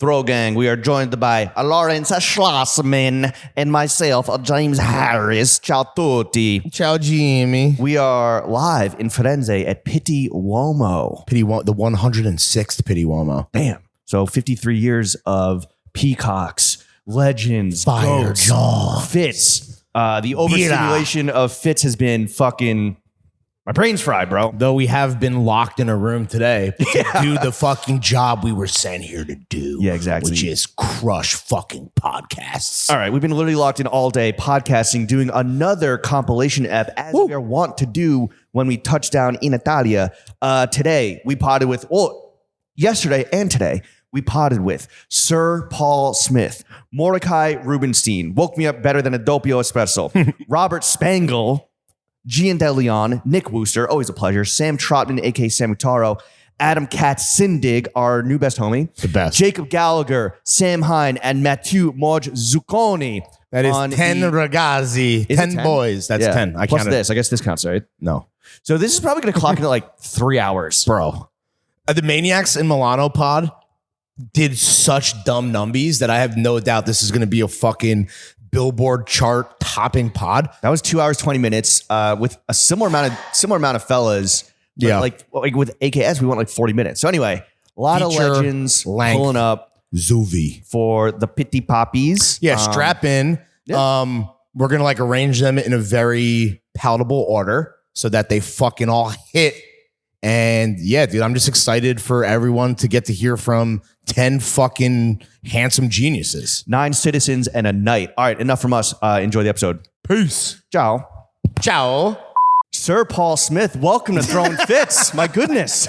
Throw Gang. We are joined by Lawrence Schlossman and myself, James Harris. Ciao, tutti. Ciao, Jimmy. We are live in Firenze at Pitti Uomo. The 106th Pitti Uomo. Damn. So 53 years of peacocks, legends, Fire goats, jaw. Fitz. The overstimulation of Fitz has been fucking... My brain's fried, bro. Though we have been locked in a room today to do the fucking job we were sent here to do. Yeah, exactly. Which is crush fucking podcasts. All right, we've been literally locked in all day podcasting, doing another compilation ep as we are wont to do when we touch down in Italia. Today, we potted with, yesterday and today, we potted with Sir Paul Smith, Mordechai Rubinstein, woke me up better than a doppio espresso, Robert Spangle, Jian DeLeon, Nick Wooster, always a pleasure, Sam Trotman, a.k.a. Sam Taro, Adam Katz, Sinding, our new best homie. The best. Jacob Gallagher, Sam Hine, and Matthieu, Morge, Zucconi. That is 10 ragazzi, 10 boys. That's 10. I Plus this. I guess this counts, right? No. So this is probably going to clock in at like 3 hours. Bro. The Maniacs in Milano pod did such dumb numbies that I have no doubt this is going to be a fucking Billboard chart topping pod. That was 2 hours, 20 minutes with a similar amount of fellas. Yeah. Like with AKS, we went like 40 minutes. So anyway, a lot of legends pulling up Zuvi for the Pitti Papis. Yeah, strap in. Yeah. We're going to like arrange them in a very palatable order so that they fucking all hit. And yeah, dude, I'm just excited for everyone to get to hear from 10 fucking handsome geniuses. 9 citizens and a knight. All right, enough from us. Enjoy the episode. Peace. Ciao. Ciao. Sir Paul Smith, welcome to Throwing Fits. My goodness.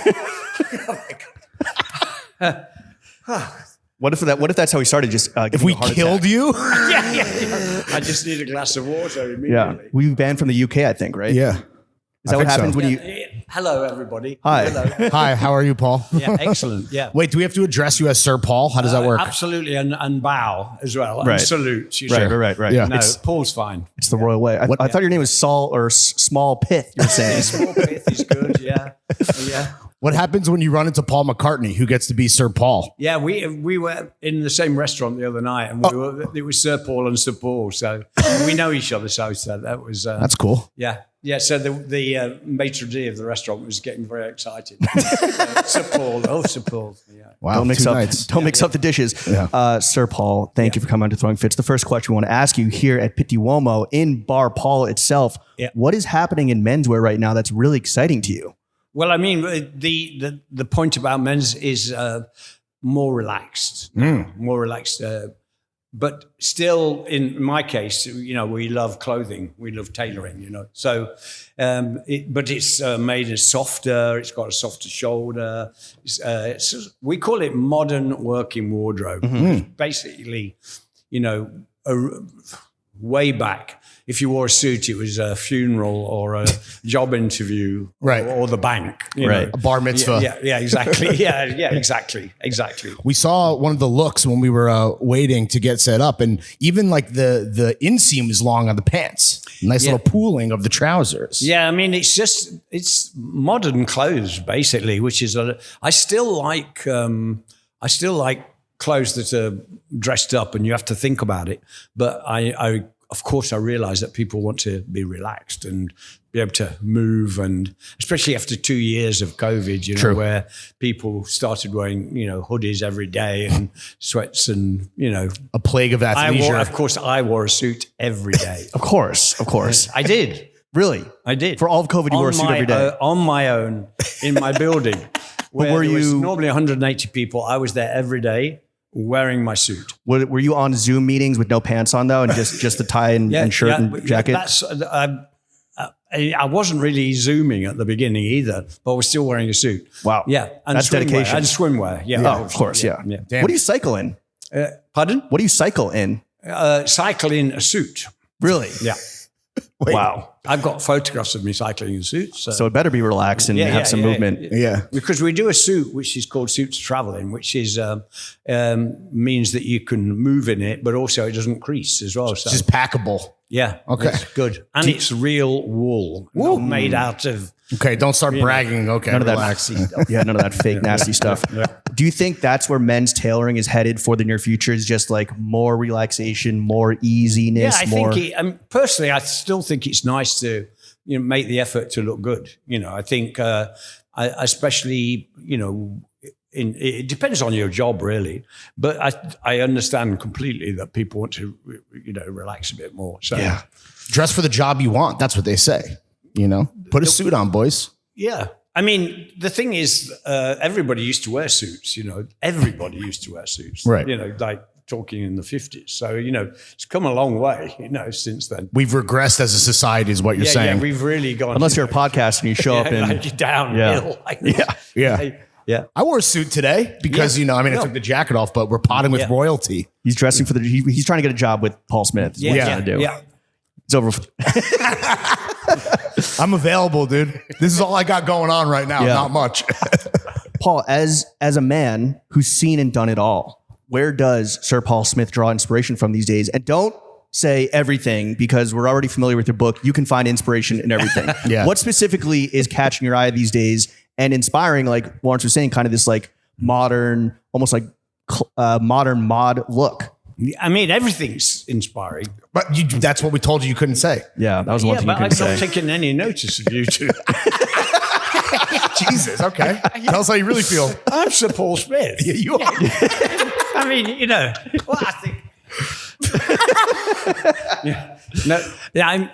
What if that's how we started? Just if we killed you? Yeah. I just need a glass of water immediately. Yeah. We banned from the UK, I think, right? Yeah. Is that what happens when you... Hello, everybody. Hi. Hello. Hi, how are you, Paul? Yeah, excellent. Yeah. Wait, do we have to address you as Sir Paul? How does that work? Absolutely, and bow as well. Right. And salute. Right. Yeah. No, Paul's fine. It's the royal way. I thought your name was Saul or Small Pith, you were saying. Small pith is good, yeah. Yeah. What happens when you run into Paul McCartney, who gets to be Sir Paul? Yeah, we were in the same restaurant the other night, and it was Sir Paul and Sir Paul, so we know each other. So that was that's cool. Yeah. Yeah, so the maitre d' of the restaurant was getting very excited. Sir Paul. Yeah. Wow, Don't mix up the dishes. Yeah. Sir Paul, thank you for coming on to Throwing Fits. The first question we want to ask you here at Pitti Uomo in Bar Paul itself, what is happening in menswear right now that's really exciting to you? Well, I mean, the point about men's is more relaxed. More relaxed. But still, in my case, we love clothing, we love tailoring, So, but it's made as softer. It's got a softer shoulder. We call it modern working wardrobe. Mm-hmm. Basically, way back, if you wore a suit, it was a funeral or a job interview, right? Or the bank, right? A bar mitzvah. Yeah, exactly. Yeah, exactly. We saw one of the looks when we were waiting to get set up, and even like the inseam is long on the pants. Nice little pooling of the trousers. Yeah, I mean, it's modern clothes basically, which is I still like clothes that are dressed up and you have to think about it, but Of course, I realize that people want to be relaxed and be able to move, and especially after 2 years of COVID, where people started wearing, hoodies every day and sweats and, a plague of athleisure. I wore a suit every day. Of course. I did. Really? I did. For all of COVID, you wore a suit every day? On my own, in my building. Where were there was you normally 180 people. I was there every day, wearing my suit. Were you on Zoom meetings with no pants on though, and just the tie and shirt and jacket? I wasn't really Zooming at the beginning either, but I was still wearing a suit. Wow. Yeah. And that's dedication. And swimwear. Yeah. Oh, of course. Yeah. Damn. What do you cycle in? Pardon? What do you cycle in? Cycle in a suit. Really? Yeah. Wait. Wow. I've got photographs of me cycling in suits. So it better be relaxed and have some movement. Yeah. Because we do a suit, which is called suit to travel in, which is means that you can move in it, but also it doesn't crease as well. So it's just packable. Yeah. Okay. It's good. And it's real wool, not made out of... Okay, don't start bragging. Okay, none relax. None of that fake nasty stuff. Do you think that's where men's tailoring is headed for the near future? Is just like more relaxation, more easiness? Yeah, I think personally, I still think it's nice to make the effort to look good. I think especially it depends on your job really, but I understand completely that people want to relax a bit more. So yeah, dress for the job you want. That's what they say. Put a suit on, boys. Yeah. I mean, the thing is, everybody used to wear suits, everybody used to wear suits, right? Like talking in the 50s. So, it's come a long way, since then. We've regressed as a society is what you're saying. Yeah, we've really gone. Unless you're a podcast and you show up in like downhill. Yeah. I wore a suit today because, I took the jacket off, but we're potting with royalty. He's dressing for he's trying to get a job with Paul Smith. Is what he's trying to do. Yeah. It's over. I'm available, dude. This is all I got going on right now. Not much. Paul, as a man who's seen and done it all, where does Sir Paul Smith draw inspiration from these days? And don't say everything because we're already familiar with your book. You can find inspiration in everything. What specifically is catching your eye these days and inspiring, like Lawrence was saying, kind of this like modern, almost like modern mod look? I mean, everything's inspiring. But that's what we told you couldn't say. Yeah, that was one thing you couldn't say. I'm not taking any notice of you two. Jesus, okay. Tell us how you really feel. I'm Sir Paul Smith. Yeah, you are. I mean, well, I think. I'm.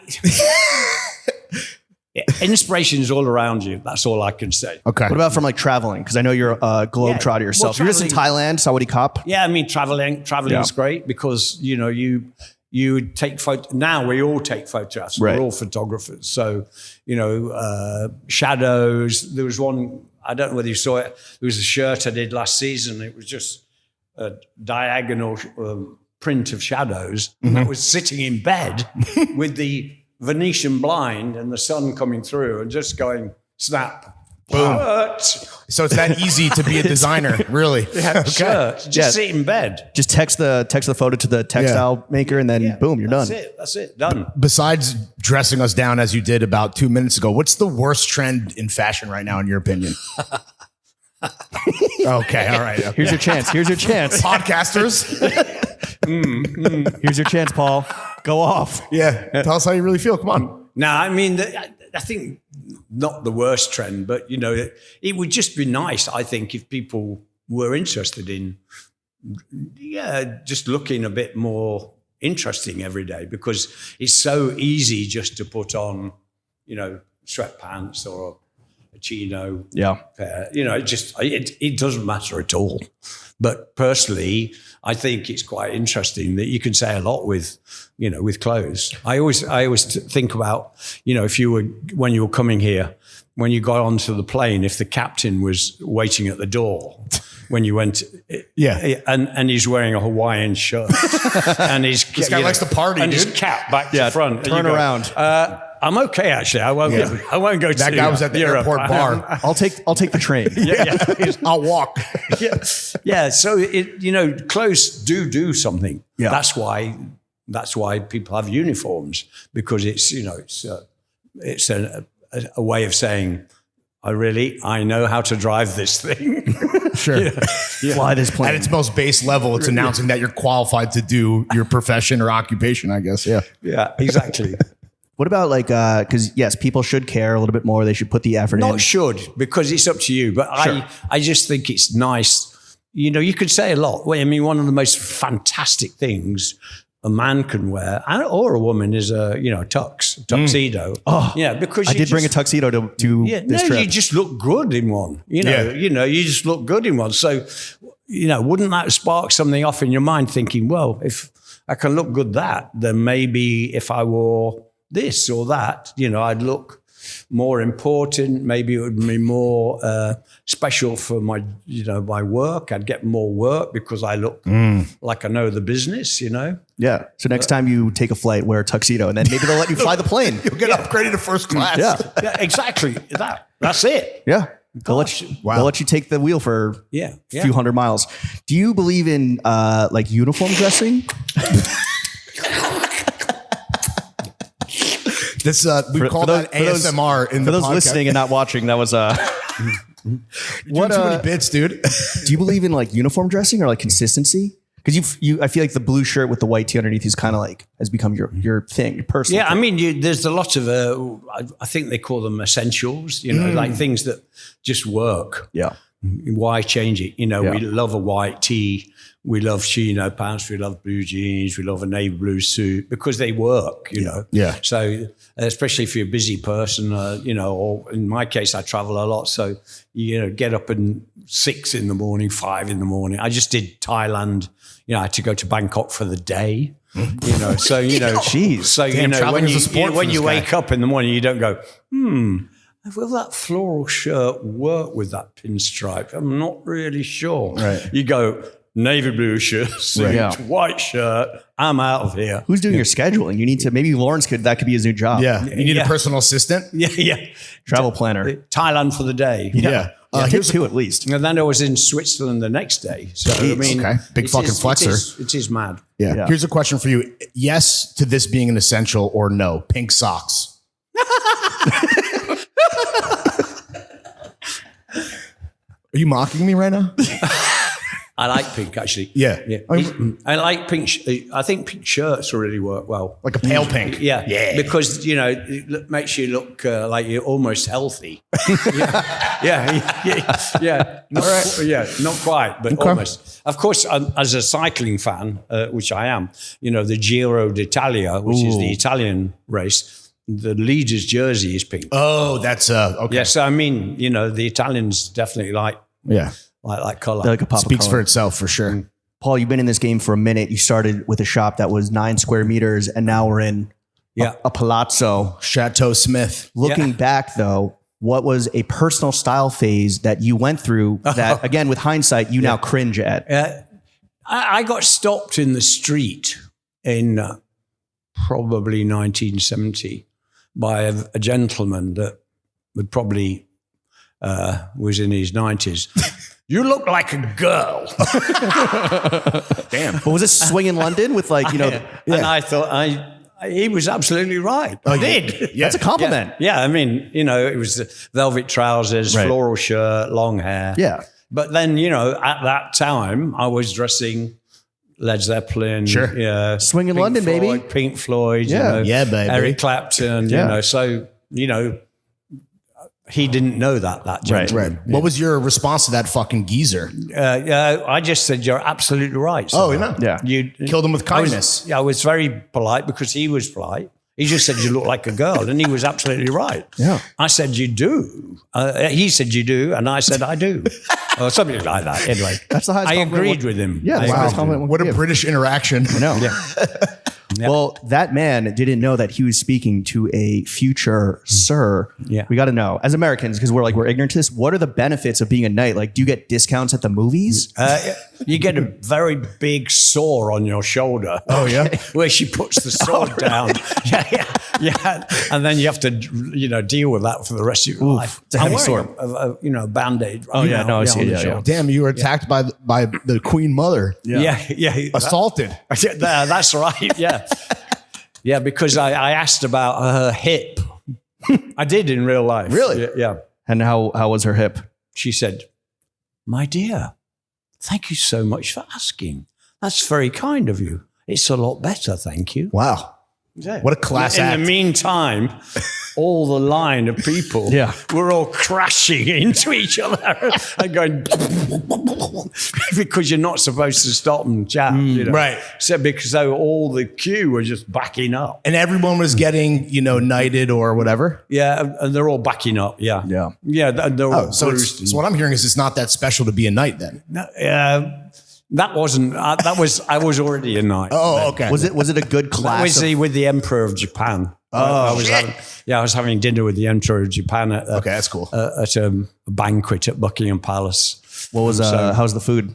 Inspiration's all around you. That's all I can say. Okay. What about from like traveling? Because I know you're a globetrotter yourself. You're just in Thailand, Sawadee Cup. Yeah, I mean, traveling's great because, you take photos. Now we all take photographs. Right. We're all photographers. So, shadows. There was one, I don't know whether you saw it. There was a shirt I did last season. It was just a diagonal print of shadows. And that was sitting in bed with the Venetian blind and the sun coming through and just going, snap. Boom. Shirt. So it's that easy to be a designer, really? Yeah, shirt. Just sit in bed. Just text the photo to the textile maker and then boom, you're done. That's it. Done. Besides dressing us down as you did about 2 minutes ago, what's the worst trend in fashion right now, in your opinion? Okay, all right. Okay. Here's your chance. Podcasters. Here's your chance, Paul. Go off. Yeah. Tell us how you really feel. Come on. No, I mean, I think not the worst trend, but, it would just be nice, I think, if people were interested in, just looking a bit more interesting every day, because it's so easy just to put on, sweatpants or a chino pair. It doesn't matter at all. But personally, I think it's quite interesting that you can say a lot with clothes. I always think about, when you were coming here, when you got onto the plane, if the captain was waiting at the door when you went, and he's wearing a Hawaiian shirt, and this guy likes to party, and dude. his cap back to front. Turn around. I'm okay, actually. I won't go to that guy was at the Europe. airport bar. I'll take the train. I'll walk. So clothes do something. Yeah. That's why people have uniforms, because it's a way of saying, I know how to drive this thing. Sure. Fly this plane. At its most base level, it's announcing that you're qualified to do your profession or occupation, I guess. Yeah. Yeah, exactly. What about because yes, people should care a little bit more. They should put the effort in. Not should, because it's up to you. But sure. I just think it's nice. You could say a lot. I mean, one of the most fantastic things a man can wear, or a woman, is a tuxedo. Oh, yeah, because I did bring a tuxedo to this trip. You just look good in one. You just look good in one. So, wouldn't that spark something off in your mind, thinking, well, if I can look good then maybe if I wore this or that, I'd look more important. Maybe it would be more special for my, my work. I'd get more work because I look like I know the business, Yeah. So next time you take a flight, wear a tuxedo, and then maybe they'll let you fly the plane. You'll get upgraded to first class. Yeah, exactly. That's it. Yeah. They'll let you take the wheel for a few hundred miles. Do you believe in uniform dressing? This we call that ASMR in the podcast. For those listening and not watching, that was What too many bits, dude? Do you believe in like uniform dressing or like consistency? Because I feel like the blue shirt with the white tee underneath is kind of like has become your thing, your personal. Yeah, thing. I mean, there's a lot of I think they call them essentials. You know, like things that just work. Yeah. Why change it? You know, we love a white tee, we love chino pants, we love blue jeans, we love a navy blue suit because they work. You know. Yeah. So especially if you're a busy person, you know, or in my case, I travel a lot, so you know, get up at 6 in the morning, 5 in the morning. I just did Thailand. You know, I had to go to Bangkok for the day. You know, so you know, jeez. So you know, when you wake up in the morning, you don't go, will that floral shirt work with that pinstripe? I'm not really sure. Right. You go navy blue shirt, suit, white shirt. I'm out of here. Who's doing your scheduling? You need to maybe Lawrence that could be his new job. Yeah. You need a personal assistant. Yeah. Travel planner. Thailand for the day. Yeah. Here's 2 at least. And then I was in Switzerland the next day. So I mean, okay. Big fucking flexer. It is mad. Yeah. Here's a question for you. Yes to this being an essential or no? Pink socks. Are you mocking me right now? I like pink, actually. Yeah. I like pink. I think pink shirts really work well. Like a pale pink. Yeah. Because, you know, it makes you look like you're almost healthy. Yeah. Not quite, but almost. Of course, as a cycling fan, which I am, you know, the Giro d'Italia, which is the Italian race, the leader's jersey is pink. Oh, that's okay. Yeah, so I mean, you know, the Italians definitely like color. Like a pop Speaks color. for itself for sure. Paul, you've been in this game for a minute. You started with a shop that was 9 square meters, and now we're in a palazzo. Chateau Smith. Looking back, though, what was a personal style phase that you went through that, again, with hindsight, you now cringe at? I got stopped in the street in probably 1970 by a gentleman that would probably was in his 90s. You look like a girl. Damn. But was this swing in London with like, you know? And I thought he was absolutely right. I did. Yeah. That's a compliment. Yeah. I mean, you know, it was velvet trousers, floral shirt, long hair. Yeah. But then, you know, at that time, I was dressing Led Zeppelin. Sure. Yeah. Swing in London, Floyd, baby. Pink Floyd. Yeah. You know, Yeah, baby. Eric Clapton, you know. So, you know, he didn't know that gentleman. Right. What was your response to that fucking geezer? I just said, you're absolutely right. So Oh, you know. Yeah. You killed him with kindness. I was very polite because he was polite. He just said, you look like a girl. And he was absolutely right. Yeah. I said, you do. He said, you do. And I said, I do. Or something like that. Anyway, That's the highest I compliment agreed with him. Yeah. That's the highest compliment one What could a give. British interaction. I know. Yeah. Well, that man didn't know that he was speaking to a future sir. Yeah. We got to know, as Americans, because we're ignorant to this, what are the benefits of being a knight? Like, do you get discounts at the movies? You get a very big sore on your shoulder. Oh, yeah? Where she puts the sword down. Yeah. And then you have to, you know, deal with that for the rest of your life. It's a heavy I'm wearing sword. a Band-Aid. Oh, yeah. No, I see it. Yeah. Damn, you were attacked by the Queen Mother. Yeah. Assaulted. That's right. Yeah. Yeah, because I asked about her hip. I did in real life. Really? Yeah. And how was her hip? She said, my dear, thank you so much for asking. That's very kind of you. It's a lot better, thank you. Wow. What a class act. In the meantime, all the line of people were all crashing into each other and going because you're not supposed to stop and chat. You know? Right. So because all the queue were just backing up. And everyone was getting, you know, knighted or whatever. Yeah, and they're all backing up. Yeah. They're all So bruised. what I'm hearing is it's not that special to be a knight then. That wasn't. I was already a knight. Oh, okay. Was it a good class? That was with the Emperor of Japan. I was having dinner with the Emperor of Japan at that's cool. At a banquet at Buckingham Palace. What was how's the food?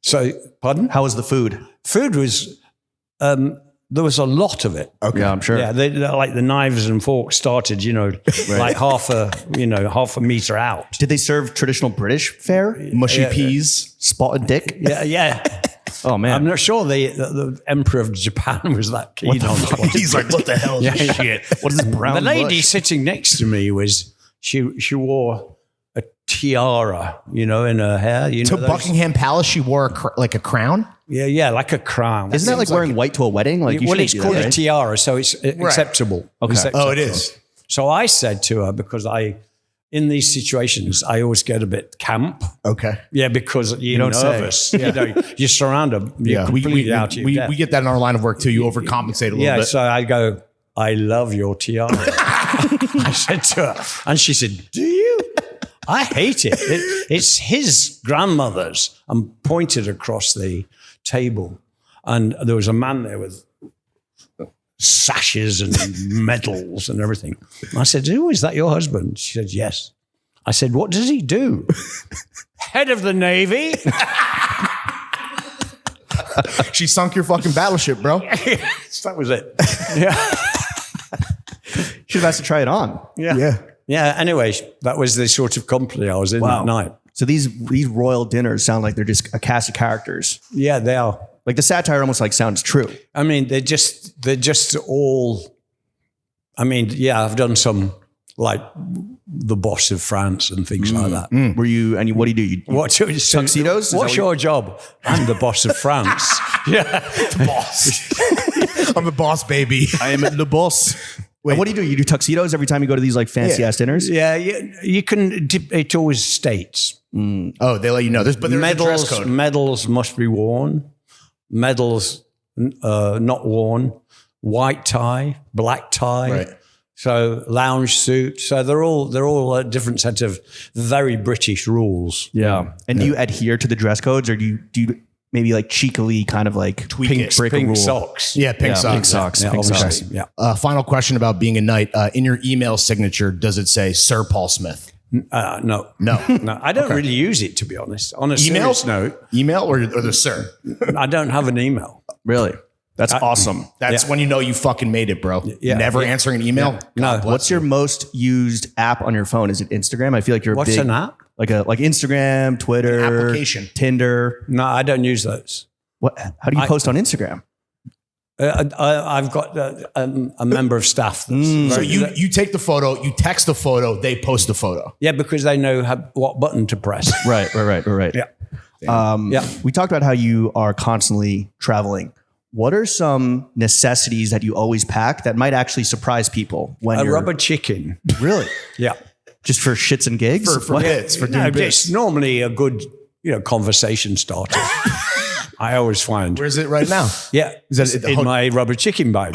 So, pardon? How was the food? Food was there was a lot of it. Okay, yeah, I'm sure. Yeah, like the knives and forks started, you know, like half a meter out. Did they serve traditional British fare? Mushy peas, spotted dick? Yeah. Oh man, I'm not sure the Emperor of Japan was that keen on it. He's like, what the hell is this shit? What is this brown? The lady bush? sitting next to me she wore a tiara, in her hair. To Buckingham Palace, she wore like a crown. Yeah, like a crown. Isn't that like wearing white to a wedding? Like you it's called a right? tiara, so it's acceptable. Okay. It's Oh, it is. So I said to her, because in these situations, I always get a bit camp. Okay. Yeah, because you're nervous. You surround them. You're completely out of your depth. We get that in our line of work too. You overcompensate a little bit. So I go, I love your tiara. I said to her, and she said, do you? I hate it. It's his grandmother's. And pointed across the table. And there was a man there with sashes and medals and everything. And I said, is that your husband? She said, yes. I said, what does he do? Head of the Navy. She sunk your fucking battleship, bro. That was it. Yeah. Should have asked to try it on. Yeah. Anyway, that was the sort of company I was in that night. So these royal dinners sound like they're just a cast of characters. Yeah, they are. Like the satire almost like sounds true. I mean, they're just all. I mean, yeah, I've done some like the boss of France and things like that. Were you? And what do you do? What tuxedos? What's your job? I'm the boss of France. Yeah, The boss. I'm the boss, baby. I am the boss. Wait, what do you do? You do tuxedos every time you go to these like fancy ass dinners? Yeah, you can. It always states. Oh, they let you know. There's a dress code. Medals must be worn. Medals not worn. White tie, black tie. Right. So lounge suit. So they're all a different set of very British rules. Yeah. And do you adhere to the dress codes, or do you maybe like cheekily kind of like break a rule? Socks? Yeah, pink socks. Pink socks. Yeah, Pink obviously. socks. Yeah. Final question about being a knight. In your email signature, does it say Sir Paul Smith? No. No. I don't really use it, to be honest. On a Email? serious note, Email or the sir? I don't have an email. Really? That's awesome. That's when you know you fucking made it, bro. Yeah. Never answering an email. No. What's your most used app on your phone? Is it Instagram? I feel like you're What's big, an app? like Instagram, Twitter, application. Tinder. No, I don't use those. What? How do you post on Instagram? I've got a member of staff. So you take the photo, you text the photo, they post the photo. Yeah, because they know what button to press. Right. Yeah. We talked about how you are constantly traveling. What are some necessities that you always pack that might actually surprise people when A you're rubber chicken. really Yeah. just for shits and gigs? For bits, for doing bits. It's normally a good, conversation starter. I always find. Where's it right now? Yeah. Is that in my rubber chicken bag.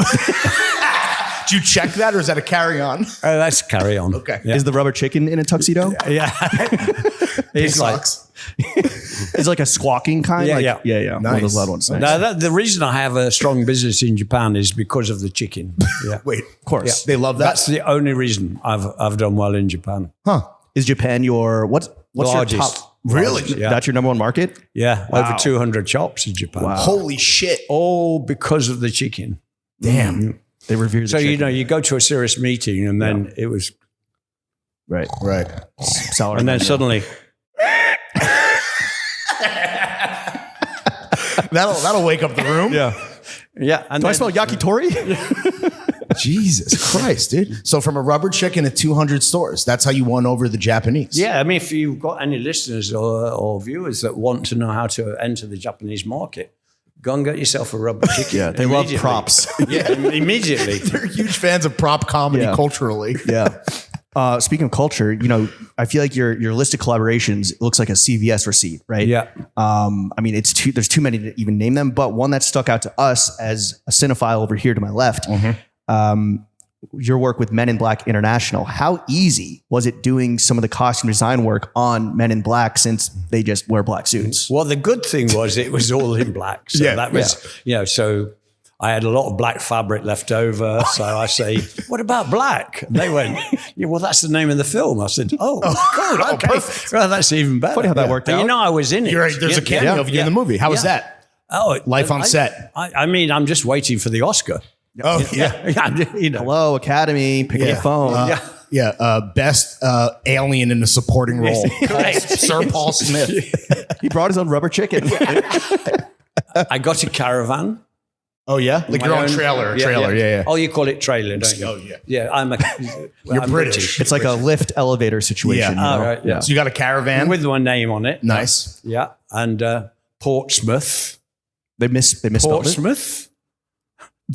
Do you check that or is that a carry-on? Let's carry on. Okay. Yeah. Is the rubber chicken in a tuxedo? Yeah. It's like, Socks. Is like a squawking kind? Yeah, like, yeah. One of those loud ones. Nice. no, the reason I have a strong business in Japan is because of the chicken. Yeah. Wait, Of course. they love that. That's the only reason I've done well in Japan. Huh. Is Japan what's Largest. your top? Really? Yeah. That's your number one market? Yeah. Over 200 shops in Japan. Wow. Holy shit. All because of the chicken. Damn. They revere the So, chicken. you go to a serious meeting and then it was, Right. Right. Salary and then menu. suddenly, That'll wake up the room. yeah. And Do I then- smell yakitori? Jesus Christ, dude. So from a rubber chicken to 200 stores, that's how you won over the Japanese. Yeah, I mean, if you've got any listeners or viewers that want to know how to enter the Japanese market, go and get yourself a rubber chicken. Yeah, they love Immediately. props. Yeah, immediately. They're huge fans of prop comedy culturally. Yeah. Speaking of culture, I feel like your list of collaborations looks like a CVS receipt, right? Yeah. I mean, there's too many to even name them, but one that stuck out to us as a cinephile over here to my left, your work with Men in Black International. How easy was it doing some of the costume design work on Men in Black since they just wear black suits? Well, the good thing was it was all in black. So that was, so I had a lot of black fabric left over. So I say, what about black? And they went, well, that's the name of the film. I said, good. Okay. Perfect. Well, that's even better. Funny how that worked And out. I was in it. You're right. There's a cameo of you in the movie. How was that? Oh, Life on set. I mean, I'm just waiting for the Oscar. Oh, yeah. Hello, Academy, pick up the phone. Best alien in a supporting role. Sir Paul Smith. He brought his own rubber chicken. I got a caravan Oh yeah, like your own trailer. Yeah. Oh, you call it trailer, don't you? Oh yeah. Yeah, I'm You're British. It's like a lift elevator situation. Yeah. You know? right, yeah. So you got a caravan with my name on it. Nice. Yeah, and Portsmouth. They misspelled it. Portsmouth.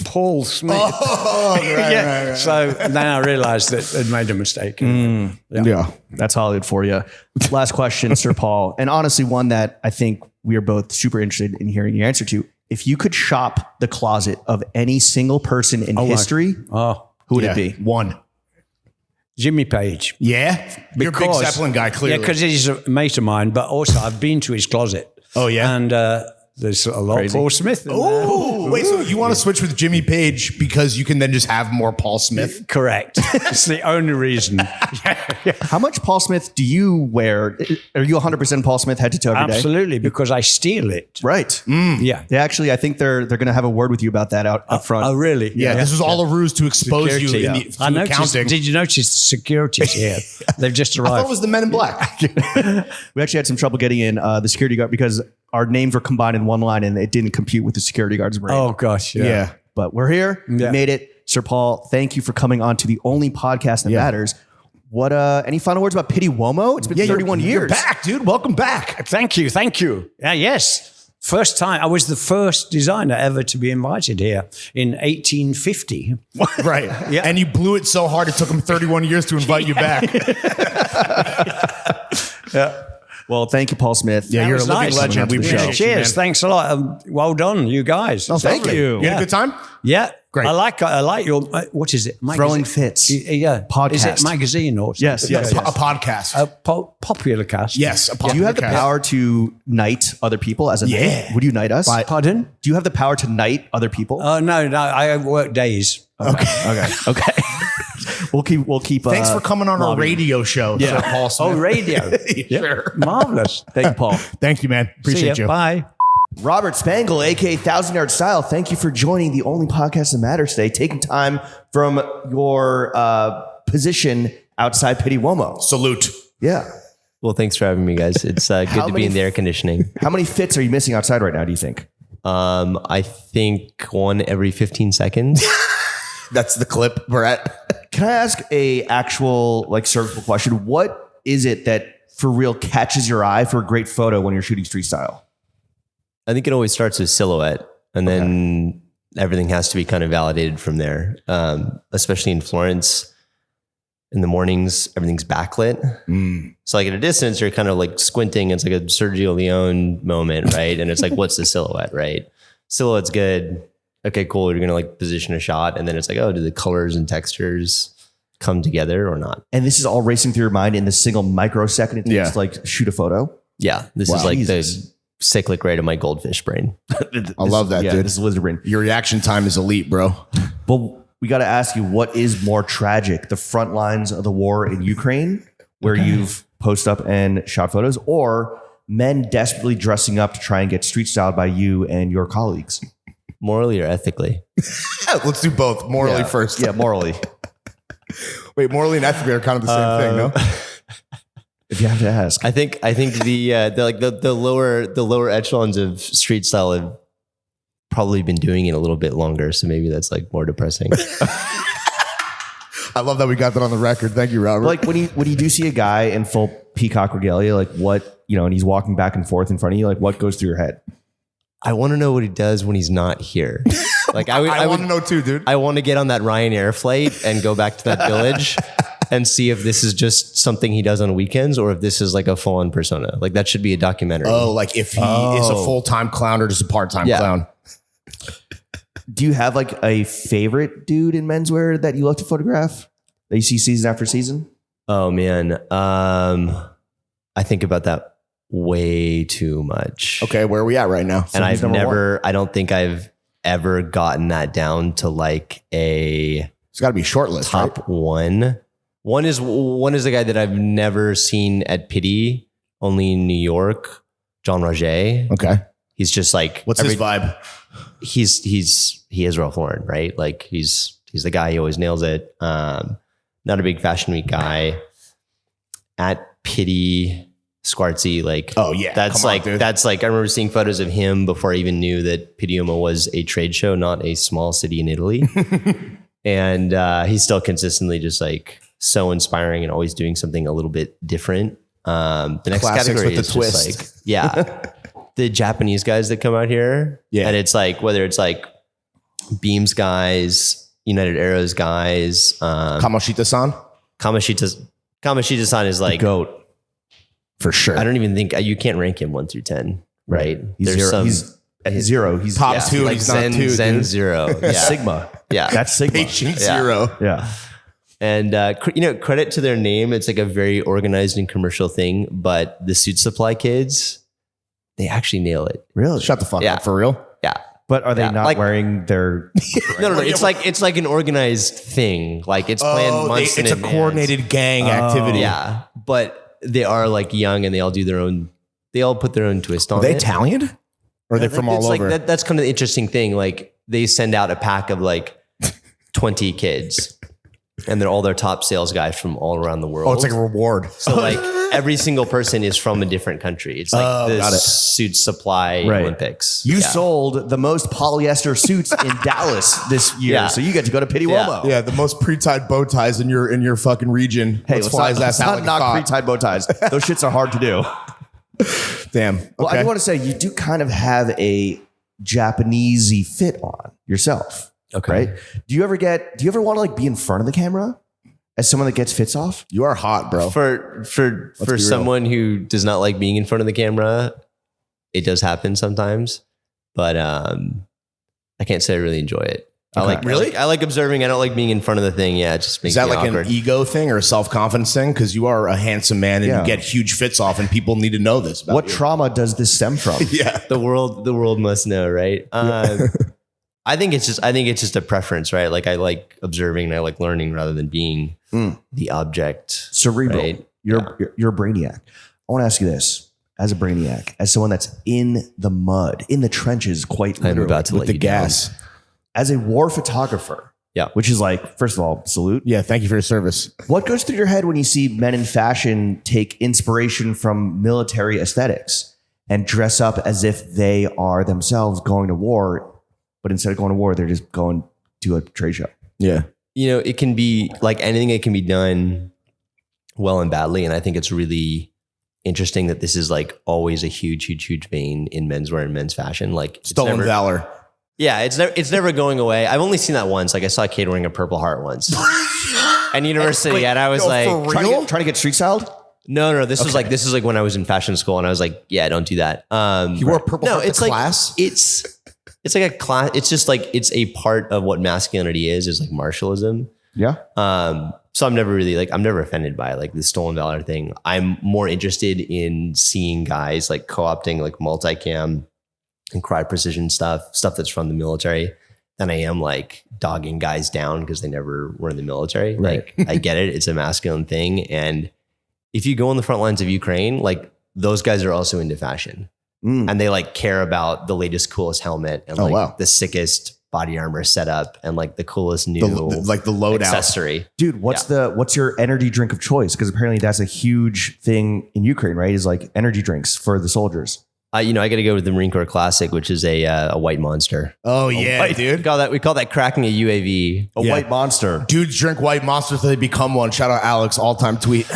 Paul Smith. Oh, right. So then I realized that I'd made a mistake. Yeah. That's Hollywood for you. Last question, Sir Paul, and honestly, one that I think we are both super interested in hearing your answer to. If you could shop the closet of any single person in history, who would it be? One. Jimmy Page. Yeah. You're a big Zeppelin guy, clearly. Yeah, because he's a mate of mine, but also I've been to his closet. Oh, yeah? And there's a lot of Paul Smith in there. Oh, wait, so you want to switch with Jimmy Page because you can then just have more Paul Smith? Correct. It's the only reason. How much Paul Smith do you wear? Are you 100% Paul Smith head to toe every day? Absolutely, because I steal it. Right. Yeah. They actually, I think they're going to have a word with you about that out up front. Oh, really? Yeah, this was all a ruse to expose you in the I noticed, accounting. did you notice the security's here? They've just I arrived. thought it was the Men in Black. We actually had some trouble getting in the security guard because our names were combined in one line and it didn't compute with the security guard's brain. Oh, gosh. Yeah. But we're here. We made it. Sir Paul, thank you for coming on to the only podcast that matters. What any final words about Pitti Uomo? It's been 31 years. You're back, dude. Welcome back. Thank you. Yes. First time. I was the first designer ever to be invited here in 1850. Right. Yeah. And you blew it so hard it took him 31 years to invite you back. Well, thank you, Paul Smith. Yeah, you're a living nice. legend. We appreciate you, Cheers. man. Thanks a lot. Well done, you guys. Oh, thank you. You had a good time? Yeah. Great. I like your, what is it? Throwing Fits. Yeah. Podcast. Is it magazine or something? Yes. A podcast. A popular cast. Yes. A podcast. Do you have the power to knight other people as a knight? Would you knight us? Pardon? Do you have the power to knight other people? No. I work days. Okay. We'll keep. Thanks for coming on our radio show, Sir Paul Smith. Oh, radio. Sure. Marvelous. Thank you, Paul. Thank you, man. Appreciate you. Bye. Robert Spangle, aka 1,000 Yard Style, thank you for joining the only podcast that matters today, taking time from your position outside Pitti Uomo. Salute. Yeah. Well, thanks for having me, guys. It's good to be in the air conditioning. How many fits are you missing outside right now, do you think? I think one every 15 seconds. That's the clip we're at. Can I ask a actual surgical question? What is it that for real catches your eye for a great photo when you're shooting street style? I think it always starts with silhouette, and then everything has to be kind of validated from there. Especially in Florence, in the mornings, everything's backlit. So like at a distance, you're kind of like squinting. It's like a Sergio Leone moment, right? And it's like, what's the silhouette, right? Silhouette's good. Okay, cool. You're gonna position a shot, and then it's like, oh, do the colors and textures come together or not? And this is all racing through your mind in the single microsecond it takes to shoot a photo. Yeah, this is like the cyclic rate of my goldfish brain. I love that, dude. This is lizard brain. Your reaction time is elite, bro. But we got to ask you, what is more tragic? The front lines of the war in Ukraine, where you've posted up and shot photos, or men desperately dressing up to try and get street styled by you and your colleagues? Morally or ethically? Let's do both. Morally first. Yeah, morally. Wait, morally and ethically are kind of the same thing, no? If you have to ask. I think the lower echelons of street style have probably been doing it a little bit longer, so maybe that's more depressing. I love that we got that on the record. Thank you, Robert. Like when you do see a guy in full peacock regalia, and he's walking back and forth in front of you, what goes through your head? I want to know what he does when he's not here. I want to know too, dude. I want to get on that Ryanair flight and go back to that village and see if this is just something he does on weekends or if this is a full-on persona. That should be a documentary. Oh, if he is a full-time clown or just a part-time clown. Do you have a favorite dude in menswear that you love to photograph that you see season after season? Oh man. I think about that way too much. Okay, where are we at right now? And I don't think I've ever gotten that down to it's got to be short list, top right? One is the guy that I've never seen at Pitti, only in New York, John Morge. Okay. He's just what's his vibe? He is Ralph Lauren, right? He's the guy, he always nails it. Not a big fashion week guy. At Pitti, Squartzy, like, Oh, yeah. that's Come on, like, dude. that's like, I remember seeing photos of him before I even knew that Pitti Uomo was a trade show, not a small city in Italy. And he's still consistently just like so inspiring and always doing something a little bit different. The next Classics category with the is twist. just like, yeah, the Japanese guys that come out here. Yeah. And it's like, whether it's like Beams guys, United Arrows guys, Kamoshita-san? Kamoshita-san is like, Goat. For sure. I don't even think you can't rank him 1 through 10, right? He's There's zero. some- He's zero. He's Top yeah. two. like He's Zen, not two, Zen dude. zero. Yeah. Sigma. Yeah. That's Sigma. Patient zero. Yeah. And credit to their name. It's like a very organized and commercial thing, but the Suit Supply kids, they actually nail it. Really? Shut the fuck Yeah. up. For real? Yeah. But are they Yeah, not like- wearing their? No. It's like an organized thing. Like it's planned months in it's a advance. coordinated gang activity. Yeah. But they are like young and they all do their own, they all put their own twist on Are they it. Italian? Or are they from all It's over? like that's kind of the interesting thing. Like they send out a pack of like 20 kids and they're all their top sales guys from all around the world. Oh, it's like a reward. So like every single person is from a different country. It's like the got it. Suit Supply Right. Olympics. You Yeah. sold the most polyester suits in Dallas this year, Yeah. so you get to go to Pitti Yeah. Uomo. Yeah, the most pre-tied bow ties in your fucking region. Hey, let's fly his ass out like a knock thought. pre-tied bow ties. Those shits are hard to do. Damn. Well, I Okay. do want to say you do kind of have a Japanesey fit on yourself. Okay. Right? Do you ever want to like be in front of the camera as someone that gets fits off? You are hot, bro. For be real. someone who does not like being in front of the camera, it does happen sometimes. But I can't say I really enjoy it. Really? I like observing. I don't like being in front of the thing. Yeah, it just makes Is that me like awkward. an ego thing or a self-confidence thing? Because you are a handsome man and Yeah. you get huge fits off, and people need to know this. About What you. trauma does this stem from? Yeah. The world must know, right? I think it's just a preference, right? Like I like observing and I like learning rather than being the object. Cerebral. Right? You're a brainiac. I want to ask you this. As a brainiac, as someone that's in the mud, in the trenches, quite I'm literally, about to With let the you down. gas. as a war photographer, Yeah. which is like, first of all, salute. Yeah. Thank you for your service. What goes through your head when you see men in fashion take inspiration from military aesthetics and dress up as if they are themselves going to war, but instead of going to war, they're just going to a trade show? Yeah. You know, it can be like anything. It can be done well and badly, and I think it's really interesting that this is like always a huge vein in menswear and men's fashion. Like it's Stolen never- valor. Yeah, it's never going away. I've only seen that once. Like I saw a kid wearing a Purple Heart once at university, and I was like, Trying to get street styled? no. This is like when I was in fashion school, and I was like, yeah, don't do that. You wore Purple Heart to it's like class? It's like a class. It's just like it's a part of what masculinity is like martialism. Yeah. So I'm never offended by like the stolen valor thing. I'm more interested in seeing guys like co-opting like multicam and cryo precision stuff that's from the military than I am like dogging guys down because they never were in the military. Right. Like I get it. It's a masculine thing. And if you go on the front lines of Ukraine, like those guys are also into fashion and they like care about the latest, coolest helmet and like the sickest body armor setup and like the coolest new like the loadout. accessory. Dude, what's your energy drink of choice? Because apparently that's a huge thing in Ukraine, right? Is like energy drinks for the soldiers. I got to go with the Marine Corps Classic, which is a white monster. Oh yeah, We dude. call that cracking a UAV. A Yeah. white monster. Dudes drink white monster till they become one. Shout out Alex, all-time tweet.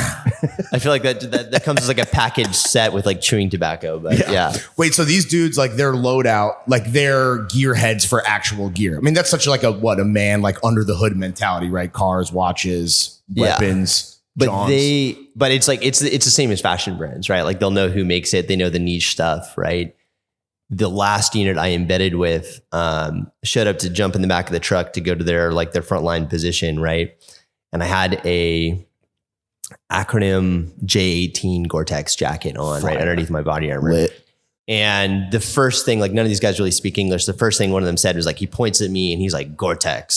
I feel like that comes as like a package set with like chewing tobacco. But yeah. Wait, so these dudes, like their loadout, like they're gear heads for actual gear. I mean, that's such like a man like under the hood mentality, right? Cars, watches, Yeah. weapons. But Johns. but it's like it's the same as fashion brands, right? Like they'll know who makes it, they know the niche stuff, right? The last unit I embedded with showed up to jump in the back of the truck to go to their frontline position, right? And I had a acronym J18 Gore-Tex jacket on, right underneath my body armor. Lit. And the first thing, like none of these guys really speak English. The first thing one of them said was like, he points at me and he's like, Gore-Tex,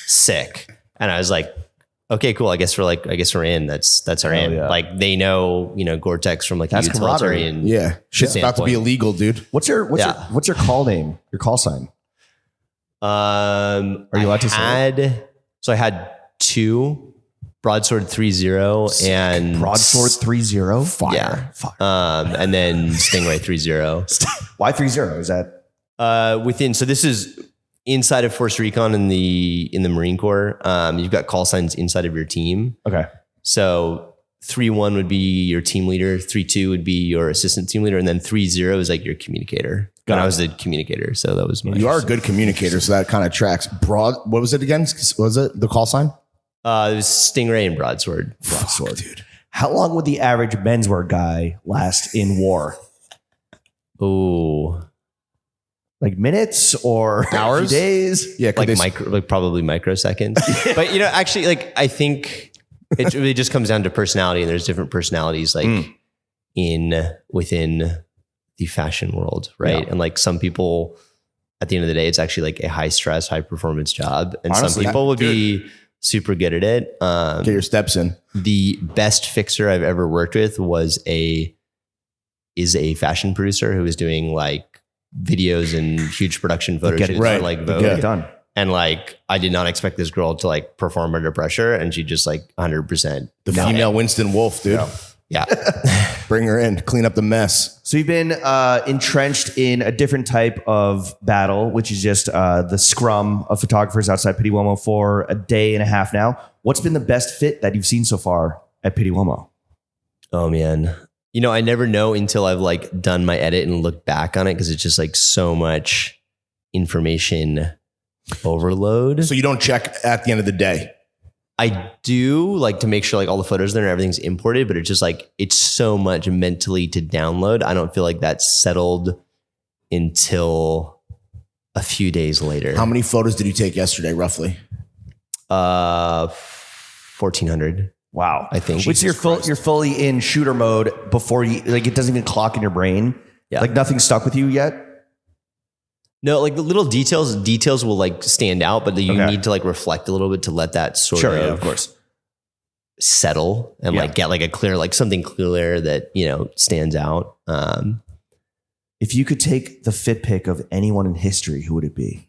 sick. And I was like, okay, cool. I guess we're in. That's our in. yeah. Like they know, Gore-Tex from like That's utilitarian. camaraderie. Yeah. Shit's about to be standpoint. illegal, dude. What's your call name? Your call sign? Are you allowed to say So I had two. Broadsword 3-0 and Broadsword 3-0. Fire. Yeah. Fire. And then Stingray 3-0. Why 3-0? Is that Within, so this is inside of Force Recon in the Marine Corps. You've got call signs inside of your team. okay? So 3-1 would be your team leader, 3-2 would be your assistant team leader, and then 3-0 is like your communicator. And I was the communicator, so that was my. You are a good communicator, so that kind of tracks. What was it again? What was it the call sign? It was Stingray and Broadsword. Broadsword, dude. How long would the average menswear guy last in war? Oh, Like minutes or Hours? Days? Yeah, like probably microseconds. But actually, like I think it really just comes down to personality, and there's different personalities like within the fashion world, right? Yeah. And like some people, at the end of the day, it's actually like a high stress, high performance job, and Honestly, some people would be super good at it. Get your steps in. The best fixer I've ever worked with is a fashion producer who was doing like videos and huge production photo shoots for like Vogue. Get it done. And like, I did not expect this girl to like perform under pressure, and she just like 100%. The female Winston Wolf, dude. Yeah. Bring her in, clean up the mess. So you've been entrenched in a different type of battle, which is just the scrum of photographers outside Pitti Uomo for a day and a half now. What's been the best fit that you've seen so far at Pitti Uomo? Oh man. I never know until I've like done my edit and looked back on it, because it's just like so much information overload. So you don't check at the end of the day. I do like to make sure like all the photos there and everything's imported, but it's just like, it's so much mentally to download. I don't feel like that's settled until a few days later. How many photos did you take yesterday, roughly? 1,400. Wow. I think. Which you're fully in shooter mode before you, like it doesn't even clock in your brain. Yeah. Like nothing's stuck with you yet. No, like the little details will like stand out, but you Okay. need to like reflect a little bit to let that sort of course. settle and like get like a clear, like something clear that, stands out. If you could take the fit pic of anyone in history, who would it be?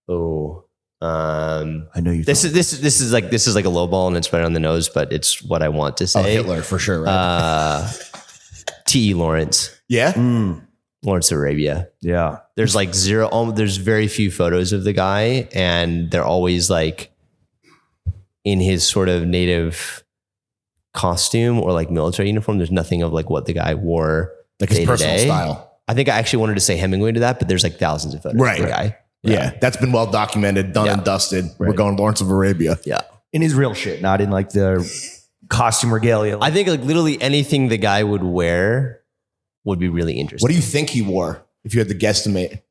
I know you. This is like a low ball and it's right on the nose, but it's what I want to say. Oh, Hitler for sure, right? T.E. Lawrence. Yeah. Lawrence Arabia. Yeah. There's like there's very few photos of the guy, and they're always like in his sort of native costume or like military uniform. There's nothing of like what the guy wore, Like his personal style. I think I actually wanted to say Hemingway to that, but there's like thousands of photos of the guy. Yeah. That's been well documented, done and dusted. We're going Lawrence of Arabia. Yeah. In his real shit, not in like the costume regalia. I think like literally anything the guy would wear would be really interesting. What do you think he wore if you had to guesstimate?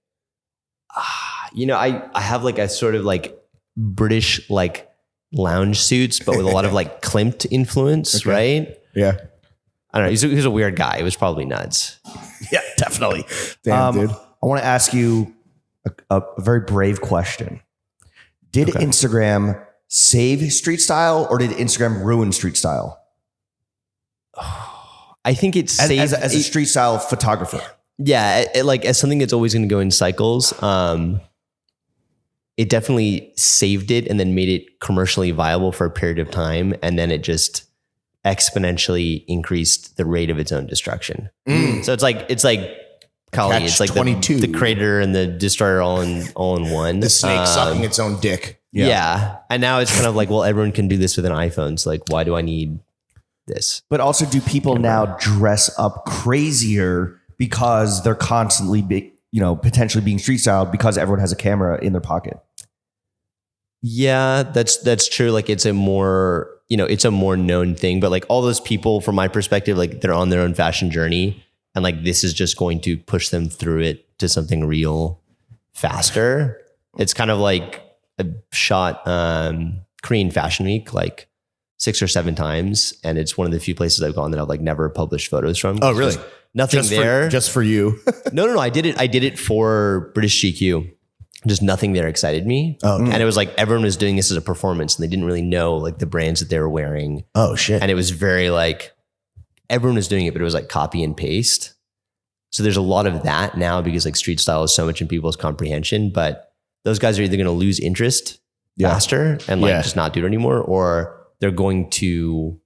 I have like a sort of like British like lounge suits, but with a lot of like Klimt influence, right? Yeah. I don't know. He's a weird guy. It was probably nuts. Yeah, definitely. Damn, dude. I want to ask you a very brave question. Did Instagram save street style, or did Instagram ruin street style? I think it's As a street style photographer. Yeah, like as something that's always going to go in cycles. It definitely saved it and then made it commercially viable for a period of time, and then it just exponentially increased the rate of its own destruction. So it's like Kali, it's like 22. the crater and the destroyer all in one. The snake sucking its own dick. Yeah. And now it's kind of like, well, everyone can do this with an iPhone. So like, why do I need this? But also, do people now dress up crazier because they're constantly potentially being street styled because everyone has a camera in their pocket? Yeah, that's true. Like it's a more known thing, but like all those people from my perspective, like they're on their own fashion journey, and like this is just going to push them through it to something real faster. It's kind of like a shot Korean Fashion Week like 6 or 7 times, and it's one of the few places I've gone that I've like never published photos from. Oh, really? Nothing there. Just for you. No. I did it for British GQ. Just nothing there excited me. Oh, okay. And it was like everyone was doing this as a performance, and they didn't really know like the brands that they were wearing. Oh, shit. And it was very like everyone was doing it, but it was like copy and paste. So there's a lot of that now because like street style is so much in people's comprehension, but those guys are either going to lose interest faster and like just not do it anymore, or they're going to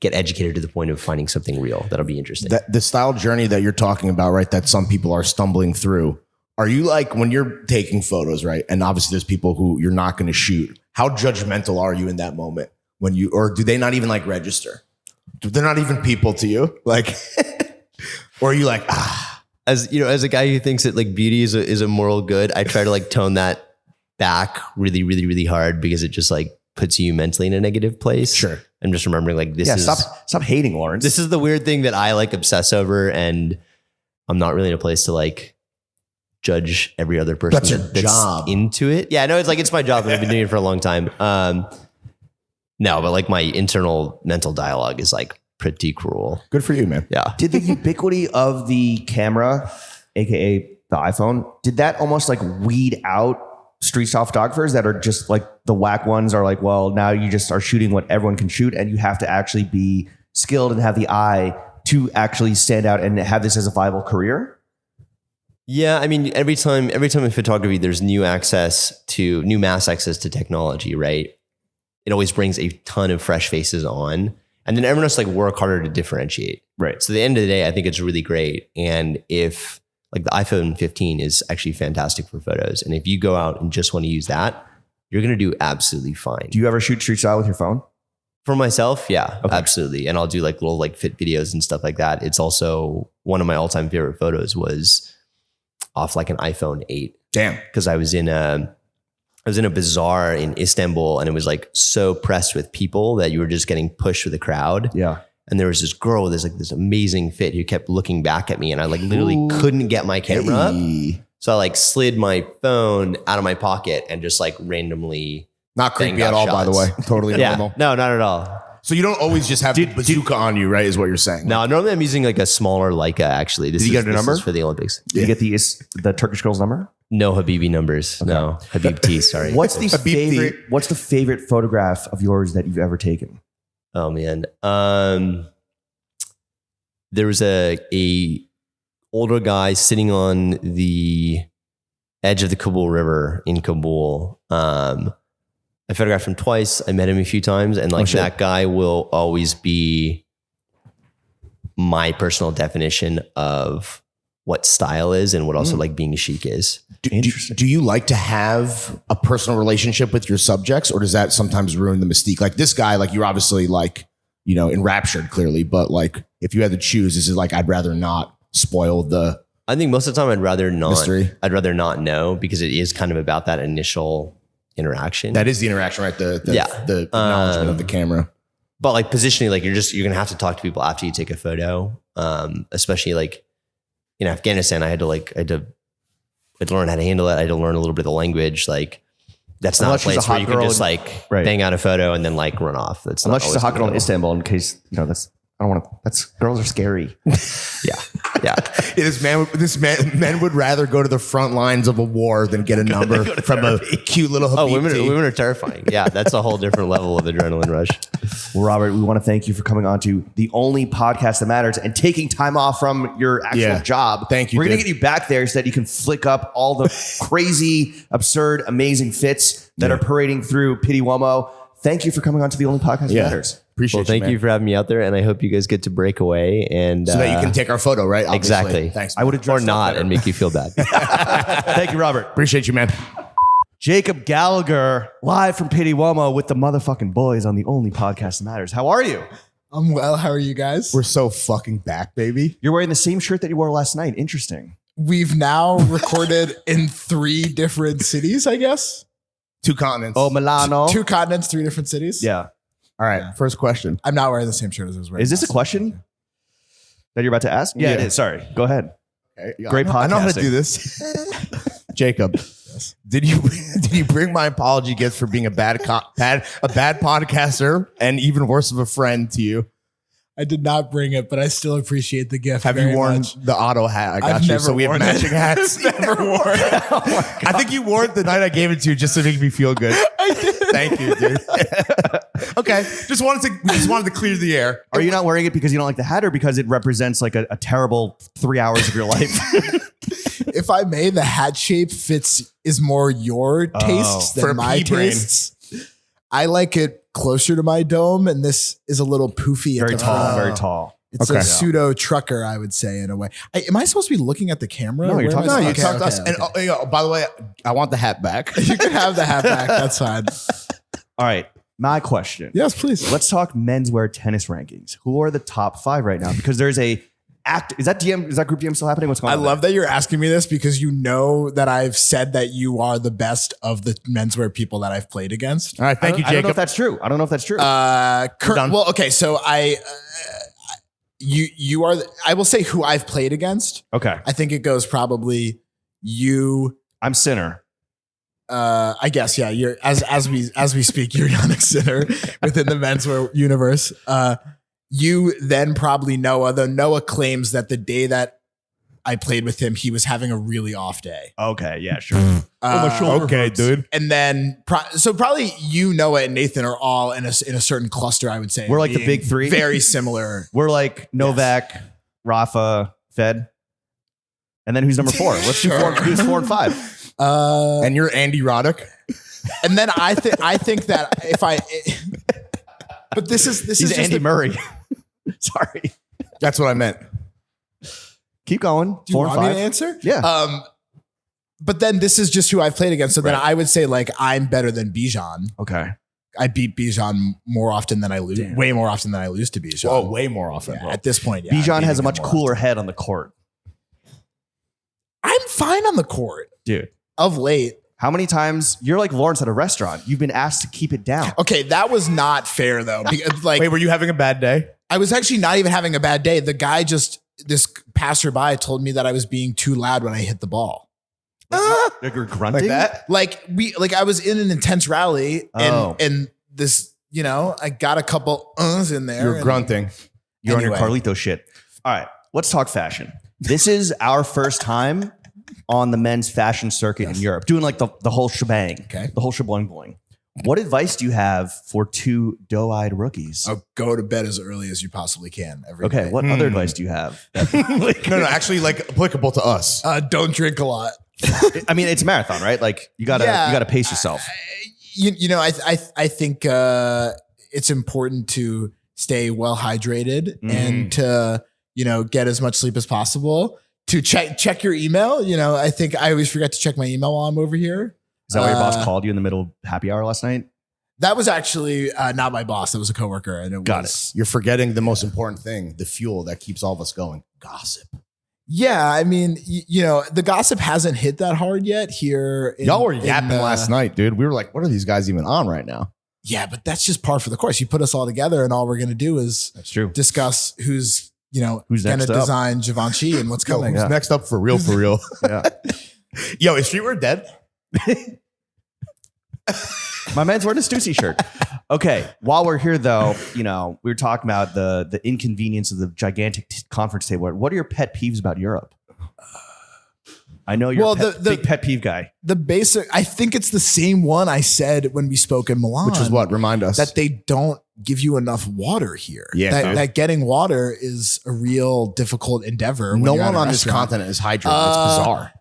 get educated to the point of finding something real that'll be interesting. The style journey that you're talking about, right, that some people are stumbling through. Are you like, when you're taking photos, right, and obviously there's people who you're not going to shoot, how judgmental are you in that moment when you, or do they not even like register? They're not even people to you, like, or are you like, As you know, as a guy who thinks that like beauty is a moral good, I try to like tone that back really, really, really hard, because it just like puts you mentally in a negative place. Sure. I'm just remembering like this is stop hating, Lawrence. This is the weird thing that I like obsess over, and I'm not really in a place to like judge every other person That's your job. into it. Yeah, no, it's like, it's my job and I've been doing it for a long time. No, but like my internal mental dialogue is like pretty cruel. good for you, man. Yeah. Did the ubiquity of the camera, aka the iPhone, did that almost like weed out street style photographers that are just like the whack ones are like, well, now you just are shooting what everyone can shoot, and you have to actually be skilled and have the eye to actually stand out and have this as a viable career? Yeah, I mean, every time in photography, there's new mass access to technology, right? It always brings a ton of fresh faces on, and then everyone has to like work harder to differentiate. Right. So at the end of the day, I think it's really great. And if like the iPhone 15 is actually fantastic for photos, and if you go out and just want to use that, you're going to do absolutely fine. Do you ever shoot street style with your phone? For myself, yeah, absolutely. And I'll do like little like fit videos and stuff like that. It's also one of my all-time favorite photos was off like an iPhone 8. Damn. Because I was in a bazaar in Istanbul, and it was like so pressed with people that you were just getting pushed with the crowd. Yeah. And there was this girl with this amazing fit who kept looking back at me, and I like literally couldn't get my camera up. So I like slid my phone out of my pocket and just like randomly. Not creepy at all, by the way. Totally normal. No, not at all. So you don't always just have the bazooka on you, right? Is what you're saying. No, normally I'm using like a smaller Leica, actually. Did you get a number? for the Olympics? Did you get the Turkish girl's number? No Habibi numbers. Okay. No Habibti, sorry. What's the favorite photograph of yours that you've ever taken? Oh man. There was a older guy sitting on the edge of the Kabul River in Kabul. I photographed him twice. I met him a few times, and like that guy will always be my personal definition of what style is and what also like being chic is. Do you like to have a personal relationship with your subjects, or does that sometimes ruin the mystique? Like this guy, like you're obviously like, you know, enraptured clearly, but like if you had to choose, is it like, I'd rather not spoil the I think most of the time I'd rather not mystery? I'd rather not know, because it is kind of about that initial interaction. That is the interaction, right? The acknowledgement of the camera. But like positionally, like you're gonna have to talk to people after you take a photo. Especially like in Afghanistan, I had to learn how to handle it. I had to learn a little bit of the language. Like that's not a place where you can just like bang out a photo and then like run off. That's unless she's a hot girl in Istanbul, in case, you know, that's, I don't want to, that's, girls are scary. Yeah. Men would rather go to the front lines of a war than get a number from a cute little Habibti. Women are terrifying. Yeah, that's a whole different level of adrenaline rush. Well, Robert, we want to thank you for coming on to the only podcast that matters and taking time off from your actual job. Thank you. We're going to get you back there so that you can flick up all the crazy, absurd, amazing fits that are parading through Pitti Uomo. Thank you for coming on to the only podcast that matters. Appreciate thank you for having me out there, and I hope you guys get to break away and so that you can take our photo, right? Obviously. Exactly. Thanks. I would have or not and make you feel bad. Thank you, Robert. Appreciate you, man. Jacob Gallagher, live from Pitti Uomo with the motherfucking boys on the only podcast that matters. How are you? I'm well. How are you guys? We're so fucking back, baby. You're wearing the same shirt that you wore last night. Interesting. We've now recorded in 3 different cities, I guess. 2 continents. Oh, Milano. 2 continents, 3 different cities. Yeah. All right. First question. I'm not wearing the same shirt as I was wearing. Is this a question that you're about to ask? Yeah, it is. Sorry. Go ahead. Okay. Great podcasting. I know how to do this. Jacob, did you bring my apology gift for being a bad podcaster and even worse of a friend to you? I did not bring it, but I still appreciate the gift. Have you worn the auto hat? I got I've you. never So we have worn matching hats. Never worn it. Oh my God. I think you wore it the night I gave it to you just to make me feel good. I did. Thank you, dude. Okay. Just wanted to clear the air. Are you not wearing it because you don't like the hat or because it represents like a terrible 3 hours of your life? If if I may, the hat shape is more your tastes For than my pea-brain. tastes. I like it closer to my dome, and this is a little poofy. Very at the tall, front. very tall. It's Okay. a pseudo trucker, I would say, in a way. Am I supposed to be looking at the camera? No, you're Where am talking I- to No, you Okay, talked to us. And by the way, I want the hat back. You can have the hat back. That's fine. All right, my question. Yes, please. Let's talk menswear tennis rankings. Who are the top 5 right now? Because there's a is that group DM still happening? What's going I on? love that you're asking me this because you know that I've said that you are the best of the menswear people that I've played against. All right, thank you, I don't know if Jacob. that's true. I don't know if that's true. done. Well, okay, so you are. I will say who I've played against. Okay. I think it goes probably you. I'm Sinner. I guess yeah. You're as we speak. You're Yannick Sinner within the menswear universe. You then probably Noah. Though Noah claims that the day that I played with him, he was having a really off day. Okay. Yeah, sure. Okay, dude. And then, so probably you, Noah, and Nathan are all in a certain cluster. I would say We're like the being big three. very similar. We're like Novak, Rafa, Fed. And then who's number 4? Let's do 4. Who's 4 and 5? And you're Andy Roddick. And then I think that if I, but this is He's just Andy Murray. Sorry. That's what I meant. Keep going. Do you 4 and want me 5. to answer? Yeah. But then this is just who I've played against. So then I would say like I'm better than Bijan. Okay. I beat Bijan more often than I lose. Way more often than I lose to Bijan. Oh, way more often, Yeah, bro. at this point, yeah. Bijan I'm has a beating much him more cooler often. head on the court. I'm fine on the court Dude. of late. How many times you're like Lawrence at a restaurant? You've been asked to keep it down. Okay, that was not fair though. Because, like Wait, were you having a bad day? I was actually not even having a bad day. The guy this passerby told me that I was being too loud when I hit the ball. Like you're grunting? Like that? Like I was in an intense rally Oh. and this, I got a couple in there. You're and- grunting. You're Anyway. on your Carlito shit. All right, let's talk fashion. This is our first time on the men's fashion circuit in Europe, doing like the whole shebang, Okay. the whole sheboing boing. What advice do you have for 2 doe-eyed rookies? I'll go to bed as early as you possibly can every Okay, day. what other advice do you have? No, actually, like applicable to us. Don't drink a lot. I mean, it's a marathon, right? Like you gotta pace yourself. I think it's important to stay well hydrated and to get as much sleep as possible. To check your email. I think I always forget to check my email while I'm over here. Is that why your boss called you in the middle of happy hour last night? That was actually not my boss. That was a coworker, and it Got was. You're forgetting the most important thing, the fuel that keeps all of us going. Gossip. Yeah, I mean, the gossip hasn't hit that hard yet here. Y'all were yapping last night, dude. We were like, what are these guys even on right now? Yeah, but that's just par for the course. You put us all together, and all we're going to do is That's true. discuss who's going to next up. design Givenchy and what's coming. Who's next up for real, for real? Yeah. Yo, is streetwear dead? My man's wearing a Stussy shirt. Okay, while we're here though, we were talking about the inconvenience of the gigantic conference table. What are your pet peeves about Europe? I know you're a big pet peeve guy. The basic, I think it's the same one I said when we spoke in Milan. Which is what? Remind us. That they don't give you enough water here. Yeah, dude. that getting water is a real difficult endeavor. when no you're at one a on this restaurant. continent is hydrated. It's bizarre.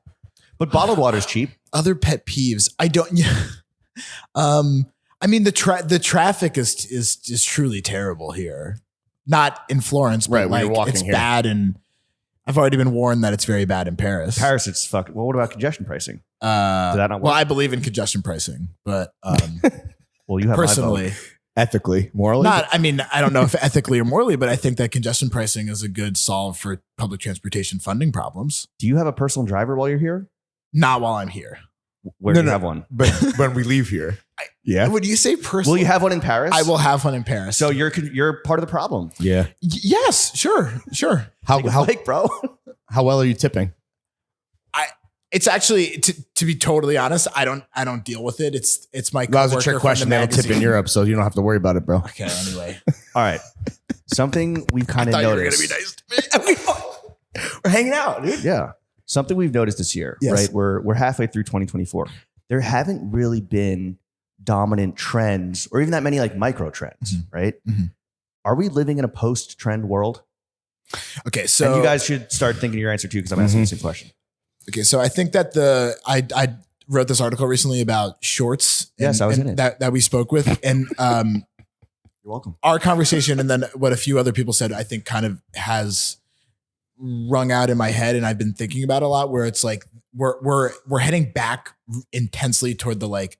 But bottled water is cheap. Other pet peeves. I don't. I mean, the traffic is truly terrible here. Not in Florence, but Right, when you're like walking it's here. bad, and I've already been warned that it's very bad in Paris. Paris, it's fucking. Well, what about congestion pricing? Did that that not well, work? I believe in congestion pricing, but Well, you have personally, Ethically, morally. not. I mean, I don't know if ethically or morally, but I think that congestion pricing is a good solve for public transportation funding problems. Do you have a personal driver while you're here? Not while I'm here. Where No, do you no. have one? But when we leave here. Yeah. Would you say personal? Will you have one in Paris? I will have one in Paris. So you're part of the problem. Yeah. Yes, sure. How Like, bro. how well are you tipping? It's actually to be totally honest, I don't deal with it. It's my That was a coworker trick from question. the They don't tip in magazine. Europe, so you don't have to worry about it, bro. Okay, anyway. All right. Something we've kind of Thought you were gonna noticed. be nice to me. We're hanging out, dude. Yeah. Something we've noticed this year, Yes. right? We're halfway through 2024. There haven't really been dominant trends or even that many like micro trends, right? Mhm. Are we living in a post-trend world? Okay, so And you guys should start thinking your answer too, because I'm asking the same question. Okay, so I think that I wrote this article recently about shorts. Yes, I was in it. That we spoke with, and You're welcome. our conversation, and then what a few other people said, I think kind of has rung out in my head, and I've been thinking about a lot. Where it's like we're heading back intensely toward the like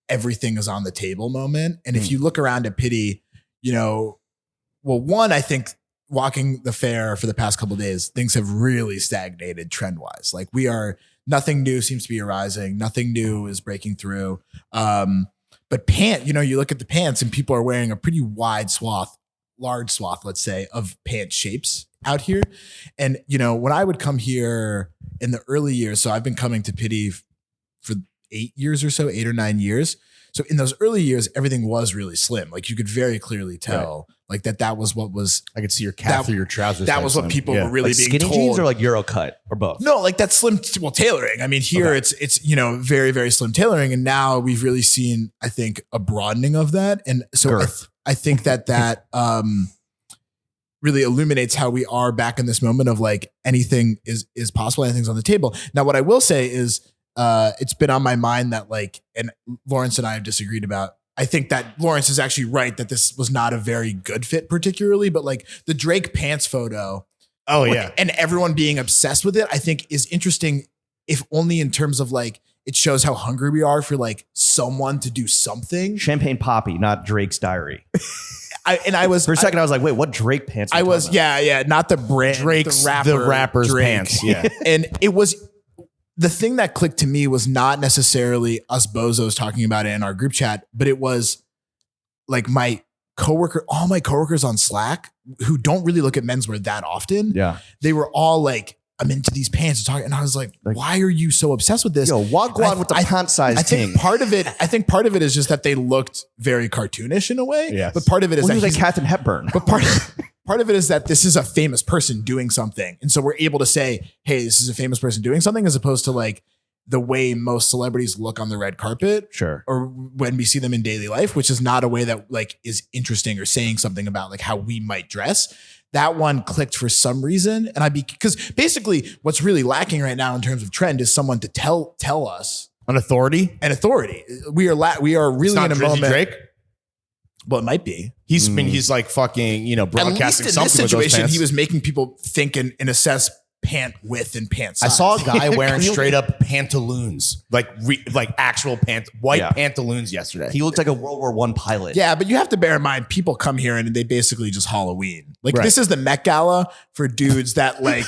everything is on the table moment, and if you look around at Pitti, one, I think walking the fair for the past couple of days, things have really stagnated trend wise. Like nothing new seems to be arising. Nothing new is breaking through. But you look at the pants and people are wearing a pretty large swath, let's say, of pant shapes out here. And, when I would come here in the early years, so I've been coming to Pitti for 8 years or so, 8 or 9 years. So in those early years, everything was really slim. Like you could very clearly tell like that was what was. I could see your calf through your trousers. That was what people were really Like being skinny told. jeans or like Euro cut or both? No, like that slim, tailoring. I mean, here it's very, very slim tailoring. And now we've really seen, I think, a broadening of that. And so I think that really illuminates how we are back in this moment of like anything is possible. Anything's on the table. Now, what I will say is it's been on my mind that like, and Lawrence and I have disagreed about, I think that Lawrence is actually right that this was not a very good fit particularly, but like the Drake pants photo. Oh yeah. And everyone being obsessed with it, I think is interesting, if only in terms of like, it shows how hungry we are for like someone to do something. Champagne Poppy, not Drake's Diary. I was For a second, I was like, wait, what Drake pants? I was, not the brand, Drake's the rapper's Drake. pants. Yeah. And it was, the thing that clicked to me was not necessarily us bozos talking about it in our group chat, but it was like all my coworkers on Slack who don't really look at menswear that often. Yeah. They were all like, I'm into these pants. And I was like, why are you so obsessed with this? Yo, wagwan with the pant size I king. think part of it is just that they looked very cartoonish in a way. Yes. But part of it is Well, that he was he's like Captain Hepburn. but part of it is that this is a famous person doing something. And so we're able to say, hey, this is a famous person doing something, as opposed to like the way most celebrities look on the red carpet. Sure. Or when we see them in daily life, which is not a way that like is interesting or saying something about like how we might dress. That one clicked for some reason. And because basically what's really lacking right now in terms of trend is someone to tell us An authority. We are really It's not in a Drizzy moment. Drake. Well, it might be. He's like fucking, broadcasting At least in something this with those situation, pants. he was making people think and assess pant width and pant I size. saw a guy wearing straight up pantaloons, like actual white pantaloons yesterday. He looked like a World War I pilot. Yeah, but you have to bear in mind, people come here and they basically just Halloween. Like Right. this is the Met Gala for dudes that like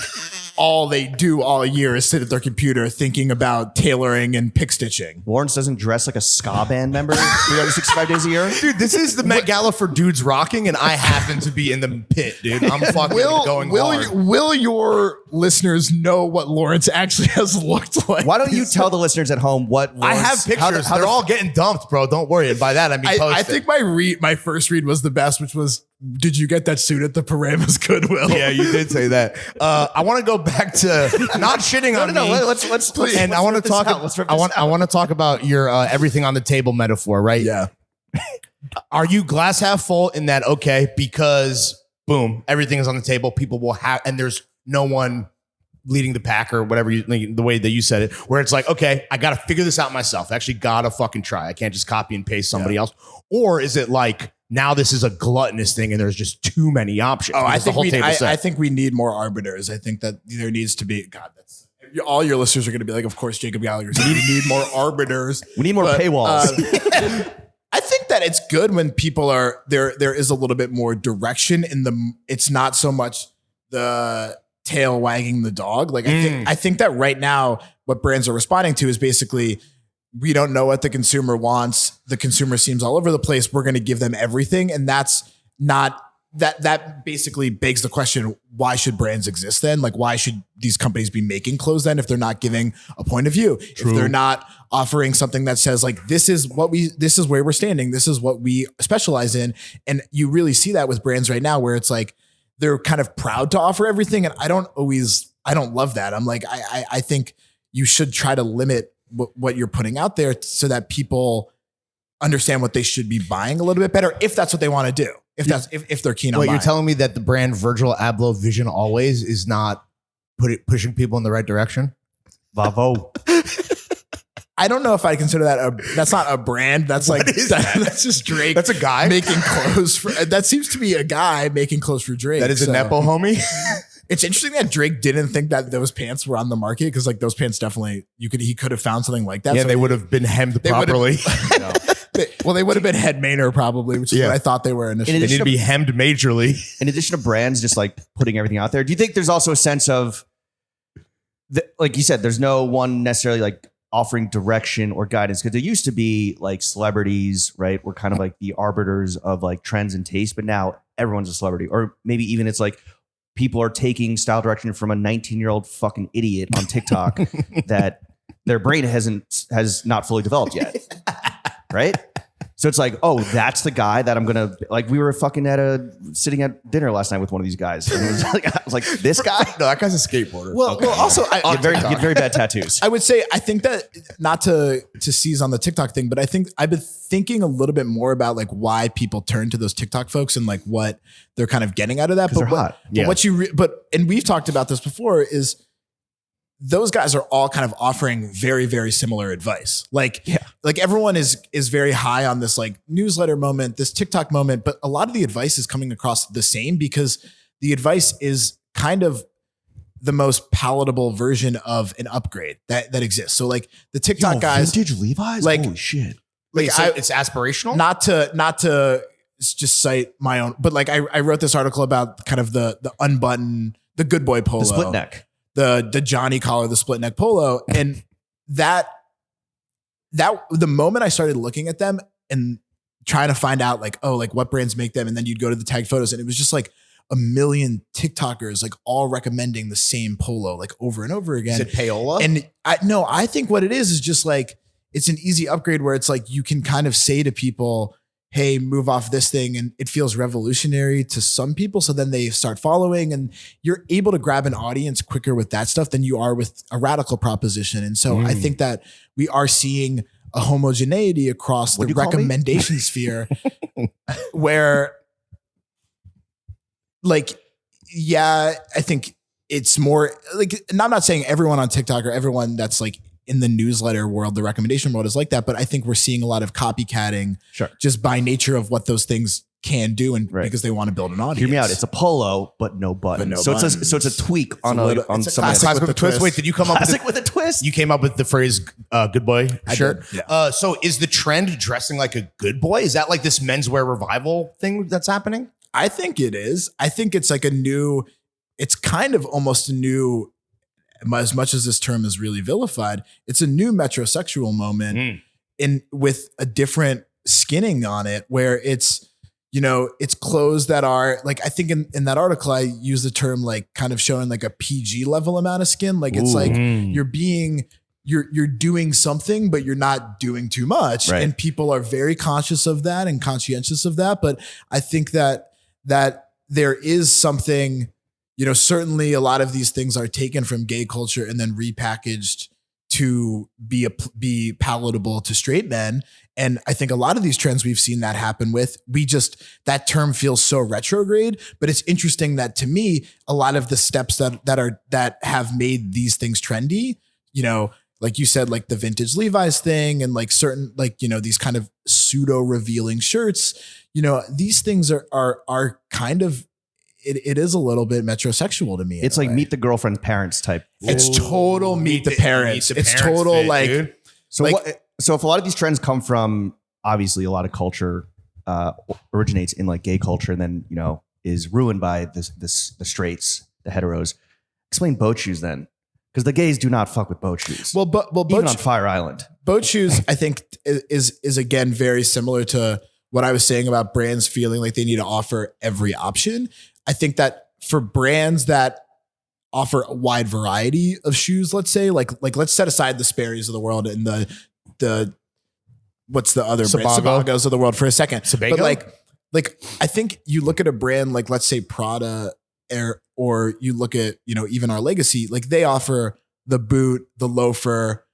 all they do all year is sit at their computer thinking about tailoring and pick stitching. Lawrence doesn't dress like a ska band member 365 days a year. Dude, this is the Met Gala for dudes rocking, and I happen to be in the pit, dude. I'm fucking going hard. Will your listeners know what Lawrence actually has looked like? Why don't you tell the listeners at home what I have Lawrence- pictures. how They're all getting dumped, bro. Don't worry. And by that, I mean post I it. think my first read was the best, which was, did you get that suit at the Paramus Goodwill? Yeah, you did say that. I want to go back to not shitting on No, me. let's And I want to talk. I want to talk about your everything on the table metaphor, right? Yeah. Are you glass half full in that? Okay, because boom, everything is on the table. People will have, and there's no one leading the pack or whatever the way that you said it, where it's like, okay, I got to figure this out myself. I actually got to fucking try. I can't just copy and paste somebody else. Or is it like, now this is a gluttonous thing and there's just too many options? Oh, I Because the think whole table's set. I think we need more arbiters. I think that there needs to be, God, that's all your listeners are going to be like, of course, Jacob Gallagher. We need more arbiters. We need more paywalls. I think that it's good when people are there. There is a little bit more direction in the. It's not so much the tail wagging the dog. Like I think that right now, what brands are responding to is basically, we don't know what the consumer wants. The consumer seems all over the place. We're going to give them everything, and that's not. That basically begs the question, why should brands exist then? Like, why should these companies be making clothes then if they're not giving a point of view? True. If they're not offering something that says like, this is where we're standing. This is what we specialize in. And you really see that with brands right now where it's like, they're kind of proud to offer everything. And I don't love that. I'm like, I think you should try to limit what you're putting out there so that people understand what they should be buying a little bit better, if that's what they want to do. If they're keen on buying. You're telling me that the brand Virgil Abloh Vision Always is not pushing people in the right direction? Bravo. I don't know if I consider that that's not a brand. That's like that's just Drake. That's a guy making clothes for. That seems to be a guy making clothes for Drake. That is a Nepo homie. It's interesting that Drake didn't think that those pants were on the market because like those pants definitely he could have found something like that. Yeah, so they would have been hemmed properly. Well, they would have been head mainer probably, which is what I thought they were initially. They need to be hemmed majorly. In addition to brands just like putting everything out there, do you think there's also a sense of, like you said, there's no one necessarily like offering direction or guidance? Because there used to be like celebrities, right? Were kind of like the arbiters of like trends and taste, but now everyone's a celebrity. Or maybe even it's like people are taking style direction from a 19-year-old fucking idiot on TikTok that their brain has not fully developed yet. Right? So it's like, oh, that's the guy that I'm gonna like. We were fucking sitting at dinner last night with one of these guys, and I was like, this guy? No, that guy's a skateboarder. Well, also, He had very bad tattoos. I would say I think that not to seize on the TikTok thing, but I think I've been thinking a little bit more about like why people turn to those TikTok folks and like what they're kind of getting out of that. But they're hot. And we've talked about this before is those guys are all kind of offering very, very similar advice. Like everyone is very high on this like newsletter moment, this TikTok moment, but a lot of the advice is coming across the same because the advice is kind of the most palatable version of an upgrade that exists. So like the TikTok guys, vintage Levi's, like, holy shit. like it's aspirational. not to just cite my own, but like I wrote this article about kind of the unbutton, the good boy polo, The split neck. the Johnny collar, the split neck polo. And that the moment I started looking at them and trying to find out like, oh, like what brands make them. And then you'd go to the tag photos and it was just like a million TikTokers, like all recommending the same polo, like over and over again. Is it payola? And I think what it is just like, it's an easy upgrade where it's like, you can kind of say to people, hey, move off this thing. And it feels revolutionary to some people. So then they start following and you're able to grab an audience quicker with that stuff than you are with a radical proposition. And so I think that we are seeing a homogeneity across the recommendation sphere where like, yeah, I think it's more like, and I'm not saying everyone on TikTok or everyone that's like in the newsletter world, the recommendation world is like that, but I think we're seeing a lot of copycatting just by nature of what those things can do and because they want to build an audience. Hear me out. It's a polo, but no buttons. So it's a tweak on something. Classic with a twist. Wait, did you come up with a twist? You came up with the phrase good boy shirt. Yeah. So is the trend dressing like a good boy? Is that like this menswear revival thing that's happening? I think it is. I think it's like it's kind of almost a new, as much as this term is really vilified, it's a new metrosexual moment with a different skinning on it where it's, it's clothes that are like, I think in that article, I use the term like kind of showing like a PG level amount of skin. Like it's like you're doing something, but you're not doing too much. Right. And people are very conscious of that and conscientious of that. But I think that there is something, certainly a lot of these things are taken from gay culture and then repackaged to be palatable to straight men. And I think a lot of these trends we've seen that happen with, that term feels so retrograde, but it's interesting that to me, a lot of the steps that have made these things trendy, like you said, like the vintage Levi's thing and like certain, like, these kind of pseudo revealing shirts, these things are kind of, it is a little bit metrosexual to me. It's like meet the girlfriend's parents type. It's total meet the parents. It's total fit, like, dude. So so if a lot of these trends come from obviously a lot of culture originates in like gay culture and then, is ruined by the straights, the heteros. Explain boat shoes then. Because the gays do not fuck with boat shoes. Well, even on Fire Island. Boat shoes, I think, is again very similar to what I was saying about brands feeling like they need to offer every option. I think that for brands that offer a wide variety of shoes, let's say, like let's set aside the Sperry's of the world and the what's the other brand? Sabagos of the world for a second. Sebago? But like I think you look at a brand like let's say Prada or you look at even Our Legacy, like they offer the boot, the loafer,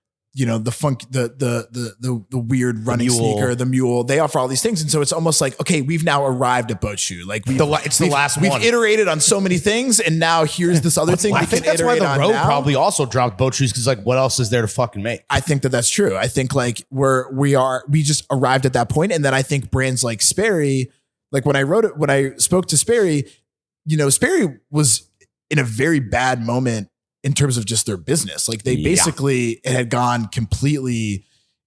the funk, the weird running mule. sneaker, the mule. They offer all these things, and so it's almost like, okay, we've now arrived at boat shoe. Like it's the last one. We've iterated on so many things, and now here's this other thing. I we think can that's why iterate the on road now. probably also dropped boat shoes because like what else is there to fucking make? I think that's true. I think like we just arrived at that point, and then I think brands like Sperry, like when I spoke to Sperry, Sperry was in a very bad moment in terms of just their business. Like they basically, it had gone completely,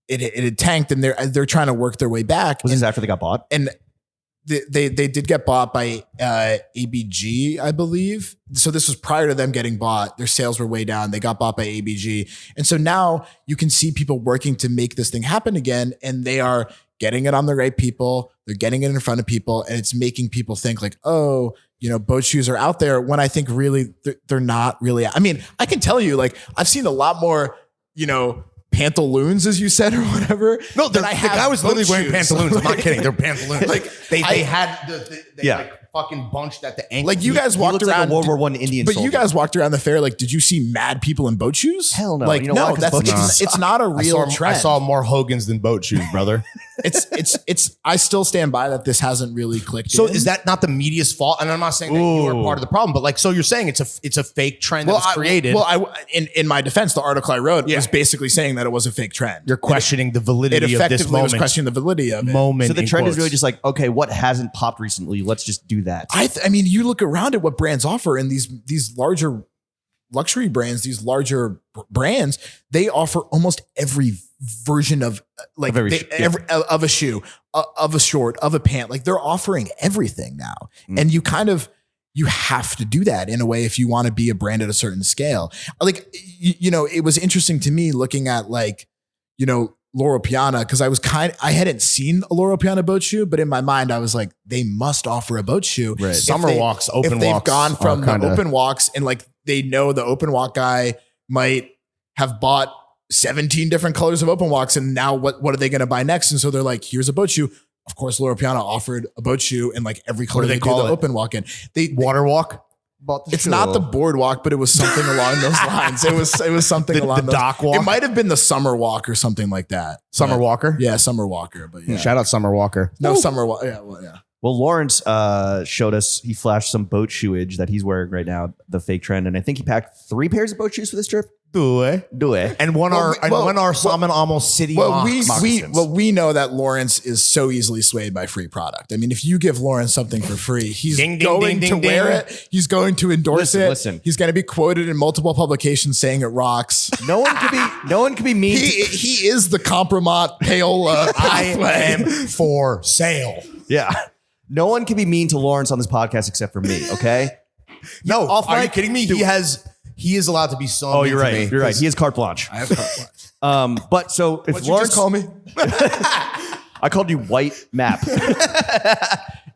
it had tanked, and they're trying to work their way back. Was this after they got bought? And they did get bought by ABG, I believe. So this was prior to them getting bought. Their sales were way down. They got bought by ABG. And so now you can see people working to make this thing happen again. And they are getting it on the right people. They're getting it in front of people. And it's making people think like, oh, boat shoes are out there, when I think really they're not really. I mean, I can tell you, like, I've seen a lot more, pantaloons, as you said, or whatever. No, the guy was literally wearing pantaloons. I'm not kidding. They're pantaloons. Like they had like fucking bunched at the ankle. Like you guys walked looks around like a World War I Indian but soldier. you guys walked around the fair. Like, did you see mad people in boat shoes? Hell no. Like, You know no, why? 'Cause boat shoes it's not a real trend. I saw more Hogans than boat shoes, brother. It's I still stand by that this hasn't really clicked. So in. is that not the media's fault? And I'm not saying that you are part of the problem, but like, so you're saying it's a fake trend that was created. In my defense, the article I wrote was basically saying that it was a fake trend. You're questioning the It validity of this effectively was moment. questioning the validity of it. So the trend is really just like, okay, what hasn't popped recently? Let's just do that. I mean, you look around at what brands offer, and these larger luxury brands, these larger brands, they offer almost every version of like of a shoe, of a short, of a pant. Like they're offering everything now, and you have to do that in a way if you want to be a brand at a certain scale. Like it was interesting to me looking at like Loro Piana, because I hadn't seen a Loro Piana boat shoe, but in my mind I was like, they must offer a boat shoe. Right. Summer walks, open if they've walks gone from are the open walks, and like they know the open walk guy might have bought 17 different colors of open walks, and now what are they going to buy next? And so they're like, here's a boat shoe. Of course, Loro Piana offered a boat shoe in like every color do they they call do the it? open walk in. They Water walk. it's not the boardwalk, but it was something along those lines. It was something along the those. dock walk? It might have been the summer walk or something like that. Summer But- Walker. Yeah, summer walker. But yeah, Shout out Summer Walker. no summer walk. Yeah, well, yeah. Well, Lawrence showed us, he flashed some boat shoeage that he's wearing right now, the fake trend. And I think he packed 3 pairs of boat shoes for this trip. Do it. And one our Salmon almost city. Well, moccasins. we know that Lawrence is so easily swayed by free product. I mean, if you give Lawrence something for free, he's Ding, ding, going ding, to ding, wear ding. it. He's going to endorse it. Listen. He's going to be quoted in multiple publications saying it rocks. No one could be mean. He is the Compromat Paola. I am for sale. Yeah. No one can be mean to Lawrence on this podcast except for me, okay? No, Off are you mic? kidding me? He is allowed to be so. Oh, mean you're to right. me. You're right. He has carte blanche. I have carte blanche. But so if What'd you Lawrence just call me? I called you white map.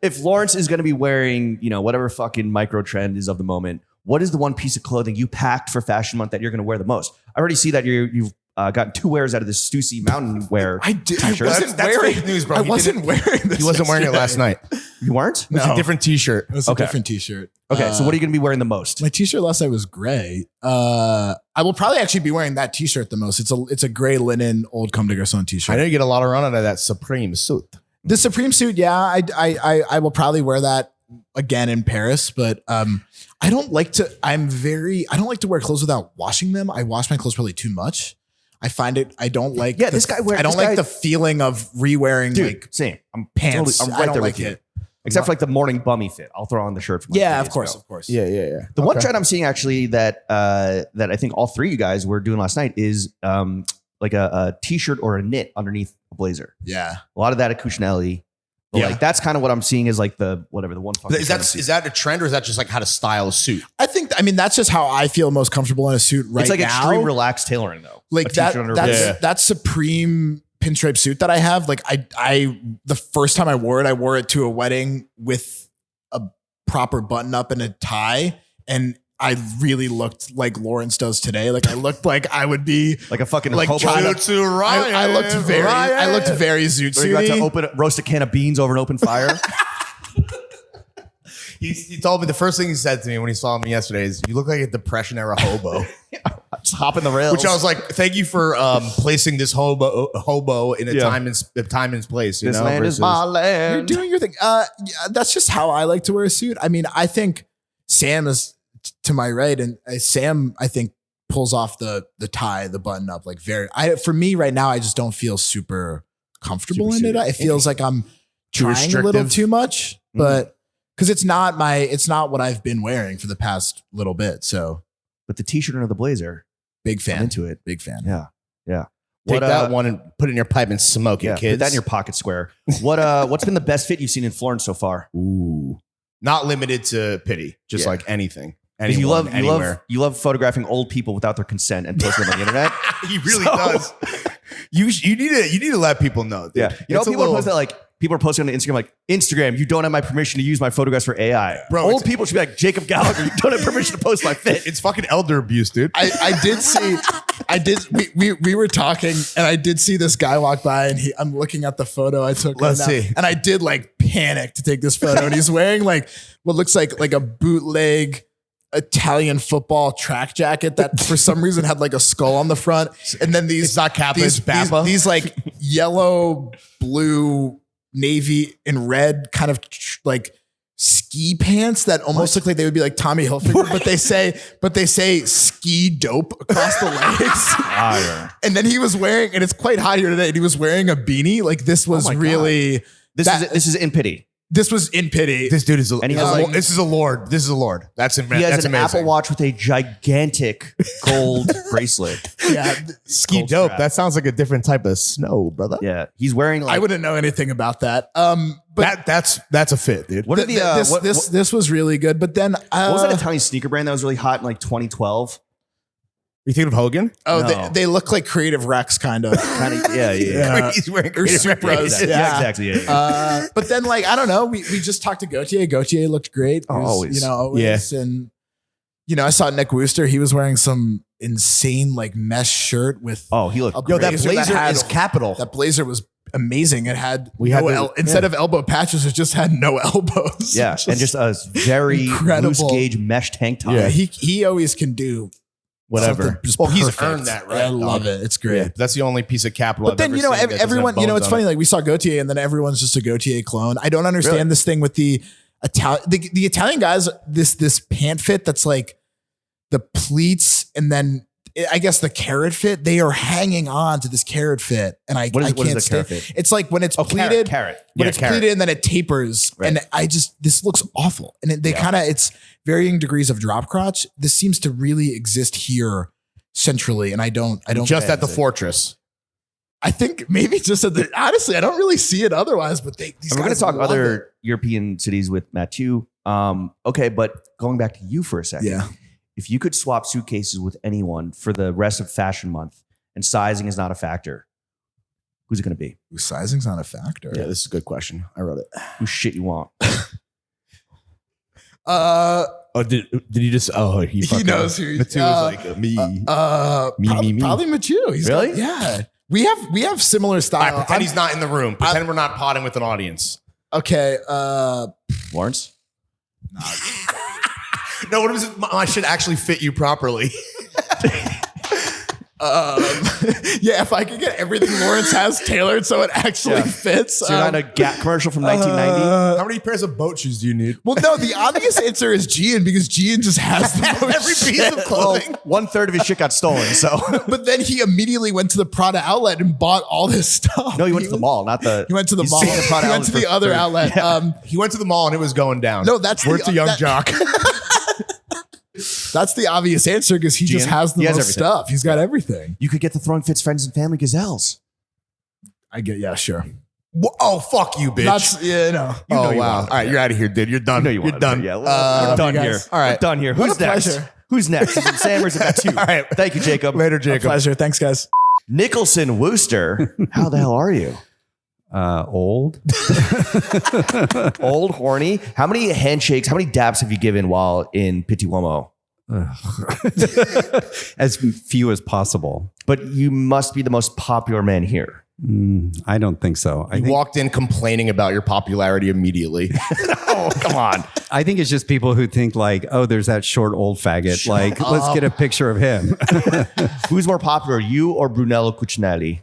If Lawrence is going to be wearing, whatever fucking micro trend is of the moment, what is the one piece of clothing you packed for Fashion Month that you're going to wear the most? I already see that you've gotten 2 wears out of this Stussy mountain wear. I did. t-shirt. That's wearing. Fake news, bro. I wasn't wearing this. He wasn't wearing it last night. You weren't? It's a different T-shirt. It was a different T-shirt. Okay, so what are you going to be wearing the most? My T-shirt last night was gray. I will probably actually be wearing that T-shirt the most. It's a gray linen old Comme des Garçons I T-shirt. know you get a lot of run out of that Supreme suit. The Supreme suit, yeah, I will probably wear that again in Paris, but I don't like to. I don't like to wear clothes without washing them. I wash my clothes probably too much. I find it. I don't like. Yeah, this guy wears. I don't like the feeling of re-wearing Dude, like same. I'm pants. Totally, I'm I right don't there like with you. it. Except for like the morning bummy fit. I'll throw on the shirt. From like Yeah, 3 of days course, ago. of course. Yeah. The one trend I'm seeing actually that I think all 3 of you guys were doing last night is like a t-shirt or a knit underneath a blazer. Yeah. A lot of that at Cucinelli. But Yeah. like that's kind of what I'm seeing is like the one fucking Is that a trend or is that just like how to style a suit? I mean, that's just how I feel most comfortable in a suit right it's like now. extreme relaxed tailoring though. Like A t-shirt under a blazer. that Supreme pinstripe suit that I have. Like I the first time I wore it to a wedding with a proper button up and a tie, and I really looked like Lawrence does today. Like I looked like I would be like a fucking like hobo. trying to. I looked very zoot Where you got suity. to roast a can of beans over an open fire. He told me the first thing he said to me when he saw me yesterday is, "You look like a Depression era hobo." Just hopping the rails. Which I was like, "Thank you for placing this hobo in a time and place." You this know, land is my You're land. doing your thing. Yeah, that's just how I like to wear a suit. I mean, I think Sam is to my right, and Sam, I think, pulls off the tie, the button up, like for me right now, I just don't feel super comfortable in it. It feels like I'm trying a little too much, but because it's not what I've been wearing for the past little bit. So, But the t-shirt under the blazer, big fan. I'm into it. Big fan. Yeah. Take that one and put it in your pipe and smoke it, Put kids. that in your pocket square. What's been the best fit you've seen in Florence so far? Ooh, not limited to Pitti, just like anything. 'Cause Anyone, anywhere. you love photographing old people without their consent and posting them on the internet. He really does. You need to let people know. Dude. Yeah, you know, It's a people are little- posting like people are posting on Instagram like, Instagram, you don't have my permission to use my photographs for AI. Bro, Old it's- people should be like, Jacob Gallagher, you don't have permission to post my fit. It's fucking elder abuse, dude. We were talking and I did see this guy walk by and I'm looking at the photo I took. Let's right now, see. and I did like panic to take this photo and he's wearing like what looks like a bootleg Italian football track jacket that for some reason had like a skull on the front. And then It's not Kappa, it's Bappa. these like yellow, blue, navy and red kind of like ski pants that almost look like they would be like Tommy Hilfiger, but they say ski dope across the legs. And then he was wearing, and it's quite hot here today, and he was wearing a beanie. Like this was really, This is in Pitti. this was in Pitti. This dude is And he has like- this is a lord. This is a lord. That's He has that's an amazing. Apple Watch with a gigantic gold bracelet. Yeah, Ski Gold dope. strap. That sounds like a different type of snow, brother. Yeah, he's wearing like I wouldn't know anything about that. But That's a fit, dude. what are the this was really good. But then what was that Italian sneaker brand that was really hot in like 2012? You think of Hogan? Oh, No. they look like Creative Rex kind of. Kind of, yeah. He's wearing Or Supras. Yeah, exactly. Yeah. But then like I don't know, we just talked to Gautier. Gautier looked great. He was, always. always. And I saw Nick Wooster. He was wearing some insane like mesh shirt with Oh, he looked. Yo, that blazer blazer had- is capital. that blazer was amazing. It had had of elbow patches, it just had no elbows. Yeah, and just a very incredible. loose gauge mesh tank top. yeah. He always can do Whatever. something just Well, he's perfect. earned that, right? I love it. It's great. Yeah, that's the only piece of capital. But then, I've ever seen that doesn't have everyone, bones it's on funny. it. Like we saw Gautier and then everyone's just a Gautier clone. I don't understand this thing with the the Italian guys, this pant fit that's like the pleats and then I guess the carrot fit, they are hanging on to this carrot fit. And I What is can't the stand carrot fit? It's like when it's Oh, pleated, carrot. when Yeah, it's carrot. pleated and then it tapers. Right. And this looks awful. And they kind of, it's varying degrees of drop crotch. This seems to really exist here centrally. And I don't Just get at the it. fortress. I think maybe just at the, honestly, I don't really see it otherwise, but these And we're going guys to talk love other it. European cities with Matthieu. Okay, but going back to you for a second. Yeah. If you could swap suitcases with anyone for the rest of Fashion Month and sizing is not a factor, who's it going to be? Ooh, sizing's not a factor. Yeah, this is a good question. I wrote it. Whose shit you want? Oh, did he just? Oh, he knows who. Matthieu was like me. Me. Probably Matthieu. He's Really? yeah. We have similar All style. right, pretend he's not in the room. Pretend we're not potting with an audience. Okay. Lawrence? No, what is it? My shit actually fit you properly. Yeah, if I could get everything Lawrence has tailored so it actually fits. So you're not a Gap commercial from 1990? How many pairs of boat shoes do you need? Well, no, the obvious answer is Jian because Jian just has the most Every piece shit. of clothing. Well, 1/3 of his shit got stolen, so. But then he immediately went to the Prada outlet and bought all this stuff. No, he went to the mall, not the. He went to the he's mall. saying the Prada He went to outlet the for other 30. outlet. He went to the mall and it was going down. No, that's Word the- to young that- jock. That's the obvious answer because he just Jian? has the He has most everything. stuff. He's got everything. You could get the Throwing Fits Friends and Family Gazelles. I get, yeah, sure. Oh, fuck you, bitch. That's, yeah, no. You know Oh, you wow. wanted All right, it. you're out of here, dude. You're done. You know you You're wanted done. it. Yeah, we're done you here. guys. All right. We're done here. What Who's a next? pleasure. Who's next? Is it Sam or is it Matthieu? All right. Thank you, Jacob. Later, Jacob. Pleasure. Thanks, guys. Nicholson Wooster. How the hell are you? Old. Old, horny. How many handshakes, how many dabs have you given while in Pitti Uomo? As few as possible. But you must be the most popular man here. I don't think so. I You think, walked in complaining about your popularity immediately. Oh, come on. I think it's just people who think like, oh, there's that short old faggot. Like, let's get a picture of him. Who's more popular, you or Brunello Cucinelli?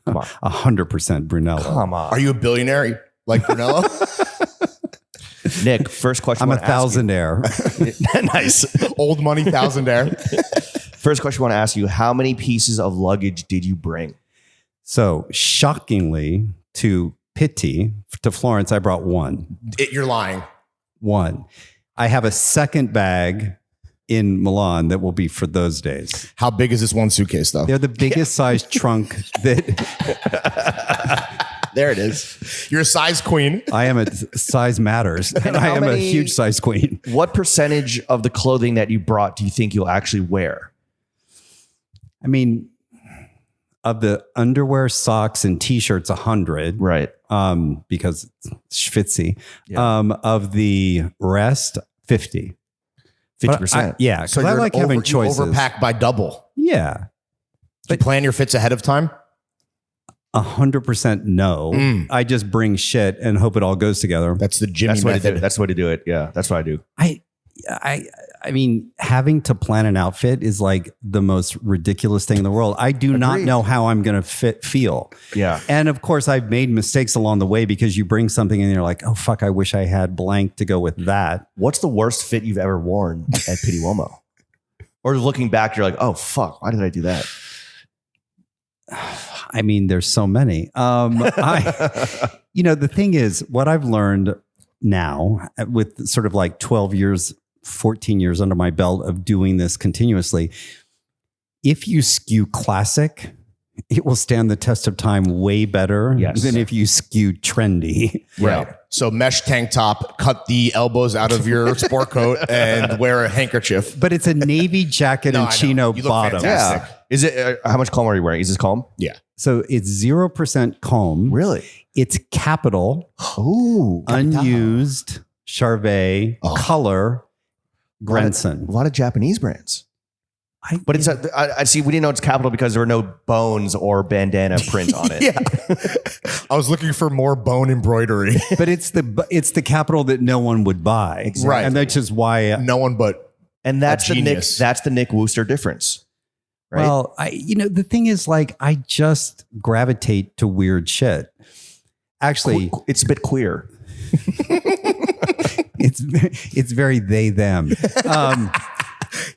Come on. 100% Brunello. Come on. Are you a billionaire like Brunello? Nick, first question. I'm a I wanna ask you. thousandaire. Nice. Old money thousandaire. First question I want to ask you, how many pieces of luggage did you bring? So shockingly to Pitti, to Florence, I brought one. You're lying. One. I have a second bag in Milan that will be for those days. How big is this one suitcase, though? They're the biggest size trunk that There it is. You're a size queen. I am. A size matters, and I how am a many- huge size queen. What percentage of the clothing that you brought do you think you'll actually wear? I mean, of the underwear, socks, and t-shirts, 100. Right. Because it's schwitzy. Yeah. Of the rest, 50. 50%. Yeah, because I like having choices. You overpack by double. Yeah, Do you plan your fits ahead of time? 100% no. I just bring shit and hope it all goes together. That's the Jimmy That's the way to do method. it. That's the way to do it. Yeah, that's what I do. I mean, having to plan an outfit is like the most ridiculous thing in the world. I do not Agreed. know how I'm going to feel. Yeah. And of course, I've made mistakes along the way because you bring something and you're like, oh, fuck, I wish I had blank to go with that. What's the worst fit you've ever worn at Pitti Uomo? Or looking back, you're like, oh, fuck, why did I do that? I mean, there's so many. The thing is, what I've learned now with sort of like 12 years, 14 years under my belt of doing this continuously, if you skew classic, it will stand the test of time way better than if you skew trendy. Right. So mesh tank top, cut the elbows out of your sport coat and wear a handkerchief. But it's a navy jacket No, and I know. chino You look bottom. fantastic. Yeah. Is it, how much comb are you wearing? Is this comb? Yeah. So it's 0% comb. Really? It's capital, Ooh. unused, Charvet, color, Grenson. A lot of Japanese brands. But it's I see. We didn't know it's capital because there were no bones or bandana print on it. Yeah. I was looking for more bone embroidery. But it's the capital that no one would buy. Right. And that's just why. No one but And that's A the Nick. genius. That's the Nick Wooster difference. Right? Well, the thing is, like, I just gravitate to weird shit. Actually, it's a bit queer. it's very they them.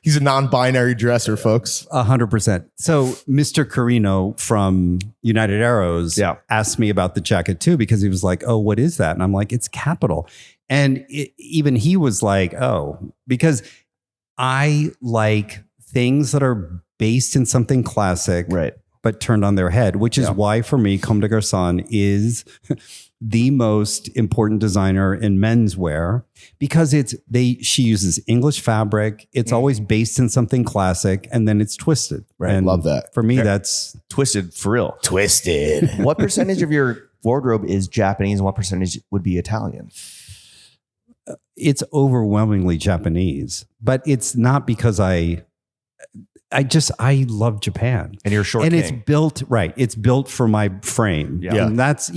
he's a non-binary dresser, folks. 100%. So Mr. Carino from United Arrows asked me about the jacket too, because he was like, oh, what is that? And I'm like, it's capital. And even he was like, oh, because I like things that are based in something classic, Right. but turned on their head, which is why for me, Comme des Garçons is the most important designer in menswear, because she uses English fabric. It's always based in something classic, and then it's twisted. Right. And Love that. For me, that's Twisted for real. Twisted. What percentage of your wardrobe is Japanese and what percentage would be Italian? it's overwhelmingly Japanese, but it's not because I love Japan. And you're a short and king. it's built right. It's built for my frame. Yeah. And that's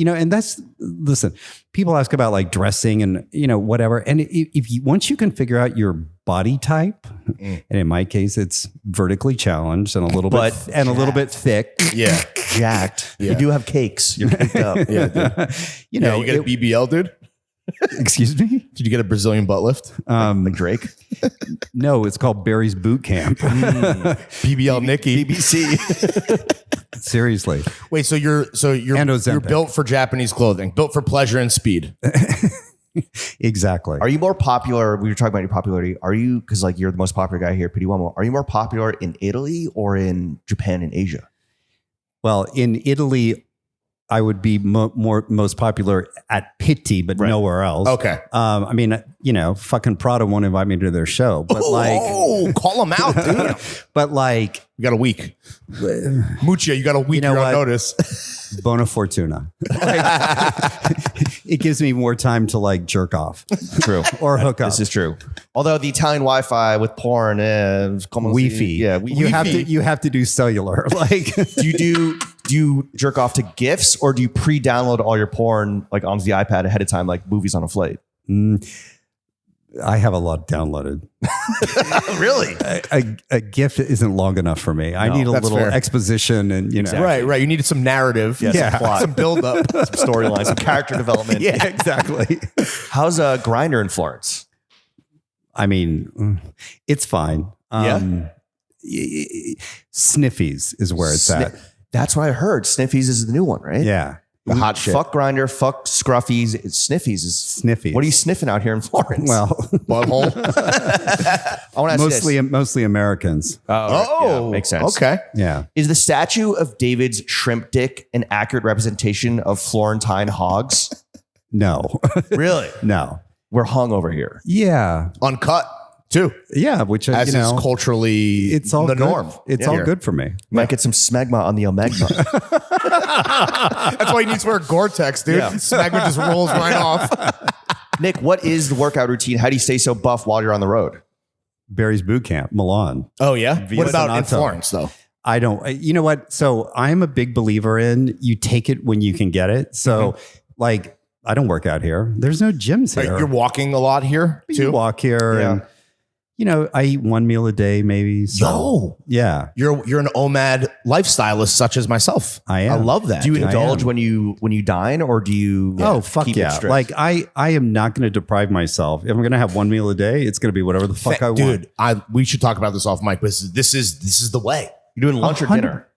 listen, people ask about like dressing and whatever. And if you, once you can figure out your body type, and in my case, it's vertically challenged and a little bit a little bit thick. Yeah. Jacked. Yeah. You do have cakes. You're caked up. Yeah, dude. you Yeah, know, you get a BBL, dude? excuse me? Did you get a Brazilian butt lift? Like Drake. No, it's called Barry's Boot Camp. BBL Nikki. BBC. Seriously. Wait, so you're And Ozempic. built for Japanese clothing, built for pleasure and speed. Exactly. Are you more popular? We were talking about your popularity. Are you, because like you're the most popular guy here, Pitti Uomo, are you more popular in Italy or in Japan and Asia? Well, in Italy, I would be most popular at Pitti, but nowhere else. Okay. I mean, fucking Prada won't invite me to their show, but Call them out, dude. but like, You got a week. Muccia, you got a week. You know You're on what? notice. bona fortuna. It gives me more time to like jerk off True. or hook up. This is true. Although the Italian Wi-Fi with porn, Wi-Fi. Yeah, You have to do cellular. Like, do you do you jerk off to GIFs, or do you pre-download all your porn like onto the iPad ahead of time, like movies on a flight? I have a lot downloaded. Really? A GIF isn't long enough for me. I need a little exposition and, Right. You needed some narrative. Some plot. Some build up. Some storyline, some character development. Yeah, exactly. How's a Grinder in Florence? I mean, it's fine. Sniffies is where it's at. That's what I heard. Sniffies is the new one, right? Yeah. The hot shit. Fuck Grinder, fuck Scruffies. Sniffies is Sniffies. What are you sniffing out here in Florence? Well, Butthole. I want to ask you this. mostly Americans. Oh, yeah, makes sense. Okay. Yeah. Is the statue of David's shrimp dick an accurate representation of Florentine hogs? No. Really? No. We're hung over here. Yeah. Uncut too. Yeah. Which, As is culturally it's all the good. norm. It's all good for me. Might get some smegma on the omegma. That's why you need to wear Gore-Tex, dude. Yeah. Smegma just rolls right off. Nick, what is the workout routine? How do you stay so buff while you're on the road? Barry's Boot Camp, Milan. Oh, yeah? What about in Sonato. Florence, though? I don't, you know what? So I'm a big believer in you take it when you can get it. So like, I don't work out here. There's no gyms here. You're walking a lot here, too? You walk here and, you know, I eat one meal a day, maybe. So, yeah. You're an OMAD lifestylist such as myself. I am. I love that. Do you dude. indulge when you dine, or do you Fuck keep it yeah. strict? Like I am not going to deprive myself. If I'm going to have one meal a day, it's going to be whatever the fuck I want. Dude, we should talk about this off mic, but this is the way. You're doing lunch or dinner?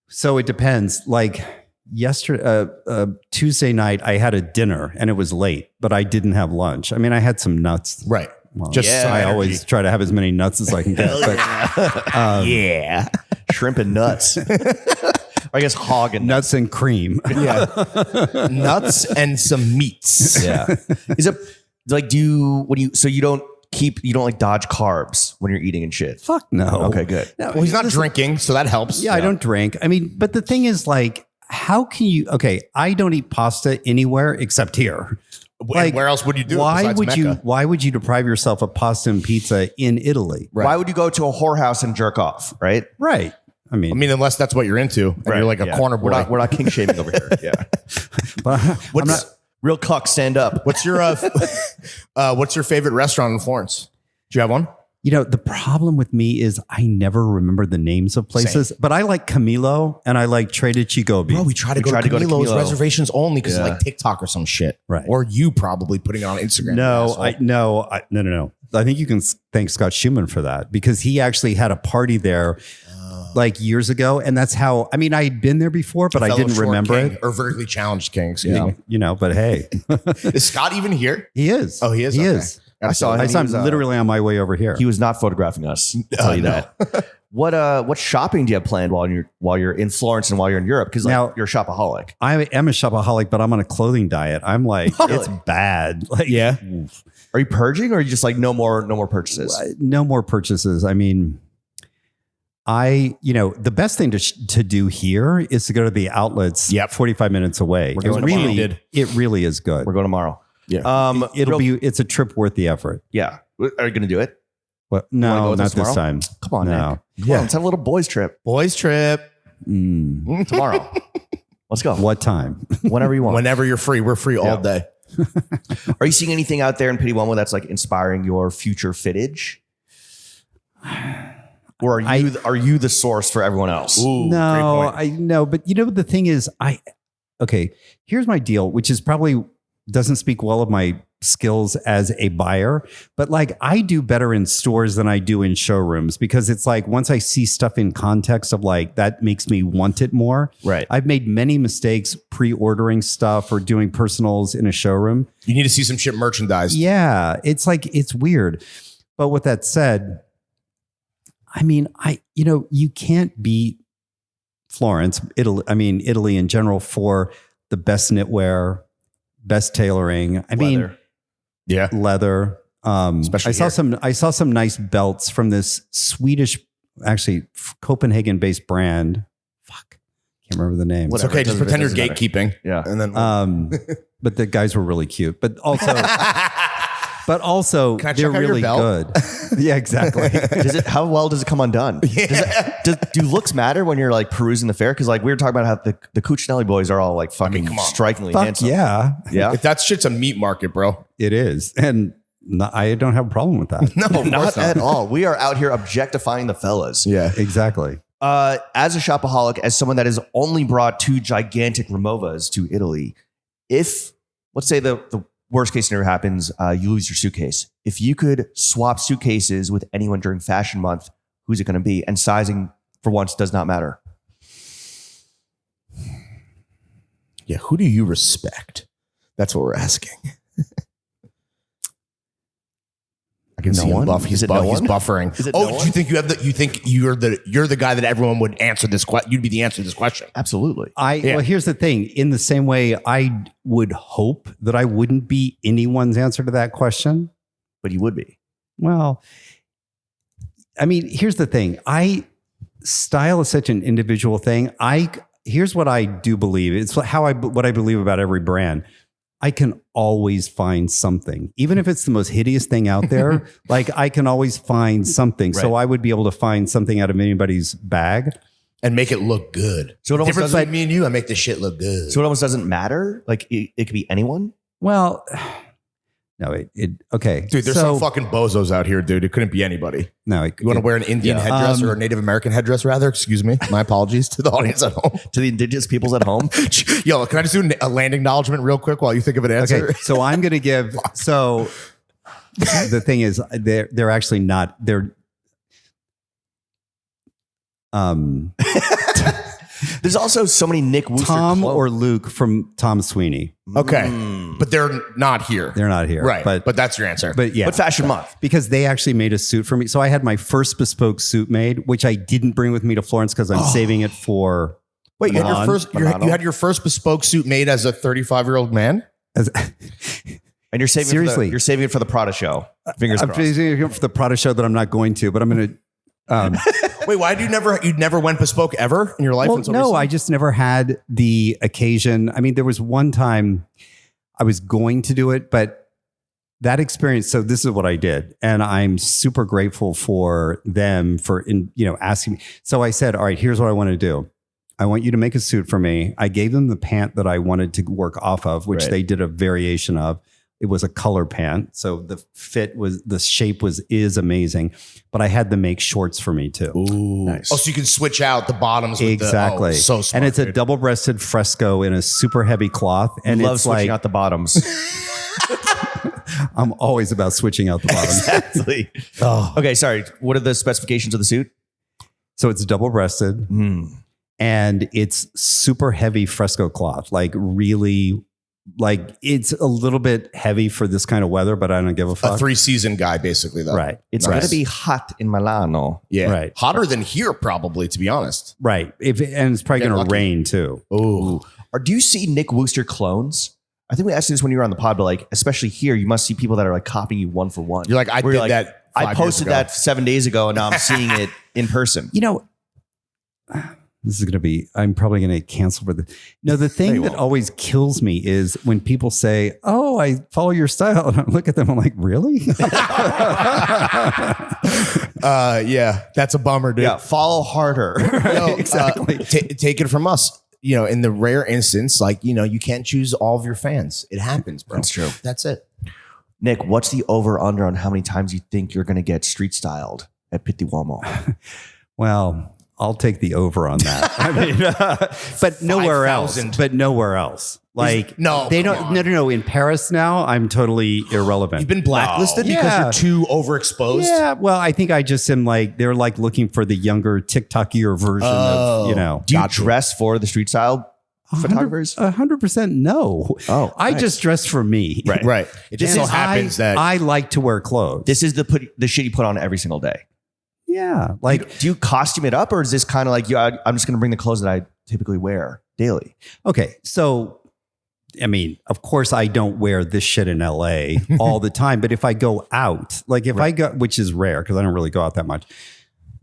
So it depends. Like yesterday, Tuesday night, I had a dinner and it was late, but I didn't have lunch. I mean, I had some nuts. Right. Well, Just some I energy. always try to have as many nuts as I can get. But, Shrimp and nuts. Or I guess hog and nuts. nuts and cream. Yeah. Nuts and some meats. Yeah. Is it like so you don't like dodge carbs when you're eating and shit? Fuck no. Okay, good. No, Well, he's not drinking, so that helps. Yeah, I don't drink. I mean, but the thing is, like, how can you? Okay, I don't eat pasta anywhere except here. And where else would you do it Why besides would you? Mecca? Why would you deprive yourself of pasta and pizza in Italy? Why would you go to a whorehouse and jerk off? Right. Right. I mean, Unless that's what you're into, and you're like a corner boy. We're not kink shaming over here. Yeah. What's Real cuck, stand up. what's your favorite restaurant in Florence? Do you have one? you know, the problem with me is I never remember the names of places, but I like Camilo and I like Trade Chigobi. Bro, we tried to go to Camilo's reservations only because like TikTok or some shit. Right. Or you probably putting it on Instagram. No. I think you can thank Scott Schumann for that because he actually had a party there like years ago. And that's how, I mean, I had been there before, but I didn't remember it. Or vertically challenged king, excuse me. You know, but hey, Is Scott even here? he is. Oh, he is? He Okay. is. I saw him. I saw him literally on my way over here. He was not photographing us. I'll tell you that. What shopping do you have planned while you're in Florence and while you're in Europe? Because Now- you're a shopaholic. I am a shopaholic, but I'm on a clothing diet. I'm like, it's bad. Like, Yeah. Are you purging, or are you just like no more purchases? no more purchases. I mean, the best thing to do here is to go to the outlets. 45 minutes away. We're going tomorrow. It really is good. We're going tomorrow. Yeah. It's a trip worth the effort. Yeah. Are you going to do it? But wanna go no, with not us this tomorrow? time. Come on, No. Nick. Come on, let's have a little boys trip Boys trip. tomorrow. Let's go. What time? Whenever you want. Whenever you're free. We're free all day. Are you seeing anything out there in Pitti Uomo that's like inspiring your future fittage? Or are you the source for everyone else? Ooh, great No, point. I know. But you know, the thing is, here's my deal, which is probably doesn't speak well of my skills as a buyer, but like I do better in stores than I do in showrooms because it's like once I see stuff in context of like that makes me want it more. Right. I've made many mistakes pre-ordering stuff or doing personals in a showroom. You need to see some shit merchandise. Yeah, it's like it's weird. But with that said, I mean, you can't beat Florence, Italy in general for the best knitwear, best tailoring. Leather. Especially I saw some nice belts from this Swedish, actually Copenhagen-based brand. Fuck, can't remember the name. It's okay. Just pretend you're gatekeeping. Yeah. And then But the guys were really cute. But also, But also, Can I they're check out your really belt? good. Yeah, exactly. How well does it come undone? Do looks matter when you're like perusing the fair? Because like we were talking about how the Cuccinelli boys are all like fucking come on. strikingly Fuck handsome. yeah, Yeah. If that shit's a meat market, bro. it is. And I don't have a problem with that. No, of Not course at all. We are out here objectifying the fellas. Yeah. Exactly. As a shopaholic, as someone that has only brought 2 gigantic Removas to Italy, if let's say the worst case scenario happens, you lose your suitcase. If you could swap suitcases with anyone during Fashion Month, who's it going to be? And sizing, for once, does not matter. Yeah. Who do you respect? That's what we're asking. I can No see him one? buff. Is it no He's one? buffering. Is it Oh, no do one? you think you think you're the guy that everyone would answer this question? You'd be the answer to this question. Absolutely. Well, here's the thing. In the same way, I would hope that I wouldn't be anyone's answer to that question. But you would be. Well, I mean, here's the thing. Style is such an individual thing. Here's what I do believe. It's what I believe about every brand. I can always find something, even if it's the most hideous thing out there. Like I can always find something. So I would be able to find something out of anybody's bag. And make it look good. So it almost Difference doesn't- between me and you, I make this shit look good. So it almost doesn't matter. Like it could be anyone. Well, no, okay. Dude, there's some fucking bozos out here, dude. It couldn't be anybody. No, You want to wear an Indian headdress or a Native American headdress, rather? Excuse me. My apologies to the audience at home. To the indigenous peoples at home. Yo, can I just do a land acknowledgement real quick while you think of an answer? Okay, so I'm going to give. So the thing is, they're actually not. They're. There's also so many Nick Wooster Tom clones. or Luke from Tom Sweeney. Okay. But they're not here. They're not here, Right. But But that's your answer. yeah, But Fashion Month. because they actually made a suit for me. So I had my first bespoke suit made, which I didn't bring with me to Florence because I'm saving it for. Wait, you had, Milan. you had your first bespoke suit made as a 35-year-old man? As, And you're saving Seriously. you're saving it for the Prada show. Fingers I'm crossed. saving it for the Prada show that I'm not going to, but I'm going to. Wait, why do you never went bespoke ever in your life? Well, until no, recently? I just never had the occasion. I mean, there was one time I was going to do it, but that experience. So this is what I did, and I'm super grateful for them for asking me. So I said, "All right, here's what I want to do. I want you to make a suit for me." I gave them the pant that I wanted to work off of, which Right. they did a variation of. It was a color pant, so the shape is amazing. But I had them make shorts for me too. Ooh. Nice. Oh, so you can switch out the bottoms with Exactly. so smart, and it's a dude. double-breasted fresco in a super heavy cloth. And Love it's switching like, out the bottoms. I'm always about switching out the bottoms. Exactly. Okay, sorry. What are the specifications of the suit? So it's double-breasted Mm. and it's super heavy fresco cloth, like really, like it's a little bit heavy for this kind of weather, but I don't give a a fuck. 3-season guy, basically, though. Right. It's Right. going to be hot in Milano. Yeah. Right. Hotter than here, probably, to be honest. Right. And it's probably Get going lucky. to rain too. Ooh. Or do you see Nick Wooster clones? I think we asked you this when you were on the pod, but like, especially here, you must see people that are like copying you one for one. You're like, I Where did you're that 5 I years posted ago. that 7 days ago, and now I'm seeing it in person. You know, this is going to be, I'm probably going to cancel for the. No, the thing you that won't. always kills me is when people say, "Oh, I follow your style." And I look at them, I'm like, really? Yeah, that's a bummer, dude. Yeah, follow harder. No, Exactly. Take it from us. In the rare instance, like, you can't choose all of your fans. It happens, bro. That's true. That's it. Nick, what's the over/under on how many times you think you're going to get street styled at Pitti Uomo? Well, I'll take the over on that. I mean, but nowhere else. 5,000. But nowhere else. Like, No, they come don't. on. No. In Paris now, I'm totally irrelevant. You've been blacklisted No. because Yeah. you're too overexposed. Yeah, well, I think I just am like, they're like looking for the younger TikTokier version of, Do you Gotcha. dress for the street style photographers? 100% no. Oh, I nice. just dress for me. Right. Right. It just so And happens that I like to wear clothes. This is the shit you put on every single day. Yeah. Like, Do you costume it up, or is this kind of like, I'm just going to bring the clothes that I typically wear daily? okay. So, I mean, of course, I don't wear this shit in LA all the time. But if I go out, like if I go, which is rare because I don't really go out that much.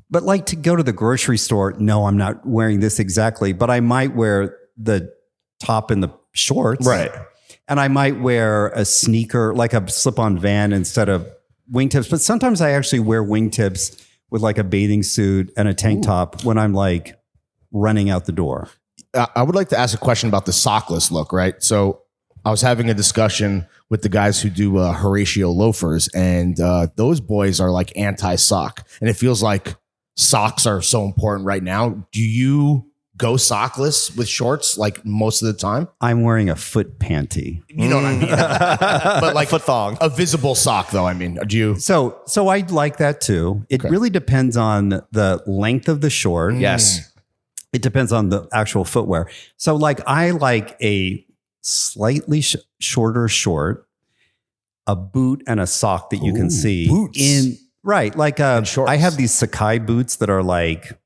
But like to go to the grocery store, no, I'm not wearing this exactly. But I might wear the top and the shorts. Right. And I might wear a sneaker, like a slip-on Van instead of wingtips. But sometimes I actually wear wingtips with like a bathing suit and a tank top when I'm like running out the door. I would like to ask a question about the sockless look, right? So I was having a discussion with the guys who do Horatio loafers, and those boys are like anti-sock. And it feels like socks are so important right now. Do you go sockless with shorts like most of the time? I'm wearing a foot panty. You know what I mean? But like Foot thong. a visible sock, though. I mean, do you? So I like that too. It really depends on the length of the short. Yes. It depends on the actual footwear. So like I like a slightly shorter short, a boot and a sock that you can see boots. in right. Like shorts. I have these Sakai boots that are like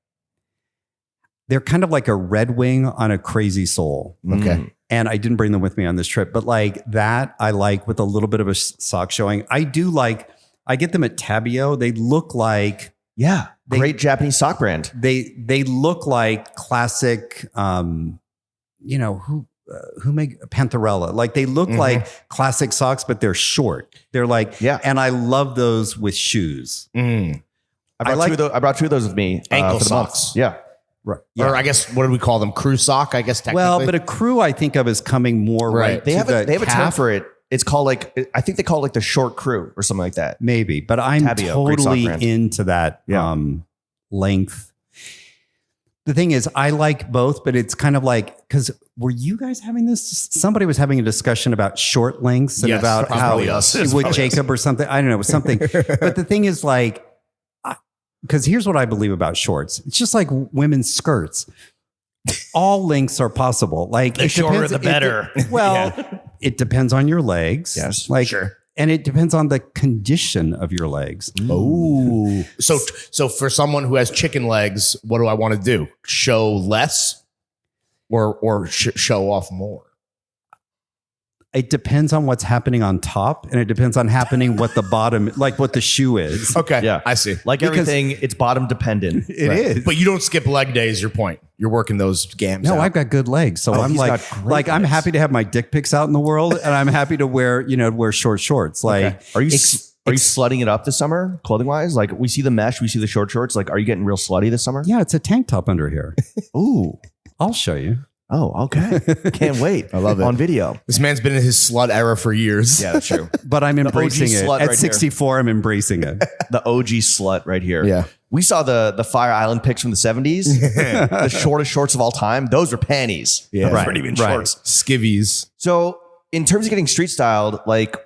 they're kind of like a Red Wing on a crazy sole. Okay. And I didn't bring them with me on this trip, but like that I like with a little bit of a sock showing. I get them at Tabio. They look like Yeah. Great Japanese sock brand. they look like classic who make Pantherella. Like they look like classic socks, but they're short. They're like, and I love those with shoes. Mm. I brought two of those with me. Ankle for the month. socks. Yeah. Right. Or I guess, what do we call them? Crew sock, I guess, technically. Well, but a crew I think of as coming more right. They to have a term calf. for it. It's called like, I think they call it like the short crew or something like that. Maybe, but I'm Tabio, great sock totally brand. into that length. The thing is, I like both, but it's kind of like, because were you guys having this? Somebody was having a discussion about short lengths and Yes, about how probably us. It's with probably Jacob or something. I don't know, it was something. But the thing is like, because here's what I believe about shorts. It's just like women's skirts. All lengths are possible. Like The shorter, the better. It depends on your legs. Yes, like, sure. And it depends on the condition of your legs. Oh, so for someone who has chicken legs, what do I want to do? Show less, or show off more? It depends on what's happening on top, and it depends on happening what the bottom, like what the shoe is. Okay, Yeah. I see. Like Because- everything, it's bottom dependent. It is. But you don't skip leg day. Is your point? You're working those gams. No, out. I've got good legs, so I'm he's like, got great I'm legs. happy to have my dick pics out in the world, and I'm happy to wear short shorts. Like, Are you slutting it up this summer, clothing wise? Like we see the mesh, we see the short shorts. Like, are you getting real slutty this summer? yeah, it's a tank top under here. Ooh. I'll show you. Oh, okay. Can't wait. I love it. On video. This man's been in his slut era for years. Yeah, that's true. But I'm embracing it. slut At right 64, I'm embracing it. The OG slut right here. Yeah. We saw the Fire Island pics from the 70s. The shortest shorts of all time. Those are panties. Yeah. Those Right, weren't even right. shorts. Skivvies. So in terms of getting street styled, like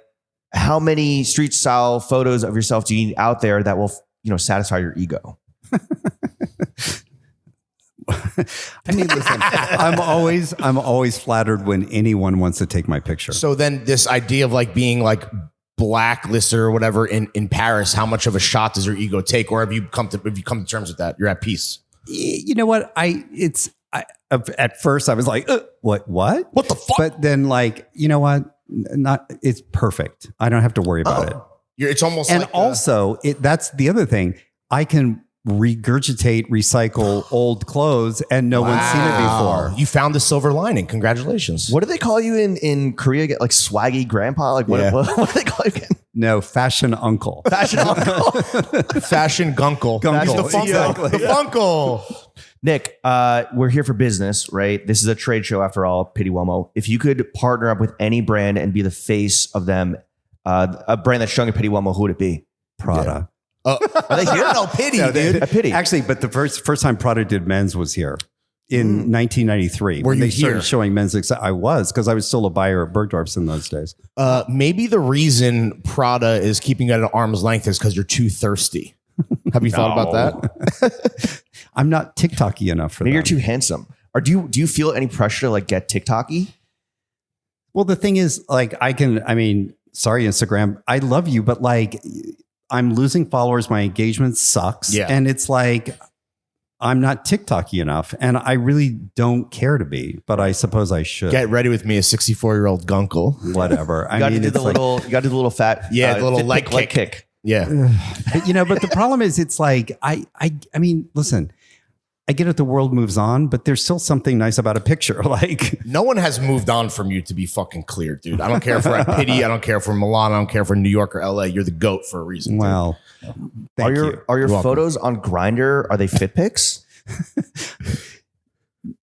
how many street style photos of yourself do you need out there that will, satisfy your ego? I mean, listen, I'm always flattered when anyone wants to take my picture. So then this idea of like being like blacklisted or whatever in Paris, how much of a shot does your ego take? Or have you come to terms with that? You're at peace. You know what? At first I was like, what the fuck? But then like, you know what? It's perfect. I don't have to worry about it. It's almost And like also that's the other thing. I can recycle old clothes and no one's seen it before. You found the silver lining. Congratulations. What do they call you in Korea? Like swaggy grandpa? Like what, Yeah. what do they call you again? No, fashion uncle. Fashion uncle. Fashion gunkle. Gunkle, He's the funkle. exactly. The funkle. Nick, we're here for business, right? This is a trade show after all, Pitti Uomo. If you could partner up with any brand and be the face of them, a brand that's showing a Pitti Uomo, who would it be? Prada. Are they here? No pity, No, dude. A Pitti. Actually, but the first time Prada did men's was here in 1993. Were when you they started here? showing men's? I was, because I was still a buyer at Bergdorf's in those days. Maybe the reason Prada is keeping it at arm's length is because you're too thirsty. Have you thought about that? I'm not TikTok-y enough for that. Maybe you're too handsome. Or do you feel any pressure to like get TikTok-y? Well, the thing is, like, sorry, Instagram, I love you, but like, I'm losing followers. My engagement sucks. Yeah. And it's like, I'm not TikTok-y enough. And I really don't care to be, but I suppose I should. Get ready with me, a 64-year-old gunkle. Whatever. You got to do the little. You got to do the little fat. Yeah, the little fit leg pick, kick. Yeah. But, but the problem is, it's like, I mean, listen, I get it. The world moves on, but there's still something nice about a picture. Like No one has moved on from you, to be fucking clear, dude. I don't care if we're at Pitti. I don't care if we're in Milan. I don't care if we're in New York or LA. You're the GOAT for a reason. Dude. well, Are thank your you. are your You're welcome. photos on Grindr? Are they fit pics?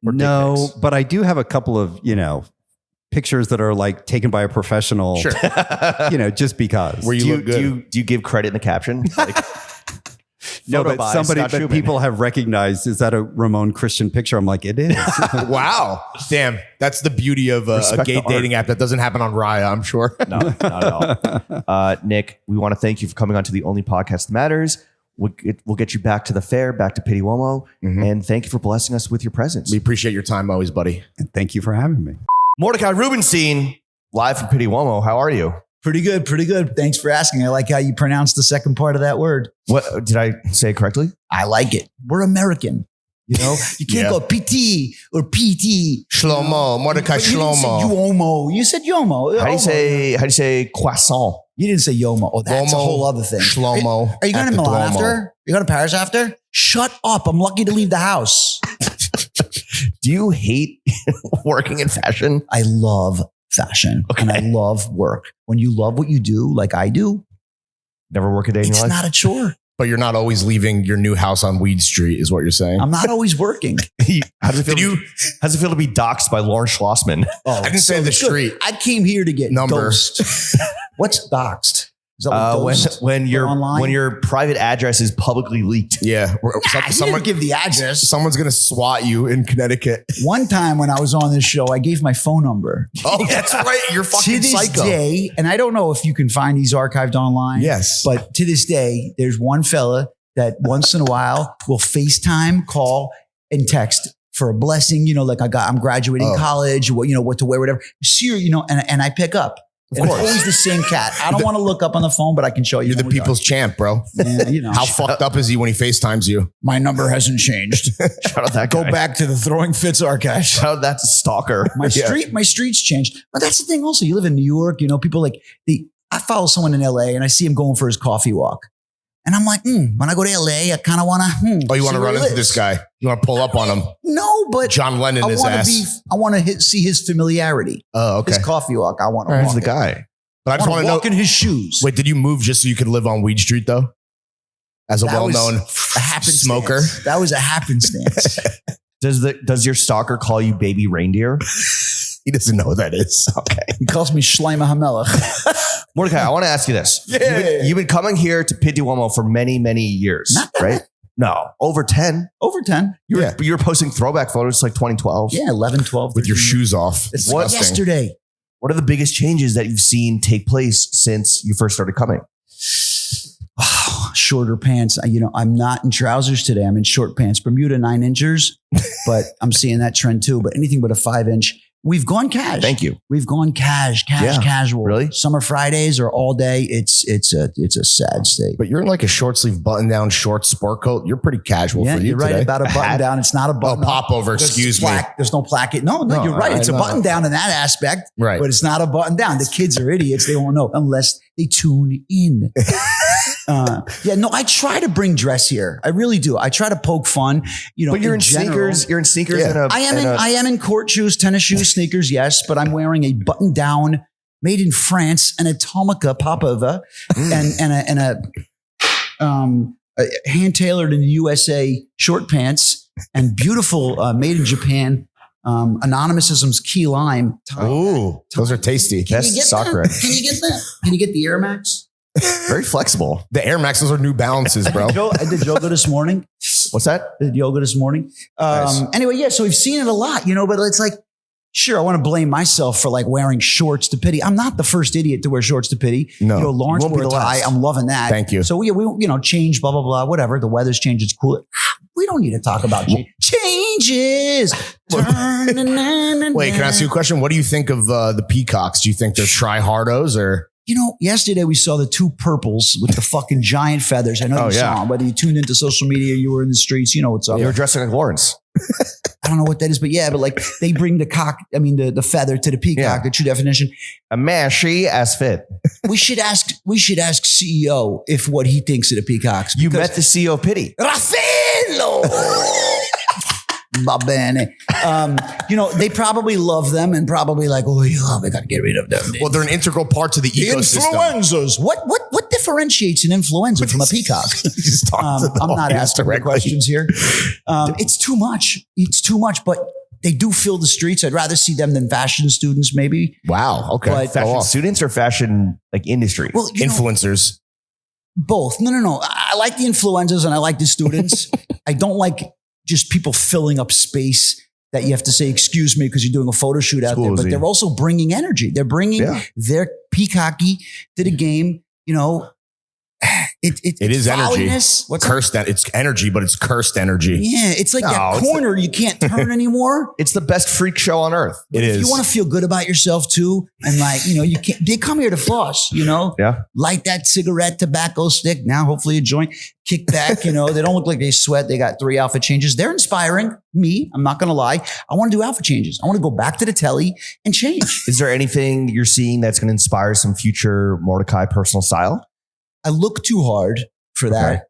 Or dick No, pics? but I do have a couple of, pictures that are like taken by a professional, Sure. Just because. Where you look good. Do you give credit in the caption? Like, No, photo but by somebody, Scott but Schumann. people have recognized, is that a Ramon Christian picture? I'm like, it is. Wow. Damn. That's the beauty of a Respect gay the art. dating app that doesn't happen on Raya, I'm sure. No, not at all. Nick, we want to thank you for coming on to the only podcast that matters. We'll get you back to the fair, back to Pitti Uomo, and thank you for blessing us with your presence. We appreciate your time always, buddy. And thank you for having me. Mordechai Rubinstein, live from Pitti Uomo. How are you? Pretty good, pretty good. Thanks for asking. I like how you pronounce the second part of that word. What did I say it correctly? I like it. We're American. You know, you can't Yeah. go PT or PT. Shlomo, Mordechai But you didn't say Shlomo. Yomo. You said Yomo. How do you say croissant? You didn't say Yomo. Oh, that's a Uomo, whole other thing. Shlomo. Are you going at to the Milan Duomo. after? Are you going to Paris after? Shut up. I'm lucky to leave the house. Do you hate working in fashion? I love fashion and I love work. When you love what you do, like I do, Never work a day in your it's life? not a chore. But you're not always leaving your new house on Weed Street, is what you're saying. I'm not always working. How does it feel? How does it feel to be doxxed by Lawrence Schlossman? Oh, I didn't say the good. street. I came here to get Number. dosed. What's doxed? Is that like dosed? When online? your private address is publicly leaked. Yeah. He didn't give the address. Someone's going to SWAT you in Connecticut. One time when I was on this show, I gave my phone number. Oh, that's right. You're To fucking this psycho. day, and I don't know if you can find these archived online. Yes. But to this day, there's one fella that once in a while will FaceTime, call, and text for a blessing. Like I'm graduating college, what to wear, whatever. And I pick up. And it's always the same cat. I don't want to look up on the phone, but I can show you. You're the when we're people's champ, bro. done. Yeah, How fucked up is he when he FaceTimes you? my number hasn't changed. Shout out that Go guy. back to the Throwing Fits archive. Shout out that stalker. My street's changed. But that's the thing also. You live in New York, people I follow someone in LA and I see him going for his coffee walk. And I'm like, when I go to LA, I kind of want to. Oh, you want to run into this guy? You want to pull up on him? No, but John Lennon his ass. I want to see his familiarity. Oh, okay. His coffee walk. I want to Who's walk the it. guy? But I just want to walk know. in his shoes. Wait, did you move just so you could live on Weed Street though? As a That was well-known a happenstance. smoker? That was a happenstance. Does your stalker call you baby reindeer? He doesn't know what that is. Okay. He calls me Shleima Hamelech. Mordecai, I want to ask you this. You've been coming here to Pitti Uomo for many, many years, Not that right? No, over 10. Over 10. You were posting throwback photos like 2012. Yeah, 11, 12. With your 13. shoes off. It's What- like yesterday. What are the biggest changes that you've seen take place since you first started coming? Shorter pants. I'm not in trousers today. I'm in short pants. Bermuda 9 inchers, but I'm seeing that trend too. But anything but a 5 inch. We've gone cash. Thank you. We've gone Yeah. casual. Really? Summer Fridays or all day. It's a sad state. But you're in like a short sleeve button down short sport coat. You're pretty casual Yeah, for you you're right today. about a button down. It's not a button. pop over, There's excuse me. There's no placket. No, you're right. It's a button down in that aspect. Right. But it's not a button down. The kids are idiots. They won't know unless they tune in. I try to bring dress here. I really do. I try to poke fun. But you're in general. sneakers. You're in sneakers. Yeah. And I am in court shoes, tennis shoes, sneakers, yes, but I'm wearing a button down made in France and a Tomica Popova and a hand tailored in the USA short pants and beautiful made in Japan Anonymousism's key lime tie. Ooh, those are tasty. Can you Best get soccer. that? Can you get that? Can you get the Air Max? Very flexible. The Air Maxes are New Balances, bro. I did yoga this morning. What's that? I did yoga this morning. Nice. Anyway, yeah, so we've seen it a lot, but it's like, sure, I want to blame myself for like wearing shorts to Pitti. I'm not the first idiot to wear shorts to Pitti. No, Lawrence won't be wore a the tie. last. I'm loving that. Thank you. So we change, blah, blah, blah, whatever. The weather's changed. It's cool. We don't need to talk about changes. Wait, can I ask you a question? What do you think of the peacocks? Do you think they're try-hardos or? Yesterday we saw the 2 purples with the fucking giant feathers. I know you saw them. Whether you tuned into social media, you were in the streets, you know what's up. You were dressing like Lawrence. I don't know what that is, but like they bring the feather to the peacock, Yeah. the true definition. A mashy as fit. We should ask CEO if what he thinks of the peacocks. You because- met the CEO of Pitti. Raffaello. Va bene. They probably love them and probably like, oh, yeah, we got to get rid of them. Well, they're an integral part to the ecosystem. Influenzas. What differentiates an influenza from a peacock? I'm not asking the questions here. It's too much. It's too much, but they do fill the streets. I'd rather see them than fashion students, maybe. Wow. Okay. But Fashion students or fashion like industry? Well, influencers. Both. No. I like the influencers and I like the students. I don't like just people filling up space that you have to say, excuse me, because you're doing a photo shoot out there. But they're also bringing energy. They're bringing their peacocky to the game. It is energy. Cursed. It's energy, but it's cursed energy. Yeah, it's like that corner you can't turn anymore. It's the best freak show on earth. But if you want to feel good about yourself too, and you can't. They come here to floss. Light that cigarette, tobacco stick. Now, hopefully, a joint. Kick back. They don't look like they sweat. They got 3 outfit changes. They're inspiring me. I'm not going to lie. I want to do outfit changes. I want to go back to the telly and change. Is there anything you're seeing that's going to inspire some future Mordechai personal style? I look too hard for that. Okay.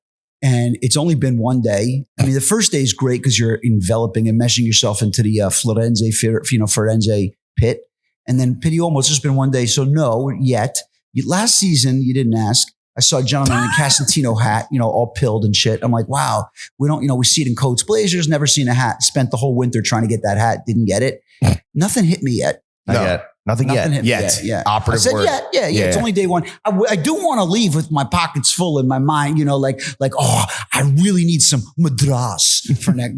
And it's only been one day. I mean, the first day is great because you're enveloping and meshing yourself into the Firenze pit. And then Pitti Uomo, it's just been one day. So no, yet. Last season, you didn't ask. I saw a gentleman in a Casentino hat, all pilled and shit. I'm like, wow, we see it in coats, blazers, never seen a hat. Spent the whole winter trying to get that hat. Didn't get it. Nothing hit me yet. Not yet. Nothing yet. Yeah. Operative word. Yeah. It's only day one. I do want to leave with my pockets full in my mind, I really need some madras for next,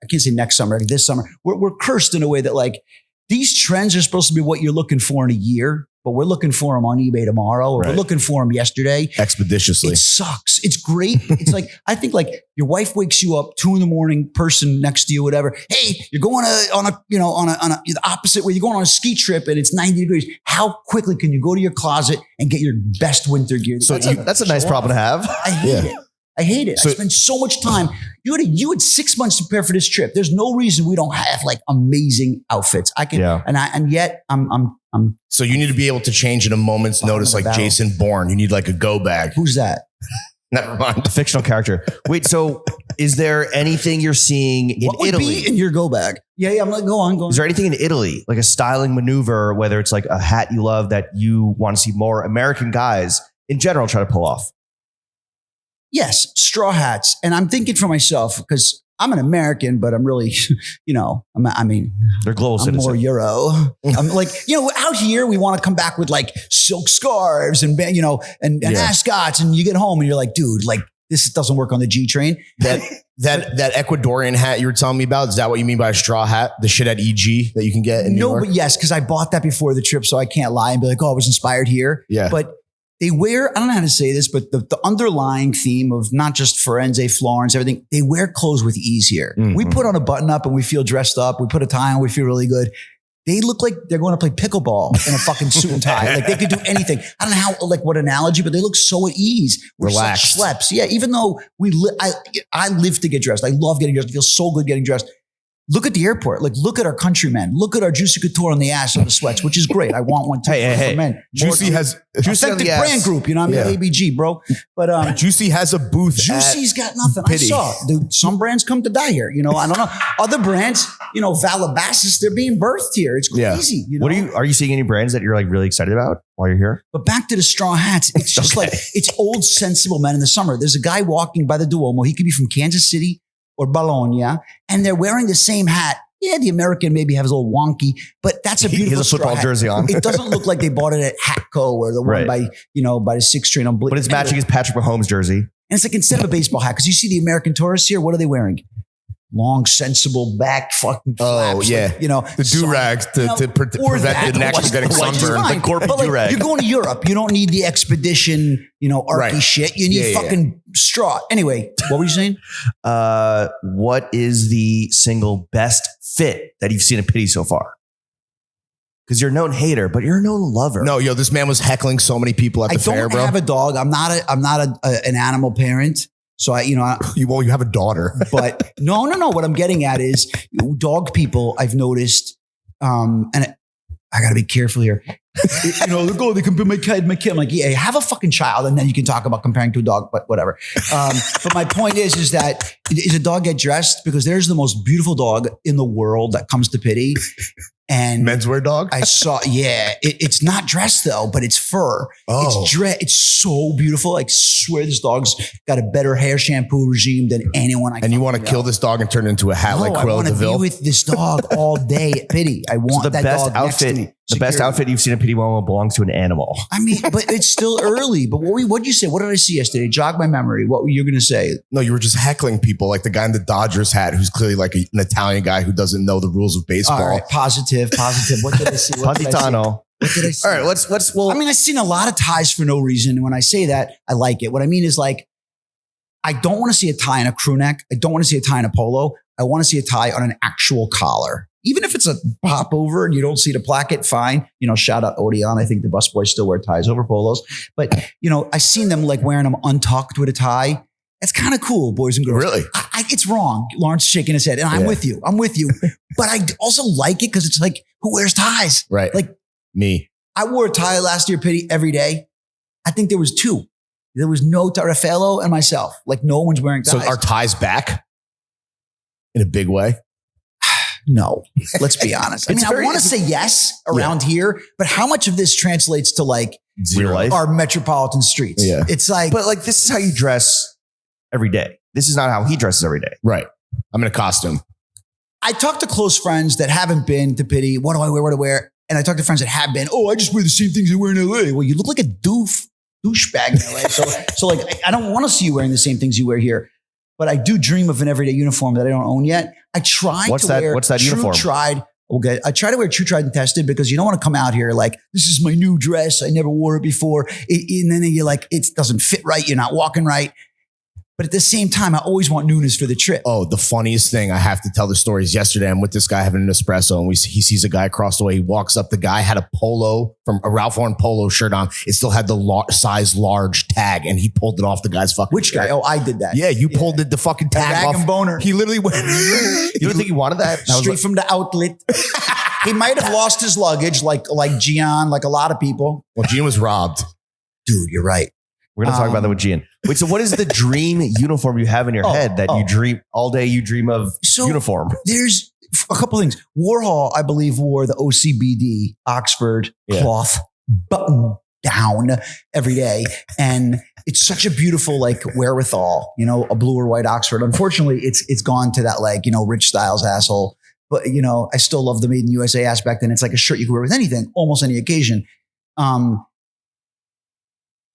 I can't say next summer, like this summer. We're cursed in a way that these trends are supposed to be what you're looking for in a year, but we're looking for them on eBay tomorrow, or we're looking for them yesterday. Expeditiously. It sucks. It's great. It's I think your wife wakes you up 2 a.m, person next to you, whatever. Hey, you're going on the opposite way. You're going on a ski trip and it's 90 degrees. How quickly can you go to your closet and get your best winter gear? So that's a nice problem to have. I hate it. I spend so much time. You had 6 months to prepare for this trip. There's no reason we don't have amazing outfits. I can, and yet I'm. So you need to be able to change at a moment's notice, like Jason Bourne. You need a go bag. Who's that? Never mind. A fictional character. Wait, so is there anything you're seeing in what would Italy? Be in your go bag? Yeah. I'm go on. Is there anything in Italy, like a styling maneuver, whether it's a hat you love that you want to see more American guys in general try to pull off? Yes, straw hats. And I'm thinking for myself, because I'm an American, but I'm really, they're global citizens. I'm more Euro. I'm out here, we want to come back with silk scarves and ascots. And you get home and you're like, dude, this doesn't work on the G train. That Ecuadorian hat you were telling me about, is that what you mean by a straw hat? The shit at EG that you can get in New York? But yes, because I bought that before the trip, so I can't lie and be like, oh, I was inspired here. Yeah. But they wear, I don't know how to say this, but the underlying theme of not just Firenze, Florence, everything, they wear clothes with ease here. Mm-hmm. We put on a button up and we feel dressed up. We put a tie on, we feel really good. They look like they're going to play pickleball in a fucking suit and tie. They could do anything. I don't know how, what analogy, but they look so at ease. We're relaxed. Such schleps. Yeah. Even though I live to get dressed. I love getting dressed. It feels so good getting dressed. Look at the airport. Look at our countrymen. Look at our Juicy Couture on the ass of the sweats, which is great. I want one too for men. Juicy has authentic brand group. I'm ABG, bro. But Juicy has a booth. Juicy's got nothing. Pitti. I saw, dude. Some brands come to die here. I don't know. Other brands, Valabasas, they're being birthed here. It's crazy. Are you seeing any brands that you're really excited about while you're here? But back to the straw hats. It's just it's old sensible men in the summer. There's a guy walking by the Duomo. He could be from Kansas City or Bologna, and they're wearing the same hat. Yeah, the American maybe has a little wonky, but that's a beautiful He has a football jersey on. It doesn't look like they bought it at Hatco or the one by the 6th Street on Blue. But it's matching his Patrick Mahomes jersey. And it's instead of a baseball hat, because you see the American tourists here, what are they wearing? Long, sensible back fucking flaps. Oh, yeah. The do-rags to prevent the neck from getting sunburned. The corporate do-rag. You're going to Europe. You don't need the expedition, arty shit. You need fucking straw. Anyway, what were you saying? What is the single best fit that you've seen at Pitti so far? Because you're a known hater, but you're a known lover. No, this man was heckling so many people at the fair, bro. I don't have a dog. I'm not an animal parent. So you have a daughter, but no. What I'm getting at is dog people. I've noticed, and I got to be careful here. They compare my kid. I'm like, yeah, have a fucking child, and then you can talk about comparing to a dog, but whatever. But my point is that is a dog get dressed? Because there's the most beautiful dog in the world that comes to Pitti. And menswear dog. I saw, it's not dressed though, but it's fur. Oh. It's so beautiful. I swear this dog's got a better hair shampoo regime than anyone. And you want to kill this dog and turn it into a hat like Cruella I want to DeVille? be with this dog all day at Pitti. I want that dog next to me. The best outfit you've seen at Pitti Uomo belongs to an animal. I mean, but it's still early. But what did you say? What did I see yesterday? Jog my memory. What were you going to say? No, you were just heckling people like the guy in the Dodgers hat who's clearly like an Italian guy who doesn't know the rules of baseball. All right, positive. What did I see? What did I see? Positano. What did I see? All right, let's. I mean, I've seen a lot of ties for no reason. And when I say that, I like it. What I mean is like, I don't want to see a tie in a crew neck. I don't want to see a tie in a polo. I want to see a tie on an actual collar. Even if it's a pop over and you don't see the placket, fine. Shout out Odeon. I think the busboys still wear ties over polos. But, I've seen them like wearing them untucked with a tie. It's kind of cool, boys and girls. Really? It's wrong. Lawrence shaking his head. And I'm with you. But I also like it because it's like, who wears ties? Right. Like me. I wore a tie last year, Pitti, every day. I think there was 2. There was no Raffaello and myself. Like no one's wearing ties. So are ties back in a big way? No, let's be honest. I mean, I want to say yes around here, but how much of this translates to like Zero life. Our metropolitan streets? Yeah. It's like, but like this is how you dress every day. This is not how he dresses every day. Right. I'm in a costume. I talk to close friends that haven't been to Pitti. What do I wear? What do I wear? And I talk to friends that have been. Oh, I just wear the same things I wear in LA. Well, you look like a douchebag in LA. So like, I don't want to see you wearing the same things you wear here. But I do dream of an everyday uniform that I don't own yet. I try What's to wear that uniform? I try to wear true tried and tested because you don't want to come out here like, this is my new dress. I never wore it before. And then you're like, it doesn't fit right. You're not walking right. But at the same time, I always want newness for the trip. Oh, the funniest thing, I have to tell the stories. Yesterday, I'm with this guy having an espresso and he sees a guy across the way. He walks up. The guy had a polo from a Ralph Lauren polo shirt on. It still had the size large tag and he pulled it off the guy's fucking Which guy? shirt. Oh, I did that. Yeah, you pulled the fucking tag off. Rag and boner. He literally went. You don't think he wanted that? Straight from the outlet. He might have lost his luggage like Jian, like a lot of people. Well, Gian was robbed. Dude, you're right. We're going to talk about that with Gian. Wait, so what is the dream uniform you have in your head that you dream all day? You dream of uniform. There's a couple of things. Warhol, I believe, wore the OCBD Oxford cloth button down every day. And it's such a beautiful like wherewithal, a blue or white Oxford. Unfortunately, it's gone to that like, Rich Styles asshole. But, I still love the Made in USA aspect. And it's like a shirt you can wear with anything, almost any occasion.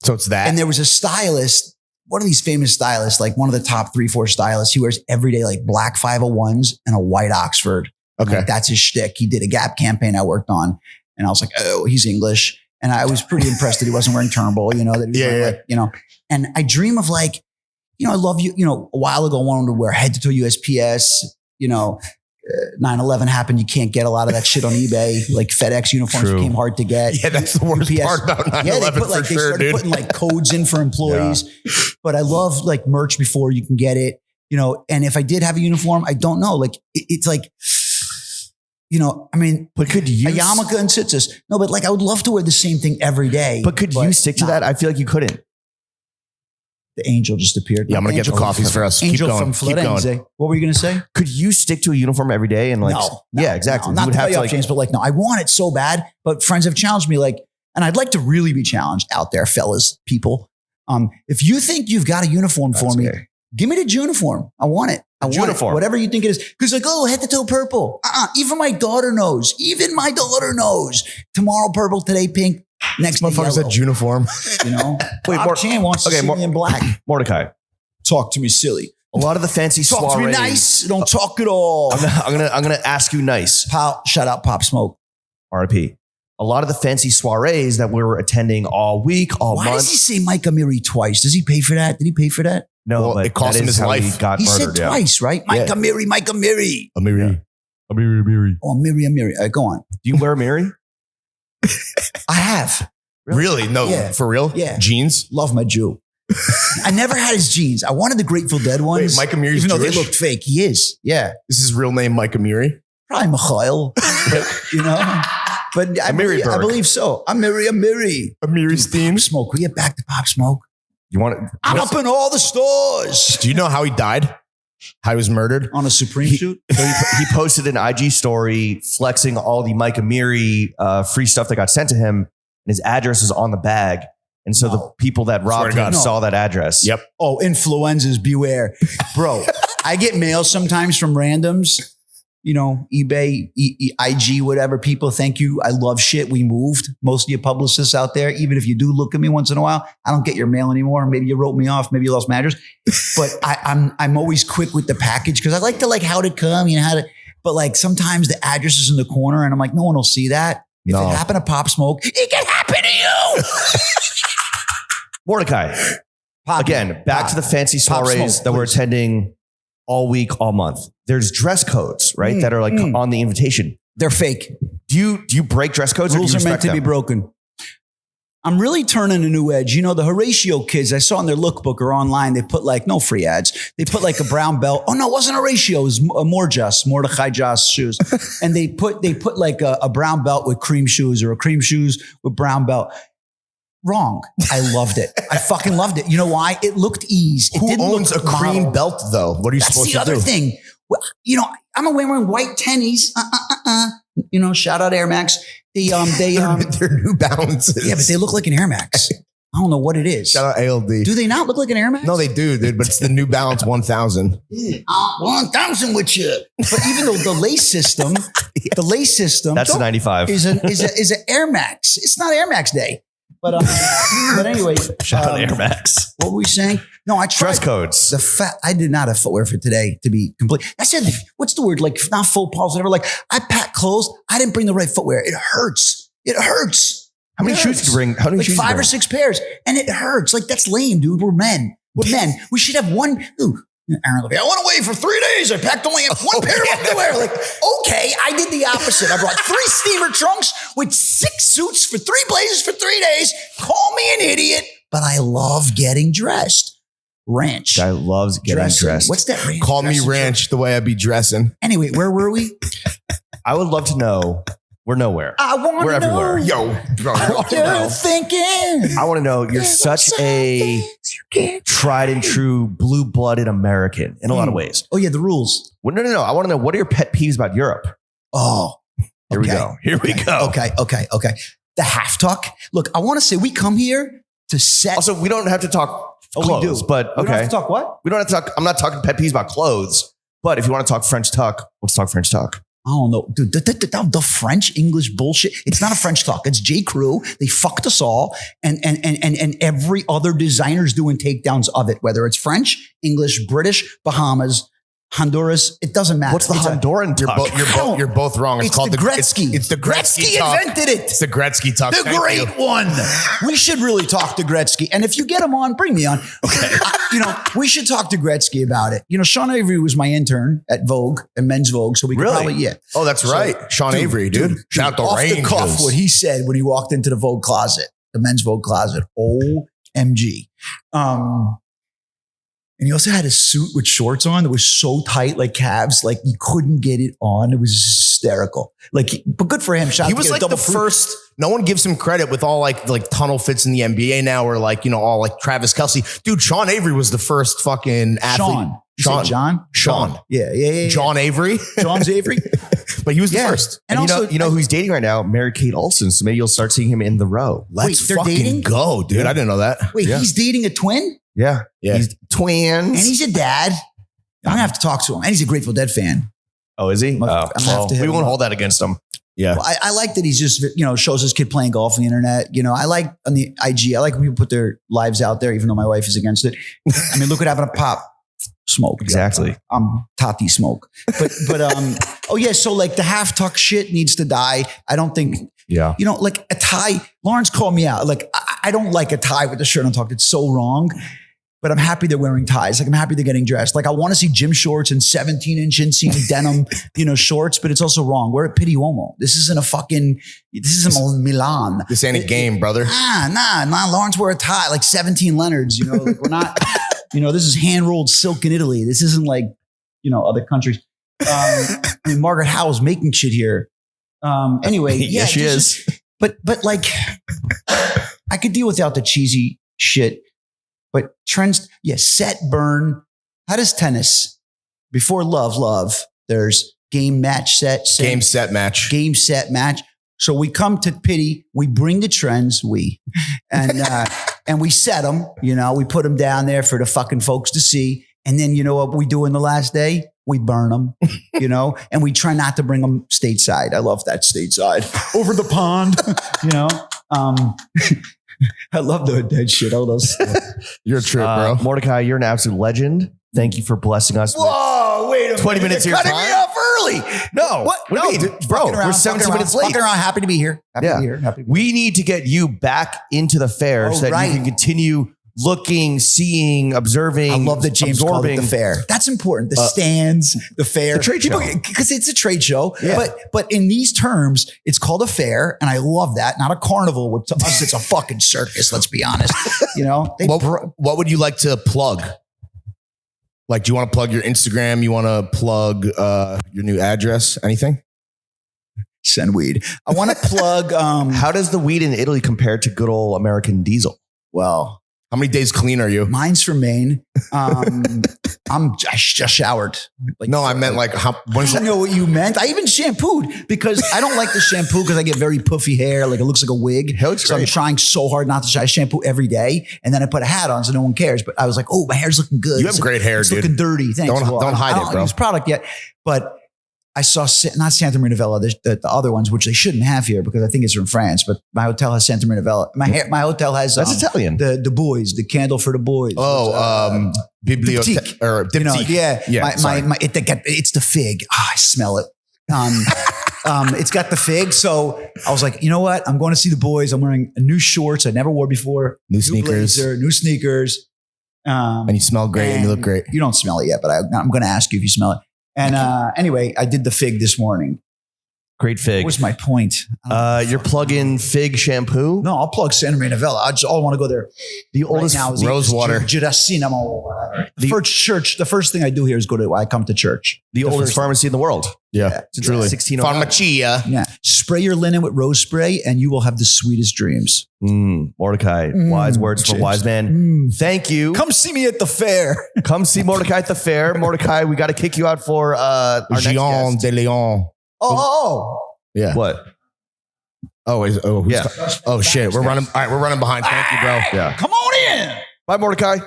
So it's that. And there was a stylist, one of these famous stylists, like one of the top 3-4 stylists. He wears every day like black 501s and a white Oxford. Okay. Like, that's his shtick. He did a Gap campaign I worked on. And I was like, oh, he's English. And I was pretty impressed that he wasn't wearing Turnbull, that he was wearing, like, and I dream of like, I love you, a while ago, I wanted to wear head to toe USPS, 9/11 happened. You can't get a lot of that shit on eBay. Like FedEx uniforms became hard to get. Yeah, that's the worst part about 9/11 they started putting like codes in for employees. Yeah. But I love like merch before you can get it, and if I did have a uniform, I don't know. Like it's like, but could you a yarmulke and tzitzis? No, but like I would love to wear the same thing every day. But could you stick to that? I feel like you couldn't. The angel just appeared. Yeah, I'm going to get the coffees for us. Angel Keep going. from Florence. What were you going to say? Could you stick to a uniform every day and like? No, yeah, exactly. No, not you would have to James, but like, no, I want it so bad. But friends have challenged me, like, and I'd like to really be challenged out there, fellas, people. If you think you've got a uniform for me, give me the uniform. I want it. I want it. Whatever you think it is. Because like, oh, head to toe purple. Even my daughter knows. Tomorrow purple, today pink. Next motherfucker said uniform. Wait, Bob Chan wants to see me in black. Mordechai. Talk to me silly. A lot of the fancy soirees. Talk to me nice. Don't talk at all. I'm gonna ask you nice. Pal, shut up, Pop Smoke. RIP. A lot of the fancy soirees that we were attending all week, all month. Why does he say Micah Miri twice? Does he pay for that? Did he pay for that? No, but it cost him his life. He got murdered. Said twice, right? Micah Miri. Amiri. Oh, Miri. All right, go on. Do you wear a Miri? I have. Really? No, for real? Yeah. Jeans? Love my Jew. I never had his jeans. I wanted the Grateful Dead ones. Wait, Mike Amiri's even though Jewish? they looked fake. He is. Yeah. Is his real name Mike Amiri? Probably Michael. But I believe so. Amiri Steen. Smoke. We get back to Pop Smoke. You want? I'm up in all the stores. Do you know how he died? How he was murdered? On a Supreme shoot? So he posted an IG story flexing all the Mike Amiri free stuff that got sent to him, and his address was on the bag. And so the people that robbed him saw that address. Yep. Oh, influenzas, beware. Bro, I get mail sometimes from randoms, you know, eBay, IG, whatever. People, thank you. I love shit. We moved. Most of you publicists out there, even if you do look at me once in a while, I don't get your mail anymore. Maybe you wrote me off. Maybe you lost my address. But I'm always quick with the package because I like to how to come, you know, how to. But like sometimes the address is in the corner and I'm like, no one will see that. If it happened to Pop Smoke, it can happen to you. Mordechai, again, back to the fancy soirees that we're attending all week, all month. There's dress codes, right? That are like on the invitation. They're fake. Do you break dress codes? Rules or do you are meant to be broken. I'm really turning a new edge. You know, the Horatio kids, I saw in their lookbook or online, they put like, no free ads. They put like a brown belt. Oh no, it wasn't Horatio. It was Mordechai Joss shoes. And they put like a brown belt with cream shoes or a cream shoes with brown belt. Wrong. I loved it. I fucking loved it. You know why? It looked ease. It Who didn't owns look a cream model. belt though? What are you supposed to do? That's the other thing. Well, you know, I'm wearing white tennies. You know, shout out Air Max. They're New Balances. Yeah, but they look like an Air Max. I don't know what it is. Shout out ALD. Do they not look like an Air Max? No, they do, dude. But it's the New Balance 1000. 1000 with you. But even though the lace system, That's a 95. is an Air Max. It's not Air Max Day. But anyway, Shout out Air Max. What were we saying? No, I tried. Dress codes. I did not have footwear for today to be complete. I said, what's the word? Like not full pause, whatever. Like I pack clothes. I didn't bring the right footwear. It hurts. How many shoes did you bring? How many shoes? 5 or 6 pairs, and it hurts. Like that's lame, dude. We're men. We should have one. Ooh, Aaron, I went away for 3 days. I packed only one pair of underwear. Like, okay, I did the opposite. I brought 3 steamer trunks with 6 suits for 3 blazers for 3 days. Call me an idiot, but I love getting dressed. Ranch. Guy loves getting dressed. What's that ranch? Call me ranch the way I be dressing. Anyway, where were we? I would love to know. We're nowhere. We're everywhere. Yo, What you're thinking. I want to know. You're such a tried and true blue-blooded American in a lot of ways. Oh yeah, the rules. Well, no. I want to know, what are your pet peeves about Europe? Oh, Here we go. Okay. The half tuck. Look, I want to say we come here to set. Also, we don't have to talk clothes, we do. but okay. We don't have to talk what? We don't have to talk. I'm not talking pet peeves about clothes, but if you want to talk French tuck, let's talk French tuck. I don't know. Dude, the French English bullshit. It's not a French talk. It's J. Crew. They fucked us all. And every other designer's doing takedowns of it, whether it's French, English, British, Bahamas, Honduras. It doesn't matter. What's the Honduran tuck? You're both wrong. It's called the Gretzky. It's the Gretzky tuck. Invented it. It's the Gretzky tuck. The great one. We should really talk to Gretzky. And if you get him on, bring me on. Okay. We should talk to Gretzky about it. You know, Sean Avery was my intern at Vogue and Men's Vogue. So we could probably, Oh, that's right. Sean Avery, dude. Shout out the off Rangers. the cuff, what he said when he walked into the Vogue closet, the Men's Vogue closet. OMG. And he also had a suit with shorts on that was so tight, like calves, like you couldn't get it on. It was hysterical. Like, but good for him. He was like the first. No one gives him credit with all like tunnel fits in the NBA now, or like, you know, all like Travis Kelce. Dude, Sean Avery was the first fucking athlete. Sean. Yeah. John Avery. John's Avery. But he was the first. And also, you know who he's dating right now? Mary-Kate Olsen. So maybe you'll start seeing him in the row. Let's they're fucking dating? go, dude. I didn't know that. Wait, he's dating a twin? Yeah. He's twins. And he's a dad. I'm going to have to talk to him. And he's a Grateful Dead fan. Oh, is he? I'm gonna have to hit we him won't up. hold that against him. Yeah. Well, I like that he's just, shows his kid playing golf on the internet. You know, I like on the IG, I like when people put their lives out there, even though my wife is against it. I mean, look what happened to Pop Smoke. Exactly. Tati Smoke. But so like the half tuck shit needs to die. I don't think, like a tie. Lawrence called me out. Like, I don't like a tie with the shirt untucked. It's so wrong. But I'm happy they're wearing ties. Like I'm happy they're getting dressed. Like I want to see gym shorts and 17-inch inseam denim, shorts, but it's also wrong. We're at Pitti Uomo. This isn't Milan. This ain't a game, brother. Nah. Lawrence wear a tie, like 17 Leonards, like we're not, this is hand-rolled silk in Italy. This isn't like, other countries. Margaret Howe is making shit here. Anyway, yeah, Yes, she just- But like, I could deal without the cheesy shit. But trends, set, burn. How does tennis? Before love, there's game, match, set. Game, set, match. Game, set, match. So we come to Pitti, we bring the trends, and we set them, we put them down there for the fucking folks to see. And then you know what we do in the last day? We burn them, and we try not to bring them stateside. I love that stateside over the pond, I love the dead shit. All those. You're a trip, bro. Mordechai, you're an absolute legend. Thank you for blessing us. Whoa, wait a minute. 20 minutes You're of your cutting time? me off early. No. What? What do you mean? Bro, we're 17 minutes late. Fucking around. Happy to be here. Happy to be here. We need to get you back into the fair so that right. you can continue looking, seeing, observing. I love that James called it absorbing. the fair. That's important. The stands, the fair. The trade show. Because it's a trade show. Yeah. But in these terms, it's called a fair. And I love that. Not a carnival. Which to us, it's a fucking circus. Let's be honest. What would you like to plug? Like, do you want to plug your Instagram? You want to plug your new address? Anything? Send weed. I want to plug. How does the weed in Italy compare to good old American diesel? Well, How many days clean are you? mine's from Maine. I just showered. Like, No, I meant like how. I When's didn't that? know what you meant. I even shampooed because I don't like the shampoo because I get very puffy hair. Like it looks like a wig. So I'm trying so hard not to. I shampoo every day, and then I put a hat on so no one cares. But I was like, oh, my hair's looking good. You have great hair, it's dude. looking dirty. Thanks. Don't hide I it, don't bro. use product yet, but I saw not Santa Maria Novella, the other ones, which they shouldn't have here because I think it's from France. But my hotel has Santa Maria Novella. My hotel has That's Italian. The boys, the candle for the boys. Bibliothèque Diptyque. or diptyque. Yeah. sorry. It's the fig. I smell it. It's got the fig. So I was like, you know what? I'm going to see the boys. I'm wearing new shorts I never wore before. New sneakers. Blazer, new sneakers. And you smell great and you look great. You don't smell it yet, but I'm going to ask you if you smell it. And anyway, I did the fig this morning. Great fig. What was my point? You're plugging fig shampoo? No, I'll plug Santa Maria Novella. I want to go there. The oldest right now is Rosewater. The first thing I do here is I come to church. The oldest pharmacy in the world. Yeah, Since truly. 1609. Pharmacia. Yeah. Spray your linen with rose spray and you will have the sweetest dreams. Mordechai, wise words from a wise man. Thank you. Come see me at the fair. Come see Mordechai at the fair. Mordechai, we got to kick you out for our next Jian guest. DeLeon. Oh. Yeah. What? Who's Yeah. Oh shit. We're running. All right, we're running behind. Thank you, bro. Yeah. Come on in. Bye, Mordechai.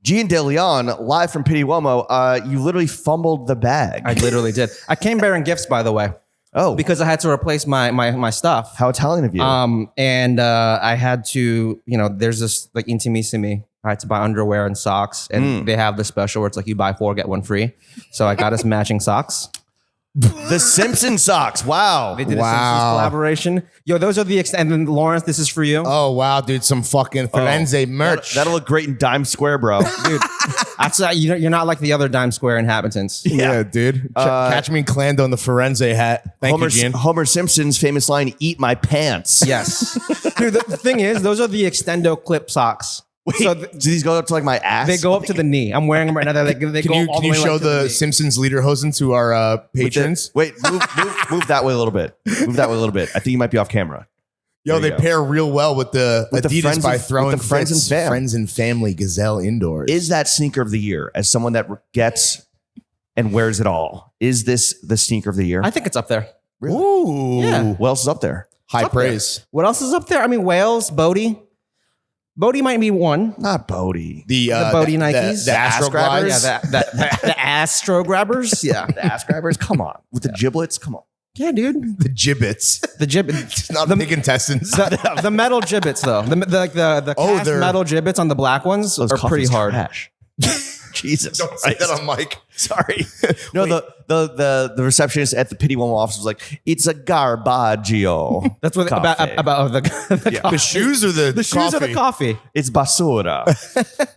Jian DeLeon, live from Pitti Uomo. You literally fumbled the bag. I literally did. I came bearing gifts, by the way, Oh, because I had to replace my stuff. how Italian of you. And I had to, there's this like intimissimi. I had to buy underwear and socks, and they have the special where it's like you buy 4 get 1 free. So I got us matching socks. The Simpson socks. Wow. They did a Simpsons collaboration. Yo, those are the and then Lawrence, this is for you. Oh wow, dude, some fucking Firenze merch. That'll look great in Dime Square, bro. Dude, that's you're not like the other Dime Square inhabitants. Yeah, dude. Catch me in Clando in the Firenze hat. Thank you, Gene. Homer Simpson's famous line, "Eat my pants." Yes, dude. The thing is, those are the extendo clip socks. Wait, So do these go up to like my ass? they go up to the knee. I'm wearing them right now. They Can go you all the way show up to the knee. Simpsons Lederhosen to our patrons? Wait, move that way a little bit. Move that way a little bit. I think you might be off camera. Yo, There you they go. pair real well with the With the Adidas friends by and- throwing with the friends and fits. fam. Friends and family Gazelle indoors. Is that sneaker of the year? As someone that gets and wears it all, is this the sneaker of the year? I think it's up there. Ooh, Yeah. What else is up there? high praise. What else is up there? I mean, Wales, Bodie. Bodie might be one. Not Bodie. The Bodie Nikes. the ass Astro grabbers? Glides. The Astro grabbers. Yeah. The ass grabbers? Come on. With the giblets? Come on. Yeah, dude. the gibbets. The gibbets. Not the big intestines. The metal gibbets, though. The cast they're- metal gibbets on the black ones Those are pretty coffins hard. trash. Jesus. Don't say that on mic. Sorry. No, the receptionist at the Pitti Uomo office was like, "It's a garbaggio." That's what coffee. about the coffee. The shoes or the shoes or the coffee. It's basura.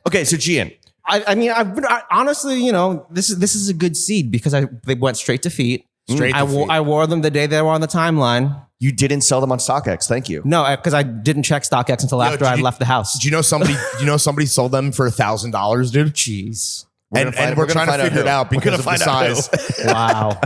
Okay, so Jian, I mean, I honestly, this is a good seed because they went straight to feet. Straight to feet. I wore them the day they were on the timeline. you didn't sell them on StockX. Thank you. No, because I didn't check StockX until after did I you- left the house. Do you know somebody? Do you know somebody sold them for $1,000, dude? Jeez. And we're trying to figure it out because of the size. Wow.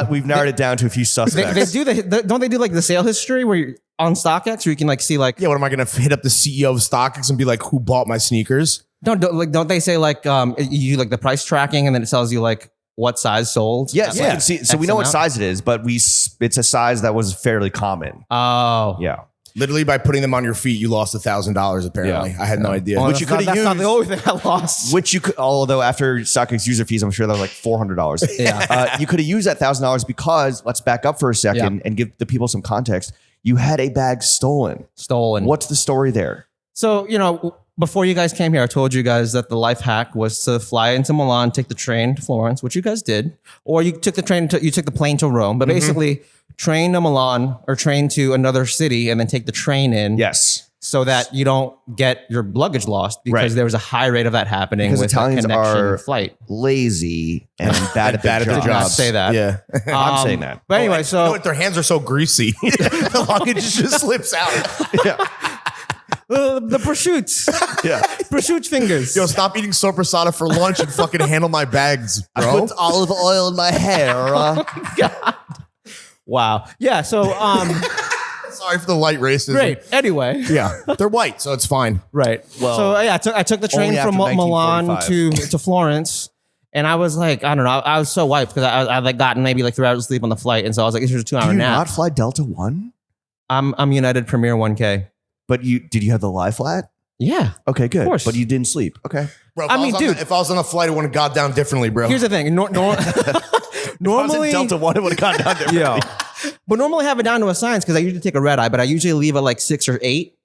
We've narrowed it down to a few suspects. Don't they do like the sale history where you're on StockX where you can like see like, Yeah, what am I going to hit up the CEO of StockX and be like, who bought my sneakers? don't they say like, you do like the price tracking and then it tells you like what size sold? Yes, you can see. So we know what amount? size it is, but it's a size that was fairly common. Oh. Yeah. Literally by putting them on your feet, you lost $1,000 apparently. I had no idea. Well, Which you could have that's used. not the only thing I lost. Which you could, although after StockX user fees, I'm sure that was like $400. Yeah. You could have used that $1,000 because let's back up for a second and give the people some context. You had a bag stolen. What's the story there? So, before you guys came here, I told you guys that the life hack was to fly into Milan, take the train to Florence, which you guys did, or you took the plane to Rome, but basically train to Milan or train to another city and then take the train in. Yes. So that you don't get your luggage lost because there was a high rate of that happening Because with Italians a connection are flight. lazy and bad at their Bad at their jobs. jobs. Say that. Yeah. I'm saying that. But anyway, You know so what? Their hands are so greasy. The luggage just slips out. the prosciutto, Yeah. prosciutto fingers. Yo, stop eating sopressata for lunch and fucking handle my bags, bro. Put olive oil in my hair. Wow. Yeah. So, Sorry for the light racism. great. Anyway. Yeah. They're white, so it's fine. Right. Well, so yeah, I took the train only from after Milan 1945. to Florence, and I was like, I don't know, I was so wiped because I like gotten maybe like 3 hours of sleep on the flight, and so I was like, this is a 2 hour Did you nap. not fly Delta One? I'm United Premier 1K. But did you have the lie flat? Yeah. Okay, good. Of course. But you didn't sleep. Okay. Bro, if I I, mean, was on dude. if I was on a flight, it would have got down differently, bro. Here's the thing. Normally, Delta One, it would have gone down there. yeah. But normally I have it down to a science because I usually take a red eye, but I usually leave at like 6 or 8.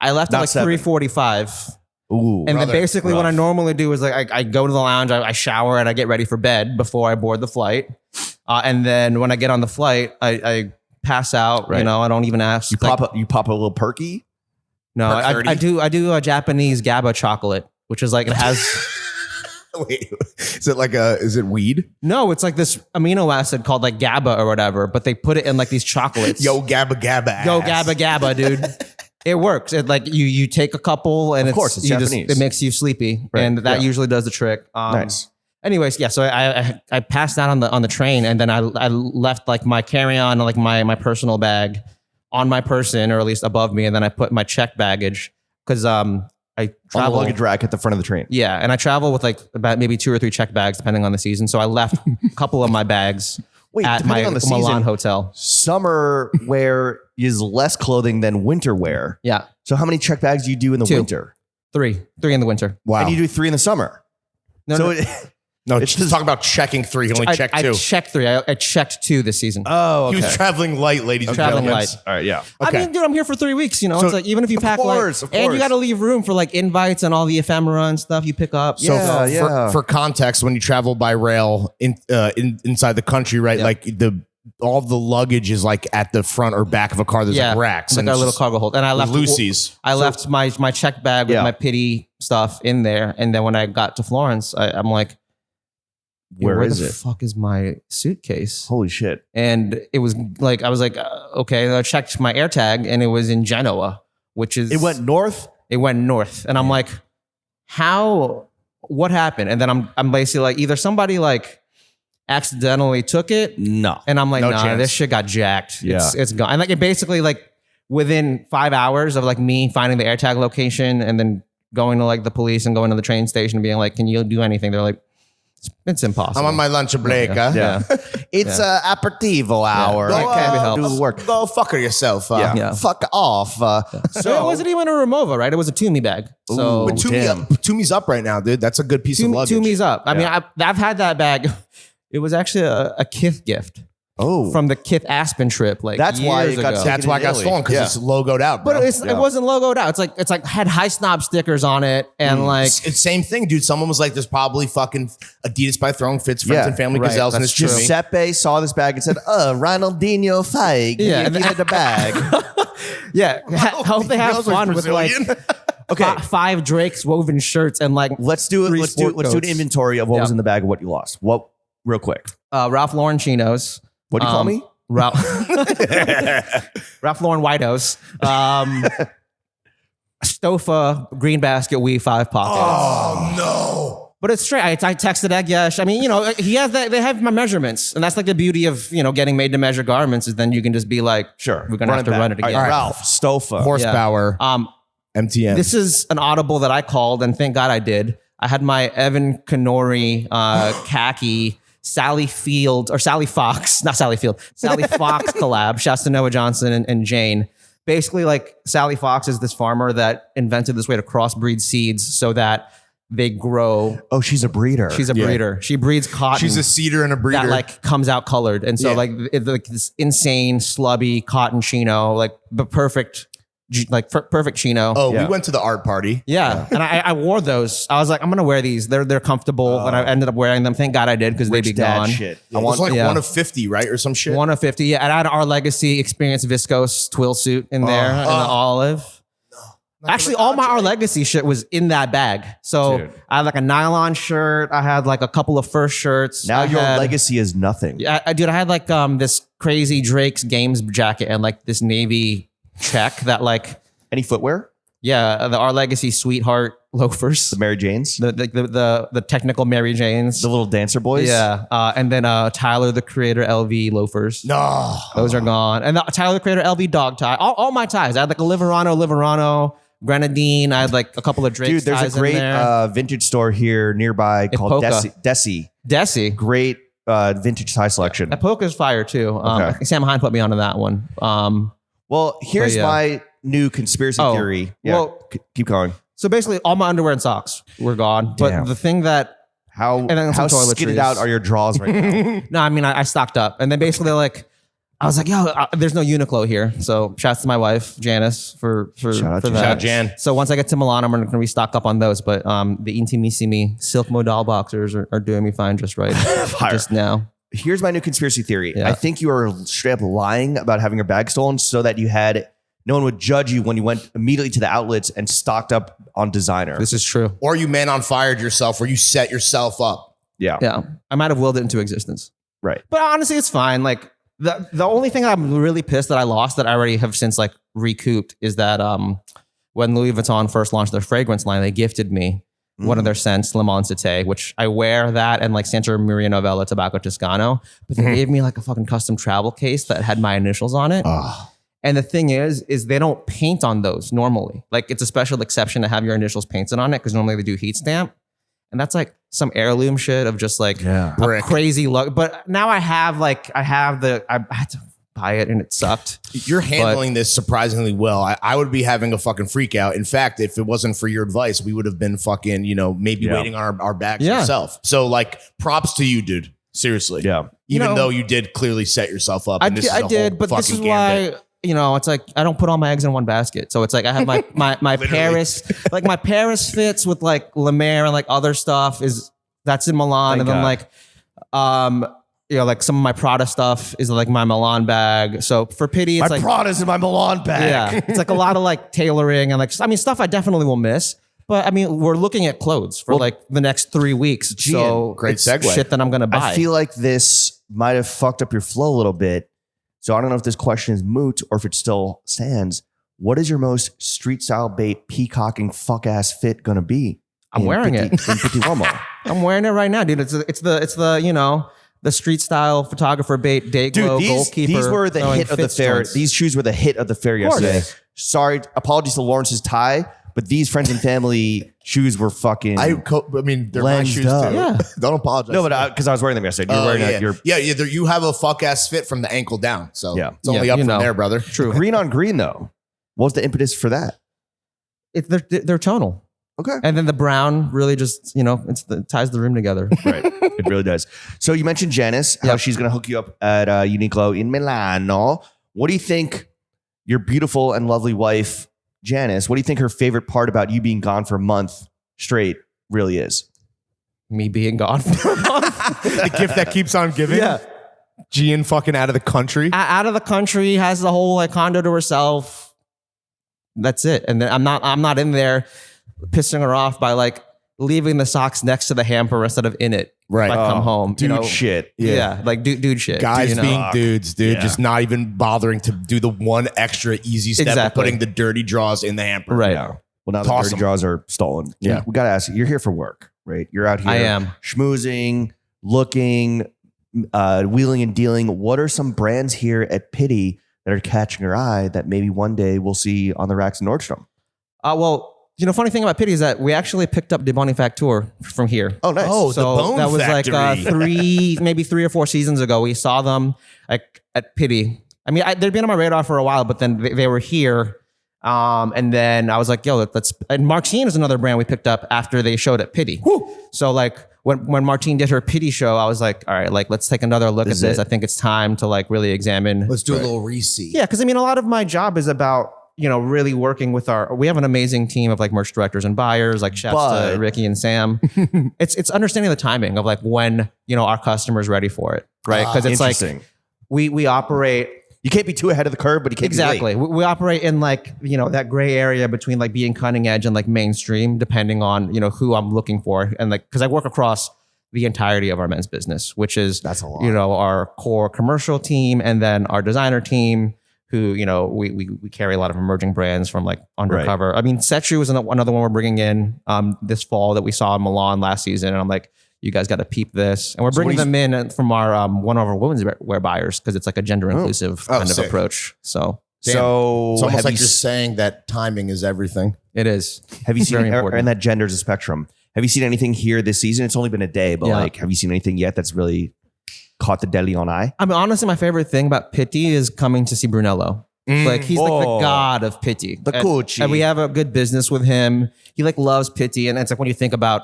I left Not at like 7. 3:45. Ooh. And then Brother, basically what I normally do is like I go to the lounge, I shower, and I get ready for bed before I board the flight. And then when I get on the flight, I pass out. Right. I don't even ask. You like, pop a little perky. no, Perk I 30? do a Japanese GABA chocolate, which is like it has Wait, is it weed? no, it's like this amino acid called like GABA or whatever, but they put it in like these chocolates. Yo, gabba gabba. Yo, ass. GABA, dude. It works. It like you take a couple and Of course, it's Japanese. it makes you sleepy, Right, and that yeah. usually does the trick. Nice. Anyways, yeah. So I passed out on the train, and then I left like my carry on, like my personal bag, on my person, or at least above me, and then I put my checked baggage because I On the travel. luggage rack at the front of the train. Yeah, and I travel with like about maybe 2 or 3 checked bags depending on the season. So I left a couple of my bags Wait, at depending my on the Milan season, hotel. summer wear is less clothing than winter wear. Yeah, So how many check bags do you do in the 2. winter? 3 in the winter. Wow. And you do 3 in the summer. No, So no. No, just talk about checking 3. He only checked 2. I checked 3. I checked 2 this season. oh, He was traveling light, ladies and Traveling gentlemen. light. All right, yeah. I Okay. mean, dude, I'm here for 3 weeks. So- It's like even if you pack course, like, of and course. you got to leave room for like invites and all the ephemera and stuff you pick up. So Yeah, for context, when you travel by rail inside the country, right? Yeah. Like all the luggage is like at the front or back of a car. There's like racks like and a it's little just cargo hold. And I left Lucy's. I left my check bag with Yeah. my Pitti stuff in there. And then when I got to Florence, I'm like, Where is the it? fuck is my suitcase? Holy shit. And it was like I was like, okay. And I checked my air tag, and it was in Genoa, which is It went north? It went north, and I'm like, how? What happened? And then I'm basically like, either somebody like accidentally took it, No. and I'm like, No nah, chance. this shit got jacked. Yeah. It's gone. And like it basically like within 5 hours of like me finding the AirTag location and then going to like the police and going to the train station and being like, can you do anything? They're like, it's impossible. I'm on my lunch break. Huh? Yeah. It's aperitivo hour. Go, I can't uh, do the work. Go fucker yourself. Yeah. Yeah. Fuck off. So it wasn't even a Remova, right? It was a Toomey bag. So But damn. Toomey's up right now, dude. That's a good piece of luggage. Toomey's up. I mean, I've had that bag. It was actually a Kith gift Oh. from the Kith Aspen trip. Like That's why years it got ago. That's why I got Italy. stolen because Yeah. it's logoed out, bro. But it wasn't logoed out. It's like had High Snob stickers on it, and like It's same thing, dude. Someone was like, "There's probably fucking Adidas by Throwing Fits, Friends Yeah, and Family right, Gazelles," and that's it's true. Toomey. Giuseppe saw this bag and said, Ronaldinho Feig. Yeah, Yeah. and Give it the bag. yeah. I hope they have Those are fun with like Brazilian. Okay. 5 Drake's woven shirts and like Let's do it. 3 Let's do sport an coats. inventory of what was Yeah. in the bag and what you lost. What, real quick. Ralph Lauren chinos. What do you call me? Ralph Ralph Lauren Whitehouse. Stofa green basket weave 5 pockets. Oh no! But it's straight. I texted Egyesh. I mean, you know, he has that. They have my measurements, and that's like the beauty of, you know, getting made to measure garments is then you can just be like, Sure. we're gonna have to run it again. All right, Ralph, Stofa. Horsepower. MTN. This is an audible that I called, and thank God I did. I had my Evan Canori khaki Sally Fox collab. Shouts to Noah Johnson and Jane. Basically, like Sally Fox is this farmer that invented this way to crossbreed seeds so that they grow. Oh, she's a breeder. She's a breeder. She breeds cotton. She's a seeder and a breeder. That like comes out colored, and so like it's like this insane slubby cotton chino, like the perfect chino. Oh, we went to the art party. Yeah. And I wore those. I was like, I'm gonna wear these. They're comfortable, and I ended up wearing them. Thank God I did because they'd be gone. Shit. It was like one of 50, right, or some shit. 1 of 50. Yeah, and I had Our Legacy Experience viscose twill suit in there in the olive. Actually, all my Our Legacy shit was in that bag. So I had like a nylon shirt. I had like a couple of first shirts. Now your legacy is nothing. Yeah, I had like this crazy Drake's Games jacket and like this navy check that like. Any footwear? Yeah, the Our Legacy Sweetheart loafers. The Mary Janes? The technical Mary Janes. The little dancer boys? Yeah. And then Tyler, the Creator LV loafers. No. Those are gone. And the Tyler, the Creator LV dog tie. All my ties. I had like a Liverano, Grenadine. I had like a couple of Drake's Dude, there's a great vintage store here nearby called Desi. Desi. Great vintage tie selection. That Polka's fire too. Okay. Sam Hine put me onto that one. Well, here's my new conspiracy theory. Yeah, well, keep going. So basically, all my underwear and socks were gone. But Damn. the thing that how toiletries. skidded out are your drawers right now? No, I mean I stocked up, and then basically like I was like, yo, there's no Uniqlo here. So shouts to my wife Janice for that. Shout out Jan. So once I get to Milan, I'm going to restock up on those. But the Intimissimi silk modal boxers are doing me fine just right just now. Here's my new conspiracy theory. Yeah. I think you are straight up lying about having your bag stolen so that no one would judge you when you went immediately to the outlets and stocked up on designer. This is true. Or you man on fired yourself where you set yourself up. Yeah. Yeah. I might have willed it into existence. Right. But honestly, it's fine. Like the only thing I'm really pissed that I lost that I already have since like recouped is that when Louis Vuitton first launched their fragrance line, they gifted me one of their scents, Le Cité, which I wear that and like Santa Maria Novella Tobacco Toscano. But they gave me like a fucking custom travel case that had my initials on it. And the thing is they don't paint on those normally. Like it's a special exception to have your initials painted on it because normally they do heat stamp. And that's like some heirloom shit of just like a crazy look. But now I had to buy it and it sucked. You're handling this surprisingly well. I would be having a fucking freak out. In fact, if it wasn't for your advice, we would have been fucking, maybe waiting on our bags ourselves. So like props to you, dude. Seriously. Yeah. Even though you did clearly set yourself up. And I did, but this is why... it's like I don't put all my eggs in one basket. So it's like I have my Paris, like my Paris fits with like La Mer and like other stuff that's in Milan. Thank and then God. like, like some of my Prada stuff is like my Milan bag. So for Pitti, it's my like Prada's in my Milan bag. Yeah. It's like a lot of like tailoring and like, stuff I definitely will miss. But I mean, we're looking at clothes for like the next 3 weeks. So great it's segue. shit that I'm going to buy. I feel like this might have fucked up your flow a little bit. So I don't know if this question is moot or if it still stands. What is your most street style bait peacocking fuck ass fit gonna be? I'm wearing it. In Pitti Uomo. I'm wearing it right now, dude. It's the the street style photographer bait day glow goalkeeper. These were the hit of the fair. Joints. These shoes were the hit of the fair yesterday. Sorry, apologies to Lawrence's tie, but these friends and family shoes were fucking. I mean, they're my shoes up. too. Yeah. Don't apologize. No, but because I was wearing them yesterday. You're wearing your you have a fuck ass fit from the ankle down. So it's only Yeah, up from there, brother. True. green on green though. What was the impetus for that? They're tonal. Okay. And then the brown really just, it ties the room together. Right. It really does. So you mentioned Janice, how she's going to hook you up at Uniqlo in Milano. What do you think your beautiful and lovely wife, Janice, what do you think her favorite part about you being gone for a month straight really is? Me being gone for a month. The gift that keeps on giving. Yeah. Gian fucking out of the country. Out of the country, has the whole like condo to herself. That's it. And then I'm not in there pissing her off by like leaving the socks next to the hamper instead of in it. Right. If I come home. Dude shit. Yeah. Like dude shit. Guys being dudes, dude. Just not even bothering to do the one extra easy step of putting the dirty draws in the hamper. Right. Yeah. Well, now Toss the dirty draws are stolen. Yeah. We got to ask you, you're here for work. right? You're out here I am. schmoozing, looking, wheeling and dealing. What are some brands here at Pitti that are catching your eye that maybe one day we'll see on the racks in Nordstrom? Well, funny thing about Pitti is that we actually picked up De Boni Facture from here. Oh, nice. Oh, So the Bone that was Factory. like maybe 3 or 4 seasons ago. We saw them at Pitti. I mean, they'd been on my radar for a while, but then they were here. And then I was like, yo, and Martine is another brand we picked up after they showed at Pitti. So like when Martine did her Pitti show, I was like, all right, like let's take another look at this. I think it's time to like really examine. Let's do a little re-see. Yeah, because I mean, a lot of my job is about, really working with we have an amazing team of like merch directors and buyers, like chefs to Ricky and Sam. It's understanding the timing of like when, our customer's ready for it, right? Because it's like we operate. You can't be too ahead of the curve, but you can't Exactly. be late. We operate in like, that gray area between like being cutting edge and like mainstream, depending on, who I'm looking for. And like, because I work across the entirety of our men's business, which is, That's a lot. Our core commercial team and then our designer team who, we carry a lot of emerging brands from like undercover. Right. I mean, Setchu is another one we're bringing in this fall that we saw in Milan last season. And I'm like, you guys got to peep this. And we're bringing them in from our one of our women's wear buyers because it's like a gender inclusive kind of approach. So Damn. So It's almost have like you you're saying that timing is everything. it is. Have you seen, Very important. and that gender's a spectrum. Have you seen anything here this season? It's only been a day, but like, have you seen anything yet that's really caught the DeLeon eye? I mean, honestly, my favorite thing about Pitti is coming to see Brunello. Like he's like the god of Pitti. The Cucci. And we have a good business with him. He like loves Pitti. And it's like when you think about,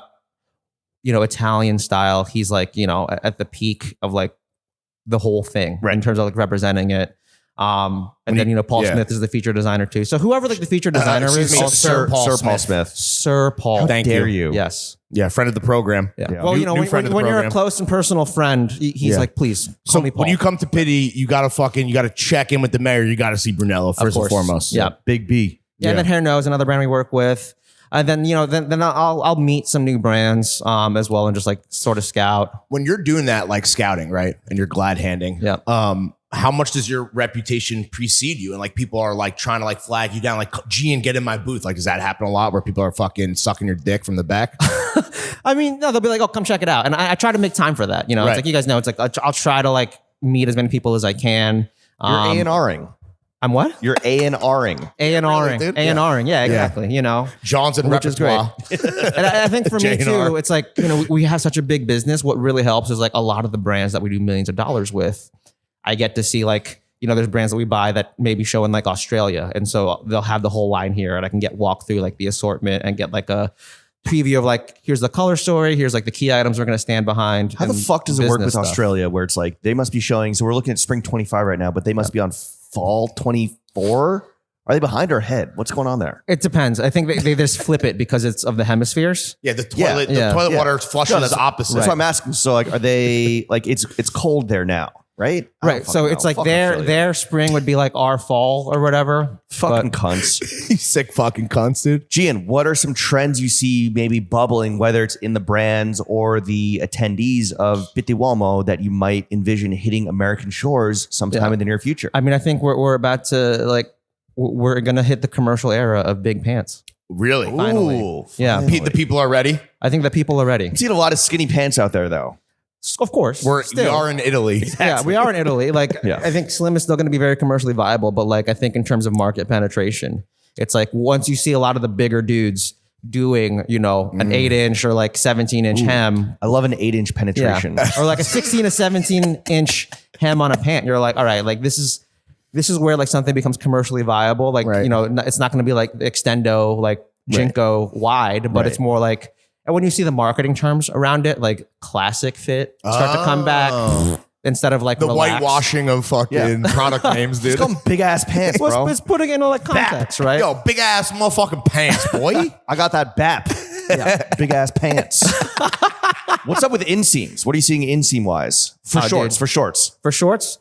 Italian style, he's like, at the peak of like the whole thing in terms of like representing it. And then, Paul Smith is the feature designer too. So whoever like the feature designer is, Sir Paul Smith. Sir Paul. Thank Dare you? Yes. Yeah, friend of the program. Yeah. Well, New friend of the when you're a program. close and personal friend, he's like, please call So me Paul. when you come to Pitti, you gotta check in with the mayor. You gotta see Brunello first and course. foremost. Yeah. Big B. Yeah, and then Hair Knows, another brand we work with. And then, then I'll meet some new brands as well and just like sort of scout. When you're doing that, like scouting, right, and you're glad handing, how much does your reputation precede you? And like people are like trying to like flag you down, like Jian, get in my booth. Like, does that happen a lot where people are fucking sucking your dick from the back? I mean, no, they'll be like, oh, come check it out. And I try to make time for that. It's like, you guys know, it's like, I'll try to like meet as many people as I can. You're A&Ring. I'm what? You're A&Ring. A&Ring. A&Ring. Yeah, exactly. John's in Which is great. repertoire. And I think for me J&R. too, it's like, we have such a big business. What really helps is like a lot of the brands that we do millions of dollars with, I get to see like, there's brands that we buy that maybe show in like Australia. And so they'll have the whole line here and I can walk through like the assortment and get like a preview of like, here's the color story. Here's like the key items we're going to stand behind. How the and fuck does it work with business stuff. Australia where it's like they must be showing, so we're looking at spring 25 right now, but they must be on fall 24? Are they behind or ahead? What's going on there? It depends. I think they just flip it because it's of the hemispheres. Yeah, the toilet water flushes opposite. That's what I'm asking. So like, are they like, it's cold there now, right? I don't Right. So fucking it's know. like Fuck Australia. their spring would be like our fall or whatever. Fucking But cunts. You sick fucking cunts, dude. Gian, what are some trends you see maybe bubbling, whether it's in the brands or the attendees of Pitti Uomo that you might envision hitting American shores sometime in the near future? I mean, I think we're about to like, we're going to hit the commercial era of big pants. Really? Finally. Ooh, Yeah. The people are ready. I think that people are ready. I'm seeing a lot of skinny pants out there though. Of course. We are in Italy. Yeah, we are in Italy. Like, Yeah. I think Slim is still going to be very commercially viable, but like, I think in terms of market penetration, it's like once you see a lot of the bigger dudes doing, an 8-inch or like 17-inch hem, I love an 8-inch penetration. or like a 16 to 17-inch hem on a pant, you're like, all right, like this is where like something becomes commercially viable. Like, Right. It's not going to be like Extendo, like Jinko wide, but it's more like, and when you see the marketing terms around it, like classic fit start to come back instead of like The relaxed. whitewashing of fucking product names, dude. It's called big ass pants, bro. It's putting it into like context, right? Yo, big ass motherfucking pants, boy. I got that BAP. Big ass pants. What's up with inseams? What are you seeing inseam wise? For shorts, dude. for shorts. For shorts,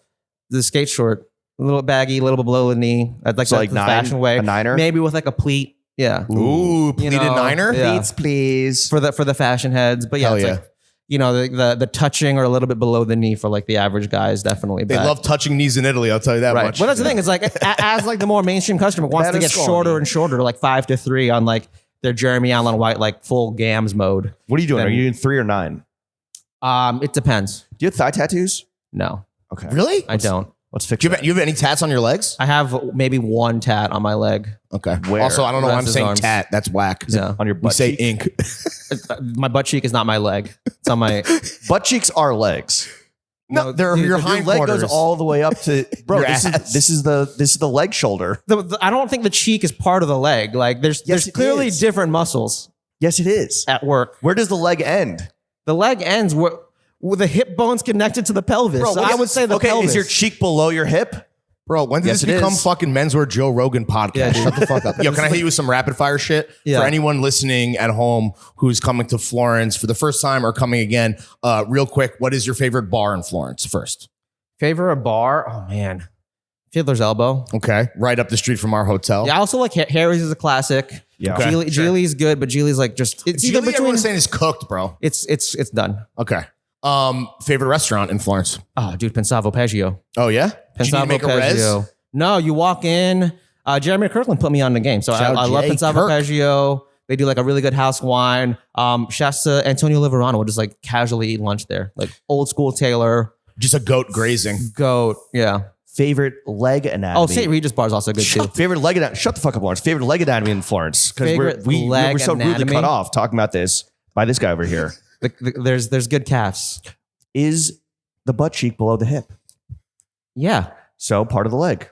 the skate short, a little baggy, a little bit below the knee. I'd like So that like the nine- fashion way. a niner? Maybe with like a pleat. Yeah. Ooh, pleated niner? Yeah. Pleats, please. For the fashion heads. But yeah, Hell it's yeah. like, the touching or a little bit below the knee for like the average guy is definitely They bad. love touching knees in Italy, I'll tell you that Right. much. Well, that's the thing. It's like as like the more mainstream customer wants to get Berlusconi. shorter and shorter, like 5 to 3 on like they're Jeremy Allen White, like full gams mode. What are you doing? Then- Are you doing 3 or 9? It depends. Do you have thigh tattoos? No, Okay. Really? I don't. Let's fix Do that. you have any tats on your legs? I have maybe one tat on my leg. Okay. Where? Also, I don't know why I'm Rest is saying arms. tat. That's whack. Yeah. On your We butt say cheek? ink. My butt cheek is not my leg. It's on my. Butt cheeks are legs. No, they're dude, your your hind Leg goes all the way up to bro. Your This ass. is the leg shoulder. I don't think the cheek is part of the leg. Like there's it clearly is. different muscles Yes, it is. at work. Where does the leg end? The leg ends where the hip bone's connected to the pelvis. So I would say the pelvis. Is your cheek below your hip? Bro, when did Yes, this it become is. fucking Menswear Joe Rogan podcast? Yeah, dude. Shut the fuck up. Yo, can I hit you with some rapid fire shit? Yeah. For anyone listening at home who's coming to Florence for the first time or coming again, real quick, what is your favorite bar in Florence first? Favorite bar? Oh man, Fiddler's Elbow. Okay. Right up the street from our hotel. Yeah, I also like Harry's is a classic. Yeah. Okay. Geely's good, but Geely's like just it's either Geely, between. everyone's saying is cooked, bro. It's done. Okay. Favorite restaurant in Florence? Oh, dude, Pensavo Peggio. Oh, yeah? Did you need to Pensavo make a res? Peggio. No, you walk in. Jeremy Kirkland put me on the game, so Ciao, I love Jay Pensavo Kirk. Peggio. They do like a really good house wine. Shouts to Antonio Liverano. We'll just like casually eat lunch there, like old school Taylor. Just a goat grazing. Goat, yeah. Favorite leg anatomy. Oh, St. Regis Bar is also good too. Favorite leg anatomy. Shut the fuck up, Lawrence. Favorite leg anatomy in Florence. Because Favorite we're leg so rudely anatomy? cut off talking about this by this guy over here. There's good calves. Is the butt cheek below the hip? Yeah. So part of the leg.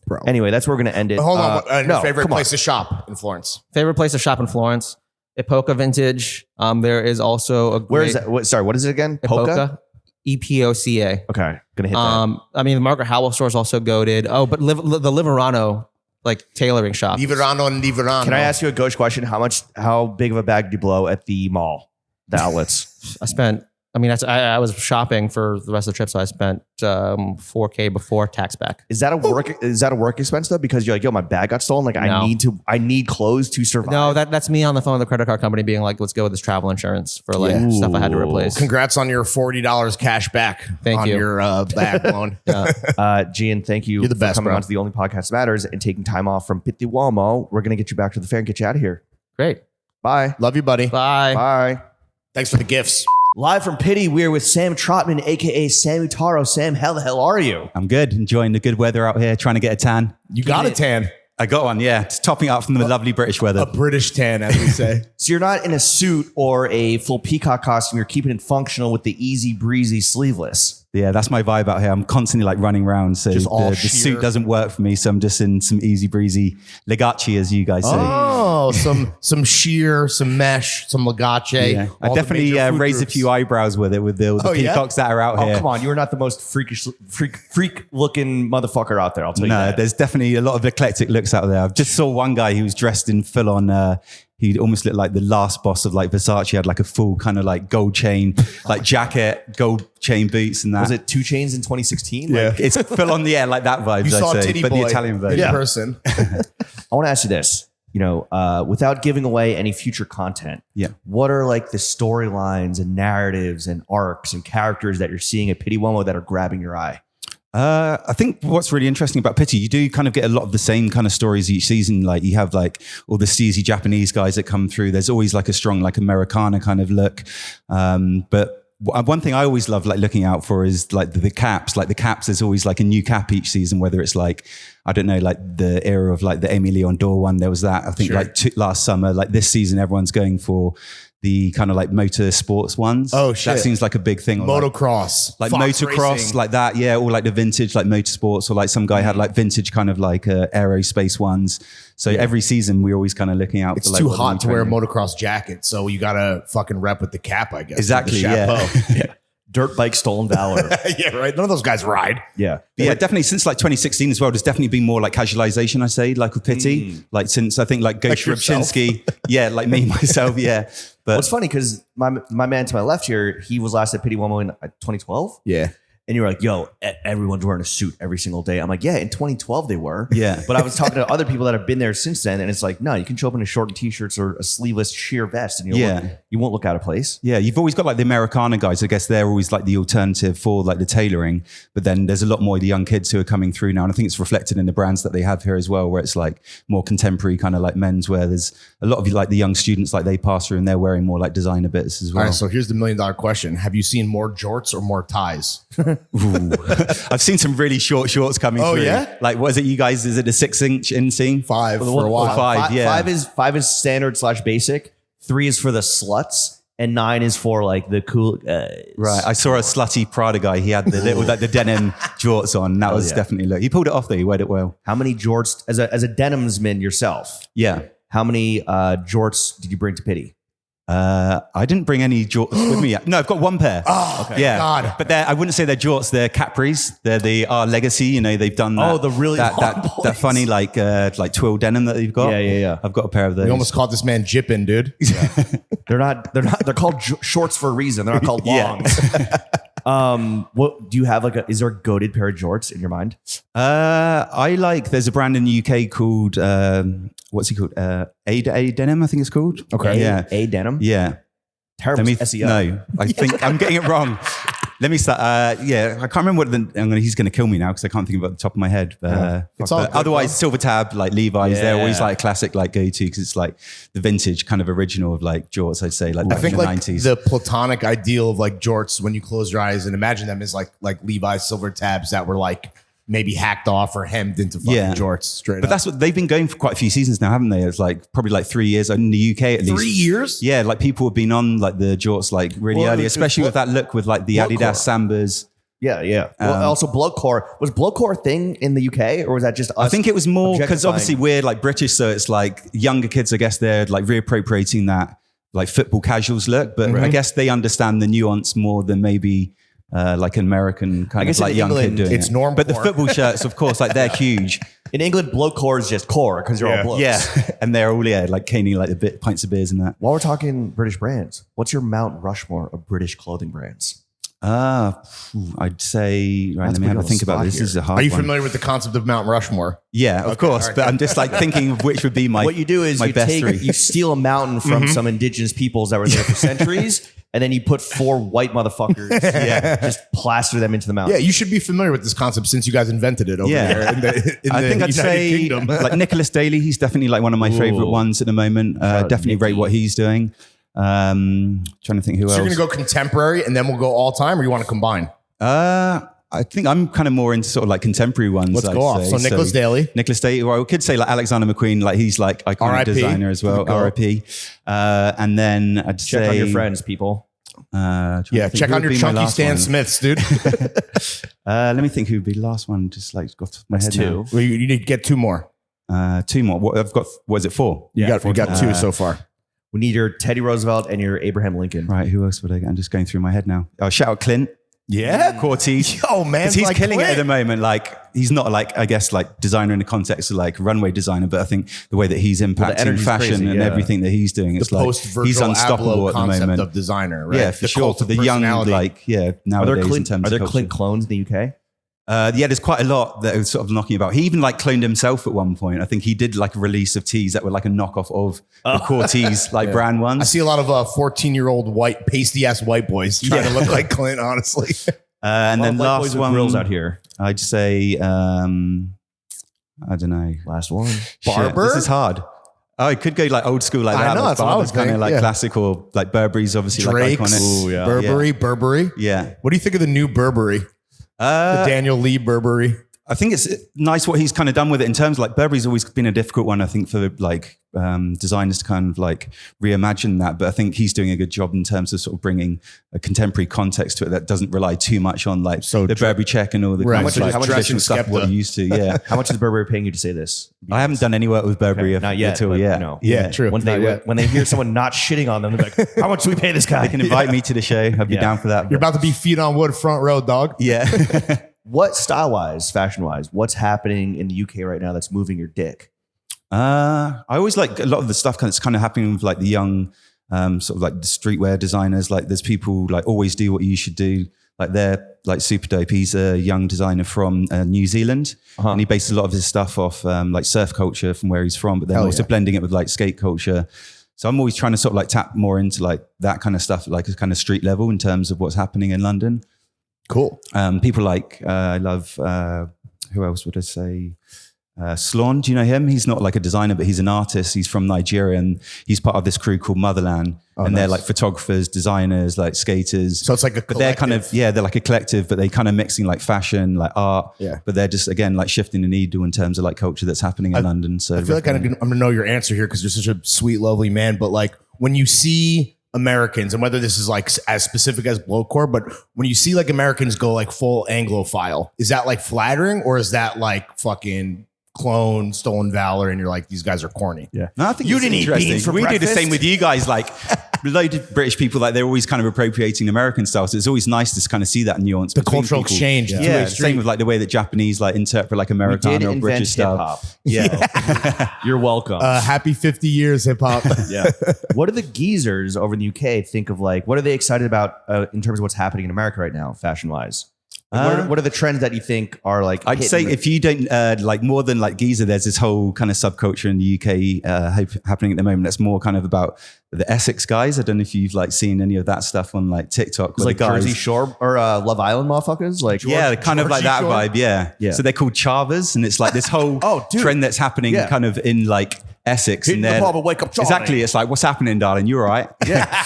Bro. Anyway, that's where we're going to end it. Hold on. No, favorite come on. place to shop in Florence? Favorite place to shop in Florence? Epoca Vintage. There is also a great Where is that? Sorry, what is it again? Polka? Epoca. EPOCA. Okay, gonna hit that. I mean, the Margaret Howell store is also goated. Oh, but the Liverano like tailoring shop. Liverano and Liverano. Can I ask you a gauche question? How big of a bag do you blow at the mall, the outlets? I was shopping for the rest of the trip, so I spent $4K before tax back. Is that a work expense though? Because you're like, yo, my bag got stolen. Like No. I need clothes to survive. No, that's me on the phone with the credit card company being like, let's go with this travel insurance for like stuff I had to replace. Congrats on your $40 cash back Thank on you. your bag loan. Gian, thank you. You're the best, for coming bro. on to the only podcast that matters and taking time off from Pitti Uomo. We're gonna get you back to the fair and get you out of here. Great. Bye. Love you, buddy. Bye. Bye. Thanks for the gifts. Live from Pitti, we're with Sam Trotman, aka Sam Utaro. Sam, how the hell are you? I'm good. Enjoying the good weather out here, trying to get a tan. You got a tan. I got one, yeah. It's topping up from the lovely British weather. A British tan, as we say. So you're not in a suit or a full peacock costume. You're keeping it functional with the easy breezy sleeveless. Yeah, that's my vibe out here. I'm constantly like running around. So Just all the sheer. suit doesn't work for me. So I'm just in some easy breezy legace, as you guys say. Oh, some sheer, some mesh, some legace. Yeah. I all the definitely major food raised a groups. few eyebrows with it, with the Oh, yeah? peacocks that are out Oh, here. come on. You are not the most freak looking motherfucker out there. I'll tell you No, that. there's definitely a lot of eclectic looks out there. I've just saw one guy who was dressed in full on, he almost looked like the last boss of like Versace. He had like a full kind of like gold chain, like jacket, gold chain boots and that. Was it 2 Chainz in 2016? Yeah. Like, It's full on the air, like that vibe. You saw I'd say, Titty but Boy the Italian in version. person. I want to ask you this. You know, without giving away any future content, Yeah. what are like the storylines and narratives and arcs and characters that you're seeing at Pitti Uomo that are grabbing your eye? I think what's really interesting about Pitti, you do kind of get a lot of the same kind of stories each season. Like you have like all the steezy Japanese guys that come through. There's always like a strong like Americana kind of look. But one thing I always love like looking out for is like the caps. Like the caps, there's always like a new cap each season, whether it's like, I don't know, like the era of like the Amy Leon Dore one. There was that, I think like last summer, like this season, everyone's going for the kind of like motor sports ones. Oh, shit. That seems like a big thing. Or Motocross. like Fox motocross, racing. like that, yeah, or like the vintage, like motorsports, or like some guy had like vintage kind of like aerospace ones. So every season we're always kind of looking out. It's for like too what the hot new to wear a trend is. motocross jacket, so you gotta fucking rep with the cap, I guess. Exactly, The chapeau. yeah. Dirt bike stolen valor. Yeah, right. None of those guys ride. Yeah. Yeah, definitely. Since like 2016 as well, there's definitely been more like casualization, I say, like with Pitti. Like since I think like Ghosh yourself. Rubchinski, yeah, like me, myself, yeah. But Well, it's funny because my man to my left here, he was last at Pitti Uomo in 2012. Yeah. and you're like, yo, everyone's wearing a suit every single day. I'm like, yeah, in 2012 they were. Yeah. But I was talking to other people that have been there since then, and it's like, no, you can show up in a short t-shirts or a sleeveless sheer vest, and you won't look out of place. Yeah, you've always got like the Americana guys. I guess they're always like the alternative for like the tailoring. But then there's a lot more of the young kids who are coming through now. And I think it's reflected in the brands that they have here as well, where it's like more contemporary kind of like menswear. There's a lot of like the young students, like they pass through and they're wearing more like designer bits as well. All right, so here's the $1 million question. Have you seen more jorts or more ties? I've seen some really short shorts coming through. Oh, yeah? Like, what is it, you guys? Is it a 6-inch inseam? 5 for a while. 5, yeah. 5 is standard / basic. 3 is for the sluts, and 9 is for like the cool. Right. I saw a slutty Prada guy. He had the little like the denim jorts on. That was definitely look. He pulled it off though. He weared it well. How many jorts as a denimsman yourself? Yeah. How many jorts did you bring to Pitti? I didn't bring any jorts with me yet. No, I've got one pair. Oh, okay. Yeah. God. But I wouldn't say they're jorts. They're Capris. They're the Legacy. You know, they've done that. Oh, the really long that funny like twill denim that they've got. Yeah. I've got a pair of those. We almost caught this man jipping, dude. They're called shorts for a reason. They're not called longs. What do you have is there a goated pair of jorts in your mind? There's a brand in the UK called what's it called? A Denim, I think it's called. Okay. Yeah. A Denim? Yeah. Terrible SEO. No, I think I'm getting it wrong. Let me start. I can't remember what he's going to kill me now because I can't think of it at the top of my head. But, It's all good, otherwise, bro. Silver Tab, like Levi's, they're always Yeah. like classic, like go-to because it's like the vintage kind of original of like jorts, I'd say, like I back think in the like 90s. the platonic ideal of like jorts when you close your eyes and imagine them as like Levi's silver tabs that were like maybe hacked off or hemmed into fucking jorts straight But up. that's what they've been going for quite a few seasons now, haven't they? It's like probably like 3 years in the UK at least. 3 years? Yeah, like people have been on like the jorts like really Well, early, especially with that look with like the Bloodcore. Adidas Sambas. Yeah. Well, also bloodcore. Was bloodcore a thing in the UK, or was that just us? I think it was more because objectifying- obviously we're like British, so it's like younger kids, I guess they're like reappropriating that like football casuals look, but I guess they understand the nuance more than maybe like an American kind guess of like in young England, kid doing it's it. normcore. But the football shirts, of course, like they're huge. In England, bloodcore is just core because you're all blokes. Yeah, and they're all like caning like the pints of beers and that. While we're talking British brands, what's your Mount Rushmore of British clothing brands? I'd say, right, That's let me have putting a on think the about spot this. here. This is a hard Are you one. familiar with the concept of Mount Rushmore? Yeah, of course. But I'm just like thinking of which would be my What you do is my you best take, three. you steal a mountain from some indigenous peoples that were there for centuries, and then you put 4 white motherfuckers, just plaster them into the mountain. Yeah, you should be familiar with this concept since you guys invented it over there in the I think I'd United say Kingdom. like Nicholas Daly. He's definitely like one of my favorite ones at the moment. Definitely rate what he's doing. Trying to think who So else. you're going to go contemporary and then we'll go all time, or you want to combine? I think I'm kind of more into sort of like contemporary ones. Let's I'd go off. say. So Nicholas Daly. Nicholas Daly. Well, I could say like Alexander McQueen. Like he's like iconic R.I.P. designer as well. R.I.P. And then I'd Check say on your friends, people. trying to Yeah, think check who on would your be my chunky last Stan one. Smiths, dude. Let me think who would be the last one. Just like got off my head 2. Well, you need to get 2 more. now. 2 more. What I've got? What is it 4? You got 2 so far. We need your Teddy Roosevelt and your Abraham Lincoln. Right. Who else would I get? I'm just going through my head now. Oh, shout out Clint. Yeah, Cortez. Yo, man, Because he's like killing it at Clint. the moment. Like he's not like, I guess, like designer in the context of like runway designer, but I think the way that he's impacting energy's fashion crazy, and yeah. everything that he's doing, it's The like post-Virgil he's unstoppable Abloh at the concept moment. of designer, right? Yeah, for The sure. cult For of the young, personality. like, yeah, Are nowadays there in terms of culture. Clint clones in the UK? Yeah, there's quite a lot that was sort of knocking about. He even like cloned himself at one point. I think he did like a release of tees that were like a knockoff of the Cortez like brand ones. I see a lot of 14-year-old white, pasty-ass white boys trying to look like Clint, honestly. And then White boys last with one, grills out here. I'd say, I don't know. Last one. Barber? This is hard. Oh, it could go like old school like I that. know, like that's what I was kind of thinking, like yeah. classic or like Burberry's obviously like Drake's, iconic. Burberry. Yeah. What do you think of the new Burberry? The Daniel Lee Burberry. I think it's nice what he's kind of done with it in terms of like Burberry's always been a difficult one, I think, for like designers to kind of like reimagine that. But I think he's doing a good job in terms of sort of bringing a contemporary context to it that doesn't rely too much on like the Burberry check and all the Right. kind of So like how much traditional is stuff what Skepta? he used to. Yeah. How much is Burberry paying you to say this? I haven't done any work with Burberry Not yet. at all. but, Yeah. you know, Yeah, true. When Not they yet. when they hear someone not shitting on them, they're like, "How much do we pay this guy?" They can invite me to the show. I'd be Yeah. down for that. You're about to be feet on wood front row, dog. Yeah. What style-wise, fashion-wise, what's happening in the UK right now that's moving your dick? I always like a lot of the stuff that's kind of happening with like the young, sort of like the streetwear designers. Like there's people like always do what you should do. like they're like super dope. He's a young designer from New Zealand, and he bases a lot of his stuff off like surf culture from where he's from, but then also blending it with like skate culture. So I'm always trying to sort of like tap more into like that kind of stuff, like a kind of street level in terms of what's happening in London. Cool. People like, I love, who else would I say? Sloan, do you know him? He's not like a designer, but he's an artist. He's from Nigeria, and he's part of this crew called Motherland. And they're like photographers, designers, like skaters. So it's like a collective. But they're kind of, they're like a collective, but they kind of mixing like fashion, like art. Yeah. But they're just, again, like shifting the needle in terms of like culture that's happening in London. So I feel like I'm going to know your answer here because you're such a sweet, lovely man. But like when you see Americans, and whether this is like as specific as Blowcore, but when you see like Americans go like full Anglophile, is that like flattering or is that like fucking clone, stolen valor, and you're like, these guys are corny? Yeah. No, I think You it's didn't eat interesting. beans for We do the breakfast? same with you guys. Like, loads of British people, like they're always kind of appropriating American style. So it's always nice to kind of see that nuance. The between cultural people. exchange. Yeah. Same with like the way that Japanese like interpret like Americana or British style. hip-hop. Yeah. You're welcome. Happy 50 years, hip hop. Yeah. What do the geezers over in the UK think of like, what are they excited about in terms of what's happening in America right now, fashion wise? Like, what are the trends that you think are like? I'd say if you don't like more than like geezer, there's this whole kind of subculture in the UK happening at the moment. That's more kind of about the Essex guys. I don't know if you've like seen any of that stuff on like TikTok. It's like Jersey Shore or Love Island motherfuckers. Like kind of like that Shore? vibe. Yeah. So they're called Chavas, and it's like this whole trend that's happening kind of in like Essex. Hitting and the pub and wake up Charlie. Exactly. It's like, what's happening, darling? You all right? Yeah.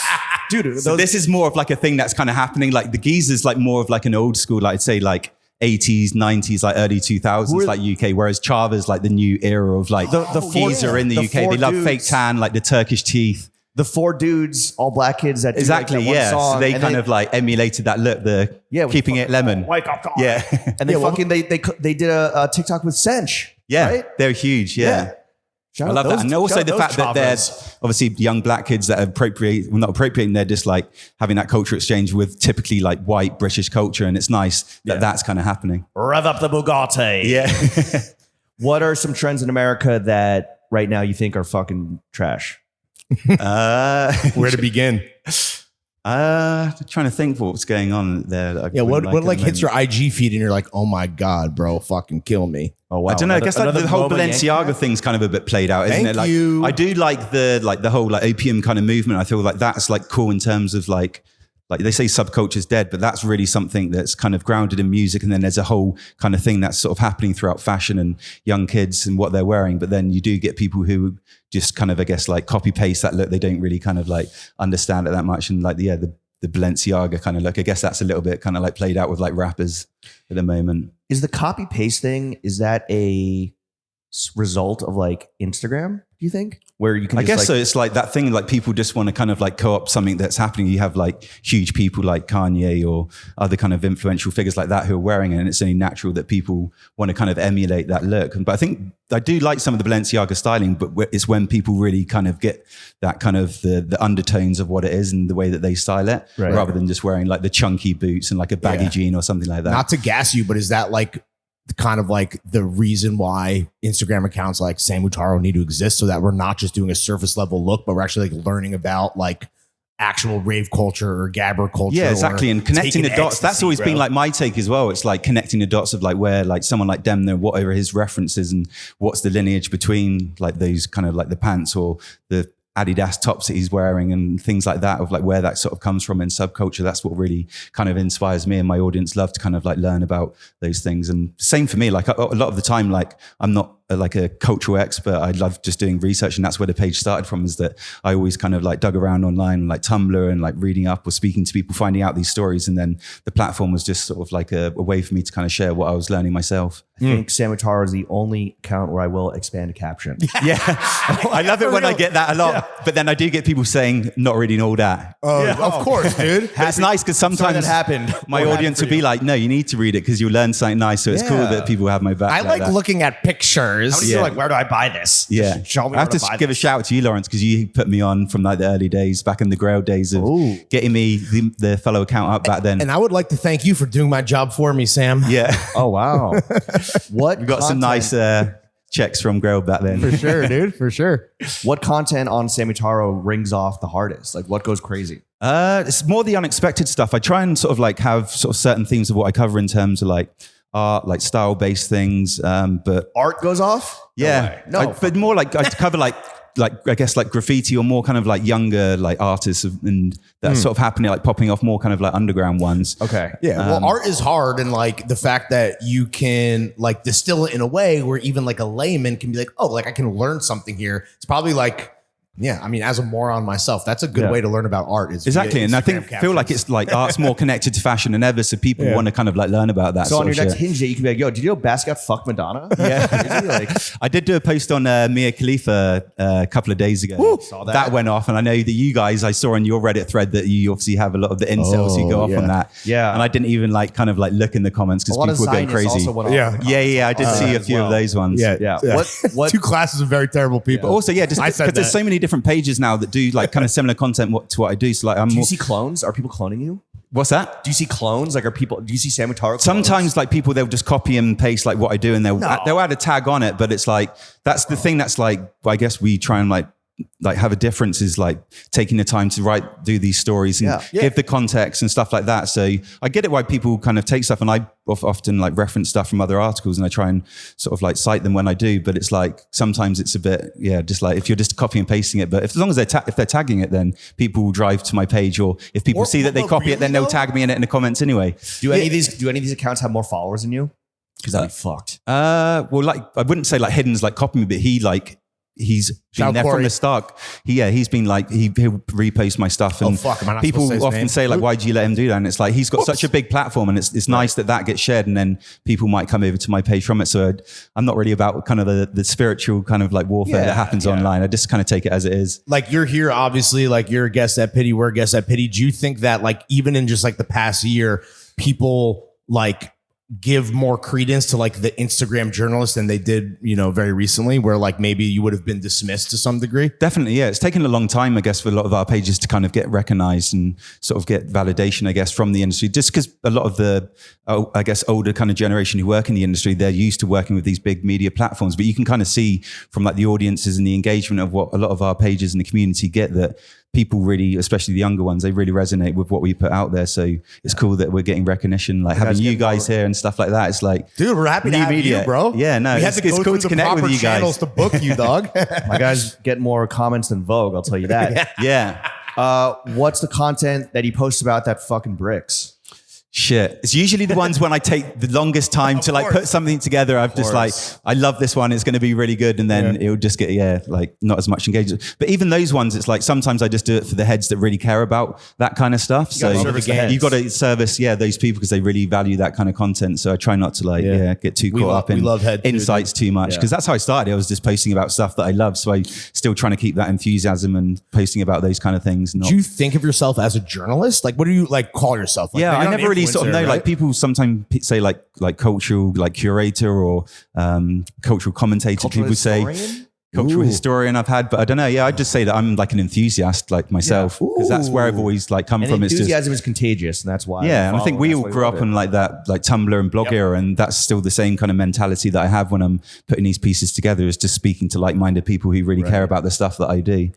Dude, So this is more of like a thing that's kind of happening. Like the geezers, like more of like an old school, like I'd say like 80s, 90s, like early 2000s, like UK. Whereas Chava's like the new era of like the geezer in the UK. They love fake tan, like the Turkish teeth. The four dudes, all black kids that do Exactly, like that one yeah. song, So they and kind of like emulated that look, the keeping it lemon. Wake up, Charlie. Yeah. And they did a TikTok with Sench. Yeah. Right? They're huge. Yeah. I love that. And also the fact that they're obviously young black kids that are not appropriating, they're just like having that culture exchange with typically like white British culture. And it's nice that that's kind of happening. Rev up the Bugatti. Yeah. What are some trends in America that right now you think are fucking trash? Where to begin? Trying to think what's going on there. What like hits your IG feed and you're like, oh my God, bro, fucking kill me. Oh wow. I don't know. I guess like the whole Balenciaga thing's kind of a bit played out, isn't it? Like I do like the whole like opium kind of movement. I feel like that's like cool in terms of like they say subculture's dead, but that's really something that's kind of grounded in music. And then there's a whole kind of thing that's sort of happening throughout fashion and young kids and what they're wearing. But then you do get people who just kind of, I guess, like copy paste that look. They don't really kind of like understand it that much. And like, the Balenciaga kind of look, I guess that's a little bit kind of like played out with like rappers at the moment. Is the copy paste thing, is that a result of like Instagram, do you think? Where you can I guess so. It's like that thing, like people just want to kind of like co-opt something that's happening. You have like huge people like Kanye or other kind of influential figures like that who are wearing it. And it's only natural that people want to kind of emulate that look. But I think I do like some of the Balenciaga styling, but it's when people really kind of get that kind of the undertones of what it is and the way that they style it, rather than just wearing like the chunky boots and like a baggy jean or something like that. Not to gas you, but is that like kind of like the reason why Instagram accounts like Sam Utaro need to exist, so that we're not just doing a surface level look, but we're actually like learning about like actual rave culture or gabber culture? Yeah, exactly. And connecting the dots. That's always been like my take as well. It's like connecting the dots of like where like someone like Demner, whatever his references and what's the lineage between like those kind of like the pants or the Adidas tops that he's wearing and things like that, of like where that sort of comes from in subculture. That's what really kind of inspires me, and my audience love to kind of like learn about those things. And same for me, like a lot of the time, like I'm not like a cultural expert. I love just doing research, and that's where the page started from, is that I always kind of like dug around online, like Tumblr, and like reading up or speaking to people, finding out these stories. And then the platform was just sort of like a way for me to kind of share what I was learning myself. I think Sam Utaro is the only account where I will expand a caption. Yeah. I love it when I get that a lot, but then I do get people saying, not reading all that. Of course, dude. But it's nice because sometimes that happened. my audience will be like, no, you need to read it because you'll learn something nice. So it's cool that people have my back. I like that. looking at pictures. How many people are like, where do I buy this? Yeah. Just show me I have where to buy give a this. shout out to you, Lawrence, because you put me on from like the early days, back in the Grail days of getting me the fellow account up back then. And I would like to thank you for doing my job for me, Sam. Yeah. Oh, wow. What? We've got some nice checks from Grail back then. For sure, dude. For sure. What content on Samutaro rings off the hardest? Like what goes crazy? It's more the unexpected stuff. I try and sort of like have sort of certain themes of what I cover in terms of like art, like style based things. But Art goes off? yeah, No. but more like I cover like I guess like graffiti or more kind of like younger like artists and that are sort of happening, like popping off more kind of like underground ones. Okay. Yeah. Well, art is hard. And like the fact that you can like distill it in a way where even like a layman can be like, oh, like I can learn something here. It's probably like, yeah, I mean, as a moron myself, that's a good way to learn about art. Is Exactly. via And I Instagram feel like captions. it's like art's more connected to fashion than ever. So people want to kind of like learn about that. So sort on your of next shit. Hinge date, you can be like, yo, did you know Basquiat fucked Madonna? Yeah. Crazy? Like, I did do a post on Mia Khalifa a couple of days ago. Saw that. that. went off. And I know that you guys, I saw on your Reddit thread that you obviously have a lot of the incels who go off on that. Yeah. And I didn't even like kind of like look in the comments because a lot of people were going Zionists crazy. also went off. Yeah. in the Yeah, I did see a as few well. of those ones. Yeah. What Two classes of very terrible people. But also, yeah, just I said because there's that. so many different pages now that do like kind of similar content to what I do. So like, I'm Do you more, see clones? Are people cloning you? what's that? Do you see clones? Like, do you see Samutaro clones? Sometimes like people, they'll just copy and paste like what I do and they'll add a tag on it. But it's like, that's the thing that's like, I guess we try and like have a difference is like taking the time to do these stories and give the context and stuff like that. So I get it why people kind of take stuff, and I often like reference stuff from other articles and I try and sort of like cite them when I do, but it's like sometimes it's a bit just like if you're just copy and pasting it, but as long as if they're tagging it, then people will drive to my page, or if people see that they copy it, then they'll tag me in it in the comments anyway. Do any of these accounts have more followers than you? Because that'd be fucked. Well, like I wouldn't say like Hidden's like copying me, but he's Ciao, been there from Corey. the start. He's been like, he'll repost my stuff. And fuck, am I not people supposed to say his often name? say like, why'd you let him do that? And it's like, he's got such a big platform, and it's nice that gets shared, and then people might come over to my page from it. So I'm not really about kind of the spiritual kind of like warfare that happens online. I just kind of take it as it is. Like you're here, obviously, like you're a guest at Pitti, we're a guest at Pitti. Do you think that like even in just like the past year, people like give more credence to like the Instagram journalists than they did, very recently, where like maybe you would have been dismissed to some degree? Definitely, yeah. It's taken a long time, I guess, for a lot of our pages to kind of get recognized and sort of get validation, I guess, from the industry. Just because a lot of the, I guess, older kind of generation who work in the industry, they're used to working with these big media platforms. But you can kind of see from like the audiences and the engagement of what a lot of our pages in the community get, that people really, especially the younger ones, they really resonate with what we put out there. So it's cool that we're getting recognition, like having you guys here and stuff like that. It's like, Dude, we're happy to new have media. you, bro. Yeah, no, we had to it's go cool through to the connect proper with you guys. channels to book you, dog. My guys get more comments than Vogue, I'll tell you that. yeah. What's the content that he posts about that fucking bricks? Shit. It's usually the ones when I take the longest time to like put something together. I've just like, I love this one. It's going to be really good. And then it'll just get, like not as much engagement. But even those ones, it's like, sometimes I just do it for the heads that really care about that kind of stuff. So you got to service, those people because they really value that kind of content. So I try not to get too caught up in insights too much. Because that's how I started. I was just posting about stuff that I love. So I still trying to keep that enthusiasm and posting about those kind of things. Do you think of yourself as a journalist? Like, what do you like call yourself? Like, I never really sort of know. right? Like people sometimes say like cultural like curator or cultural commentator. People say cultural historian. I've had, but I don't know. Yeah, I'd just say that I'm like an enthusiast like myself because that's where I've always like come from. Enthusiasm is contagious, and that's why. Yeah, and I think we all grew up in like that like Tumblr and blog era, and that's still the same kind of mentality that I have when I'm putting these pieces together. Is just speaking to like-minded people who really care about the stuff that I do.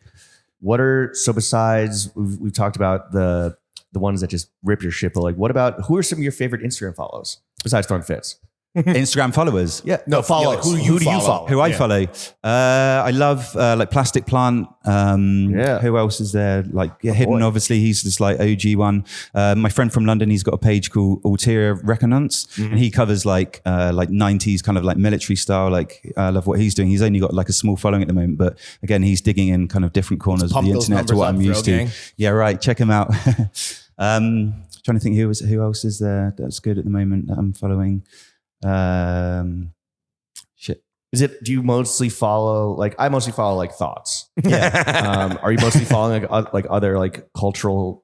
What are besides we've talked about the ones that just rip your shit, but like who are some of your favorite Instagram follows besides Throwing Fits? Instagram followers. Yeah. No, followers. Like, who do you follow? Who I follow? I love like Plastic Plant. Who else is there? Like Hidden, obviously. He's this like OG one. My friend from London, he's got a page called Ulterior Reconnaissance, and he covers like 90s kind of like military style. Like I love what he's doing. He's only got like a small following at the moment, but again, he's digging in kind of different corners of the internet to what I'm used to. Yeah, right. Check him out. Trying to think who else is there that's good at the moment that I'm following. Shit. Do you mostly follow I mostly follow like Thoughts? Yeah. Are you mostly following like other like cultural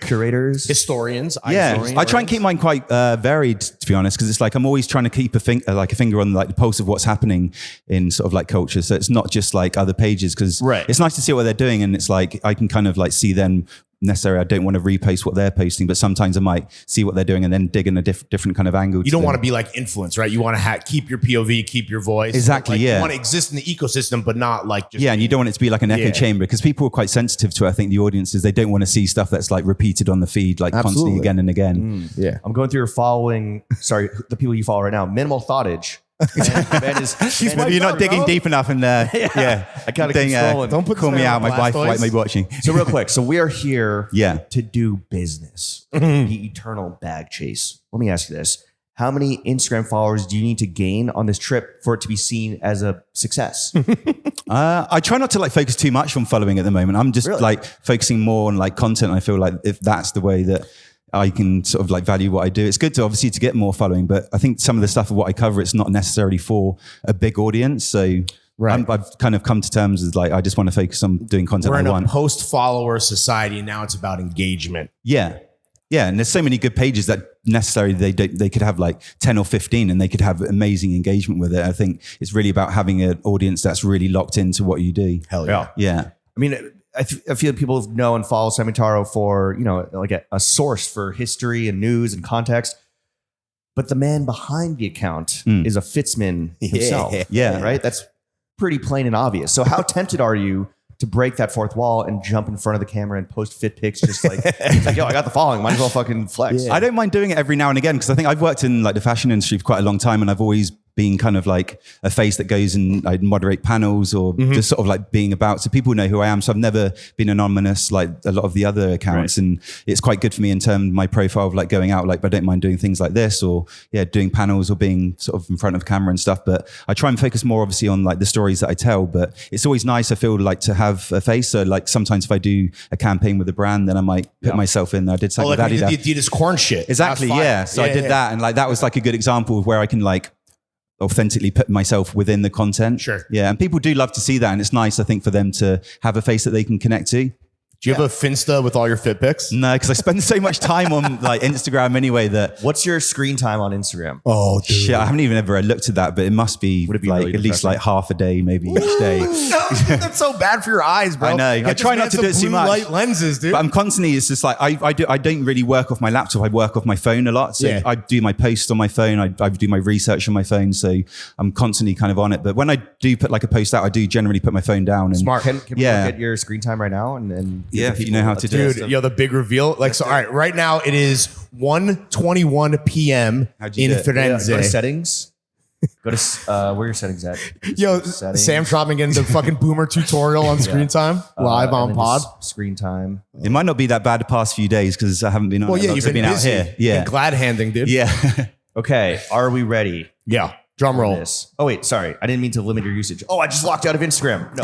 curators, historians? I try and keep mine quite varied, to be honest, because it's like I'm always trying to keep a finger on like the pulse of what's happening in sort of like culture. So it's not just like other pages, because it's nice to see what they're doing, and it's like I can kind of like see then necessarily I don't want to repost what they're posting, but sometimes I might see what they're doing and then dig in a different kind of angle. You don't want to be like influence, right? You want to keep your POV, keep your voice. Exactly, Like, yeah. You want to exist in the ecosystem, but not like just... Yeah, and you don't want it to be like an echo chamber, because people are quite sensitive to it. I think the audiences, they don't want to see stuff that's like repeated on the feed, like constantly again and again. Yeah. I'm going through your following, the people you follow right now. Minimal thoughtage. You're not digging deep enough in there. Yeah. I gotta keep scrolling. Don't put Call this me man out. on My wife Blastoise. might be watching. So real quick, so we are here Yeah. to do business. The eternal bag chase. Let me ask you this. How many Instagram followers do you need to gain on this trip for it to be seen as a success? I try not to like focus too much on following at the moment. I'm just like focusing more on like content. I feel like if that's the way that I can sort of like value what I do. It's good to obviously to get more following, but I think some of the stuff of what I cover, it's not necessarily for a big audience. So I've kind of come to terms with like, I just want to focus on doing content We're I in want. a post-follower society, and now it's about engagement. Yeah. Yeah. And there's so many good pages that necessarily they could have like 10 or 15 and they could have amazing engagement with it. I think it's really about having an audience that's really locked into what you do. Hell yeah. Yeah. I mean, I feel people know and follow Samitaro for, like a source for history and news and context. But the man behind the account is a Fitzman himself. Yeah. Right? That's pretty plain and obvious. So how tempted are you to break that fourth wall and jump in front of the camera and post fit pics just like, it's like, yo, I got the following. Might as well fucking flex. I don't mind doing it every now and again, because I think I've worked in like the fashion industry for quite a long time, and I've always been kind of like a face that goes and I'd moderate panels or just sort of like being about, so people know who I am. So I've never been anonymous like a lot of the other accounts, and it's quite good for me in terms of my profile of like going out, like, but I don't mind doing things like this or doing panels or being sort of in front of camera and stuff. But I try and focus more obviously on like the stories that I tell, but it's always nice, I feel like, to have a face. So like sometimes if I do a campaign with a brand, then I might put myself in there. I did something like when with you Adidas. did the Adidas corn shit. Exactly, yeah. So I did that, and like that was like a good example of where I can like authentically put myself within the content. Sure. Yeah, and people do love to see that, and it's nice, I think, for them to have a face that they can connect to. Do you have a Finsta with all your fit pics? No, because I spend so much time on like Instagram anyway that What's your screen time on Instagram? Oh, dude. shit, I haven't even ever looked at that, but it must be, Would it be like really at least depressing? like half a day, maybe each day. That's so bad for your eyes, bro. I know. I try not to do it too much. Light lenses, dude. But I'm constantly, it's just like, I don't really work off my laptop. I work off my phone a lot. So I do my posts on my phone. I do my research on my phone. So I'm constantly kind of on it. But when I do put like a post out, I do generally put my phone down. And Smart. Can we look at your screen time right now? And give the if you know how to do it. Dude, yo, the big reveal. Like, so, all right, right now it is 1:21 p.m. How'd you in do it? Firenze. Go to settings. Go to where are your settings at? Yo, Settings. Sam Trotman getting the fucking boomer tutorial on screen time live And on then pod. just screen time. It might not be that bad the past few days because I haven't been on. Well, it. yeah, I've you've been been out busy. here. Yeah, Been glad handing, dude. yeah. Okay, are we ready? Yeah. Drum for roll. this? Oh wait, sorry, I didn't mean to limit your usage. Oh, I just locked out of Instagram. No,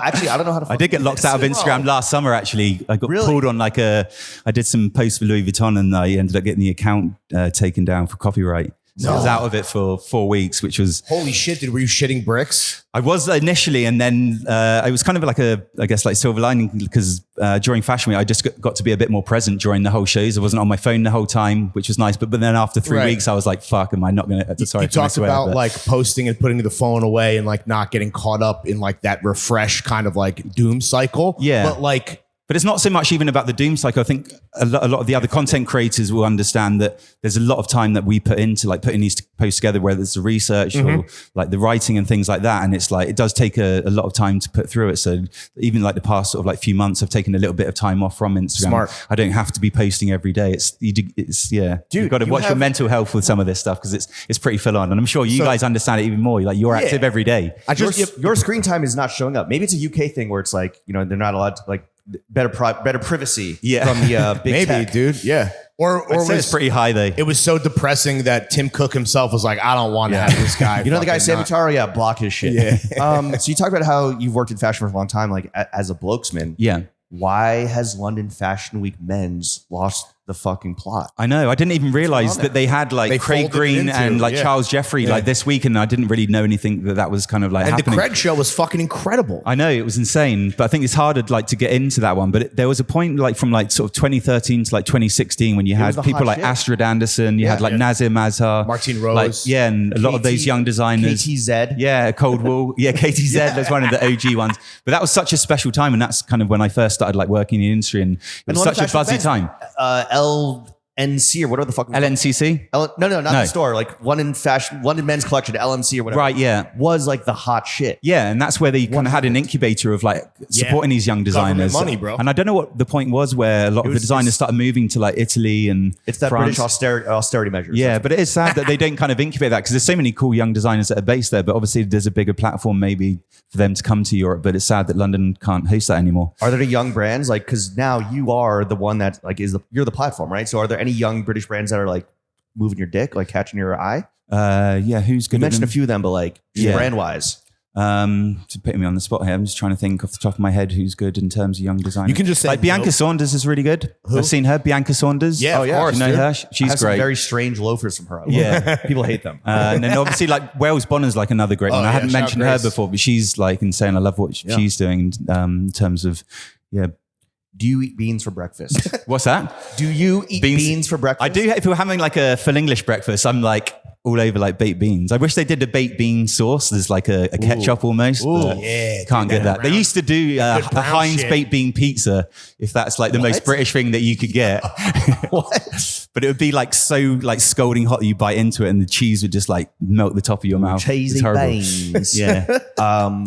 actually, I don't know how to. I did get locked out of Instagram last summer. Actually, I got pulled on like I did some posts for Louis Vuitton, and I ended up getting the account taken down for copyright. So I was out of it for 4 weeks, which was Holy shit, dude. Were you shitting bricks? I was initially, and then it was kind of like I guess like silver lining, because during Fashion Week, I just got to be a bit more present during the whole shows. I wasn't on my phone the whole time, which was nice. But then after 3 Right. weeks, I was like, "Fuck, am I not going to?" Sorry, You talked about like posting and putting the phone away and like not getting caught up in like that refresh kind of like doom cycle. Yeah. But like, But it's not so much even about the doom cycle. I think a lot of the other content creators will understand that there's a lot of time that we put into like putting these posts together, whether it's the research or like the writing and things like that. And it's like, it does take a lot of time to put through it. So even like the past sort of like few months, I've taken a little bit of time off from Instagram. Smart. I don't have to be posting every day. Dude, you've got to watch your mental health with some of this stuff because it's pretty full on. And I'm sure you guys understand it even more. Like you're active every day. Your screen time is not showing up. Maybe it's a UK thing where it's like, they're not allowed to like better privacy from the big maybe, tech. dude. Yeah. Or It's pretty high though. it was so depressing that Tim Cook himself was like, I don't want to have this guy. You know the guy fucking Samitaro? Yeah, block his shit. Yeah. So you talk about how you've worked in fashion for a long time, like as a blokesman. Yeah. Why has London Fashion Week men's lost the fucking plot. I know. I didn't even realize that they had like They Craig folded it Green into, and like yeah. Charles Jeffrey like this week, and I didn't really know anything that was kind of like And happening. the Craig show was fucking incredible. I know it was insane, but I think it's harder like to get into that one. But there was a point like from like sort of 2013 to like 2016 when you had the people hot like shit. Astrid Anderson, you had like Nazir Mazhar, Martine Rose. like, yeah, and a lot of those young designers. KTZ. Yeah, Cold Wool. Yeah, KTZ was one of the OG ones. But that was such a special time, and that's kind of when I first started like working in the industry, and it was such a buzzy time. LNC or whatever the fuck. LNCC? No, not the store. Like one in fashion, one in men's collection, LMC or whatever. Right, yeah. Was like the hot shit. Yeah, and that's where they kind of had an incubator of like supporting these young designers. money, bro. And I don't know what the point was where a lot of the designers started moving to like Italy and It's that France. British austerity measures. Yeah, but it is sad that they don't kind of incubate that because there's so many cool young designers that are based there. But obviously, there's a bigger platform maybe for them to come to Europe. But it's sad that London can't host that anymore. Are there any young brands like because now you are the one that like you're the platform, right? So are there any young British brands that are like moving your dick, like catching your eye? Yeah, who's good? You mentioned a at few of them, but like brand wise. To put me on the spot here, I'm just trying to think off the top of my head who's good in terms of young designers. You can just say like Bianca no. Saunders is really good. I've seen her, Bianca Saunders. Yeah, of course, You know dude. her? I She's have some great. very strange loafers from her. Yeah. People hate them. And then obviously like Wales Bonner's like another great one. I yeah, hadn't shout mentioned Grace. her before, but she's like insane. I love what she's doing in terms of, yeah. Do you eat beans for breakfast? What's that? Do you eat beans for breakfast? I do. If we're having like a full English breakfast, I'm like all over like baked beans. I wish they did a baked bean sauce. There's like a ketchup almost. But can't get that. They used to do a brown Heinz shit. baked bean pizza, if that's like the most British thing that you could get. What? But it would be like so like scalding hot that you bite into it and the cheese would just like melt the top of your mouth. Cheesy It's horrible. beans. Yeah.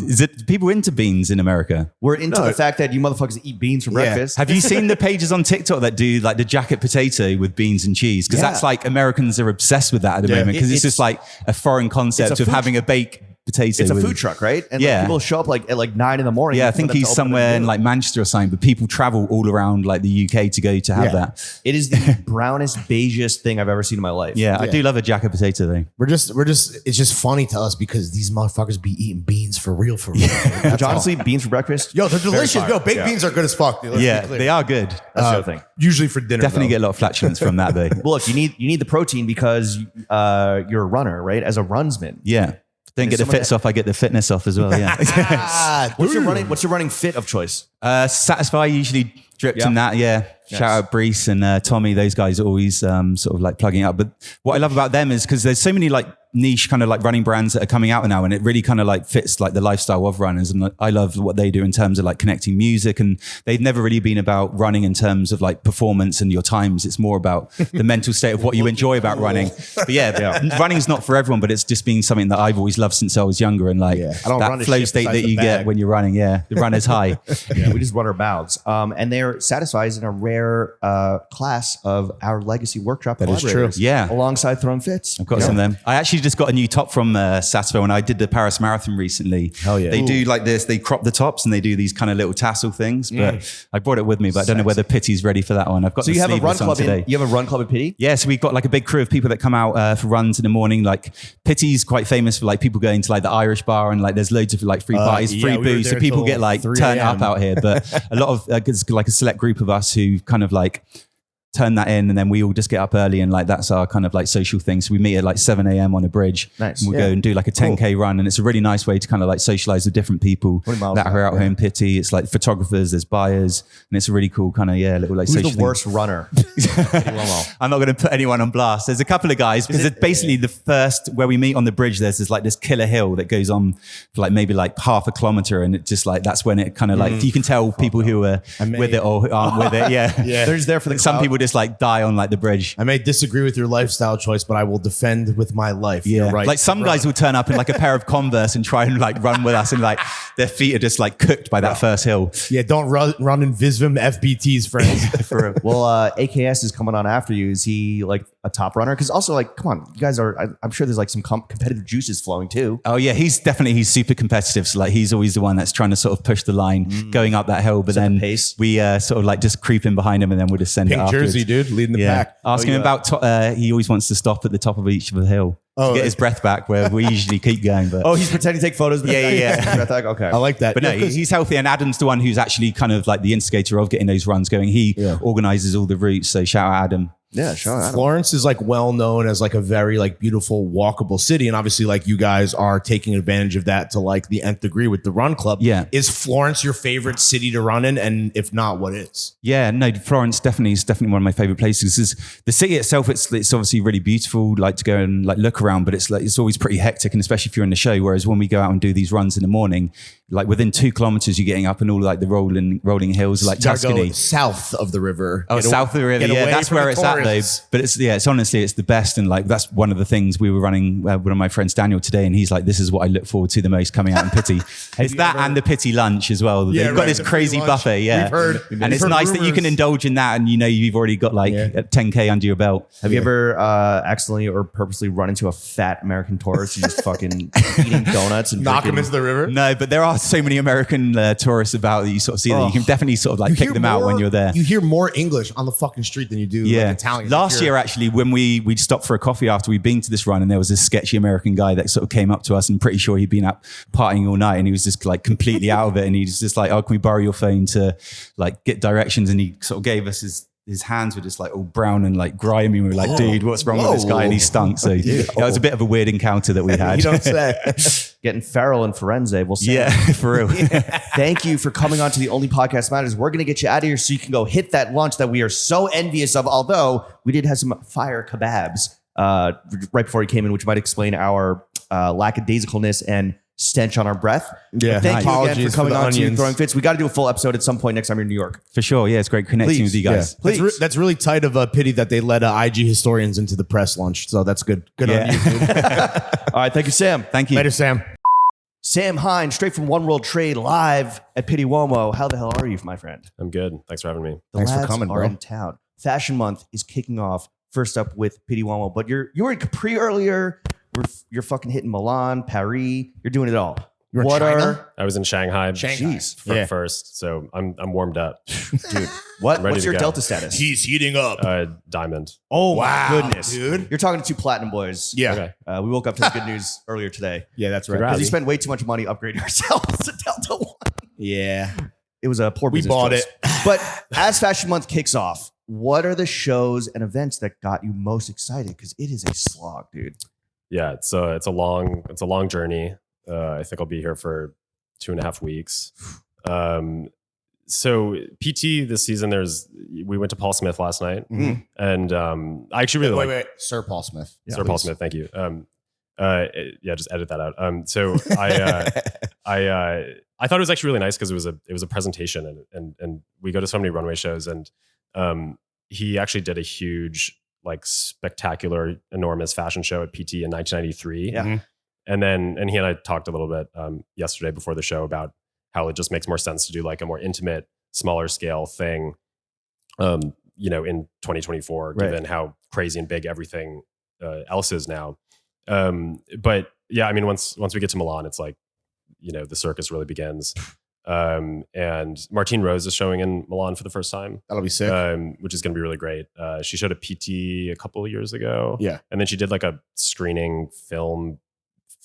Is it people into beans in America? We're into the fact that you motherfuckers eat beans for breakfast. Have you seen the pages on TikTok that do like the jacket potato with beans and cheese? Because that's like Americans are obsessed with that at the moment because it's just like a foreign concept it's a of food- having a baked potato. It's a with- food truck, right? And Yeah. like, people show up like at like 9 a.m. Yeah, I for think them to he's open somewhere and in do like Manchester or something, but people travel all around like the UK to go to have that. it is the brownest, beigest thing I've ever seen in my life. Yeah, I do love a jacket potato though. We're just it's just funny to us because these motherfuckers be eating beans for real. Which honestly, beans for breakfast. Yo, they're delicious. fire. Yo, baked beans are good as fuck, dude. Let's Yeah, be clear. they are good. That's the other thing. Usually for dinner. Definitely though. get a lot of flatulence from that though. Well, look, you need the protein because you're a runner, right? As a runsman. Yeah. Don't get the someone fits off, I get the fitness off as well. Yeah. What's your running fit of choice? Satisfy usually dripped in that. Yeah. Shout out Brees and Tommy. Those guys are always sort of like plugging up. But what I love about them is because there's so many like niche kind of like running brands that are coming out now, and it really kind of like fits like the lifestyle of runners. And I love what they do in terms of like connecting music, and they've never really been about running in terms of like performance and your times. It's more about the mental state of what you enjoy about running. But running's not for everyone, but it's just been something that I've always loved since I was younger. And like I don't run that a flow shit state besides that the you get bag. when you're running. Yeah. The runner's high. Yeah, we just run our mouths. And they're satisfied in a rare class of our legacy workshop. That is true. Yeah. Alongside Throwing Fits. I've got some of them. I actually just got a new top from Satisfy when I did the Paris Marathon recently. Hell yeah. They do like this, they crop the tops and they do these kind of little tassel things. But I brought it with me, but I don't know whether Pitti's ready for that one. I've got So the you have a run sleeveless on club today. you have a run club at Pitti? Yeah, so we've got like a big crew of people that come out for runs in the morning. Like Pitti's quite famous for like people going to like the Irish bar and like there's loads of like free parties, yeah, free we were booze. So there people till get like 3 turned a.m. up out here. But a lot of it's like a select group of us who kind of like turn that in, and then we all just get up early, and like that's our kind of like social thing. So we meet at like 7 a.m. on a bridge. Nice. And we'll go and do like a 10K run, and it's a really nice way to kind of like socialize with different people many miles that is are that? out here in Pitti. It's like photographers, there's buyers, and it's a really cool kind of little like Who's social the thing. worst runner? Pitti Uomo. I'm not going to put anyone on blast. There's a couple of guys because it's basically the first where we meet on the bridge. There's this killer hill that goes on for like maybe like half a kilometer, and it just like that's when it kind of like you can tell people who are with it or who aren't with it. Yeah, Yeah. There's there for the Some clout. people just like die on like the bridge. I may disagree with your lifestyle choice, but I will defend with my life. Yeah, You're right. like some guys will turn up in like a pair of Converse and try and like run with us, and like their feet are just like cooked by that first hill. Yeah, don't run in Visvim FBTs, friends. Well, AKS is coming on after you. Is he like a top runner? Because also like, come on, you guys are. I'm sure there's like some competitive juices flowing too. Oh yeah, he's super competitive. So like he's always the one that's trying to sort of push the line going up that hill. But then we sort of like just creep in behind him and then we'll just send it Pink afterwards. jersey, dude, leading the pack. Ask him about. He always wants to stop at the top of each of the hill to get his breath back. Where we usually keep going. But he's pretending to take photos. But okay, I like that. But no, he's healthy. And Adam's the one who's actually kind of like the instigator of getting those runs going. He organizes all the routes. So shout out Adam. Yeah, sure. Florence is like well known as like a very like beautiful walkable city, and obviously like you guys are taking advantage of that to like the nth degree with the run club. Yeah, is Florence your favorite city to run in? And if not, what is? Yeah, no, Florence is definitely one of my favorite places. The city itself, it's obviously really beautiful, like to go and like look around, but it's always pretty hectic, and especially if you're in the show. Whereas when we go out and do these runs in the morning, like within 2 kilometers, you're getting up and all like the rolling hills like Tuscany, south of the river. South of the river. Yeah, that's where it's at though. But it's honestly, it's the best. And like, that's one of the things we were running one of my friends, Daniel, today. And he's like, this is what I look forward to the most coming out in Pitti. It's that and the Pitti lunch as well. They've got this crazy buffet. Yeah. And it's nice that you can indulge in that. And you've already got like 10K under your belt. Have you ever accidentally or purposely run into a fat American tourist who's just fucking eating donuts and knock him into the river? No, but there are so many American tourists about that you sort of see that you can definitely sort of like pick them out when you're there. You hear more English on the fucking street than you do like Italian. Last year, actually, when we stopped for a coffee after we'd been to this run, and there was this sketchy American guy that sort of came up to us, and pretty sure he'd been up partying all night, and he was just like completely out of it, and he was just like, "Oh, can we borrow your phone to like get directions?" And he sort of gave us his hands were just like all brown and like grimy. We were like, dude, what's wrong with this guy? And he stunk. So that was a bit of a weird encounter that we had. You don't say. Getting feral in Firenze. We'll see. Yeah, for real. Thank you for coming on to the Only Podcast Matters. We're going to get you out of here so you can go hit that lunch that we are so envious of. Although we did have some fire kebabs right before he came in, which might explain our lackadaisicalness and stench on our breath. Yeah. Thank you again Apologies for coming for the on to onions. Throwing Fits. We got to do a full episode at some point next time you're in New York. For sure. Yeah, it's great connecting with you guys. Please. That's really tight of a pity that they let IG historians into the press lunch. So that's good. Good on you, dude. All right. Thank you, Sam. Thank you. Later, Sam. Sam Hine, straight from One World Trade, live at Pitti Uomo. How the hell are you, my friend? I'm good. Thanks for having me. Thanks for lads coming, are bro. in town. Fashion Month is kicking off. First up with Pitti Uomo, but you were in Capri earlier. You're fucking hitting Milan, Paris. You're doing it all. What are I was in Shanghai. Jeez. First, so I'm warmed up. dude? What's your to go. Delta status? He's heating up. Diamond. Oh Wow, my goodness, dude. You're talking to 2 platinum boys. Yeah. Okay. We woke up to the good news earlier today. Yeah, that's right. Because we spent way too much money upgrading ourselves to Delta One. Yeah. It was a poor We business bought choice. it. But as Fashion Month kicks off, what are the shows and events that got you most excited? Because it is a slog, dude. Yeah, it's a long journey. I think I'll be here for 2.5 weeks. So PT this season, we went to Paul Smith last night, and I actually really Wait, Sir Paul Smith. Sir Paul Smith. Thank you. Just edit that out. So I thought it was actually really nice because it was a presentation, and we go to so many runway shows, and he actually did a huge, like, spectacular, enormous fashion show at PT in 1993. Yeah. And he and I talked a little bit yesterday before the show about how it just makes more sense to do like a more intimate, smaller scale thing, in 2024, given how crazy and big everything else is now. But yeah, I mean, once we get to Milan, it's like, the circus really begins. And Martine Rose is showing in Milan for the first time. That'll be sick. Which is going to be really great. She showed a PT a couple of years ago. Yeah. And then she did like a screening film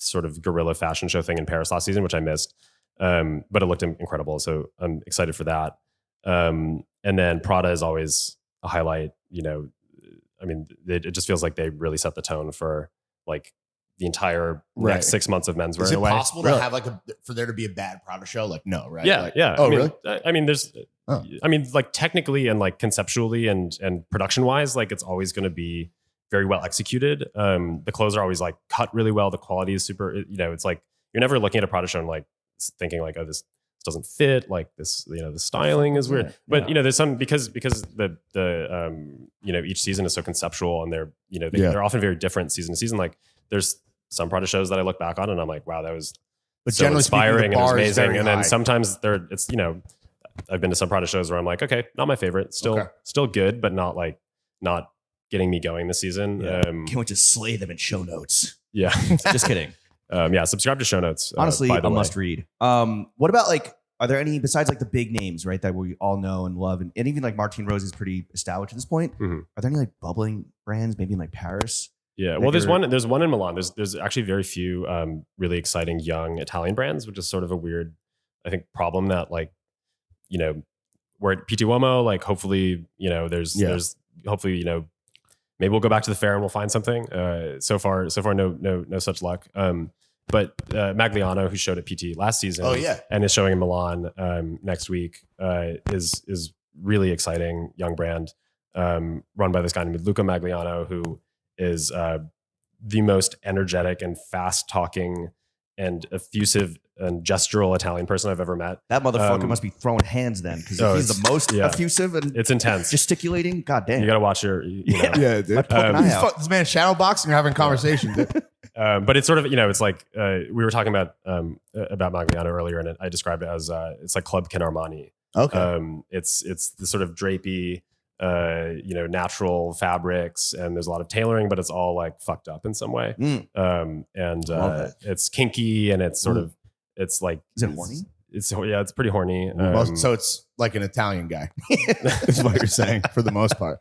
sort of guerrilla fashion show thing in Paris last season, which I missed. But it looked incredible. So I'm excited for that. And then Prada is always a highlight. I mean, it just feels like they really set the tone for like the entire next 6 months of menswear. Is in it a way. possible to have for there to be a bad Prada show? Like, no, right? Yeah, Like, yeah. Oh, I mean, really? I mean, there's, I mean, like technically and like conceptually and production wise, like it's always going to be very well executed. The clothes are always like cut really well. The quality is super. It's like you're never looking at a Prada show and like thinking like, oh, this doesn't fit. Like this, the styling is weird. But there's some because the each season is so conceptual and they're often very different season to season. Like there's some Prada shows that I look back on and I'm like, wow, that was so inspiring and it was amazing. And then sometimes it's I've been to some Prada shows where I'm like, okay, not my favorite, still good, but not getting me going this season. Can't wait to slay them in show notes. Yeah. Just kidding. Subscribe to show notes. Honestly, by the a way. must read. What about like, are there any, besides like the big names, right, that we all know and love, and even like Martine Rose is pretty established at this point. Mhm. Are there any like bubbling brands, maybe in like Paris? Yeah, that well, there's you're- one in Milan. There's actually very few really exciting young Italian brands, which is sort of a weird, I think, problem that like, you know, we're at Pitti Uomo, like hopefully, you know, there's hopefully, you know, maybe we'll go back to the fair and we'll find something. So far, no such luck. But Magliano, who showed at PT last season, and is showing in Milan next week, is really exciting young brand run by this guy named Luca Magliano, who is the most energetic and fast talking and effusive and gestural Italian person I've ever met. That motherfucker must be throwing hands then, because if he's the most effusive and it's intense, gesticulating, god damn. You got to watch your, Yeah, dude. This man shadow boxing or having conversation. Dude. But it's sort of, you know, it's like we were talking about Magliano earlier, and I described it as it's like Club Ken Armani. Okay. It's the sort of drapey, you know, natural fabrics, and there's a lot of tailoring, but it's all like fucked up in some way. It's kinky, and it's sort of, it's like, is it horny? It's pretty horny. So it's like an Italian guy, is what you're saying for the most part.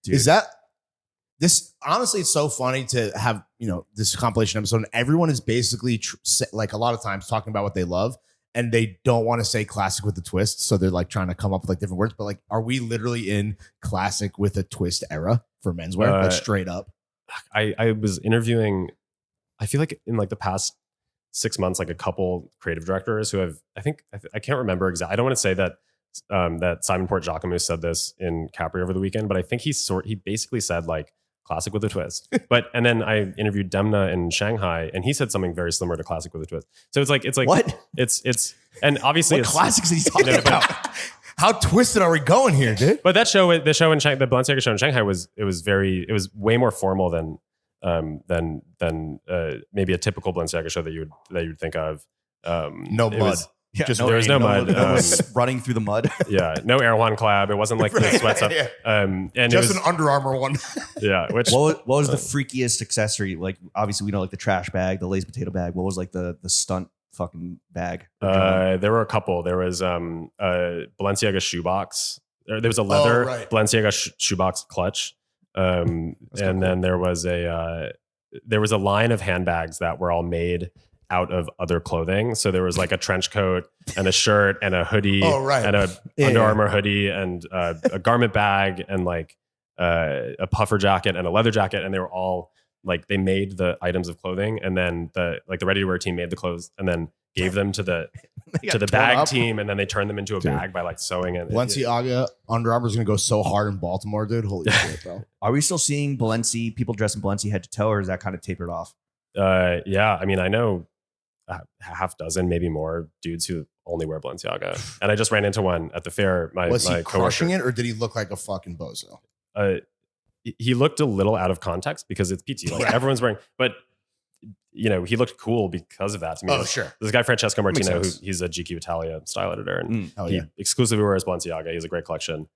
Dude. Is that this? Honestly, it's so funny to have, you know, this compilation episode, and everyone is basically like a lot of times talking about what they love, and they don't want to say classic with a twist, so they're like trying to come up with like different words. But like, are we literally in classic with a twist era for menswear? Like straight up. I was interviewing, I feel like in like the past 6 months, like a couple creative directors who have, I can't remember exactly. I don't want to say that that Simon Port Jacquemus said this in Capri over the weekend, but I think he basically said like classic with a twist. And then I interviewed Demna in Shanghai, and he said something very similar to classic with a twist. So it's like what? It's and obviously what it's classics is he talking about? How twisted are we going here, dude? But that show, the Balenciaga show in Shanghai was way more formal than maybe a typical Balenciaga show that you'd think of. No mud. There was no mud. Running through the mud. Yeah, no Erewhon collab. It wasn't like the sweat stuff. Yeah. And just it was, an Under Armour one. Yeah. Which what was the freakiest accessory? Like, obviously we know like the trash bag, the Lay's potato bag. What was like the stunt fucking bag? There were a couple. There was a Balenciaga shoebox. There was a leather Balenciaga shoebox clutch. And then there was a line of handbags that were all made out of other clothing. So there was like a trench coat and a shirt and a hoodie and a Under Armour hoodie and a garment bag and like a puffer jacket and a leather jacket. And they were all like, they made the items of clothing, and then the ready to wear team made the clothes and then gave them to the bag team, and then they turned them into a bag by like sewing it. Balenciaga Under Armour is gonna go so hard in Baltimore, dude. Holy shit, bro. Are we still seeing people dressed in Balenci head to toe, or is that kind of tapered off? Yeah, I mean, I know a half dozen, maybe more dudes who only wear Balenciaga, and I just ran into one at the fair. Was he crushing coworker. it, or did he look like a fucking bozo? He looked a little out of context because it's PT. Like everyone's wearing, but you know, he looked cool because of that to me. Sure. This guy Francesco Martino, he's a GQ Italia style editor, and he exclusively wears Balenciaga. He has a great collection,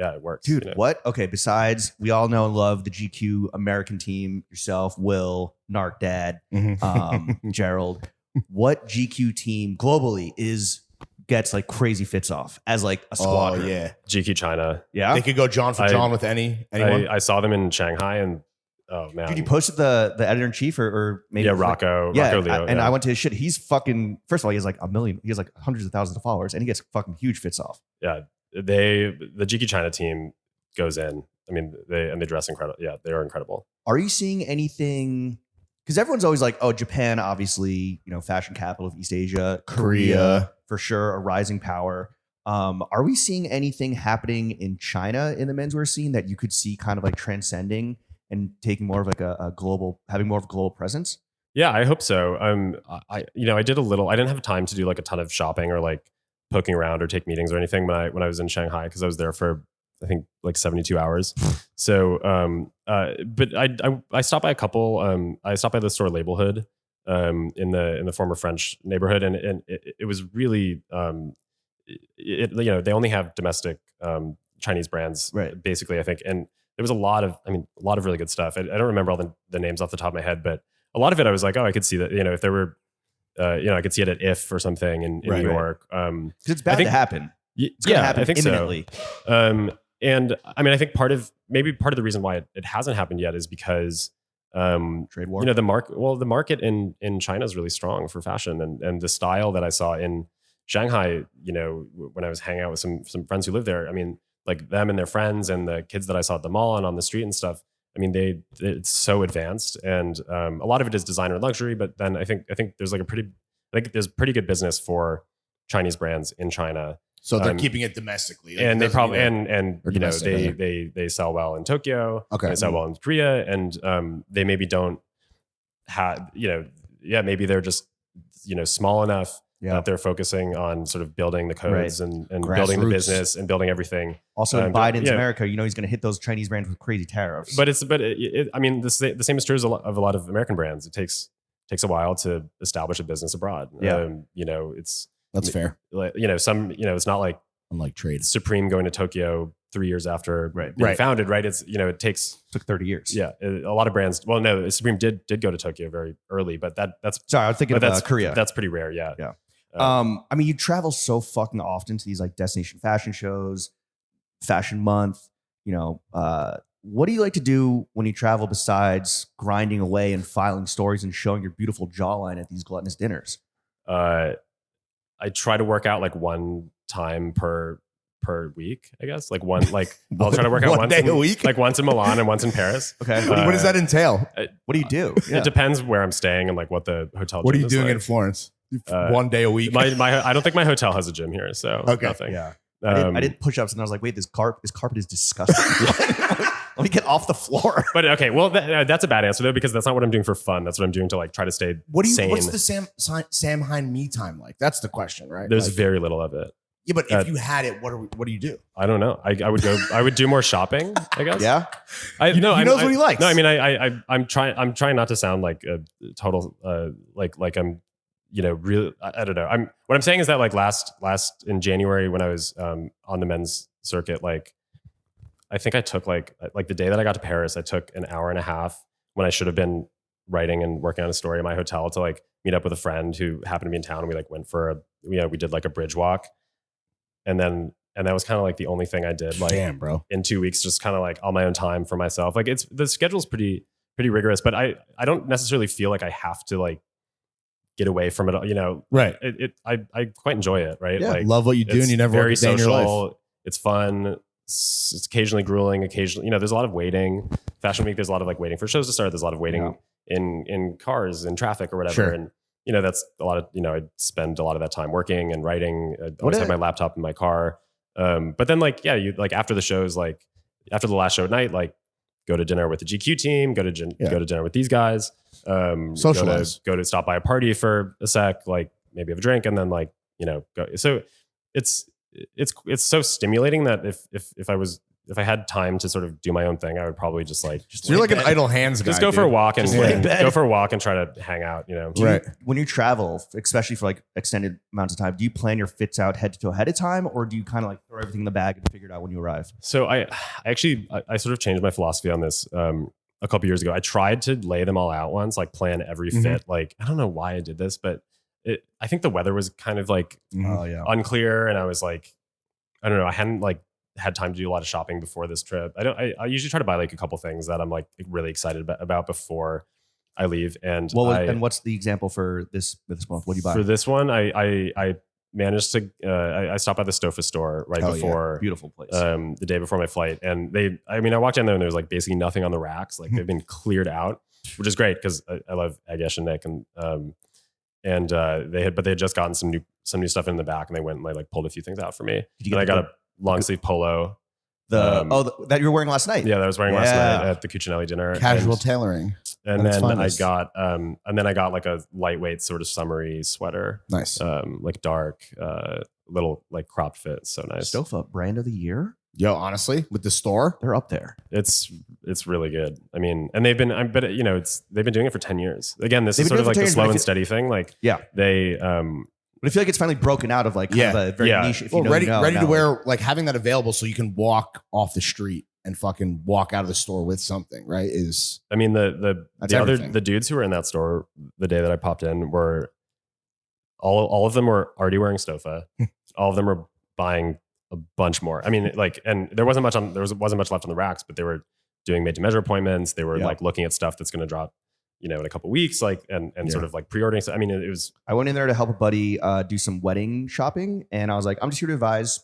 yeah, it works. Dude, you know? what? Okay, besides, we all know and love the GQ American team, yourself, Will, Narc Dad, Gerald. What GQ team globally gets like crazy fits off as like a squadron? Oh, yeah. GQ China. Yeah? They could go John for John with anyone. I saw them in Shanghai, and oh man. Dude, you posted the editor-in-chief or maybe yeah, Rocco Leo. And I went to his shit. He's fucking, first of all, he has like 1 million, he has like hundreds of thousands of followers, and he gets fucking huge fits off. Yeah. The GQ China team goes in. I mean, they dress incredible. Yeah, they are incredible. Are you seeing anything? Because everyone's always like, oh, Japan, obviously, you know, fashion capital of East Asia, Korea for sure, a rising power. Are we seeing anything happening in China in the menswear scene that you could see kind of like transcending and taking more of like a global, having more of a global presence? Yeah, I hope so. I did a little. I didn't have time to do like a ton of shopping or like poking around or take meetings or anything when I was in Shanghai, because I was there for I think like 72 hours. So, but I stopped by a couple. I stopped by the store Label Hood in the former French neighborhood, and it was really they only have domestic Chinese brands, Right. basically, I think. And there was a lot of really good stuff. I don't remember all the names off the top of my head, but a lot of it I was like, oh, I could see that, if there were, I could see it at IF or something in New York. 'Cause it's bound to happen. It's gonna happen I think imminently. So. And I mean, I think part of the reason why it hasn't happened yet is because Trade war. the market in China is really strong for fashion, and the style that I saw in Shanghai, when I was hanging out with some friends who live there, I mean, like them and their friends and the kids that I saw at the mall and on the street and stuff. I mean, it's so advanced, and a lot of it is designer and luxury. But then I think there's there's pretty good business for Chinese brands in China. So they're keeping it domestically, like, and they probably they sell well in Tokyo. Okay, they sell well in Korea, and they maybe don't have maybe they're just small enough that they're focusing on sort of building the codes and building the business and building everything. Also, in Biden's America, he's going to hit those Chinese brands with crazy tariffs. But I mean, the same is true of a lot of American brands. It takes a while to establish a business abroad. Yeah, that's fair. It's not like unlike trade Supreme going to Tokyo 3 years after being founded, right? It's took 30 years. Yeah, a lot of brands. Well, no, Supreme did go to Tokyo very early, but that's sorry, I was thinking of Korea. That's pretty rare. Yeah. I mean, you travel so fucking often to these like destination fashion shows, fashion month. What do you like to do when you travel besides grinding away and filing stories and showing your beautiful jawline at these gluttonous dinners? I try to work out like one time per week, I guess. Like I'll try to work out one day a week, like once in Milan and once in Paris. Okay. What does that entail? What do you do? It depends where I'm staying and like what the hotel. What are gym you is doing like. in Florence? 1 day a week. I don't think my hotel has a gym here, so nothing. Yeah. I did push-ups and I was like, wait, this carpet is disgusting. Let me get off the floor. But okay, well, that's a bad answer though, because that's not what I'm doing for fun. That's what I'm doing to like try to stay sane. What's the Sam Hine me time like? That's the question, right? There's very little of it. Yeah, but if you had it, what do you do? I don't know. I would do more shopping, I guess. Yeah. He knows what he likes. No, I mean, I'm trying not to sound like a total like I'm real. I don't know. What I'm saying is that like last in January when I was on the men's circuit, like I think I took like the day that I got to Paris, I took an hour and a half when I should have been writing and working on a story in my hotel to like meet up with a friend who happened to be in town. And we like went for we did like a bridge walk, and that was kind of like the only thing I did like in 2 weeks, just kind of like on my own time for myself. Like the schedule's pretty rigorous, but I don't necessarily feel like I have to like get away from it all, right. I quite enjoy it, right? Yeah, like love what you do and you never very work a day in your social. life. It's fun. It's occasionally grueling. Occasionally, there's a lot of waiting. Fashion week, there's a lot of like waiting for shows to start. There's a lot of waiting in cars, in traffic or whatever. Sure. And that's a lot of I spend a lot of that time working and writing. I always have my laptop in my car. But then you like after the shows, like after the last show at night, like go to dinner with the GQ team, go to dinner with these guys, socialize, go to stop by a party for a sec, like maybe have a drink, and then like go. So it's so stimulating that if I had time to sort of do my own thing, I would probably just like so you're like an idle hands guy. Just go for a walk and bed. go for a walk and try to hang out. Right. When you travel, especially for like extended amounts of time, do you plan your fits out head to toe ahead of time, or do you kind of like throw everything in the bag and figure it out when you arrive? So I sort of changed my philosophy on this a couple years ago. I tried to lay them all out once, like plan every fit. Like I don't know why I did this, but I think the weather was kind of like unclear, and I was like, I don't know, I hadn't like had time to do a lot of shopping before this trip. I usually try to buy like a couple things that I'm like really excited about before I leave. And and what's the example for this month? What do you buy? For this one, I managed to I stopped by the Stofa store before beautiful place. The day before my flight, and I walked in there and there was like basically nothing on the racks. Like they've been cleared out, which is great because I love Agesh and Nick, and they had just gotten some new stuff in the back, and they went and they like pulled a few things out for me. And I got a long sleeve polo. That you were wearing last night. Yeah, that I was wearing last night at the Cucinelli dinner. Casual tailoring. And then I got like a lightweight sort of summery sweater. Nice. Like dark, little like cropped fit. So nice. Stofa brand of the year. Yo, honestly, with the store, they're up there. It's really good. I mean, and they've been doing it for 10 years. Again, this is sort of like the slow and steady thing. Like, they But I feel like it's finally broken out of like kind of a very niche. If Well, you know, ready you know, to now. wear, like having that available so you can walk off the street and fucking walk out of the store with something, right? I mean, That's everything. the dudes who were in that store the day that I popped in were all of them were already wearing Stofa. All of them were buying a bunch more. I mean, like, and there wasn't much left on the racks, but they were doing made to measure appointments. They were like looking at stuff that's going to drop, in a couple weeks, like, and sort of like pre-ordering. So, I mean, it was. I went in there to help a buddy do some wedding shopping, and I was like, I'm just here to advise.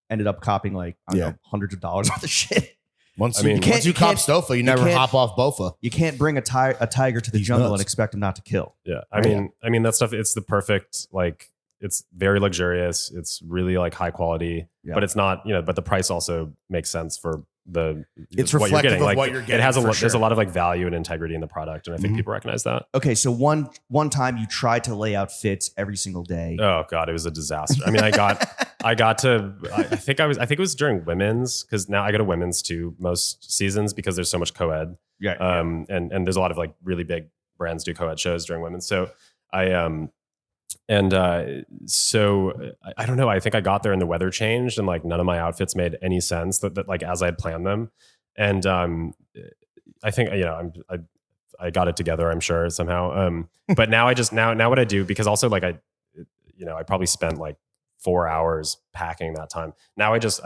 Ended up copying like I don't know, hundreds of dollars worth of shit. Once you cop Stofa, you never hop off Bofa. You can't bring a tiger to the jungle and expect him not to kill. Yeah, I mean that stuff. It's the perfect, like, it's very luxurious. It's really like high quality, but it's not, but the price also makes sense for it's what you're reflective getting. of Like, what you're getting. it has there's a lot of like value and integrity in the product, and I think people recognize that. Okay, so one time you tried to lay out fits every single day. Oh God, it was a disaster. I mean, I think it was during women's, because now I go to women's too most seasons because there's so much co-ed. Yeah. And there's a lot of like really big brands do co-ed shows during women's. So so I don't know. I think I got there and the weather changed and like none of my outfits made any sense that like as I had planned them. And I think I got it together, I'm sure somehow. But now now what I do, because also like I probably spent like 4 hours packing that time. Now I just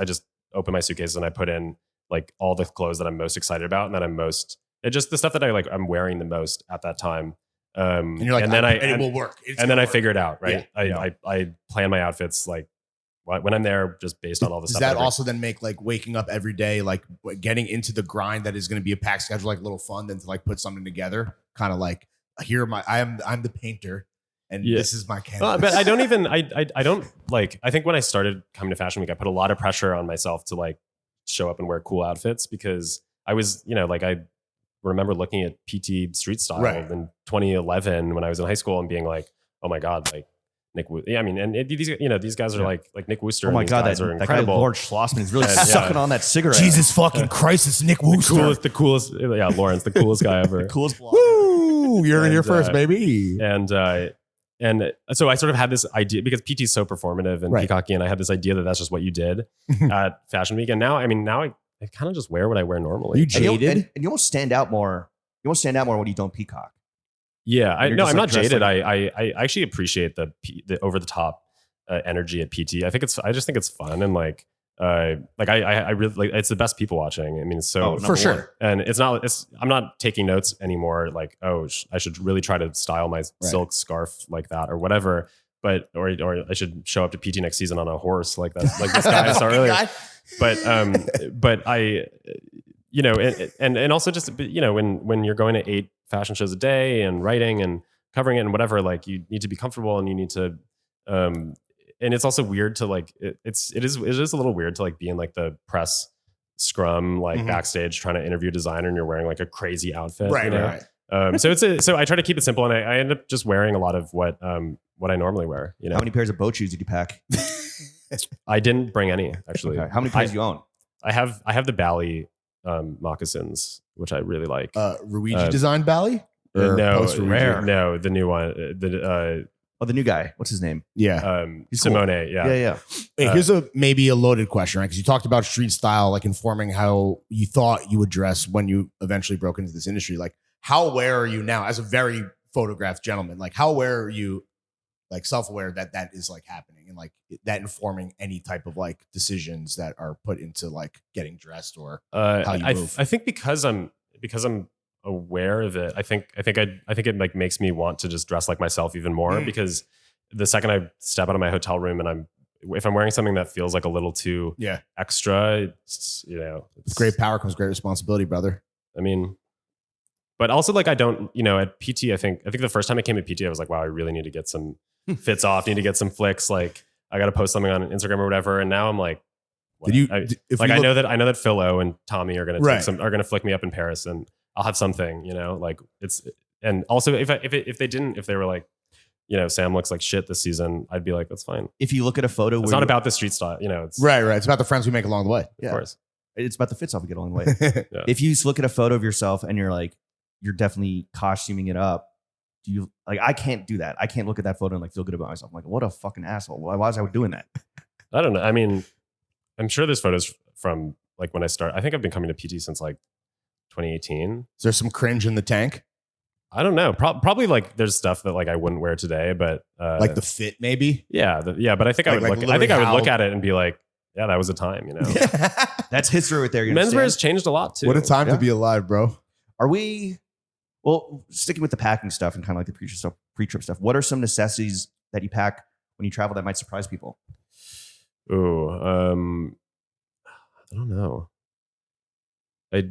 open my suitcases and I put in like all the clothes that I'm most excited about and that just the stuff that I'm wearing the most at that time. And you're like, and then it will work. I figure it out, right? Yeah. I plan my outfits like when I'm there, just based on all the Does stuff. that also then make like waking up every day, like getting into the grind that is going to be a packed schedule, like a little fun than to like put something together? Kind of like, I'm the painter. And this is my canvas. But I don't even, I don't like, I think when I started coming to Fashion Week, I put a lot of pressure on myself to like show up and wear cool outfits because I was, like I remember looking at Pitti street style in 2011 when I was in high school and being like, oh my God, like Nick, I mean, and these guys are like Nick Wooster. Oh my God, guys that are incredible. guy, Lord Schlossman is really sucking on that cigarette. Jesus fucking Christ, it's Nick Wooster. The coolest, Lawrence, the coolest guy ever. The coolest blogger. Woo, you're in your first, baby. And so I sort of had this idea because PT is so performative and peacocky, and I had this idea that that's just what you did at Fashion Week. And now, I kind of just wear what I wear normally. You jaded? And you almost stand out more. You almost stand out more when you don't peacock. Yeah, I'm like not jaded. like- I actually appreciate the over the top energy at PT. I just think it's fun and like I really like. It's the best people watching. I mean, so for sure. And I'm not taking notes anymore. Like, oh, I should really try to style my silk scarf like that or whatever. But or I should show up to PT next season on a horse like that. Like this guy I saw earlier. But I, and also just when you're going to 8 fashion shows a day and writing and covering it and whatever, like you need to be comfortable and you need to. And it's also weird to like it is a little weird to like be in like the press scrum like backstage trying to interview a designer and you're wearing like a crazy outfit, right. So I try to keep it simple and I end up just wearing a lot of what I normally wear. How many pairs of boat shoes did you pack? I didn't bring any actually. Okay. How many pairs do you own? I have the Bally moccasins, which I really like. Ruigi designed Bally? No, the new one. The new guy. What's his name? Yeah. Simone. Cool. Yeah. Hey, here's maybe a loaded question, right? Because you talked about street style, like informing how you thought you would dress when you eventually broke into this industry. Like, how aware are you now as a very photographed gentleman? Like, how aware are you, like self-aware that is like happening and like that informing any type of like decisions that are put into like getting dressed or how you move? I think because I'm aware of it, I think it like makes me want to just dress like myself even more because the second I step out of my hotel room and if I'm wearing something that feels like a little too extra, it's with great power comes great responsibility, brother. I mean, but also like I don't, at PT, I think the first time I came at PT, I was like, wow, I really need to get some fits off, need to get some flicks. Like I got to post something on Instagram or whatever. And now I'm like, I know that Phil O and Tommy are going to flick me up in Paris and I'll have something, like and also if they were like, Sam looks like shit this season, I'd be like, that's fine. If you look at a photo, it's not about the street style, it's right. It's about the friends we make along the way. Yeah. Of course. It's about the fits off we get along the way. If you look at a photo of yourself and you're like, you're definitely costuming it up, do you like? I can't do that. I can't look at that photo and like feel good about myself. I'm like, what a fucking asshole. Why was I doing that? I don't know. I mean, I'm sure there's photos from like when I started. I think I've been coming to PT since like 2018. Is there some cringe in the tank? I don't know. Probably like there's stuff that like I wouldn't wear today, but Like the fit, maybe? yeah, but I think I would look. I think I would look at it and be like, yeah, that was a time. You know, That's history right there. You menswear understand? has changed a lot too. What a time to be alive, bro. Are we? Well, sticking with the packing stuff and kind of like the pre-trip stuff. What are some necessities that you pack when you travel that might surprise people? Ooh, I don't know. I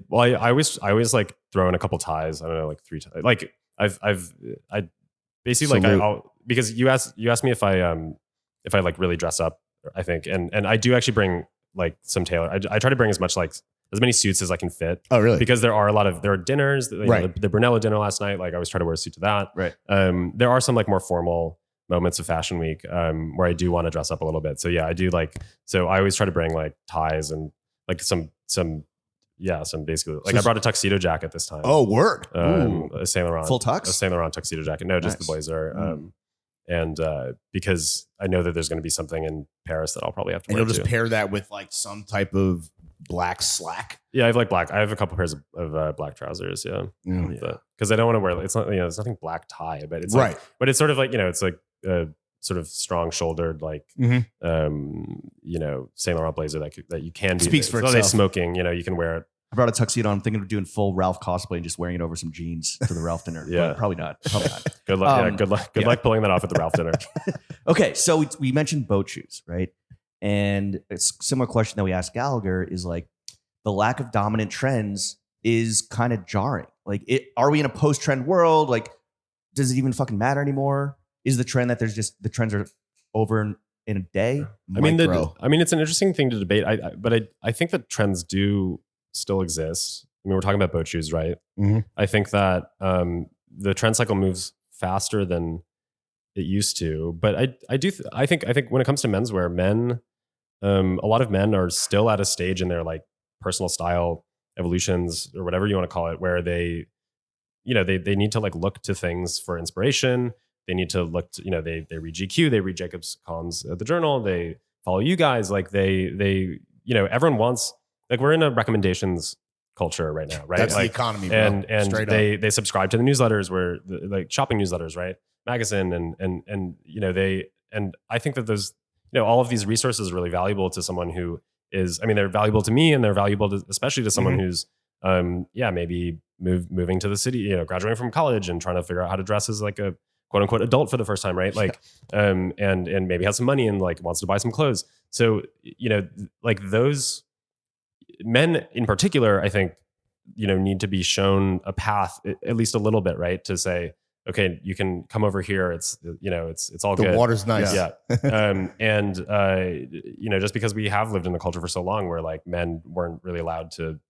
always like throw in a couple ties. I don't know, like 3 ties. Like I basically like I'll because you asked me if I like really dress up. I think and I do actually bring like some tailor. I try to bring as many suits as I can fit. Oh, really? Because there are dinners. You Right. know, the Brunello dinner last night. Like I always try to wear a suit to that. Right. There are some like more formal moments of Fashion Week where I do want to dress up a little bit. So yeah, I do like. So I always try to bring like ties and like some basically like I brought a tuxedo jacket this time. Oh, word. A Saint Laurent Full tux? a Saint Laurent tuxedo jacket. No, just Nice. the blazer. And because I know that there's going to be something in Paris that I'll probably have to And wear you'll just too. pair that with like some type of black slack. Yeah, I have like black. I have a couple pairs of black trousers. Yeah, because I don't want to wear. It's not there's nothing black tie, but it's Right. Like, but it's sort of like it's like a sort of strong shouldered like Mhm. Saint Laurent blazer that you can do. Speaks for it's not like itself. smoking. You can wear it. I brought a tuxedo on. I'm thinking of doing full Ralph cosplay and just wearing it over some jeans to the Ralph dinner. Yeah. But probably not. Probably not. Good luck. Um, yeah, good luck. Good yeah. luck pulling that off at the Ralph dinner. Okay, so we mentioned boat shoes, right? And it's a similar question that we asked Gallagher is like the lack of dominant trends is kind of jarring. Like, are we in a post-trend world? Like, does it even fucking matter anymore? Is the trend that there's just the trends are over in a day? I mean, Micro. it's an interesting thing to debate. But I think that trends do still exist. I mean, we're talking about boat shoes, right? Mhm. I think that the trend cycle moves faster than it used to. But I think when it comes to menswear, men, a lot of men are still at a stage in their like personal style evolutions or whatever you want to call it, where they need to like look to things for inspiration. They need to look to, they read GQ, they read Jacob's columns at the Journal, they follow you guys. Like they everyone wants, like we're in a recommendations culture right now, right? That's like, the economy, bro. and Straight up. they subscribe to the newsletters like shopping newsletters, right? Magazine and I think that those, all of these resources are really valuable to someone who is, I mean, they're valuable to me and they're valuable to, especially to someone who's, maybe moving to the city, graduating from college and trying to figure out how to dress as like a quote unquote adult for the first time, right? Like, and maybe has some money and like wants to buy some clothes. So, like those men in particular, I think, need to be shown a path, at least a little bit, right? To say, okay, you can come over here. It's, it's all The good. water's nice. Yeah. Just because we have lived in a culture for so long where like men weren't really allowed to,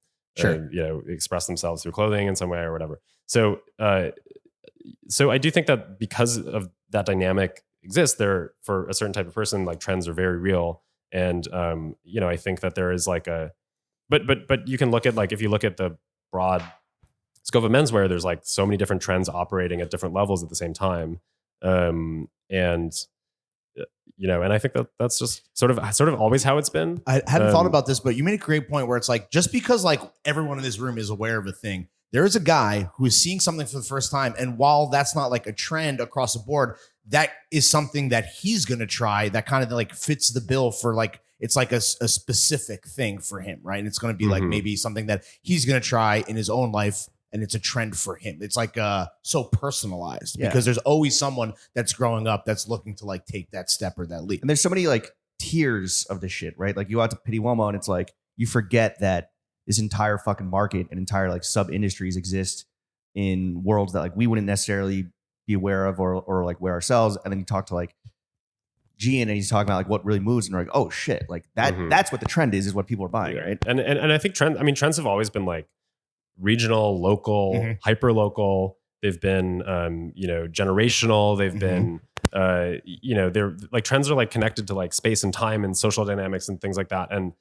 express themselves through clothing in some way or whatever. So I do think that because of that dynamic exists there for a certain type of person, like trends are very real. And, I think that there is like but you can look at like, if you look at the broad scope of menswear, there's like so many different trends operating at different levels at the same time. And I think that that's just sort of always how it's been. I hadn't thought about this, but you made a great point where it's like, just because like everyone in this room is aware of a thing, there is a guy who is seeing something for the first time. And while that's not like a trend across the board, that is something that he's going to try that kind of like fits the bill for like, it's like a specific thing for him, right? And it's going to be like maybe something that he's going to try in his own life. And it's a trend for him. It's like so personalized because there's always someone that's growing up that's looking to like take that step or that leap. And there's so many like tiers of this shit, right? Like you go out to Pitti Uomo and it's like you forget that this entire fucking market and entire like sub industries exist in worlds that like we wouldn't necessarily be aware of or like wear ourselves. And then you talk to like Jian and he's talking about like what really moves and you're like, oh shit, like that that's what the trend is what people are buying, right? And I think trends have always been like regional, local, hyper local. They've been, generational. They've been, they're like trends are like connected to like space and time and social dynamics and things like that. And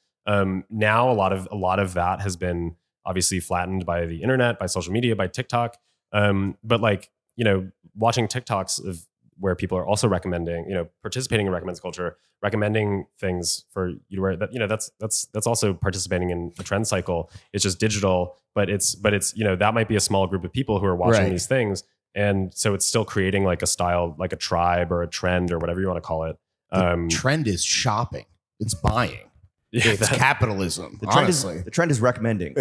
now a lot of that has been obviously flattened by the internet, by social media, by TikTok. But like watching TikToks of where people are also recommending, participating in recommends culture, recommending things for you to wear. That that's also participating in a trend cycle. It's just digital, but it's that might be a small group of people who are watching these things, and so it's still creating like a style, like a tribe or a trend or whatever you want to call it. Trend is shopping. It's buying. It's capitalism. The trend is recommending.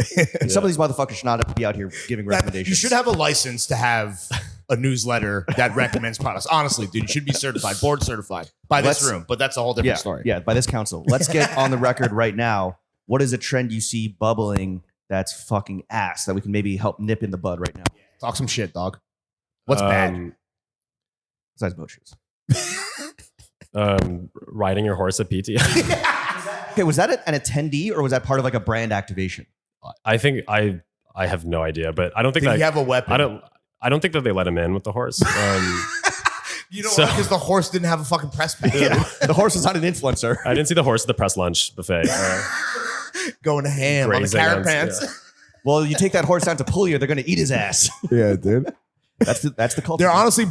Some of these motherfuckers should not be out here giving recommendations. You should have a license to have a newsletter that recommends products. Honestly, dude, you should be certified, board certified by this room. But that's a whole different story. Yeah, by this council. Let's get on the record right now. What is a trend you see bubbling that's fucking ass that we can maybe help nip in the bud right now? Talk some shit, dog. What's bad? Besides boat shoes. Riding your horse at Pitti. Okay, was that an attendee or was that part of like a brand activation? I think I have no idea, but I don't think Did that he have a weapon? I don't think that they let him in with the horse. You know why? Because the horse didn't have a fucking press pass. The horse was not an influencer. I didn't see the horse at the press lunch buffet. Going ham on the carrot pants. Yeah. Well, you take that horse down to Puglia, they're going to eat his ass. Yeah, dude. That's the culture.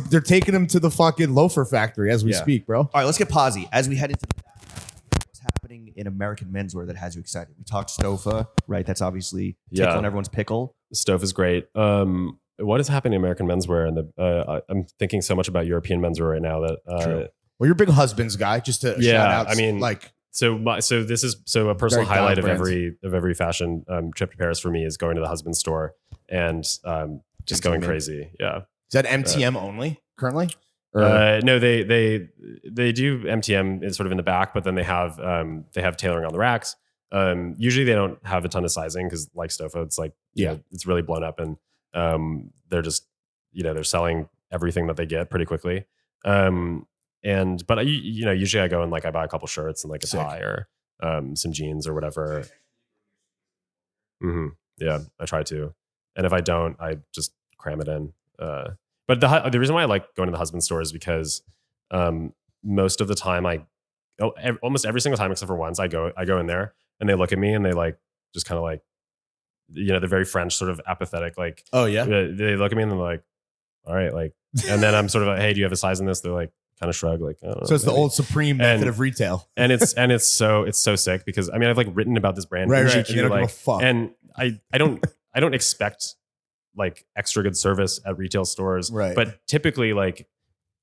They're taking him to the fucking loafer factory as we speak, bro. All right, let's get posy. As we head into what's happening in American menswear that has you excited. We talked Stofa, right? That's obviously tickling everyone's pickle. Stofa is great. What is happening in American menswear? And I'm thinking so much about European menswear right now that. Well, you're a big husbands guy. Just to shout out. I mean, like. So this is a personal Very highlight of brands. every fashion trip to Paris for me is going to the husband store and just going crazy. Yeah. Is that MTM only currently? No, they do MTM is sort of in the back, but then they have tailoring on the racks. Usually they don't have a ton of sizing because like Stofa, it's like it's really blown up and they're just they're selling everything that they get pretty quickly. But usually I go and like I buy a couple shirts and like a tie or some jeans or whatever. Mm-hmm. Yeah, I try to, and if I don't, I just cram it in. But the reason why I like going to the husband store is because most of the time almost every single time except for once I go in there and they look at me and they like just kind of like they're very French, sort of apathetic. Like, oh yeah, they look at me and they're like, all right, like, and then I'm sort of like, hey, do you have a size in this? They're like, kind of shrug, like, I don't know, so it's maybe. The old Supreme method of retail, and it's so sick because I mean I've like written about this brand, right, GQ, and they don't give a fuck. And I don't expect like extra good service at retail stores, right? But typically, like,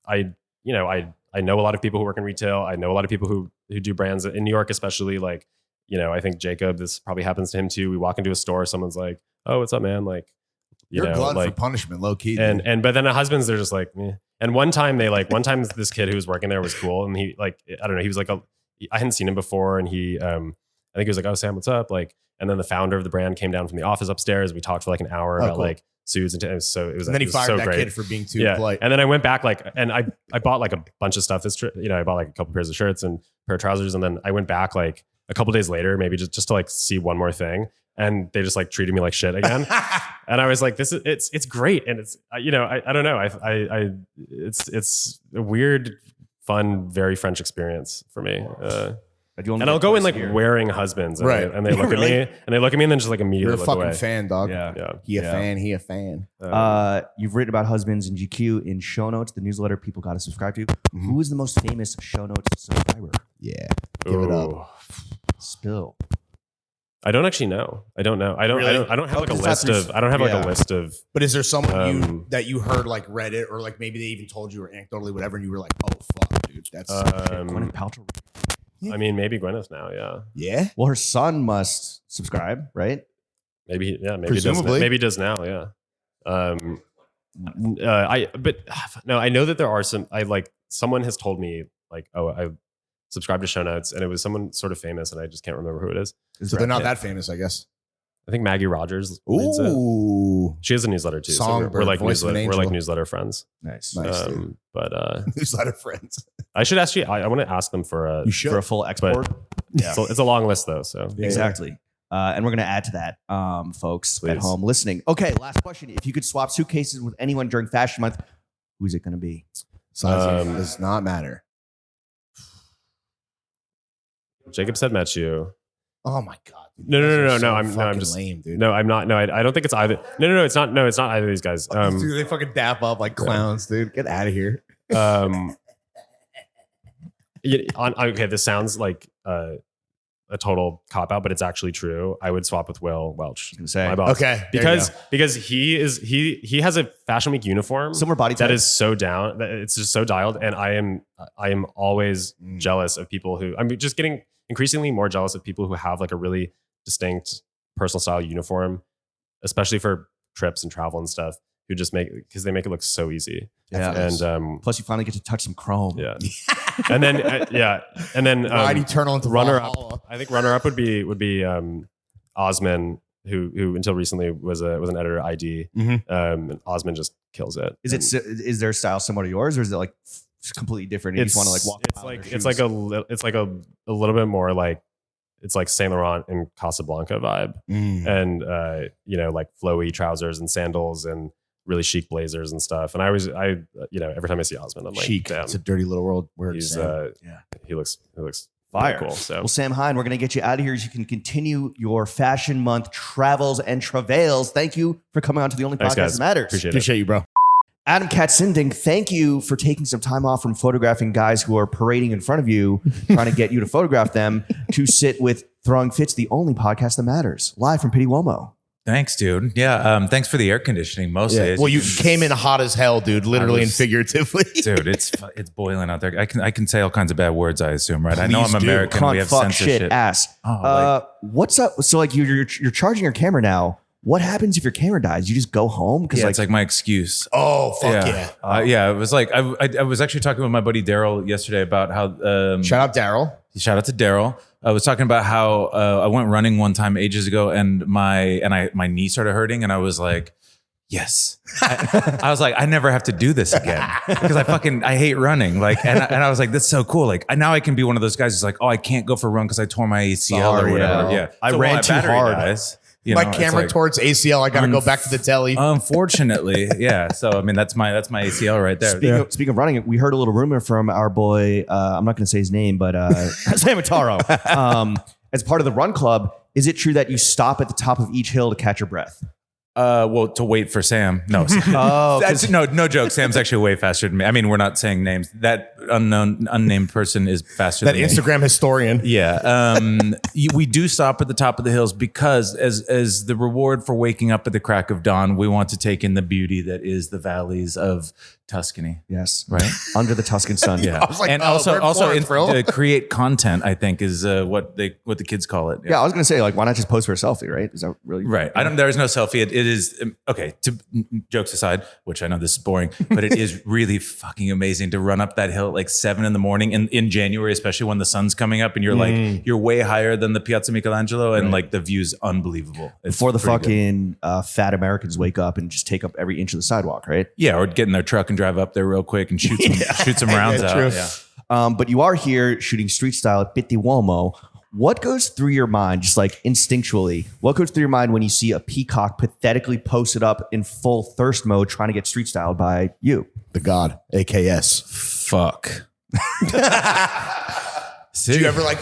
I know a lot of people who work in retail. I know a lot of people who do brands in New York, especially. Like, I think Jacob, this probably happens to him too. We walk into a store, someone's like, "Oh, what's up, man?" Like, you're glad for punishment, low key. But then the husbands, they're just like, meh. And one time this kid who was working there was cool, and he like, I don't know, he was like I hadn't seen him before, and he I think he was like, "Oh, Sam, what's up?" Like, and then the founder of the brand came down from the office upstairs. We talked for like an hour about cool. like suits and and then he fired so that great. Kid for being too polite. And then I went back and I bought like a bunch of stuff. I bought like a couple pairs of shirts and a pair of trousers, and then I went back like a couple days later, maybe just to like see one more thing. And they just like treated me like shit again. And I was like, it's great. And it's, I don't know. It's a weird, fun, very French experience for me. And I'll go in like wearing husbands. And right. And they look at me and then just like immediately You're a look fucking away. fan, dog. Yeah. He a fan. You've written about husbands in GQ in show notes, the newsletter people got to subscribe to. Mm-hmm. Who is the most famous show notes subscriber? Yeah. Give it up. Spill. I don't actually know. I don't know. I don't have like a list of. I don't have like a list of. But is there someone that you heard like Reddit or like maybe they even told you or anecdotally whatever, and you were like, oh fuck, dude, that's Gwyneth Paltrow. I mean, maybe Gwyneth now. Yeah. Yeah. Well, her son must subscribe, right? Maybe. Yeah. Maybe presumably. Maybe he does now. Yeah. I know that there are some. Someone has told me like, oh, I subscribed to show notes, and it was someone sort of famous, and I just can't remember who it is. So they're not that famous, I guess. I think Maggie Rogers. Ooh, she has a newsletter too. Songbird, so we're like newsletter friends. Nice. But newsletter friends. I should actually. I want to ask them for a full export. Yeah, so it's a long list though. So exactly. And we're going to add to that, folks at home listening. Okay, last question. If you could swap suitcases with anyone during Fashion Month, who's it going to be? Size does not matter. Jacob said Matthieu. Oh my god. No. I'm just lame, dude. No, I'm not. No, I don't think it's either. No, it's not. No, it's not either of these guys. Dude, they fucking dap up like clowns, dude. Get out of here. Okay, this sounds like a total cop out, but it's actually true. I would swap with Will Welch. My boss. Okay, because he has a Fashion Week uniform, Similar body type. that is so down. That it's just so dialed, and I am always jealous of people who I'm just getting increasingly more jealous of people who have like a really distinct personal style uniform, especially for trips and travel and stuff. Who just because they make it look so easy. Yeah, and plus you finally get to touch some chrome. Yeah, and then Ride eternal into runner Valhalla. up. I think runner up would be Osman, who until recently was an editor at ID. And Osman just kills it. Is their style similar to yours, or is it like completely different? And you just want to like walk. It's like a little bit more like. It's like Saint Laurent and Casablanca vibe, and like flowy trousers and sandals and really chic blazers and stuff. And every time I see Osman, I'm like, Chic. damn, It's a dirty little word. he's he looks Fire. really cool. So Well, Sam Hine, we're going to get you out of here so you can continue your Fashion Month travels and travails. Thank you for coming on to the only Thanks, podcast guys. that matters. Appreciate it. you, bro. Adam Katz Sinding, thank you for taking some time off from photographing guys who are parading in front of you, trying to get you to photograph them, to sit with Throwing Fits, the only podcast that matters, live from Pitti Uomo. Thanks, dude. Yeah, thanks for the air conditioning mostly. Well, you came in hot as hell, dude, literally and figuratively. Dude, it's boiling out there. I can say all kinds of bad words, I assume, right? I know I'm Please do. American. Cunt, We have fuck, censorship. shit, ass. Oh, What's up? So like you're charging your camera now. What happens if your camera dies? You just go home? Because Yeah, it's like my excuse. Oh, fuck yeah. Yeah, it was like I was actually talking with my buddy Daryl yesterday about how Shout out Daryl. Shout out to Daryl. I was talking about how I went running one time ages ago, and my knee started hurting, and I was like, yes. I was like, I never have to do this again because I hate running. Like, and I was like, that's so cool. Like, now I can be one of those guys who's like, oh, I can't go for a run because I tore my ACL or whatever. Yeah, I ran too hard. My camera towards ACL. I got to go back to the telly. Unfortunately, yeah. So I mean, that's my ACL right there. Speaking of running, we heard a little rumor from our boy. I'm not going to say his name, but Sam Ataro. As part of the run club, is it true that you stop at the top of each hill to catch your breath? Well, to wait for Sam. No, no joke. Sam's actually way faster than me. I mean, we're not saying names. That unnamed person is faster That than me. Instagram historian. Yeah. We do stop at the top of the hills because as the reward for waking up at the crack of dawn, we want to take in the beauty that is the valleys of Tuscany. Yes. Right. Under the Tuscan sun. Yeah. I was like, and oh, also we're Florence, bro. create content, I think, is what the kids call it. Yeah, I was going to say, like, why not just post for a selfie, right? Is that really Right. There is no selfie. It is okay. Jokes aside, which I know this is boring, but it is really fucking amazing to run up that hill at like 7 a.m. in January, especially when the sun's coming up and you're like you're way higher than the Piazza Michelangelo, and like the view's unbelievable. It's before the pretty fucking fat Americans wake up and just take up every inch of the sidewalk, right? Yeah, or get in their truck and drive up there real quick and shoot some rounds out. true. Yeah. But you are here shooting street style at Pitti Uomo. What goes through your mind, just like instinctually, what goes through your mind when you see a peacock pathetically posted up in full thirst mode trying to get street styled by you? The God, AKS. Fuck. Do you ever like,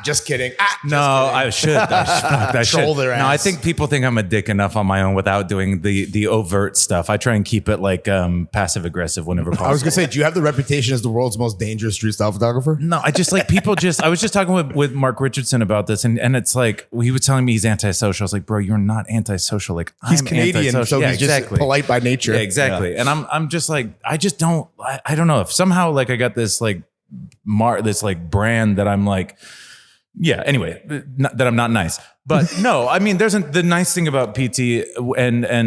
just kidding. No, I should. I should. Troll their No, I ass. think people think I'm a dick enough on my own without doing the overt stuff. I try and keep it like passive aggressive whenever possible. I was going to say, do you have the reputation as the world's most dangerous street style photographer? No, I just like people I was just talking with Mark Richardson about this, and it's like he was telling me he's antisocial. I was like, bro, you're not antisocial. Like, He's I'm Canadian, antisocial. so he's just polite by nature. Yeah, exactly. And I'm just like, I just don't. I don't know if somehow like I got this like this like brand that I'm like, yeah. Anyway, that I'm not nice. But no, I mean, the nice thing about PT and I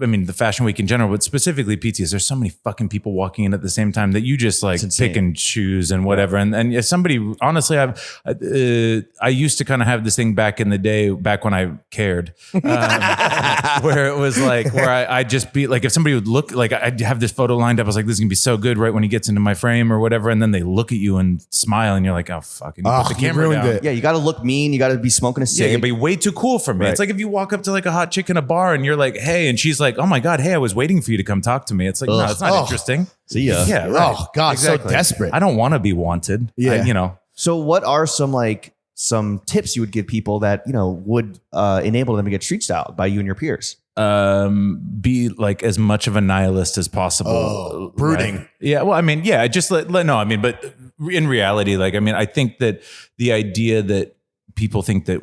mean the Fashion Week in general, but specifically PT is there's so many fucking people walking in at the same time that you just like pick and choose and whatever. And if somebody, honestly, I used to kind of have this thing back in the day, back when I cared, where it was like where I just be like, if somebody would look like I'd have this photo lined up, I was like, this is gonna be so good right when he gets into my frame or whatever, and then they look at you and smile, and you're like, oh fucking, put the camera ruined down. it. Yeah, you got to look mean. You got to be smoking a Yeah, cig. it'd be way too cool for me. Right. It's like if you walk up to like a hot chick in a bar and you're like, hey, and she's like, oh my God, hey, I was waiting for you to come talk to me. It's like, no, it's not interesting. See ya. Yeah, right. Oh God, Exactly. so desperate. I don't want to be wanted. Yeah. You know. So what are some like some tips you would give people that, would enable them to get street styled by you and your peers? Be like as much of a nihilist as possible. Oh, brooding. Right? Yeah. Well, I mean, yeah, just but in reality, I think that the idea that people think that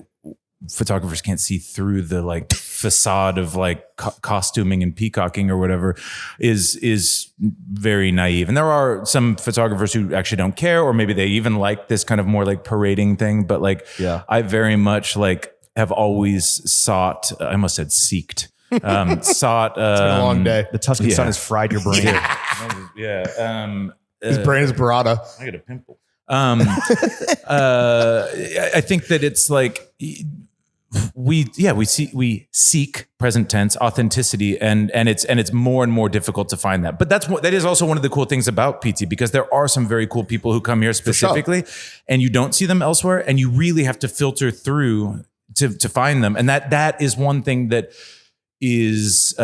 photographers can't see through the like facade of like costuming and peacocking or whatever is very naive. And there are some photographers who actually don't care, or maybe they even like this kind of more like parading thing. But like, I very much like have always sought, I almost said seeked, sought. It's been a long day. The Tuscan sun has fried your brain. His brain is burrata. I got a pimple. I think that it's like we seek present tense authenticity, and it's more and more difficult to find that. But that is also one of the cool things about Pitti, because there are some very cool people who come here specifically, and you don't see them elsewhere, and you really have to filter through to find them. And that is one thing that is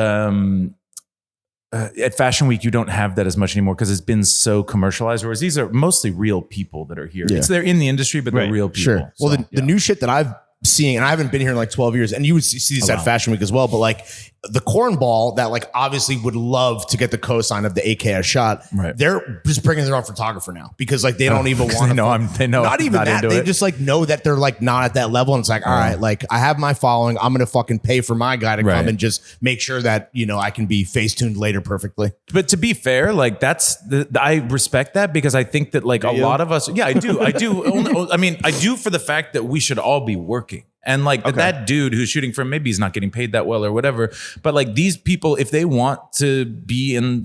at Fashion Week, you don't have that as much anymore because it's been so commercialized. Whereas these are mostly real people that are here. They're in the industry, but they're real people. Sure. Well, the new shit that I've seeing, and I haven't been here in like 12 years, and you would see this at Fashion Week as well, but like the cornball that like obviously would love to get the cosign of the AKS shot, they're just bringing their own photographer now because like they don't even want to. They know not even that. They just like know that they're like not at that level, and it's like, all right, like I have my following, I'm gonna fucking pay for my guy to come and just make sure that I can be face tuned later perfectly. But to be fair, like I respect that, because I think that like a lot of us, I do. I mean, I do, for the fact that we should all be working. And like that dude who's shooting from, maybe he's not getting paid that well or whatever, but like these people, if they want to be in,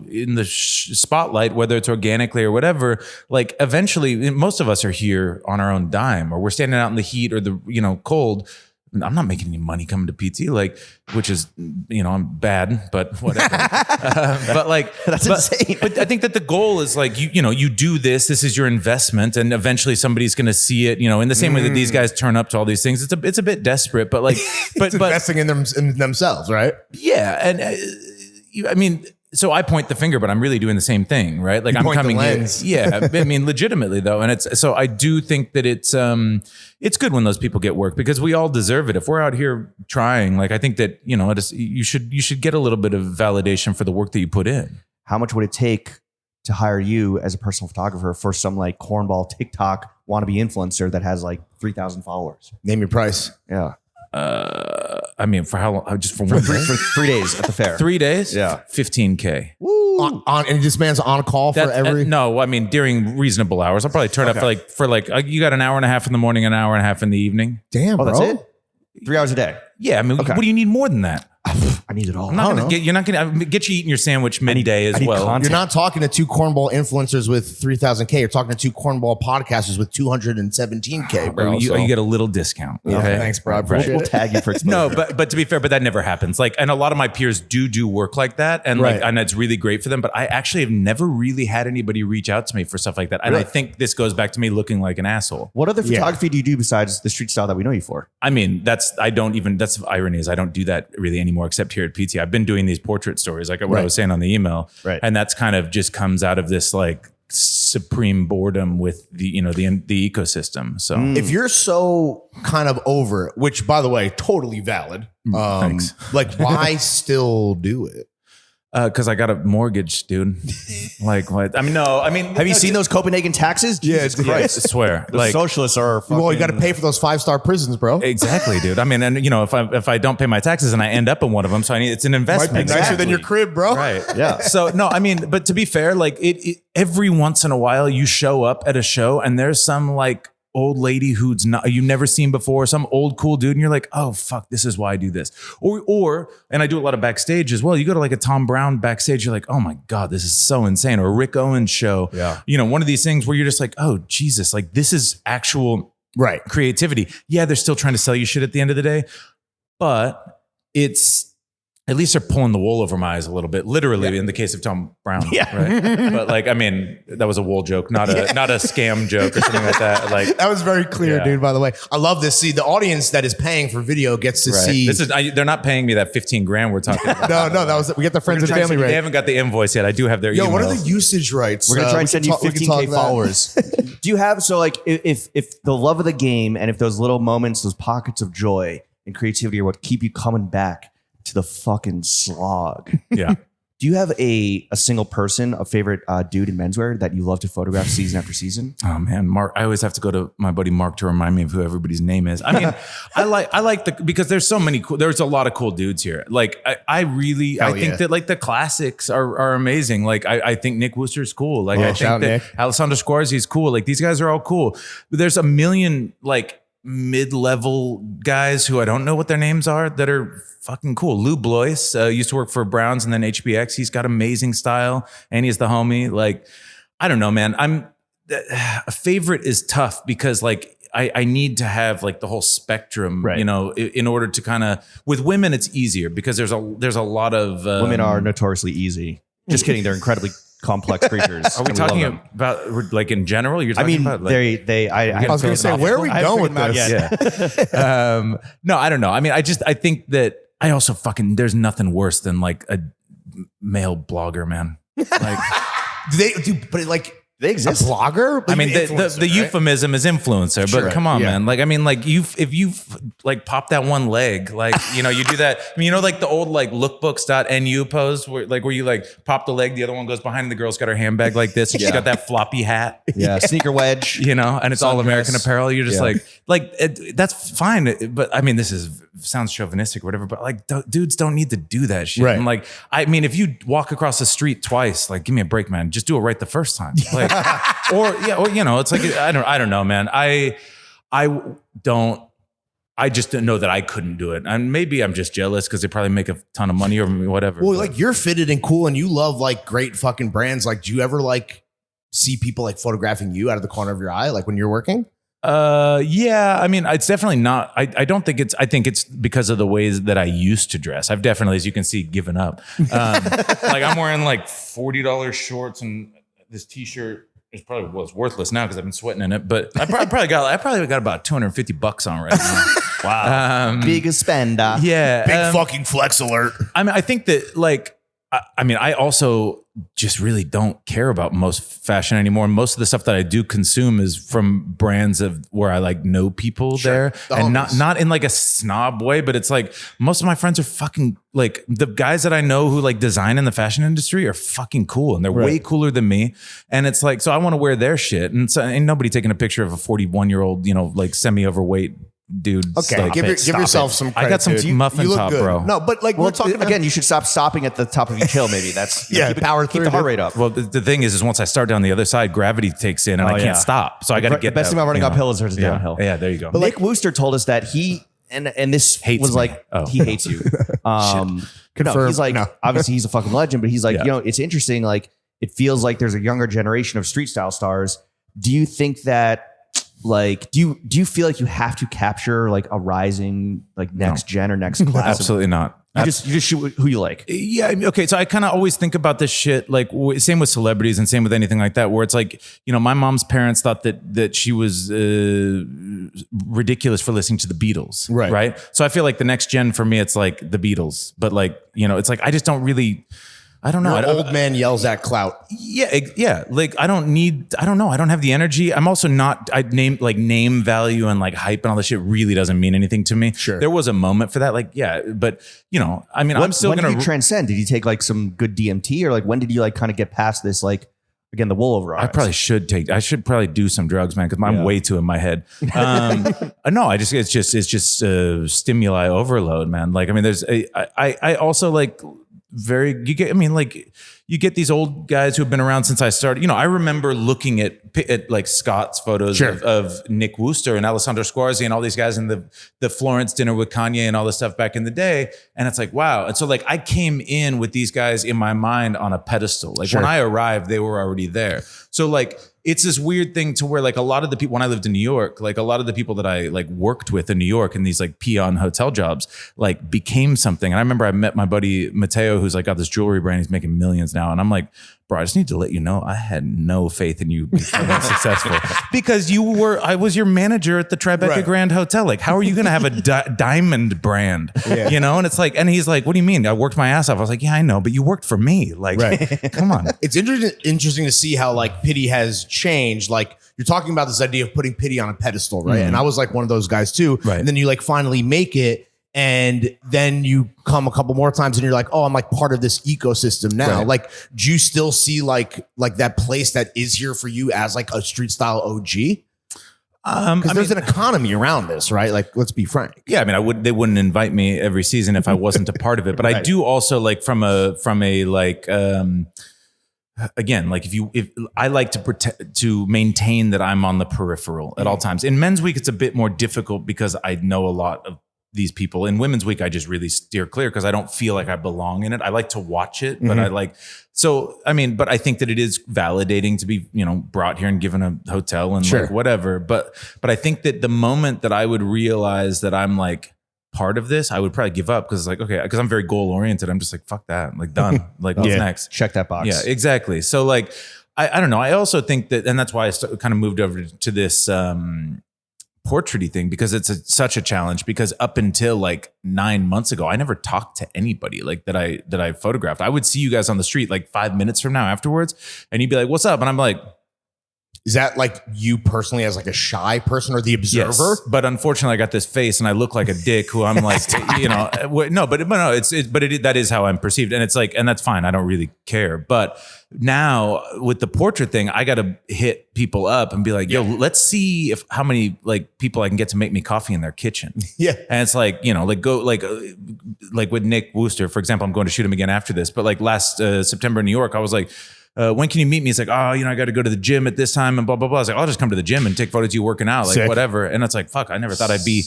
in the spotlight, whether it's organically or whatever, like eventually most of us are here on our own dime, or we're standing out in the heat or the, cold. I'm not making any money coming to PT, like, which is, I'm bad, but whatever. But like, that's insane. But I think that the goal is like, you do this is your investment, and eventually somebody's going to see it, in the same way that these guys turn up to all these things. It's a bit desperate, but like, but investing in themselves, right? Yeah. And I mean, so I point the finger, but I'm really doing the same thing, right? Like I'm coming here. Yeah. I mean, legitimately though. And so I do think that it's good when those people get work, because we all deserve it. If we're out here trying, like, I think that, you should get a little bit of validation for the work that you put in. How much would it take to hire you as a personal photographer for some like cornball TikTok wannabe influencer that has like 3,000 followers? Name your price. Yeah. I mean, for how long? Just for 1 day? For 3 days at the fair. 3 days? Yeah. $15K. And this man's on call for every. No, I mean during reasonable hours. I'll probably turn up for you got an hour and a half in the morning, an hour and a half in the evening. Damn, bro. That's it? 3 hours a day. Yeah, I mean, what do you need more than that? I need it all. You're not gonna get you eating your sandwich midday as well. Content. You're not talking to two cornball influencers with 3,000K. You're talking to two cornball podcasters with 217K, bro. You get a little discount. Okay? Thanks, bro. We'll tag you for exposure. No, but to be fair, but that never happens. Like, and a lot of my peers do work like that, and and it's really great for them. But I actually have never really had anybody reach out to me for stuff like that. And I think this goes back to me looking like an asshole. What other photography do you do besides the street style that we know you for? I mean, that's the irony is I don't do that really anymore, except here at PT. I've been doing these portrait stories, like what I was saying on the email, and that's kind of just comes out of this like supreme boredom with the the ecosystem. So if you're so kind of over it, which by the way, totally valid. Thanks. Like, why still do it? Because I got a mortgage, dude. Like, what? I mean, no. I mean, have you seen those Copenhagen taxes? Jesus Christ! I swear, the like socialists are. Well, you got to pay for those 5-star prisons, bro. Exactly, dude. I mean, and if I don't pay my taxes and I end up in one of them, so it's an investment. Might be nicer than your crib, bro. Right? Yeah. So no, I mean, but to be fair, like it every once in a while you show up at a show and there's some like old lady who's not you've never seen before, some old cool dude, and you're like, oh fuck, this is why I do this. Or and I do a lot of backstage as well. You go to like a Tom Brown backstage, you're like, oh my God, this is so insane. Or a Rick Owens show. Yeah. One of these things where you're just like, oh Jesus, like this is actual creativity. Yeah, they're still trying to sell you shit at the end of the day, but it's at least they're pulling the wool over my eyes a little bit, literally in the case of Tom Brown. Yeah. Right? But like, I mean, that was a wool joke, not a scam joke or something like that. Like That was very clear, Yeah. dude, by the way. I love this. See, the audience that is paying for video gets to see. this is, they're not paying me that 15 grand we're talking about. no, that was, we get the friends and family They rate. haven't got the invoice yet. I do have their Yo, emails. what are the usage rights? We're gonna try we and send can you talk- we can talk 15K about- followers. Do you have if the love of the game and if those little moments, those pockets of joy and creativity are what keep you coming back to the fucking slog? Yeah. Do you have a single person, a favorite dude in menswear that you love to photograph season after season? Oh man, Mark! I always have to go to my buddy Mark to remind me of who everybody's name is. I mean, I like because there's so many cool. There's a lot of cool dudes here. Like I think that like the classics are amazing. Like I think Nick Wooster's cool. Like I shout think that Nick. Alessandro Squarzi's cool. Like these guys are all cool. But there's a million like mid-level guys who I don't know what their names are that are fucking cool. Lou Blois used to work for Browns and then HBX. He's got amazing style and he's the homie. Like, I don't know, man. A favorite is tough because like I need to have like the whole spectrum, Right. you know, in order to kind of, with women, it's easier because there's a lot of Women are notoriously easy. Just kidding. They're incredibly complex creatures. Are we and love talking them. about like in general? You're I talking mean, about like, I was going to say, where are we going with this? no, I don't know. I mean, I think that I also there's nothing worse than like a male blogger, man. Like, They exist. A blogger? I mean, the Influencer, right? euphemism is influencer, but Sure, come on, yeah. man. Like, I mean, like if you like pop that one leg, like, you know, you do that. I mean, you know, like the old like lookbooks.nu pose where you like pop the leg, the other one goes behind and the girl's got her handbag like this. And she's got that floppy hat, Yeah, sneaker wedge. you know, and it's all Sundress. American Apparel. You're just Yeah. that's fine. But I mean, sounds chauvinistic or whatever, but like dudes don't need to do that shit. Right. And like, I mean, if you walk across the street twice, like, give me a break, man. Just do it right the first time. Like, or you know, it's like, I don't know, man. I just didn't know that I couldn't do it. And maybe I'm just jealous because they probably make a ton of money or whatever. Well, but- like you're fitted and cool and you love like great fucking brands. Like, do you ever like see people like photographing you out of the corner of your eye, like when you're working? Yeah, I mean, it's definitely not, I don't think I think it's because of the ways that I used to dress. I've definitely, as you can see, given up. Like I'm wearing like $40 shorts and this t-shirt is probably worthless now because I've been sweating in it, but I probably got about $250 on right now. Wow. Big spender. Yeah. Big fucking flex alert. I mean, I think that like, I mean, I also just really don't care about most fashion anymore. Most of the stuff that I do consume is from brands of where I like know people there, The and homies. not in like a snob way, but it's like most of my friends are fucking like the guys that I know who like design in the fashion industry are fucking cool and they're way cooler than me. And it's like, so I want to wear their shit, and so ain't nobody taking a picture of a 41-year-old, you know, like semi-overweight dude. Okay, Stop give it. yourself some credit. I got some dude. muffin you look top, good. bro. No, but like Well, we're talking again, you should stop stopping at the top of each hill. Maybe that's power keep through, the heart dude. rate up. Well, the thing is once I start down the other side, gravity takes in and I can't stop. So I got to get the best that, thing about running you know. uphill is there's a Yeah. downhill. Yeah, there you go. But Nick Wooster told us that he and this Hates was me. like Oh. he hates you. No, Confirm. he's like obviously he's a fucking legend, but he's like, Yeah. you know, it's interesting. Like it feels like there's a younger generation of street style stars. Do you think that like do you feel like you have to capture like a rising like next gen or next class? Absolutely not. You just shoot who you like. Yeah. I mean, okay. So I kind of always think about this shit, like same with celebrities and same with anything like that, where it's like, you know, my mom's parents thought that she was ridiculous for listening to the Beatles. Right. Right. So I feel like the next gen for me, it's like the Beatles, but like, you know, it's like, I just don't really, I don't know. An old man yells at clout. Yeah. Like I don't know. I don't have the energy. I'm also not, name value and like hype and all this shit really doesn't mean anything to me. Sure. There was a moment for that. Like, yeah, but you know, I mean, I'm still when going did you transcend? Did you take like some good DMT or like when did you like kind of get past this? Like again, the wool over our eyes? I should probably do some drugs, man, because I'm way too in my head. No, it's just stimuli overload, man. Like, I mean, I also like you get these old guys who have been around since I started. You know, I remember looking at like Scott's photos of Nick Wooster and Alessandro Squarzi and all these guys in the Florence dinner with Kanye and all this stuff back in the day. And it's like, wow. And so like I came in with these guys in my mind on a pedestal. Like when I arrived, they were already there. So like, it's this weird thing to where like a lot of the people, when I lived in New York, like a lot of the people that I like worked with in New York in these like peon hotel jobs, like became something. And I remember I met my buddy Matthieu, who's like got this jewelry brand. He's making millions now. And I'm like, bro, I just need to let you know, I had no faith in you becoming successful because I was your manager at the Tribeca Grand Hotel. Like, how are you going to have a diamond brand? You know? And it's like, and he's like, what do you mean? I worked my ass off. I was like, yeah, I know, but you worked for me. Like, come on. It's interesting to see how like Pitti has changed. Like you're talking about this idea of putting Pitti on a pedestal, right? And I was like one of those guys too. And then you like finally make it. And then you come a couple more times and you're like, oh, I'm like part of this ecosystem now. Like, do you still see like that place that is here for you as like a street style OG? Because there's an economy around this, right? Like, let's be frank. Yeah, I mean, they wouldn't invite me every season if I wasn't a part of it. But I do also like from a like again, like if I like to maintain that I'm on the peripheral at all times. In Men's Week, it's a bit more difficult because I know a lot of these people. In Women's Week, I just really steer clear because I don't feel like I belong in it. I like to watch it, but but I think that it is validating to be, brought here and given a hotel and like whatever. But I think that the moment that I would realize that I'm like part of this, I would probably give up because it's like, okay, because I'm very goal oriented. I'm just like, fuck that. Like done. Like what's next? Check that box. Yeah, exactly. So like, I don't know. I also think that, and that's why I kind of moved over to this, portraity thing because it's such a challenge because up until like 9 months ago, I never talked to anybody like that I photographed. I would see you guys on the street like 5 minutes from now afterwards and you'd be like, what's up? And I'm like, is that like you personally as like a shy person or the observer? Yes, but unfortunately I got this face and I look like a dick who I'm like, that is how I'm perceived. And it's like, and that's fine. I don't really care. But now with the portrait thing, I got to hit people up and be like, yo, let's see how many like people I can get to make me coffee in their kitchen. Yeah. And it's like, like go like with Nick Wooster, for example, I'm going to shoot him again after this. But like last September in New York, I was like, when can you meet me? He's like, oh, I got to go to the gym at this time and blah, blah, blah. I was like, I'll just come to the gym and take photos of you working out, like whatever. And it's like, fuck, I never thought I'd be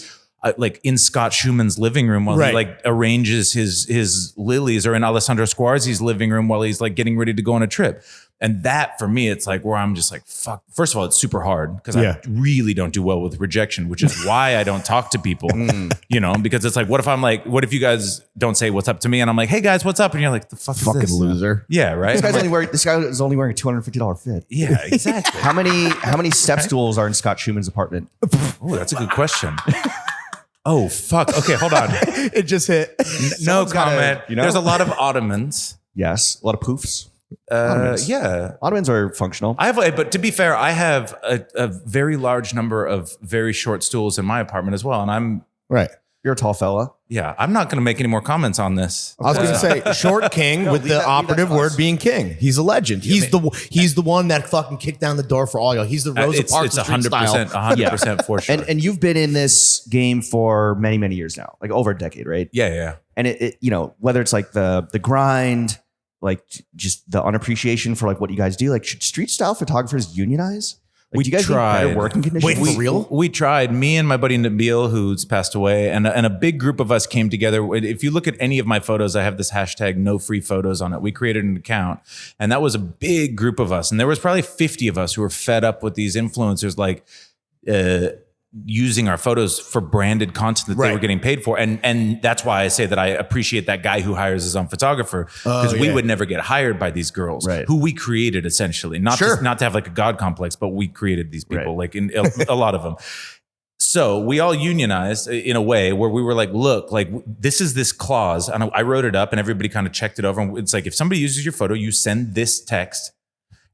like in Scott Schumann's living room while he like arranges his lilies or in Alessandro Squarzi's living room while he's like getting ready to go on a trip. And that for me, it's like where I'm just like, fuck. First of all, it's super hard because I really don't do well with rejection, which is why I don't talk to people, because it's like, what if you guys don't say what's up to me? And I'm like, hey guys, what's up? And you're like, the fuck is fucking this? Loser. Yeah, right. This guy is only wearing a $250 fit. Yeah, exactly. How many step stools are in Scott Schumann's apartment? Oh, that's a good question. Oh, fuck. Okay, hold on. It just hit. No comment. There's a lot of ottomans. Yes. A lot of poofs. Yeah. Ottomans are functional. But to be fair, I have a very large number of very short stools in my apartment as well. And I'm You're a tall fella. Yeah. I'm not going to make any more comments on this. I was going to say short king with the operative word being king. He's a legend. He's the one that fucking kicked down the door for all y'all. He's the Rosa Parks. It's 100% for sure. And you've been in this game for many, many years now, like over a decade, right? Yeah. And it whether it's like the grind, like just the unappreciation for like what you guys do, like should street style photographers unionize? Like, do you guys need better working conditions? Wait, for real? We tried. Me and my buddy Nabil, who's passed away, and a big group of us came together. If you look at any of my photos, I have this hashtag no free photos on it. We created an account, and that was a big group of us. And there was probably 50 of us who were fed up with these influencers like using our photos for branded content that they were getting paid for. And that's why I say that I appreciate that guy who hires his own photographer, because we would never get hired by these girls who we created essentially, not to have like a God complex, but we created these people, like in a lot of them. So we all unionized in a way where we were like, look, like this is this clause. And I wrote it up and everybody kind of checked it over. And it's like, if somebody uses your photo, you send this text.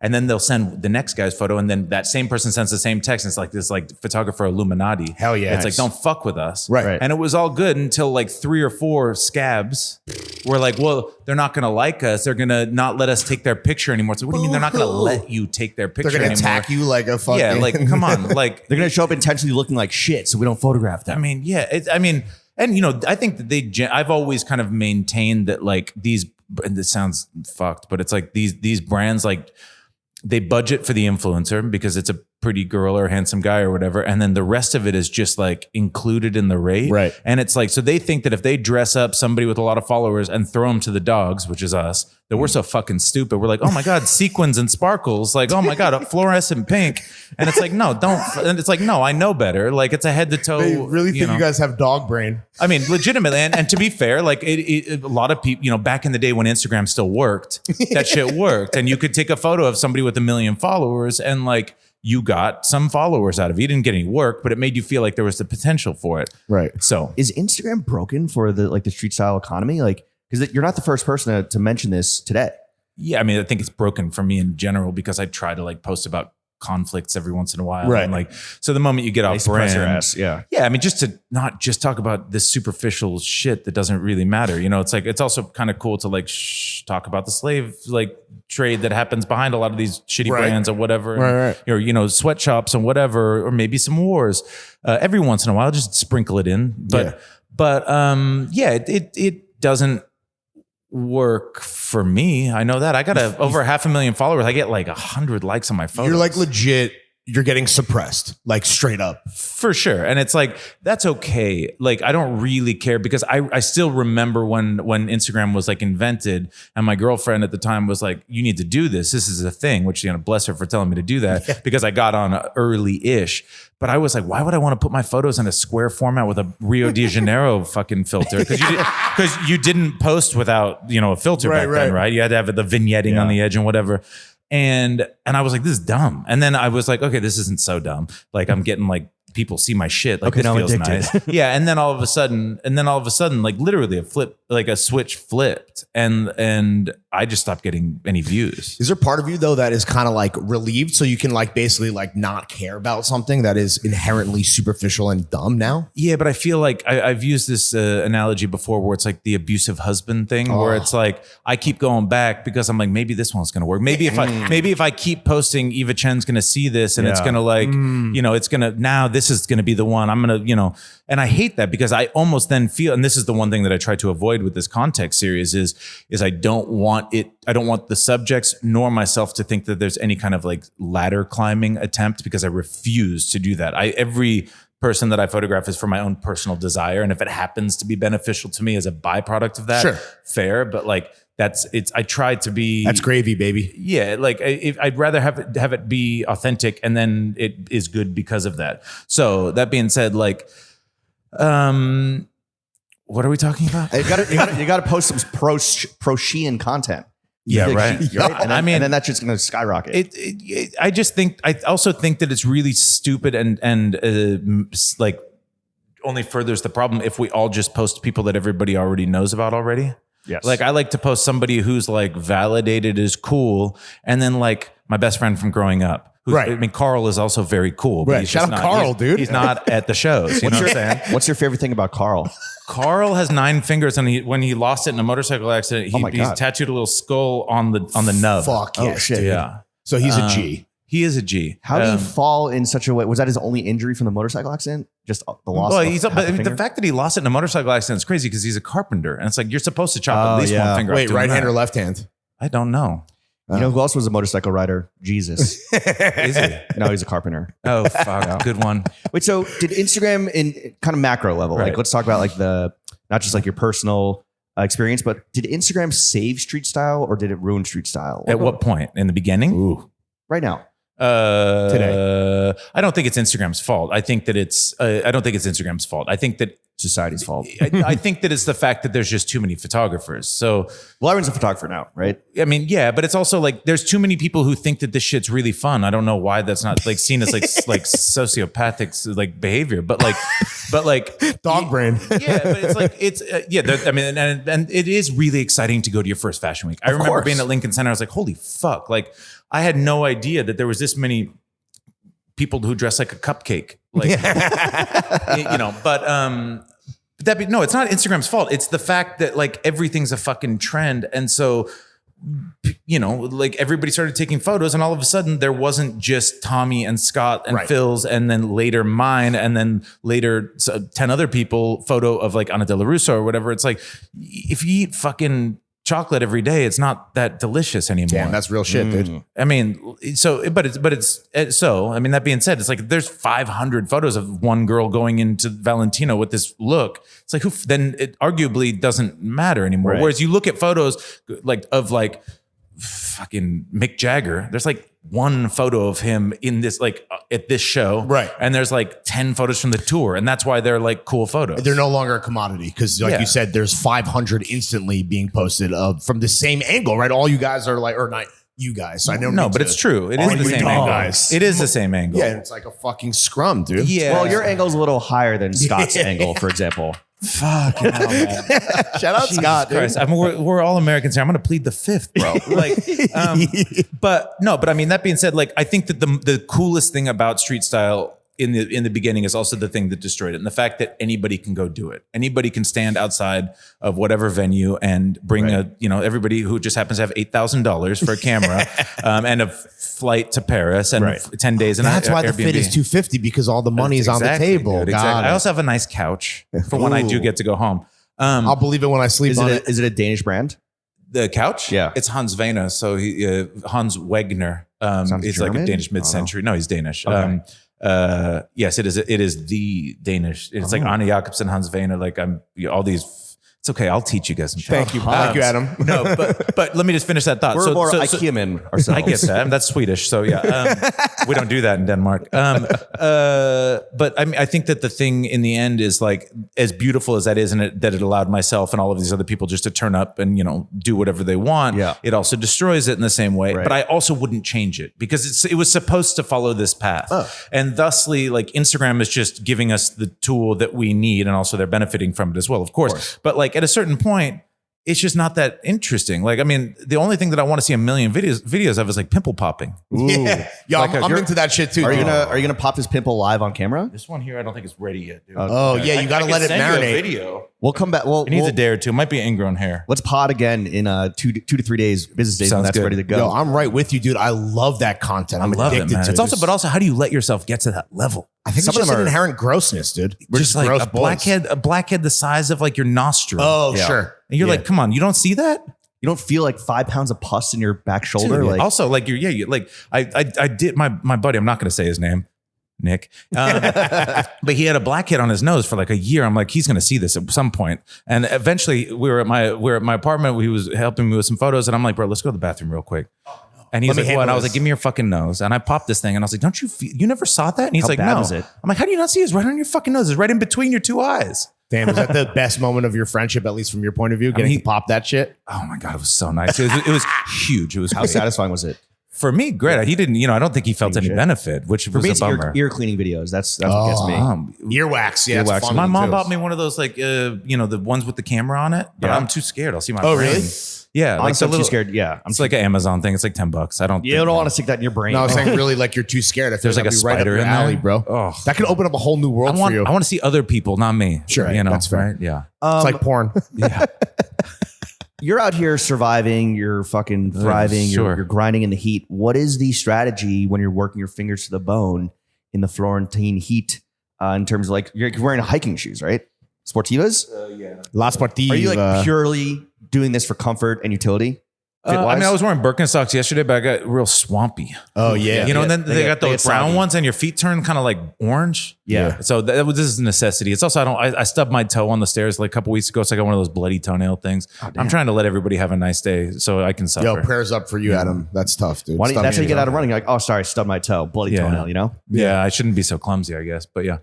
And then they'll send the next guy's photo, and then that same person sends the same text. And it's like this like photographer Illuminati. Hell yeah. It's like, don't fuck with us. Right. And it was all good until like 3 or 4 scabs were like, well, they're not going to like us. They're going to not let us take their picture anymore. So what do you mean they're not going to let you take their picture anymore? They're going to attack you like a fucking... Yeah, like, come on. Like they're going to show up intentionally looking like shit so we don't photograph them. I mean, yeah. And I think that I've always kind of maintained that like these, and this sounds fucked, but it's like these brands like, they budget for the influencer because it's a pretty girl or handsome guy or whatever, and then the rest of it is just like included in the rate. Right. And it's like, so they think that if they dress up somebody with a lot of followers and throw them to the dogs, which is us, that we're so fucking stupid. We're like, oh my God, sequins and sparkles. Like, oh my God, a fluorescent pink. And it's like, no, don't. And it's like, no, I know better. Like, it's a head to toe. They really think you guys have dog brain. I mean, legitimately, and to be fair, like a lot of people, back in the day when Instagram still worked, that shit worked, and you could take a photo of somebody with 1 million followers, and like you got some followers out of it. You didn't get any work, but it made you feel like there was the potential for it. Right. So, Is Instagram broken for the street style economy? Like, because you're not the first person to mention this today. yeah, I mean, I think it's broken for me in general because I try to like post about conflicts every once in a while. Right. And like, so the moment you get off brand, Yeah. yeah, I mean, just to not just talk about this superficial shit that doesn't really matter. It's like, it's also kind of cool to like talk about the slave like trade that happens behind a lot of these shitty Right. brands or whatever. Right. Or, sweatshops and whatever, or maybe some wars. Every once in a while, just sprinkle it in. It doesn't work for me. I know that. I got over 500,000 followers. I get like 100 likes on my photos. You're like legit. You're getting suppressed, like straight up. For sure. And it's like, that's okay. Like, I don't really care because I still remember when Instagram was like invented and my girlfriend at the time was like, you need to do this. This is a thing, which, bless her for telling me to do that because I got on early-ish. But I was like, why would I want to put my photos in a square format with a Rio de Janeiro fucking filter? Because you didn't post without, a filter back then, right? You had to have the vignetting on the edge and whatever. And I was like, this is dumb. And then I was like, okay, this isn't so dumb. Like I'm getting like people see my shit. Like, Okay, this now I'm feels addicted. nice. Yeah. And then all of a sudden, like literally a switch flipped and I just stopped getting any views. Is there part of you though that is kind of like relieved so you can like basically like not care about something that is inherently superficial and dumb now? Yeah, but I feel like I've used this analogy before where it's like the abusive husband thing where it's like I keep going back because I'm like, maybe this one's going to work. Maybe if I keep posting, Eva Chen's going to see this and it's going to like, it's going to, now this is going to be the one I'm going to, and I hate that because I almost then feel, and this is the one thing that I try to avoid with this context series is I don't want the subjects nor myself to think that there's any kind of like ladder climbing attempt because I refuse to do that. Every person that I photograph is for my own personal desire. And if it happens to be beneficial to me as a byproduct of that, Sure. fair. But like I try to be. That's gravy, baby. Yeah. Like I'd rather have it be authentic and then it is good because of that. So that being said, like, what are we talking about? You got to post some pro Shein content. Yeah, right. And then that's just going to skyrocket. I also think that it's really stupid and like only furthers the problem if we all just post people that everybody already knows about already. Yes. Like I like to post somebody who's like validated as cool, and then like my best friend from growing up. Right. I mean, Carl is also very cool. But Right. he's Shout just out Carl, dude. He's not at the shows. You know what I'm saying? What's your favorite thing about Carl? Carl has 9 fingers, and when he lost it in a motorcycle accident, he's tattooed a little skull on the nub. Fuck yes, shit. dude. Yeah. So he's a G. He is a G. How do you fall in such a way? Was that his only injury from the motorcycle accident? Just the loss Well, of half a the finger? fact that he lost it in a motorcycle accident is crazy because he's a carpenter, and it's like you're supposed to chop at least one finger. Wait, off right doing hand that. or left hand? I don't know. You know who else was a motorcycle rider? Jesus. Is he? No, he's a carpenter. Oh fuck, good one. Wait, so did Instagram in kind of macro level, Right. like let's talk about like not just like your personal experience, but did Instagram save street style or did it ruin street style? At what point in the beginning? Ooh. Right now. Today, I don't think it's Instagram's fault. I think that it's. I don't think it's Instagram's fault. I think that Society's fault. I think that it's the fact that there's just too many photographers. So, Well, everyone's a photographer now, right? I mean, yeah, but it's also like there's too many people who think that this shit's really fun. I don't know why that's not like seen as like sociopathic like behavior, but like Dog brain. Yeah, but it's like I mean, and it is really exciting to go to your first fashion week. I remember course. being at Lincoln Center. I was like, holy fuck! Like I had no idea that there was this many people who dress like a cupcake. Like but no, it's not Instagram's fault. It's the fact that like everything's a fucking trend, and so like everybody started taking photos, and all of a sudden there wasn't just Tommy and Scott and Phil's, and then later mine, and then later 10 other people photo of like Anna De La Russa or whatever. It's like if you eat fucking chocolate every day, it's not that delicious anymore. Damn, that's real shit, dude. I mean, I mean, that being said, it's like there's 500 photos of one girl going into Valentino with this look. It's like, then it arguably doesn't matter anymore. Right. Whereas you look at photos of fucking Mick Jagger, there's like one photo of him in this, at this show. Right. And there's like 10 photos from the tour. And that's why they're like cool photos. They're no longer a commodity because, like you said, there's 500 instantly being posted from the same angle, right? All you guys are like, or not you guys. So I know. No, but it's true. It is the same angle. Guys. It is the same angle. Yeah, it's like a fucking scrum, dude. Yeah. Well, your angle's a little higher than Scott's angle, for example. Fucking hell, man. Shout out Scott, dude. Christ. I mean, we're all Americans here. I'm going to plead the fifth, bro. But I mean, that being said, like, I think that the coolest thing about street style in the beginning is also the thing that destroyed it. And the fact that anybody can go do it. Anybody can stand outside of whatever venue and bring everybody who just happens to have $8,000 for a camera and a flight to Paris and 10 days. And that's why the fit is $250 because all the money is on the table. Dude, exactly. I also have a nice couch for when I do get to go home. I'll believe it when I sleep on it. Is it a Danish brand? The couch? Yeah. It's Hans Vena. So Hans Wegner. He's German? like a Danish mid-century. No, he's Danish. Okay. Yes, it is. It is the Danish. It's like Anna Jacobsen, Hans Vena. Like all these. It's okay. I'll teach you guys some. Thank you, Adam. No, but let me just finish that thought. We're more IKEA-men ourselves. I get that. That's Swedish. So yeah, we don't do that in Denmark. But I mean, I think that the thing in the end is like as beautiful as that is, and that it allowed myself and all of these other people just to turn up and do whatever they want. Yeah. It also destroys it in the same way. Right. But I also wouldn't change it because it was supposed to follow this path, and thusly, like Instagram is just giving us the tool that we need, and also they're benefiting from it as well, of course. But like at a certain point, it's just not that interesting. Like, I mean, the only thing that I want to see a million videos of is like pimple popping. Yeah, I'm into that shit too. Are you gonna pop this pimple live on camera? This one here, I don't think it's ready yet, dude. Oh yeah, you got to let it marinate. Video. We'll come back. It needs a day or two. It might be ingrown hair. Let's pod again in 2 to 3 days, business days, when Sounds that's good. ready to go. Yo, I'm right with you, dude. I love that content. I'm love it, addicted man. to It's it. but also, how do you let yourself get to that level? I think some it's of just them an are- inherent grossness, dude. We're just like gross a boys. blackhead the size of like your nostril. Oh, sure. And you're like, come on, you don't see that? You don't feel like 5 pounds of pus in your back shoulder. Dude, Like also, like I did my buddy. I'm not going to say his name, Nick, but he had a blackhead on his nose for like a year. I'm like, he's going to see this at some point. And eventually, we were at my apartment. He was helping me with some photos, and I'm like, bro, let's go to the bathroom real quick. And he's Let me like, handle what? And I was this. like, give me your fucking nose. And I popped this thing, and I was like, don't you feel? You never saw that? And he's How like, bad no. was it? I'm like, how do you not see it? It's right on your fucking nose. It's right in between your two eyes. Damn, is that the best moment of your friendship, at least from your point of view? Getting to pop that shit? Oh my god, it was so nice. It was huge. It was how great. satisfying was it? For me, great. He didn't, I don't think he felt any benefit, which For was me, a it's bummer. ear cleaning videos. That's what gets me. Earwax, yeah. Earwax. It's fun My mom too. bought me one of those, like, the ones with the camera on it, but Yeah. I'm too scared. I'll see my Oh, brain. really? Yeah. Honestly, I'm the too scared. Yeah, It's like an Amazon thing. It's like $10. I don't. you don't want to stick that in your brain. No, I was saying really like you're too scared. I feel There's like a that'd be right up spider your in there. alley, bro. Oh. That could open up a whole new world for you. I want to see other people, not me. Sure, that's fair. Right? Yeah. It's like porn. Yeah. You're out here surviving. You're fucking thriving. sure. You're grinding in the heat. What is the strategy when you're working your fingers to the bone in the Florentine heat? In terms of like you're wearing hiking shoes, right? Sportivas. La Sportiva. Are you like purely doing this for comfort and utility? I mean, I was wearing Birkenstocks yesterday, but I got real swampy. Oh yeah. And then they got those brown soggy. ones, and your feet turn kind of like orange. Yeah. So this is a necessity. It's also I stubbed my toe on the stairs like a couple weeks ago, so I got one of those bloody toenail things. I'm trying to let everybody have a nice day, so I can suffer. Yo, prayers up for you, Adam. That's tough, dude. That's how you get out of running. You're like, oh, sorry, stubbed my toe, bloody toenail. You know? Yeah, I shouldn't be so clumsy, I guess. But yeah.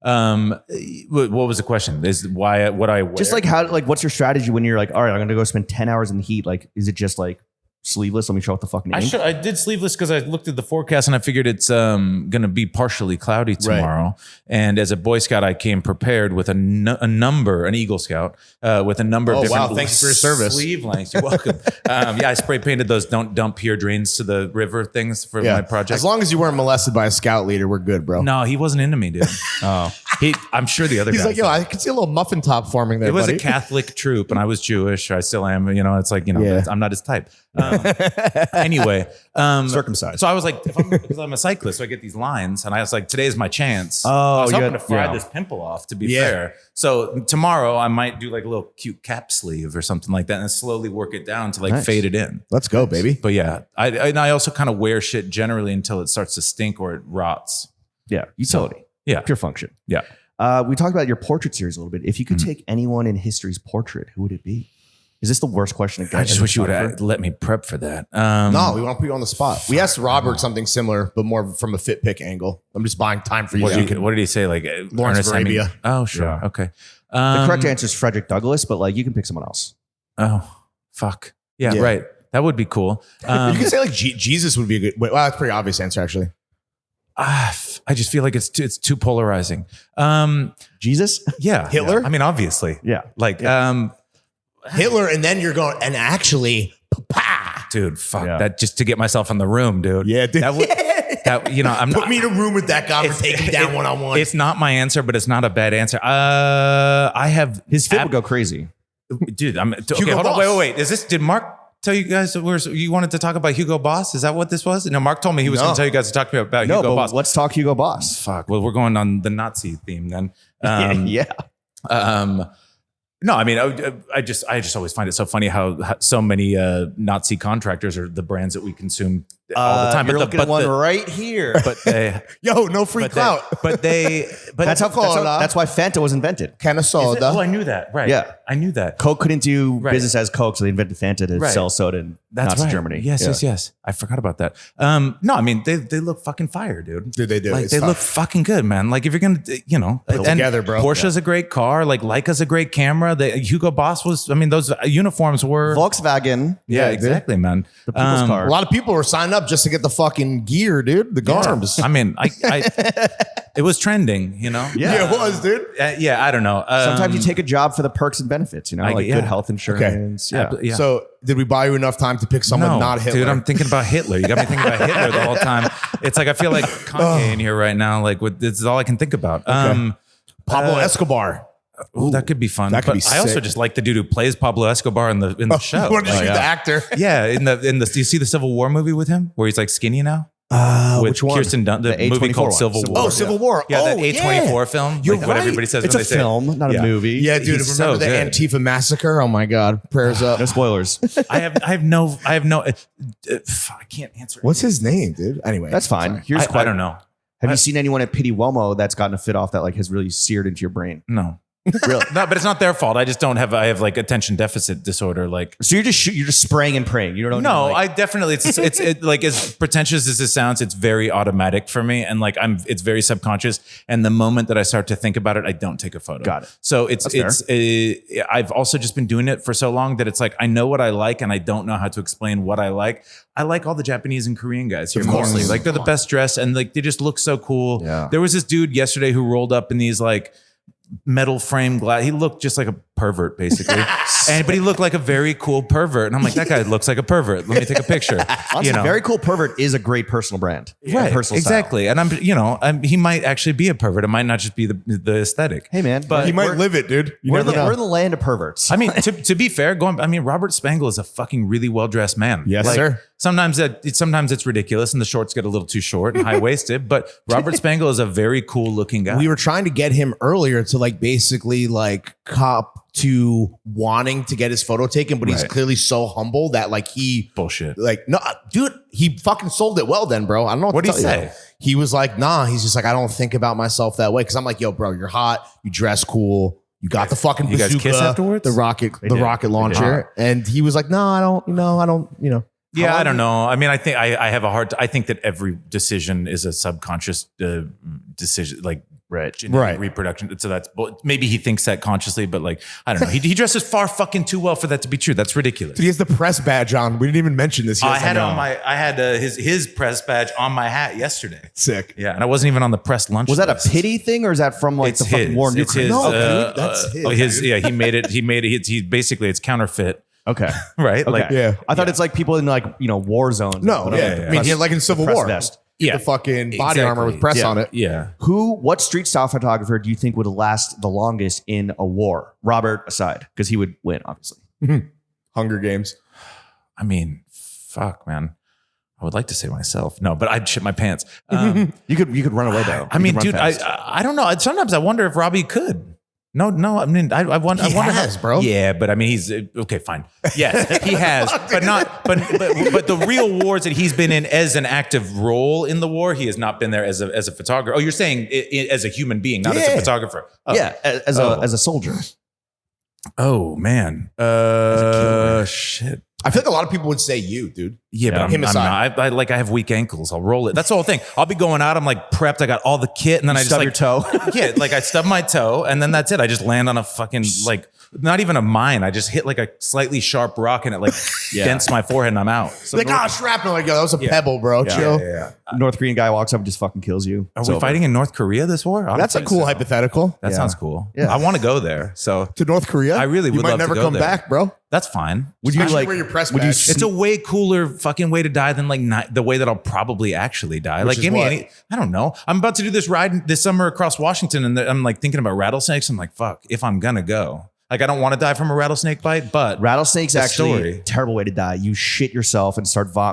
What was the question? Is why what I wear? Just like how, like, what's your strategy when you're like, all right, I'm gonna go spend 10 hours in the heat? Like, is it just like sleeveless? Let me show what the fucking. I did sleeveless because I looked at the forecast and I figured it's gonna be partially cloudy tomorrow. And as a Boy Scout, I came prepared with an Eagle Scout with a number of different. Wow! Thank you for your service. Sleeve lengths. You're welcome. I spray painted those "Don't dump here" drains to the river things for my project. As long as you weren't molested by a scout leader, we're good, bro. No, he wasn't into me, dude. I'm sure the other He's guys like, yo, did. I can see a little muffin top forming there, It was buddy. a Catholic troop, and I was Jewish. I still am. It's like, Yeah. I'm not his type. Anyway, Circumcised. So I was like, because I'm a cyclist, so I get these lines, and I was like, today's my chance. Oh, I was you hoping had- to fry yeah. this pimple off. To be fair, so tomorrow I might do like a little cute cap sleeve or something like that, and slowly work it down to like Nice. fade it in. Let's go, baby. But yeah, I also kind of wear shit generally until it starts to stink or it rots. Yeah, utility. Yeah. Pure function. Yeah. We talked about your portrait series a little bit. If you could take anyone in history's portrait, who would it be? Is this the worst question to get? I just as a wish you would photographer? have let me prep for that. No, we want to put you on the spot. We asked Robert something similar, but more from a fit pick angle. I'm just buying time for you. What did he say? Like Lawrence Ernest of Arabia. Hemingway? Oh, sure. Yeah. Okay. The correct answer is Frederick Douglass, but like you can pick someone else. Oh, fuck. Yeah, Yeah. right. That would be cool. you can say like Jesus would be a good. Well, that's a pretty obvious answer actually. I just feel like it's too polarizing. Jesus? Yeah. Hitler? Yeah. I mean, obviously. Yeah. Like, Hitler, and then you're going, and actually, pa. dude, fuck Yeah. that just to get myself in the room, dude. Yeah, dude. That would, I'm Put not. me in a room with that guy for taking down one on one. It's not my answer, but it's not a bad answer. I have His fit would go crazy. dude. Okay, Hugo hold on. Boss. Wait. Did Mark tell you guys that you wanted to talk about Hugo Boss? Is that what this was? No, Mark told me he was going to tell you guys to talk about No, Hugo but Boss. let's talk Hugo Boss. Fuck. Well, we're going on the Nazi theme then. Yeah. No, I mean, I just always find it so funny how so many Nazi contractors are the brands that we consume all the time. You're looking at one right here. but they, Yo, no free clout. but That's why Fanta was invented. Can of Is it? soda. Oh, I knew that. Right. Yeah. I knew that. Coke couldn't do Right. business as Coke, so they invented Fanta to Right. sell soda in That's Nazi right. Germany. Yes. I forgot about that. No, I mean they look fucking fire, dude. Dude, they do. Like It's they tough. look fucking good, man. Like if you're gonna, Put and together, bro. Porsche's a great car. Like Leica's a great camera. The Hugo Boss was. I mean, those uniforms were. Volkswagen. Yeah, dude. exactly, man. The people's car. A lot of people were signing up just to get the fucking gear, dude. The garbs. I mean, it was trending, Yeah. Yeah, it was, dude. I don't know. Sometimes you take a job for the perks and benefits, like yeah. good health insurance. Yeah. Yeah. So, did we buy you enough time to pick someone no, not Hitler? dude, I'm thinking about Hitler. You got me thinking about Hitler the whole time. It's like I feel like Kanye in here right now. Like, this is all I can think about. Pablo Escobar. Ooh, that could be fun. That could But be I also sick. just like the dude who plays Pablo Escobar in the show. What did you the actor? Yeah, in the do you see the Civil War movie with him where he's like skinny now? With which one? Kirsten Dunst, the The movie A24 called one. Civil Civil War. Oh, Civil War. Yeah, that Oh, A24 film. You're like what right. everybody says It's when a they say it. film, not Yeah. a movie. Yeah, dude. He's Remember so the good. Antifa massacre? Oh my God. Prayers up. No spoilers. I have no. I can't answer. What's his name, dude? Anyway, That's fine. Here's I don't know. Have you seen anyone at Pitti Uomo that's gotten a fit off that like has really seared into your brain? No. Really? No, but it's not their fault. I just don't have. I have like attention deficit disorder. Like So you're just spraying and praying. You don't no, even, like, I definitely. It's like as pretentious as it sounds. It's very automatic for me, and like it's very subconscious. And the moment that I start to think about it, I don't take a photo. Got it. So it's That's I've also just been doing it for so long that it's like I know what I like, and I don't know how to explain what I like. I like all the Japanese and Korean guys here mostly. Like they're the best dressed, and like they just look so cool. Yeah. There was this dude yesterday who rolled up in these like metal frame glass. He looked just like a pervert, basically. But he looked like a very cool pervert. And I'm like, that guy looks like a pervert. Let me take a picture. honestly, very cool pervert is a great personal brand. Right, Personal style. exactly. And he might actually be a pervert. It might not just be the aesthetic. Hey man, But he might live it, dude. You we're never know. in the land of perverts. I mean, to be fair, Robert Spangle is a fucking really well dressed man. Yes, sir. Sometimes it's ridiculous, and the shorts get a little too short and high waisted. But Robert Spangle is a very cool looking guy. We were trying to get him earlier to like basically like cop to wanting to get his photo taken, but he's Right. clearly so humble that like he Bullshit. like no, dude, he fucking sold it well then, bro. I don't know what What'd to he tell you. say? He was like, nah, he's just like, I don't think about myself that way. Cause I'm like, yo, bro, you're hot, you dress cool, you got the fucking You guys bazooka, kiss afterwards? the rocket did. rocket launcher. And he was like, no, I don't. Yeah, How I don't long know. I mean, I think I have a hard. I think that every decision is a subconscious decision, like genetic Right. reproduction. So that's maybe he thinks that consciously, but like I don't know. He dresses far fucking too well for that to be true. That's ridiculous. Dude, he has the press badge on. We didn't even mention this. I had it on my. I had his press badge on my hat yesterday. sick. Yeah, and I wasn't even on the press lunch. was that a list. pity thing or is that from like It's the fucking his. war in It's Ukraine? his. No, dude, that's his. Yeah, he made it. He made it. He basically it's counterfeit, Okay. right? Okay. Like Yeah. I thought it's like people in like war zones. No, Whatever, yeah. the I mean, press- yeah, like in Civil press War. vest. the fucking body armor with press on it. Yeah. What street style photographer do you think would last the longest in a war? Robert aside, because he would win, obviously. Hunger Games. I mean, fuck, man. I would like to say myself. No, but I'd shit my pants. You could run away though. I mean, dude, I don't know. Sometimes I wonder if Robbie could. No. I mean, I wonder. He has, bro. Yeah, but I mean, he's okay. Fine. Yes, he has, but not. But the real wars that he's been in as an active role in the war, he has not been there as a photographer. Oh, you're saying as a human being, not as a photographer. Oh. Yeah, as a soldier. Oh man. Shit. I feel like a lot of people would say you, dude. Yeah, but him I'm aside. not. I have weak ankles. I'll roll it. That's the whole thing. I'll be going out. I'm like prepped. I got all the kit, and then I just stub like your toe. Yeah, like I stub my toe, and then that's it. I just land on a fucking like not even a mine. I just hit like a slightly sharp rock, and it like dents my forehead, and I'm out. So Like, shrapnel. Like, yo, that was a pebble, bro. Chill. yeah. North Korean guy walks up and just fucking kills you. Are we fighting in North Korea this war? I don't That's a think cool so. hypothetical. That sounds cool. Yeah. I want to go there. So To North Korea? I really You would might love to never go come there. back, bro. That's fine. Would you Especially like? wear your press Would you? badge. It's a way cooler fucking way to die than like the way that I'll probably actually die. Like, is give me what? any. I don't know. I'm about to do this ride this summer across Washington, and I'm like thinking about rattlesnakes. I'm like, fuck, if I'm gonna go, like, I don't want to die from a rattlesnake bite, but Rattlesnakes the actually story. terrible way to die. You shit yourself and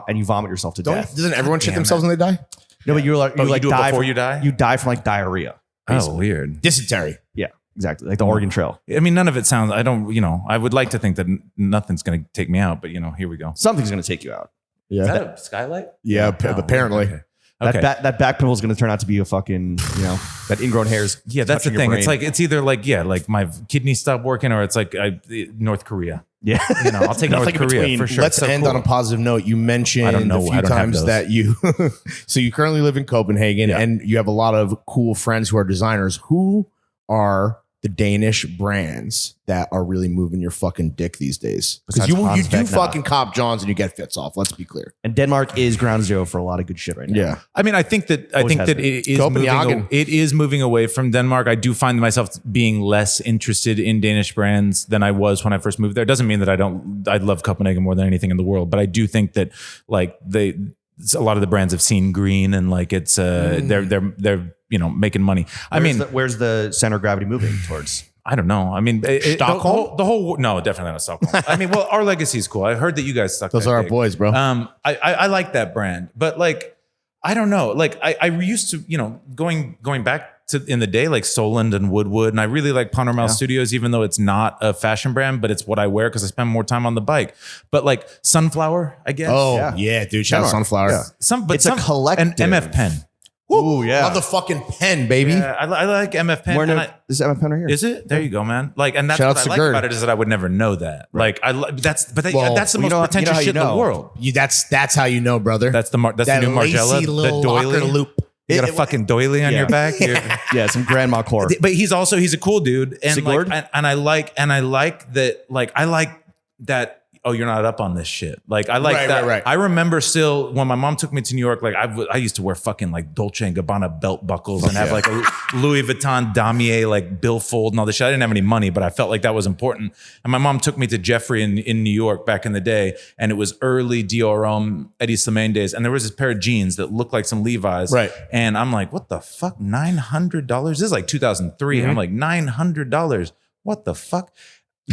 and you vomit yourself to death. Doesn't everyone shit damn themselves when they die? No, but you're like Oh, you do it die before from, you die? You die from like diarrhea. Oh, weird. Dysentery. Yeah, exactly. Like the Oregon Trail. I mean, none of it sounds. I don't. I would like to think that nothing's gonna take me out, but here we go. Something's gonna take you out. Yeah. Is that a skylight? Yeah, apparently. Okay. Okay. That back pimple is going to turn out to be a fucking, that ingrown hairs. Yeah, that's the touching your thing. It's brain. like it's either like my kidney stopped working, or it's like North Korea. Yeah. I'll take North Nothing in Korea between. for sure. Let's So end cool. on a positive note. You mentioned I don't know. a few I don't have times those. that you, so you currently live in Copenhagen Yeah. and you have a lot of cool friends who are designers. Who are the Danish brands that are really moving your fucking dick these days? Because Besides you Hans do Vecna. fucking cop Johns and you get fits off. Let's be clear. And Denmark is ground zero for a lot of good shit right now. Yeah. I mean, I think that Always has been. it is moving away from Denmark. I do find myself being less interested in Danish brands than I was when I first moved there. It doesn't mean that I love Copenhagen more than anything in the world, but I do think that like a lot of the brands have seen green and like it's they're making money. Where's the center of gravity moving towards? I don't know. I mean, Stockholm? the whole no, definitely not Stockholm. I mean, well, Our Legacy is cool. I heard that you guys stuck. Those that are our big. boys, bro. I like that brand, but like, I don't know. Like, I used to, going back to in the day, like Solent and Woodwood, and I really like Panorama Studios, even though it's not a fashion brand, but it's what I wear because I spend more time on the bike. But like Sunflower, I guess. Oh, yeah, dude. Shout out Sunflower. Yeah. It's a collective. And MF Pen. Ooh, yeah. Love the fucking pen, baby. Yeah, I like MF Pen. This is MF Pen right here. Is it? There you go, man. Like, and that's Shout what out I to like Gerd. about it is that I would never know that. Right. Like, that's the Well, most you know how pretentious you shit in the know. world. That's how you know, brother. That's the new lacy Margiela, the little locker doily. loop. You got a fucking doily on your back. Yeah, some grandma core. But he's a cool dude, and Sigurd? like, and I like that. Like, I like that. Oh, you're not up on this shit. Like, I like Right, that. right. I remember still when my mom took me to New York. Like, I used to wear fucking like Dolce and Gabbana belt buckles and have like a Louis Vuitton damier like billfold and all this shit. I didn't have any money, but I felt like that was important. And my mom took me to Jeffrey in New York back in the day, and it was early Dior Eddie Slimane days, and there was this pair of jeans that looked like some Levi's. Right. And I'm like, what the fuck? $900? This is like 2003. I'm like, $900. What the fuck?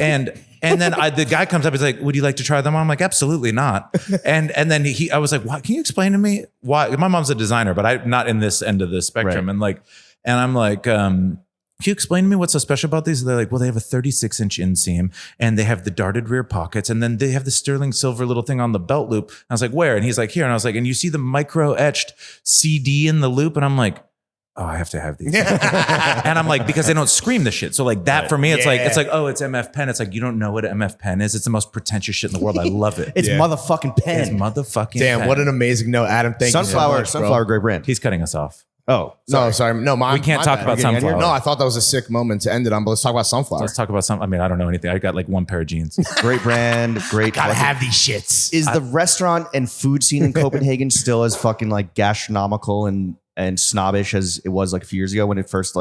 And then the guy comes up, he's like, would you like to try them on? I'm like, absolutely not. And then I was like, why? Can you explain to me why? My mom's a designer, but I'm not in this end of the spectrum. Right. And I'm like, can you explain to me what's so special about these? They're like, well, they have a 36-inch inseam and they have the darted rear pockets. And then they have the sterling silver little thing on the belt loop. And I was like, where? And he's like, here. And I was like, and you see the micro etched CD in the loop? And I'm like, oh, I have to have these. And I'm like, because they don't scream the shit. So like that for me, it's like, oh, it's MF Pen. It's like, you don't know what an MF Pen is. It's the most pretentious shit in the world. I love it. It's motherfucking pen. It's motherfucking Damn, pen. what an amazing note, Adam. Thank you so much, bro. Sunflower, great brand. He's cutting us off. Oh, No, sorry. No, We can't talk about Sunflower. No, I thought that was a sick moment to end it on, but let's talk about Sunflower. Let's talk about some. I mean, I don't know anything. I got like one pair of jeans. great brand. Great. Gotta have these shits. Is the restaurant and food scene in Copenhagen still as fucking like gastronomical and snobbish as it was like a few years ago when it first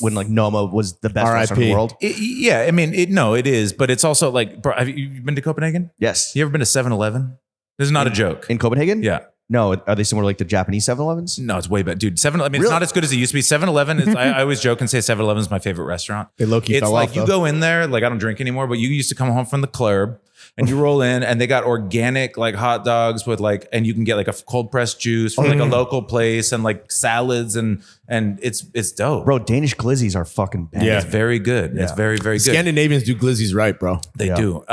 when Noma was the best restaurant in the world? Yeah, I mean, it is, but it's also like, bro, have you been to Copenhagen? Yes. You ever been to 7-Eleven? This is not a joke. In Copenhagen? Yeah. No, are they similar like the Japanese 7-Elevens? No, it's way better, dude. I mean, it's not as good as it used to be. 7-Eleven is. I always joke and say 7-Eleven is my favorite restaurant. They low-key It's fell like off, you though. go in there, like I don't drink anymore, but you used to come home from the club and you roll in, and they got organic like hot dogs with like, and you can get like a cold pressed juice from like a local place and like salads and it's dope. Bro, Danish glizzies are fucking bad. Yeah. It's very good. It's very very good. Scandinavians do glizzies right, bro. They do.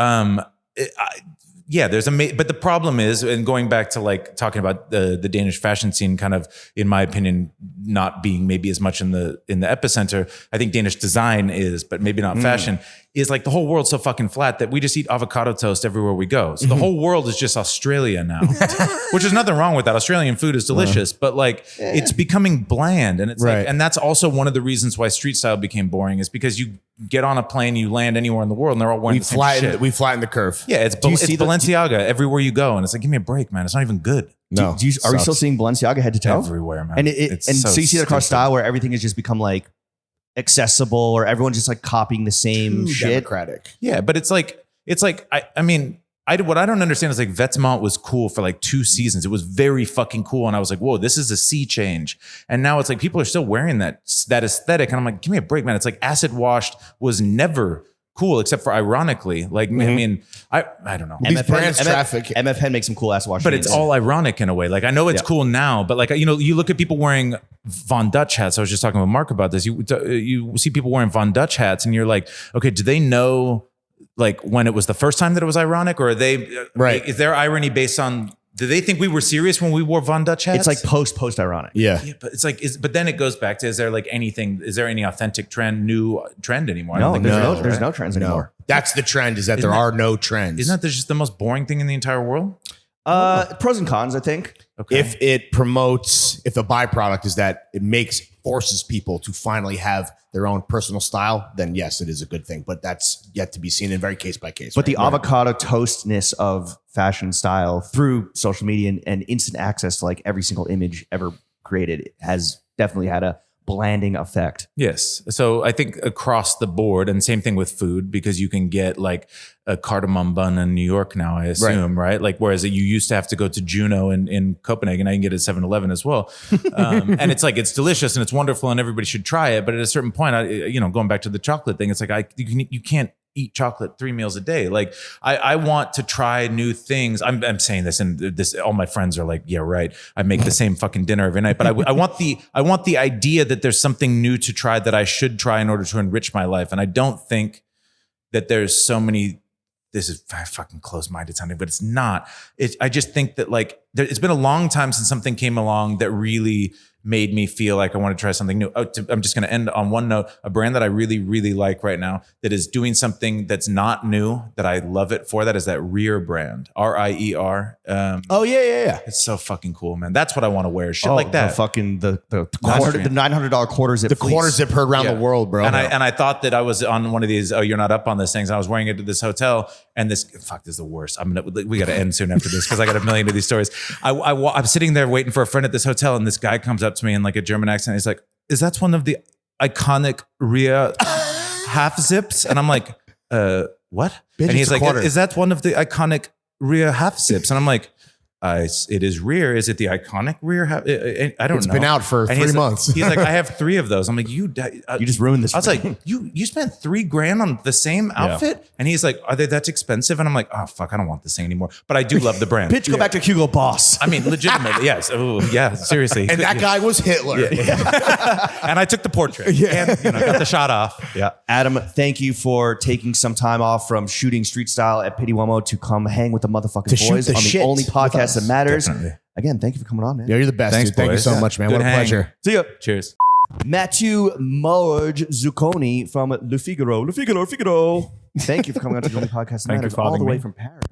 There's but the problem is, and going back to like talking about the Danish fashion scene, kind of in my opinion, not being maybe as much in the epicenter. I think Danish design is, but maybe not fashion. Is like the whole world's so fucking flat that we just eat avocado toast everywhere we go. So the whole world is just Australia now, which is nothing wrong with that. Australian food is delicious, but like it's becoming bland, and it's like, and that's also one of the reasons why street style became boring, is because you get on a plane, you land anywhere in the world, and they're all wearing the same shit. We flatten the curve. Yeah, it's Balenciaga everywhere you go, and it's like, give me a break, man. It's not even good. No, Are we still seeing Balenciaga head to toe? Everywhere, man. And so you see it across style where everything has just become like accessible, or everyone's just like copying the same shit. Democratic. Yeah, but it's like I mean, what I don't understand is like Vetements was cool for like 2 seasons. It was very fucking cool, and I was like, whoa, this is a sea change. And now it's like people are still wearing that aesthetic, and I'm like, give me a break, man. It's like acid washed was never cool, except for ironically. Like, I mean, I don't know. These brands traffic. MFN makes some cool ass wash. But it's all ironic in a way. Like, I know it's cool now, but like, you know, you look at people wearing Von Dutch hats. I was just talking with Mark about this. You see people wearing Von Dutch hats, and you're like, okay, do they know like when it was the first time that it was ironic, or are they is their irony based on? Do they think we were serious when we wore Von Dutch hats? It's like post ironic. Yeah, but it's like, but then it goes back to, is there any authentic new trend anymore? No, there's no trends anymore. That's the trend, is that there are no trends. Isn't that just the most boring thing in the entire world? Pros and cons, I think. Okay. If the byproduct is that it forces people to finally have their own personal style, then yes, it is a good thing. But that's yet to be seen, in very case by case. But the avocado toastness of fashion style through social media and instant access to like every single image ever created has definitely had a blanding effect. Yes. So I think across the board, and same thing with food, because you can get like a cardamom bun in New York now, I assume, right? Like, whereas you used to have to go to Juno in Copenhagen, I can get it at 7-Eleven as well. And it's like, it's delicious and it's wonderful and everybody should try it. But at a certain point, going back to the chocolate thing, it's like, you can't eat chocolate 3 meals a day. Like, I want to try new things. I'm saying this, and all my friends are like, yeah, right. I make the same fucking dinner every night, but I want the idea that there's something new to try that I should try in order to enrich my life. And I don't think that there's so many. This is fucking close-minded sounding, but it's not. I just think that like it's been a long time since something came along that really made me feel like I want to try something new. I'm just going to end on one note. A brand that I really, really like right now that is doing something that's not new, that I love it for, that is that Rear brand, RIER. Yeah. It's so fucking cool, man. That's what I want to wear. Shit like that. The fucking the $900 quarter zip. The quarter zip heard around the world, bro. And I thought that I was on one of these, you're not up on this things. I was wearing it to this hotel, and this is the worst. We got to end soon after this because I got a million of these stories. I'm sitting there waiting for a friend at this hotel, and this guy comes up to me in like a German accent. He's like, "Is that one of the iconic rear half zips?" And I'm like, "What?" Bitch, and he's like, quarter. "Is that one of the iconic rear half zips?" And I'm like, it is rear. Is it the iconic rear half? I don't know. It's been out for 3 months. He's like, I have 3 of those. I'm like, you just ruined this. I was like, you spent $3,000 on the same outfit? And he's like, are they that expensive? And I'm like, oh fuck, I don't want this thing anymore. But I do love the brand. Bitch, go back to Hugo Boss. I mean, legitimately, yes. Oh, yeah, seriously. And that guy was Hitler. And I took the portrait. And got the shot off. Yeah. Adam, thank you for taking some time off from shooting street style at Pitti Uomo to come hang with the motherfucking boys on the only podcast that matters. Definitely. Again, thank you for coming on, man. Yeah, you're the best. Thanks, dude. Thank you boys. so much, man. Good What a hang. pleasure. See ya. Cheers. Matthieu Morge Zucconi from Le Figaro. Thank you for coming on to the only podcast that Thank you matters for all the having way me. from Paris.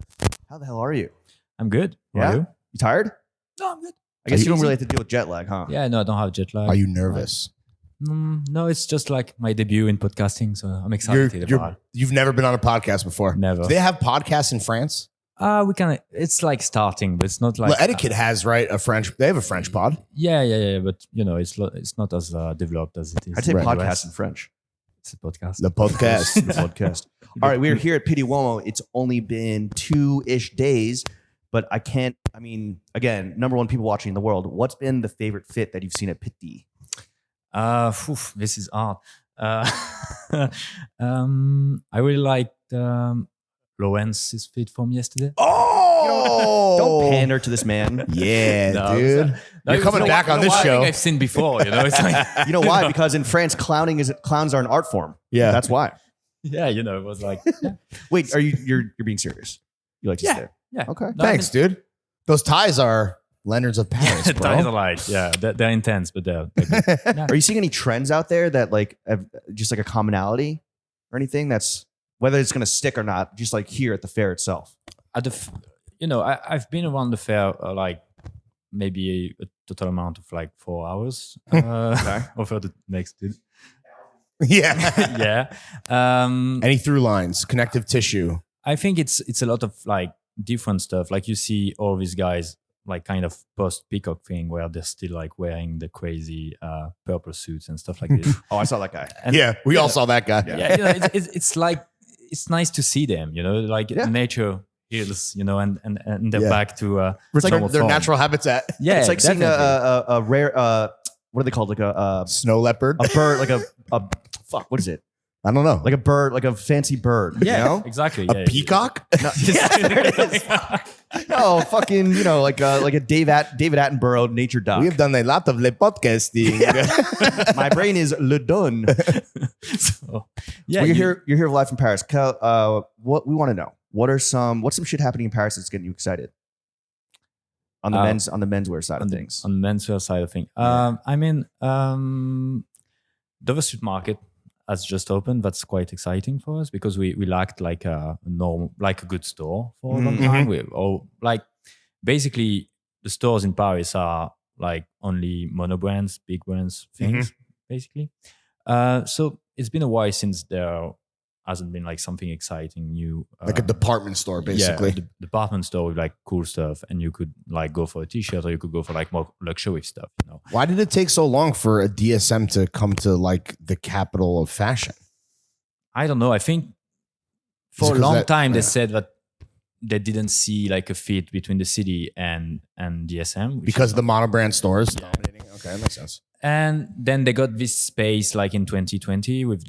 How the hell are you? I'm good. How Yeah? are you? You tired? No, I'm good. I guess you don't easy? really have to deal with jet lag, huh? Yeah, no, I don't have jet lag. Are you nervous? No, it's just like my debut in podcasting, so I'm excited about it. You've never been on a podcast before. Never. Do they have podcasts in France? We can. It's like starting, but it's not like Well, Etiquette has, right? They have a French pod. Yeah. But it's not as developed as it is. I'd say in the podcast US. in French. It's a podcast. The podcast. The podcast. All right, we're here at Pitti Uomo. It's only been 2-ish days but I can't. I mean, again, number one people watching in the world. What's been the favorite fit that you've seen at Pitti? This is hard. I really liked Lawrence's fit from yesterday. Oh, don't pander to this man. Yeah, No, dude. You're coming back on this show. I've seen before, it's like You know why? Because in France, clowns are an art form. Yeah. That's why. yeah, it was like Wait, you're being serious? You like to stay? yeah. Okay. No, Thanks, dude. Those ties are Leonard's of Paris, The ties are bro. like they're intense, but they're good. Are you seeing any trends out there that like have just like a commonality or anything that's whether it's going to stick or not, just like here at the fair itself? At I've been around the fair like maybe a total amount of like 4 hours over the next dude. Yeah. Yeah. Any through lines, connective tissue. I think it's a lot of like different stuff. Like you see all these guys like kind of post peacock thing where they're still like wearing the crazy purple suits and stuff like this. Oh, I saw that guy. And Yeah, we all saw that guy. yeah, it's like it's nice to see them, like nature heals, and they're Yeah. back to It's normal like their form. natural habitat. Yeah, It's like seeing definitely. a rare what are they called? Like a Snow leopard. bird, like a fuck. What is it? I don't know. Like a bird, like a fancy bird. Yeah, You know? exactly. A peacock? No, fucking, like a David Attenborough nature doc. We have done a lot of le podcasting. My brain is le done. So, yeah, Well, you're here live from Paris. What we want to know? What's some shit happening in Paris that's getting you excited? On the menswear side of things. On the menswear side of things. Dover Street Market has just opened. That's quite exciting for us because we lacked like a normal, like a good store for a long time. Basically the stores in Paris are like only mono brands, big brands, things basically. So it's been a while since there hasn't been like something exciting new, like a department store, basically. Yeah, a department store with like cool stuff, and you could like go for a t-shirt or you could go for like more luxury stuff. Why did it take so long for a DSM to come to like the capital of fashion? I don't know. I think for a long time they said that they didn't see like a fit between the city and DSM because of the monobrand stores dominating. Okay, that makes sense. And then they got this space like in 2020 with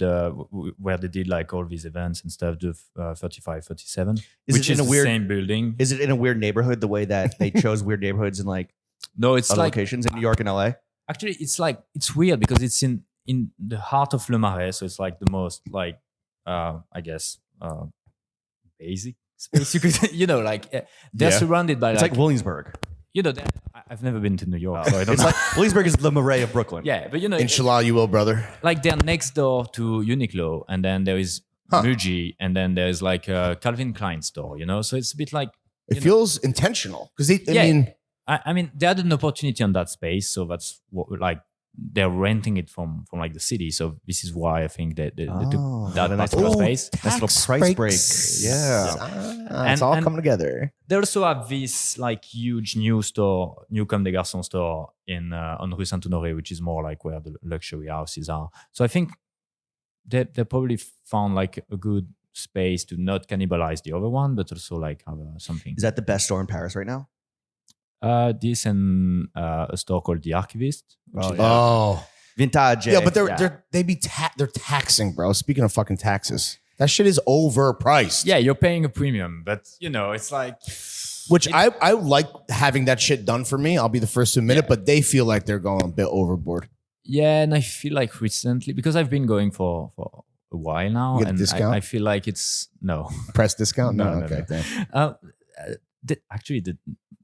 where they did like all these events and stuff, the 35, 37, which is the same building. Is it in a weird neighborhood the way that they chose weird neighborhoods in like no, it's other like locations in New York and LA? Actually, it's weird because it's in the heart of Le Marais, so it's like the most like I guess basic space you could like they're surrounded by it's like Williamsburg. I've never been to New York, so I don't It's know. like Williamsburg is the Marais of Brooklyn. Yeah, but Inshallah, you will, brother. like they're next door to Uniqlo, and then there is Muji, and then there's like a Calvin Klein store, so it's a bit like It feels intentional because I mean they had an opportunity on that space, so that's what like they're renting it from like the city, so this is why I think that they took that particular space. Nice little price break. Yeah. It's all coming together. They also have this like huge new Comme des Garçons store on Rue Saint-Honoré, which is more like where the luxury houses are. So I think they probably found like a good space to not cannibalize the other one, but also like have something. Is that the best store in Paris right now? This and a store called The Archivist. Vintage. Yeah, but they're taxing, bro. Speaking of fucking taxes, that shit is overpriced. Yeah, you're paying a premium, but it's like Which I like having that shit done for me. I'll be the first to admit it, but they feel like they're going a bit overboard. Yeah, and I feel like recently, because I've been going for a while now, You get a and discount? I feel like it's no. Press discount? No, No, okay. no. Actually,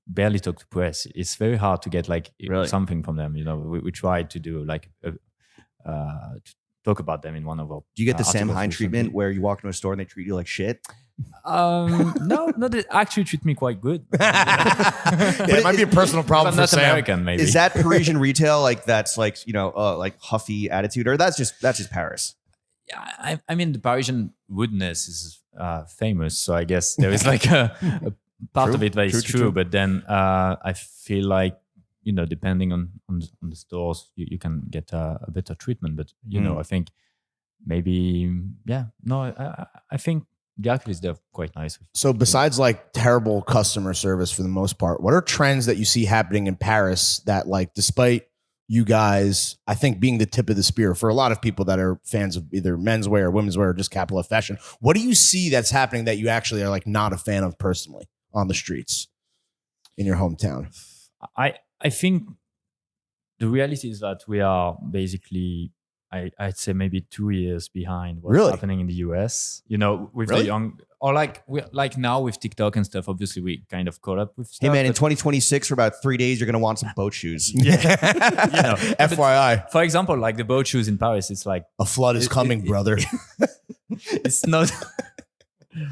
barely talk to press. It's very hard to get like something from them. We tried to do like to talk about them in one of our. Do you get the Sam articles Hine recently. treatment where you walk into a store and they treat you like shit? No, they actually treat me quite good. It might be a personal problem I'm for not Sam. American, maybe. Is that Parisian retail like that's like like huffy attitude, or that's just Paris? Yeah, I mean the Parisian woodness is famous, so I guess there is like a part of it that is true. But then I feel like depending on the stores, you can get a better treatment. But I think maybe I think the acrylics, they're quite nice. So besides like terrible customer service for the most part, what are trends that you see happening in Paris that like, despite you guys, I think being the tip of the spear for a lot of people that are fans of either menswear, women's wear, or just capital F fashion, what do you see that's happening that you actually are like not a fan of personally on the streets in your hometown? I think the reality is that we are basically, I'd say maybe 2 years behind what's happening in the US. You know, with the young, or like we like now with TikTok and stuff. Obviously, we kind of caught up with stuff. Hey man, in 2026 for about 3 days, you're gonna want some boat shoes. You know, FYI, for example, like the boat shoes in Paris, it's like a flood is coming, brother. it's not.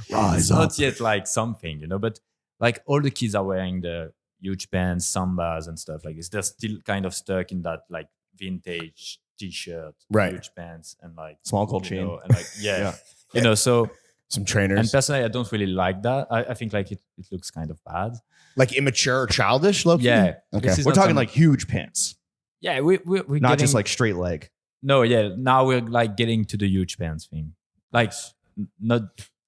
It's not yet like something, you know, but like all the kids are wearing the huge pants, sambas and stuff like this. They're still kind of stuck in that like vintage t-shirt, huge pants, and like small gold chain, and like you know, so some trainers. And personally, I don't really like that. I think like it looks kind of bad, like immature or childish look. Yeah, okay. We're talking like huge pants. Yeah, we're not just like straight leg. No, yeah. Now we're like getting to the huge pants thing, like not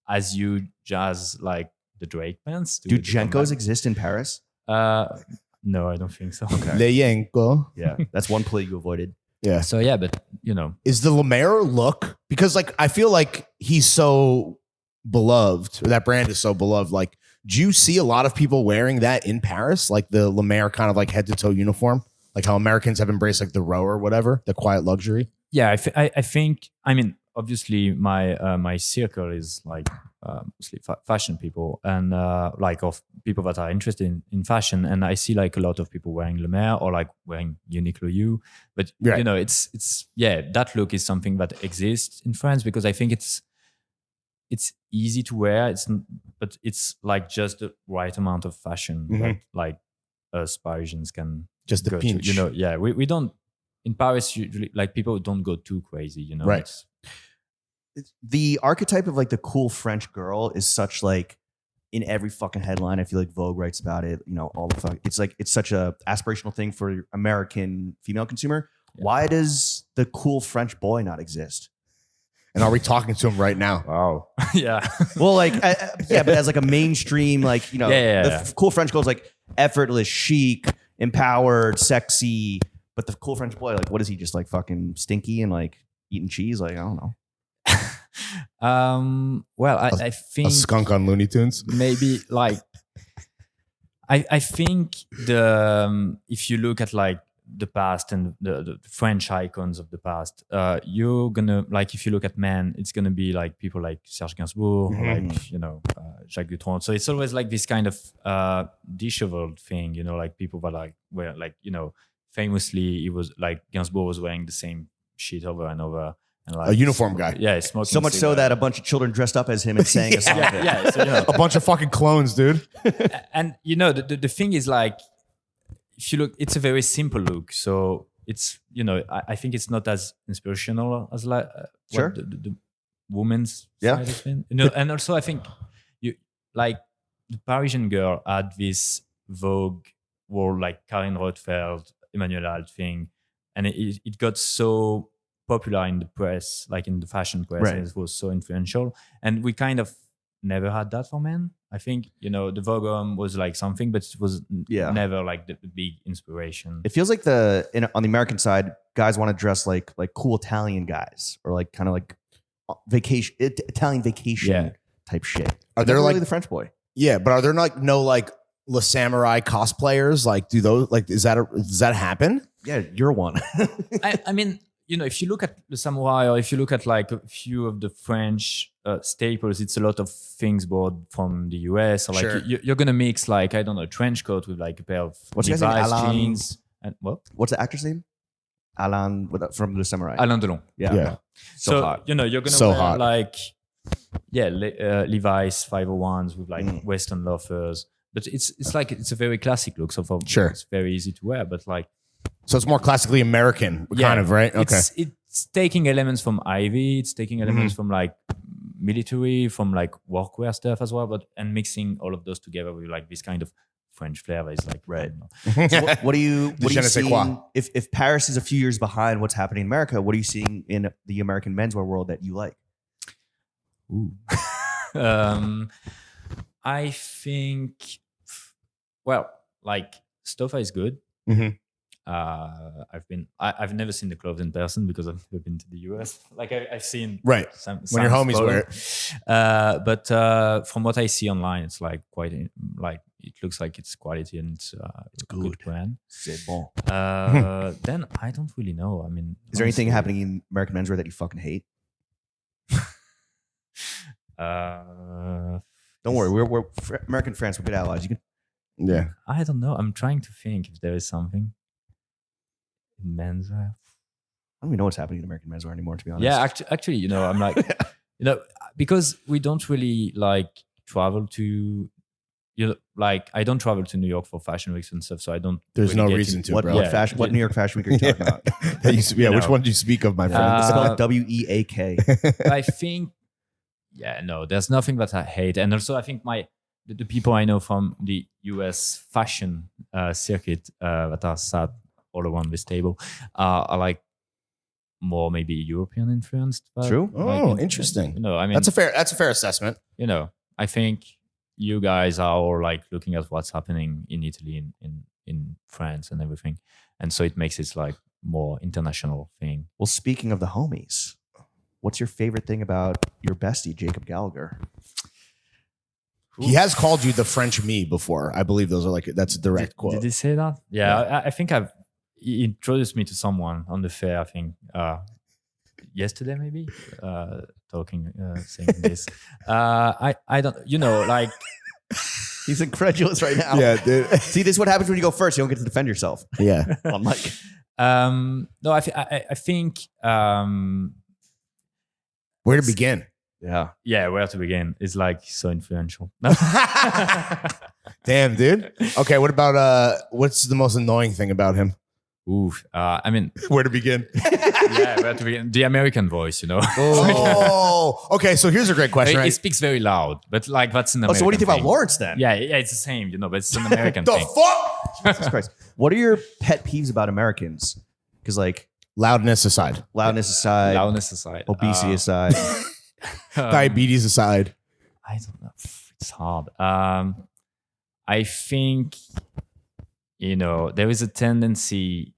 as huge as like the Drake pants. Do Jenkos exist in Paris? No, I don't think so. Okay. Le Yenko. Yeah, that's one play you avoided. Yeah. So yeah, but you know, is the Lemaire look, because like I feel like he's so beloved, or that brand is so beloved. Like, do you see a lot of people wearing that in Paris, like the Lemaire kind of like head to toe uniform, like how Americans have embraced like the row or whatever, the quiet luxury? Yeah, I think. I mean, obviously, my circle is like mostly fashion people and like of people that are interested in fashion, and I see like a lot of people wearing Lemaire or like wearing Uniqlo U, but you know, it's that look is something that exists in France because I think it's easy to wear. But it's like just the right amount of fashion that like us Parisians can just the pinch. You know, yeah, we don't in Paris usually, like people don't go too crazy, you know. Right. The archetype of like the cool French girl is such like in every fucking headline. I feel like Vogue writes about it. You know, all the fuck. It's like it's such a aspirational thing for American female consumer. Yeah. Why does the cool French boy not exist? And are we talking to him right now? Wow. Yeah. Well, like yeah, but as like a mainstream, like you know, the cool French girl is like effortless, chic, empowered, sexy. But the cool French boy, like, what is he? Just like fucking stinky and like eating cheese? Like I don't know. Well, I think a skunk on Looney Tunes. Maybe like I think the if you look at like the past and the French icons of the past, you're gonna like if you look at men, it's gonna be like people like Serge Gainsbourg, like you know Jacques Dutronc. So it's always like this kind of disheveled thing, you know, like people that like were like you know famously it was like Gainsbourg was wearing the same shit over and over. Like, a uniform guy. Yeah, smoking so much so that a bunch of children dressed up as him and sang a song. So, you know. A bunch of fucking clones, dude. And you know, the thing is like, if you look, it's a very simple look. So it's, you know, I think it's not as inspirational as like what the woman's side has been. You know, and also I think you like the Parisian girl had this Vogue world like Karine Rothfeld, Emmanuel Alt thing, and it got so popular in the press, like in the fashion press, and it was so influential. And we kind of never had that for men. I think, you know, the Vogue was like something, but it was never like the big inspiration. It feels like on the American side, guys want to dress like cool Italian guys or like kind of like vacation, Italian vacation type shit. Are there like really the French boy? Yeah, but are there like no like Le Samurai cosplayers? Like, do those like does that happen? Yeah, you're one. I mean, you know, if you look at the samurai or if you look at like a few of the French staples, it's a lot of things bought from the US. Or like you're going to mix like, I don't know, a trench coat with like a pair of Levi's jeans. And what? What's the actor's name? Alain from The Samurai. Alain Delon. Yeah. So hot. You know, you're going to so wear hot. like, Levi's 501s with like Western loafers. But it's like, it's a very classic look. So it's very easy to wear, but like, so it's more classically American, kind of, right? Okay. It's taking elements from Ivy. It's taking elements from like military, from like workwear stuff as well, and mixing all of those together with like this kind of French flavor is like So what do you seeing? If Paris is a few years behind what's happening in America, what are you seeing in the American menswear world that you like? Ooh. I think, well, like Stofa is good. Mhm. I've never seen the clothes in person because I've never been to the US. Like I've seen When your homies wear it. but from what I see online, it's like quite like it looks like it's quality and it's a good brand. C'est bon. Then I don't really know. I mean, Is there anything honestly, happening in American menswear that you fucking hate? Don't worry, we're American France. We're good allies. You can. Yeah. I don't know. I'm trying to think if there is something in menswear. I don't even know what's happening in American menswear anymore, to be honest. Yeah, actually, you know, I'm like, you know, because we don't really like travel to, you know, like I don't travel to New York for fashion weeks and stuff, so I don't. There's really no get reason to, What, bro. what fashion? What New York Fashion Week are you talking about? Which one do you speak of, my friend? Spell it WEAK. I think, yeah, no, there's nothing that I hate, and also I think the people I know from the US fashion circuit that are sat all around this table are like more maybe European influenced. But True. Oh, like, interesting. You know, I mean, That's a fair assessment. you know, I think you guys are all like looking at what's happening in Italy, in France and everything. And so it makes it like more international thing. Well, speaking of the homies, what's your favorite thing about your bestie, Jacob Gallagher? He has called you the French me before. I believe those are that's a direct quote. Did he say that? Yeah. I think he introduced me to someone on the fair, I think yesterday maybe, saying this. I don't, you know, like, He's incredulous right now. Yeah, dude. See, this is what happens when you go first. You don't get to defend yourself. Yeah. I'm like, no, I think Where to begin? yeah. yeah, where to begin is like so influential. Damn, dude. Okay, what about what's the most annoying thing about him? Oof. I mean, Where to begin? yeah, where to begin? The American voice, you know. Oh, okay. So here's a great question. He Right? speaks very loud, but like that's an Oh, American so what do you think about thing. Lawrence then? Yeah, it's the same, you know, but it's an American The thing. fuck? Jesus Christ. What are your pet peeves about Americans? Because like Loudness aside, loudness aside, Loudness aside. obesity aside. diabetes aside. I don't know. It's hard. I think, you know, there is a tendency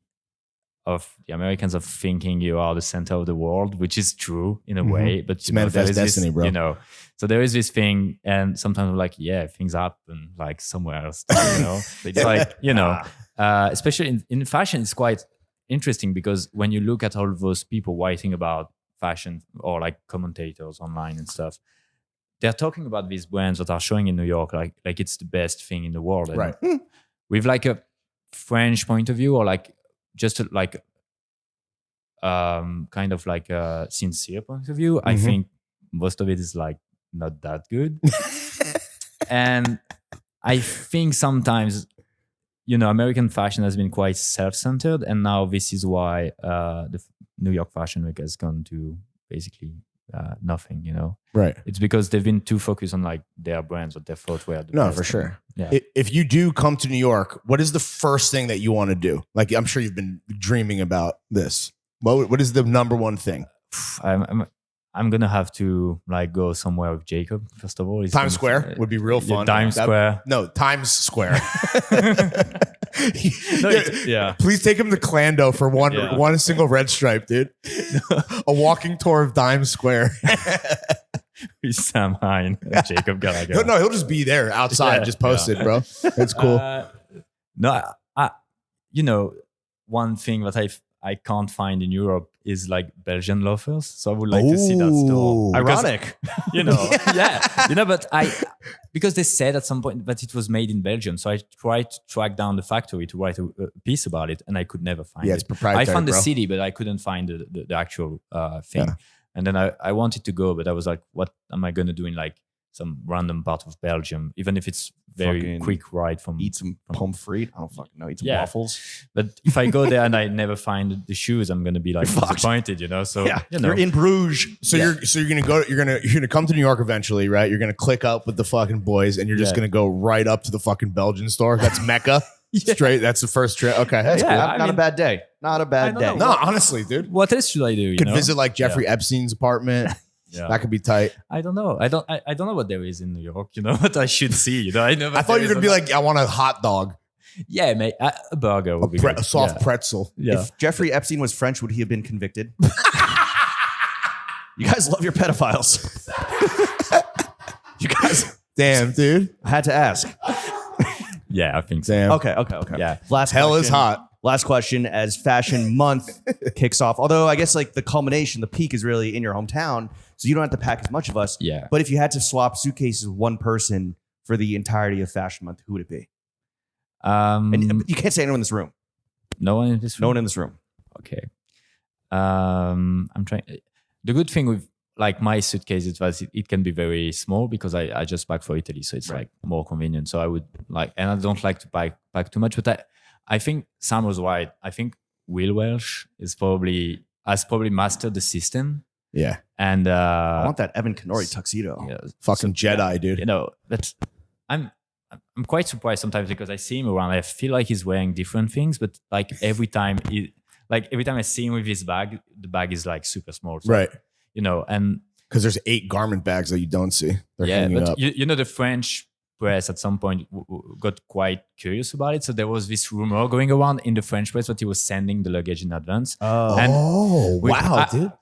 of the Americans of thinking you are the center of the world, which is true in a way, but you know, manifest there is destiny, this, bro. You know, so there is this thing, and sometimes I'm like, yeah, things happen like somewhere else, you know. It's like, you know, especially in fashion, it's quite interesting because when you look at all those people writing about fashion or like commentators online and stuff, they're talking about these brands that are showing in New York like it's the best thing in the world. And Right. with like a French point of view or like just like kind of like a sincere point of view, I think most of it is like not that good. And I think sometimes, you know, American fashion has been quite self-centered, and now this is why the New York Fashion Week has gone to basically nothing, you know. Right. It's because they've been too focused on like their brands, what they thought were the No, best. for sure. Yeah. If you do come to New York, what is the first thing that you want to do? Like, I'm sure you've been dreaming about this. What is the number one thing? I'm gonna have to like go somewhere with Jacob first of all. Times Square would be real fun. Times Square. No, Times Square. Yeah. Please take him to Clando for one single red stripe, dude. A walking tour of Times Square. With Sam Hine and Jacob Gallagher. No, he'll just be there outside, Yeah, just posted, bro. That's cool. No, you know, one thing that I can't find in Europe is like Belgian loafers. So I would like to see that store. Because, Ironic. you know, yeah, you know, but because they said at some point that it was made in Belgium. So I tried to track down the factory to write a piece about it, and I could never find it. It's proprietary. I found the bro. city, but I couldn't find the actual thing. Yeah. And then I wanted to go, but I was like, what am I going to do in like some random part of Belgium, even if it's very Fucking quick ride from Eat some pommes frites. I don't fucking know. Eat some waffles. But if I go there and I never find the shoes, I'm gonna be like disappointed, you know. So you know. You're in Bruges. So you're gonna come to New York eventually, right? You're gonna click up with the fucking boys, and you're just gonna go right up to the fucking Belgian store. That's Mecca. Straight. That's the first trip. Okay, that's cool. Not a bad day. Not a bad day. No, honestly, dude. What else should I do? You Could know? visit like Jeffrey Epstein's apartment. Yeah. That could be tight. I don't know. I don't know what there is in New York. You know what I should see. You know. I thought you were gonna be like, I want a hot dog, yeah, mate. A burger would be a good. soft Yeah. pretzel. Yeah. If Jeffrey Epstein was French, would he have been convicted? You guys love your pedophiles. You guys, Damn, dude. I had to ask. Yeah, I think so. Damn. Okay. Yeah. Last Hell is question. hot. Last question as Fashion Month kicks off. Although I guess like the culmination, the peak is really in your hometown, so you don't have to pack as much of us. Yeah. But if you had to swap suitcases with one person for the entirety of Fashion Month, who would it be? And you can't say anyone in this room. No one in this room. No one in this room. Okay. I'm trying. The good thing with like my suitcase is that it can be very small because I just pack for Italy, so it's like more convenient. So I would like, and I don't like to pack too much. But I think Sam was right. I think Will Welsh has probably mastered the system. Yeah. And I want that Evan Kennori tuxedo. Yeah, Fucking Jedi, dude. you know, that's I'm quite surprised sometimes because I see him around. I feel like he's wearing different things, but like every time I see him with his bag, the bag is like super small. So, Right. You know, and Because there's 8 garment bags that you don't see. They're yeah, hanging but up. you know the French press at some point got quite curious about it. So there was this rumor going around in the French press that he was sending the luggage in advance. And with- wow, dude.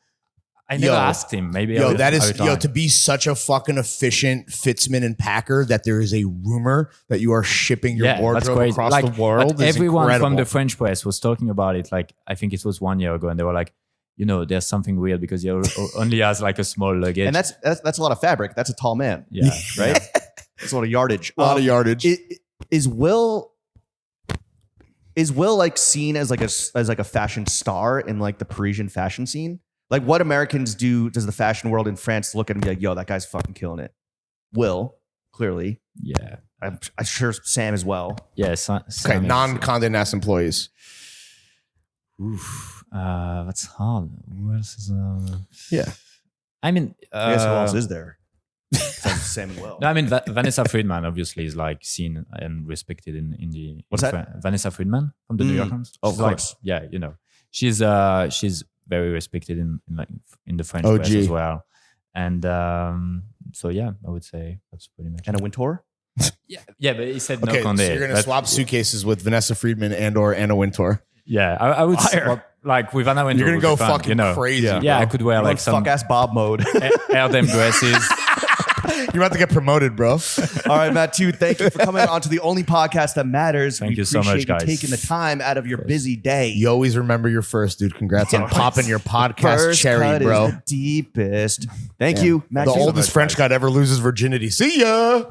I never Yo. asked him. Maybe Yo, I that is will try. to be such a fucking efficient fitsman and packer that there is a rumor that you are shipping your that's wardrobe crazy. across Like, the world. but is everyone from incredible. the French press was talking about it. Like I think it was 1 year ago, and they were like, you know, there's something weird because he only has like a small luggage. And that's a lot of fabric. That's a tall man. yeah, Right? That's a lot of yardage. A lot of yardage. Is Will like seen as like a fashion star in like the Parisian fashion scene? Like what Americans does the fashion world in France look at and be like, yo, that guy's fucking killing it? Will, clearly. Yeah. I'm sure Sam as well. Yeah. Okay, non-Condé Nast employees. Oof. That's hard. Who else is? Yeah. I mean, I guess who else is there? Besides Sam and Will. No, I mean Vanessa Friedman obviously is like seen and respected in the. What's in that? Vanessa Friedman from the New York Times. Oh, of She's like- course. yeah, you know, she's very respected in the French OG. press as well, and so yeah, I would say that's pretty much. And a Wintour? Yeah, but he said Okay, no Condé. so you're gonna But- swap suitcases with Vanessa Friedman and or Anna Wintour. Yeah, I would Fire. swap, like with Anna Wintour. You're gonna would go be fun, fucking you know. crazy. Yeah, I could wear You're like on some fuck ass Bob mode. Erdem dresses. You're about to get promoted, bro. All right, Matthieu, thank you for coming on to the only podcast that matters. Thank We you so much, appreciate you guys. taking the time out of your busy day. You always remember your first, dude. Congrats on popping your podcast First cherry, cut bro. is the deepest. Thank Yeah. you, The Matthieu. oldest French guy to ever lose his virginity. See ya.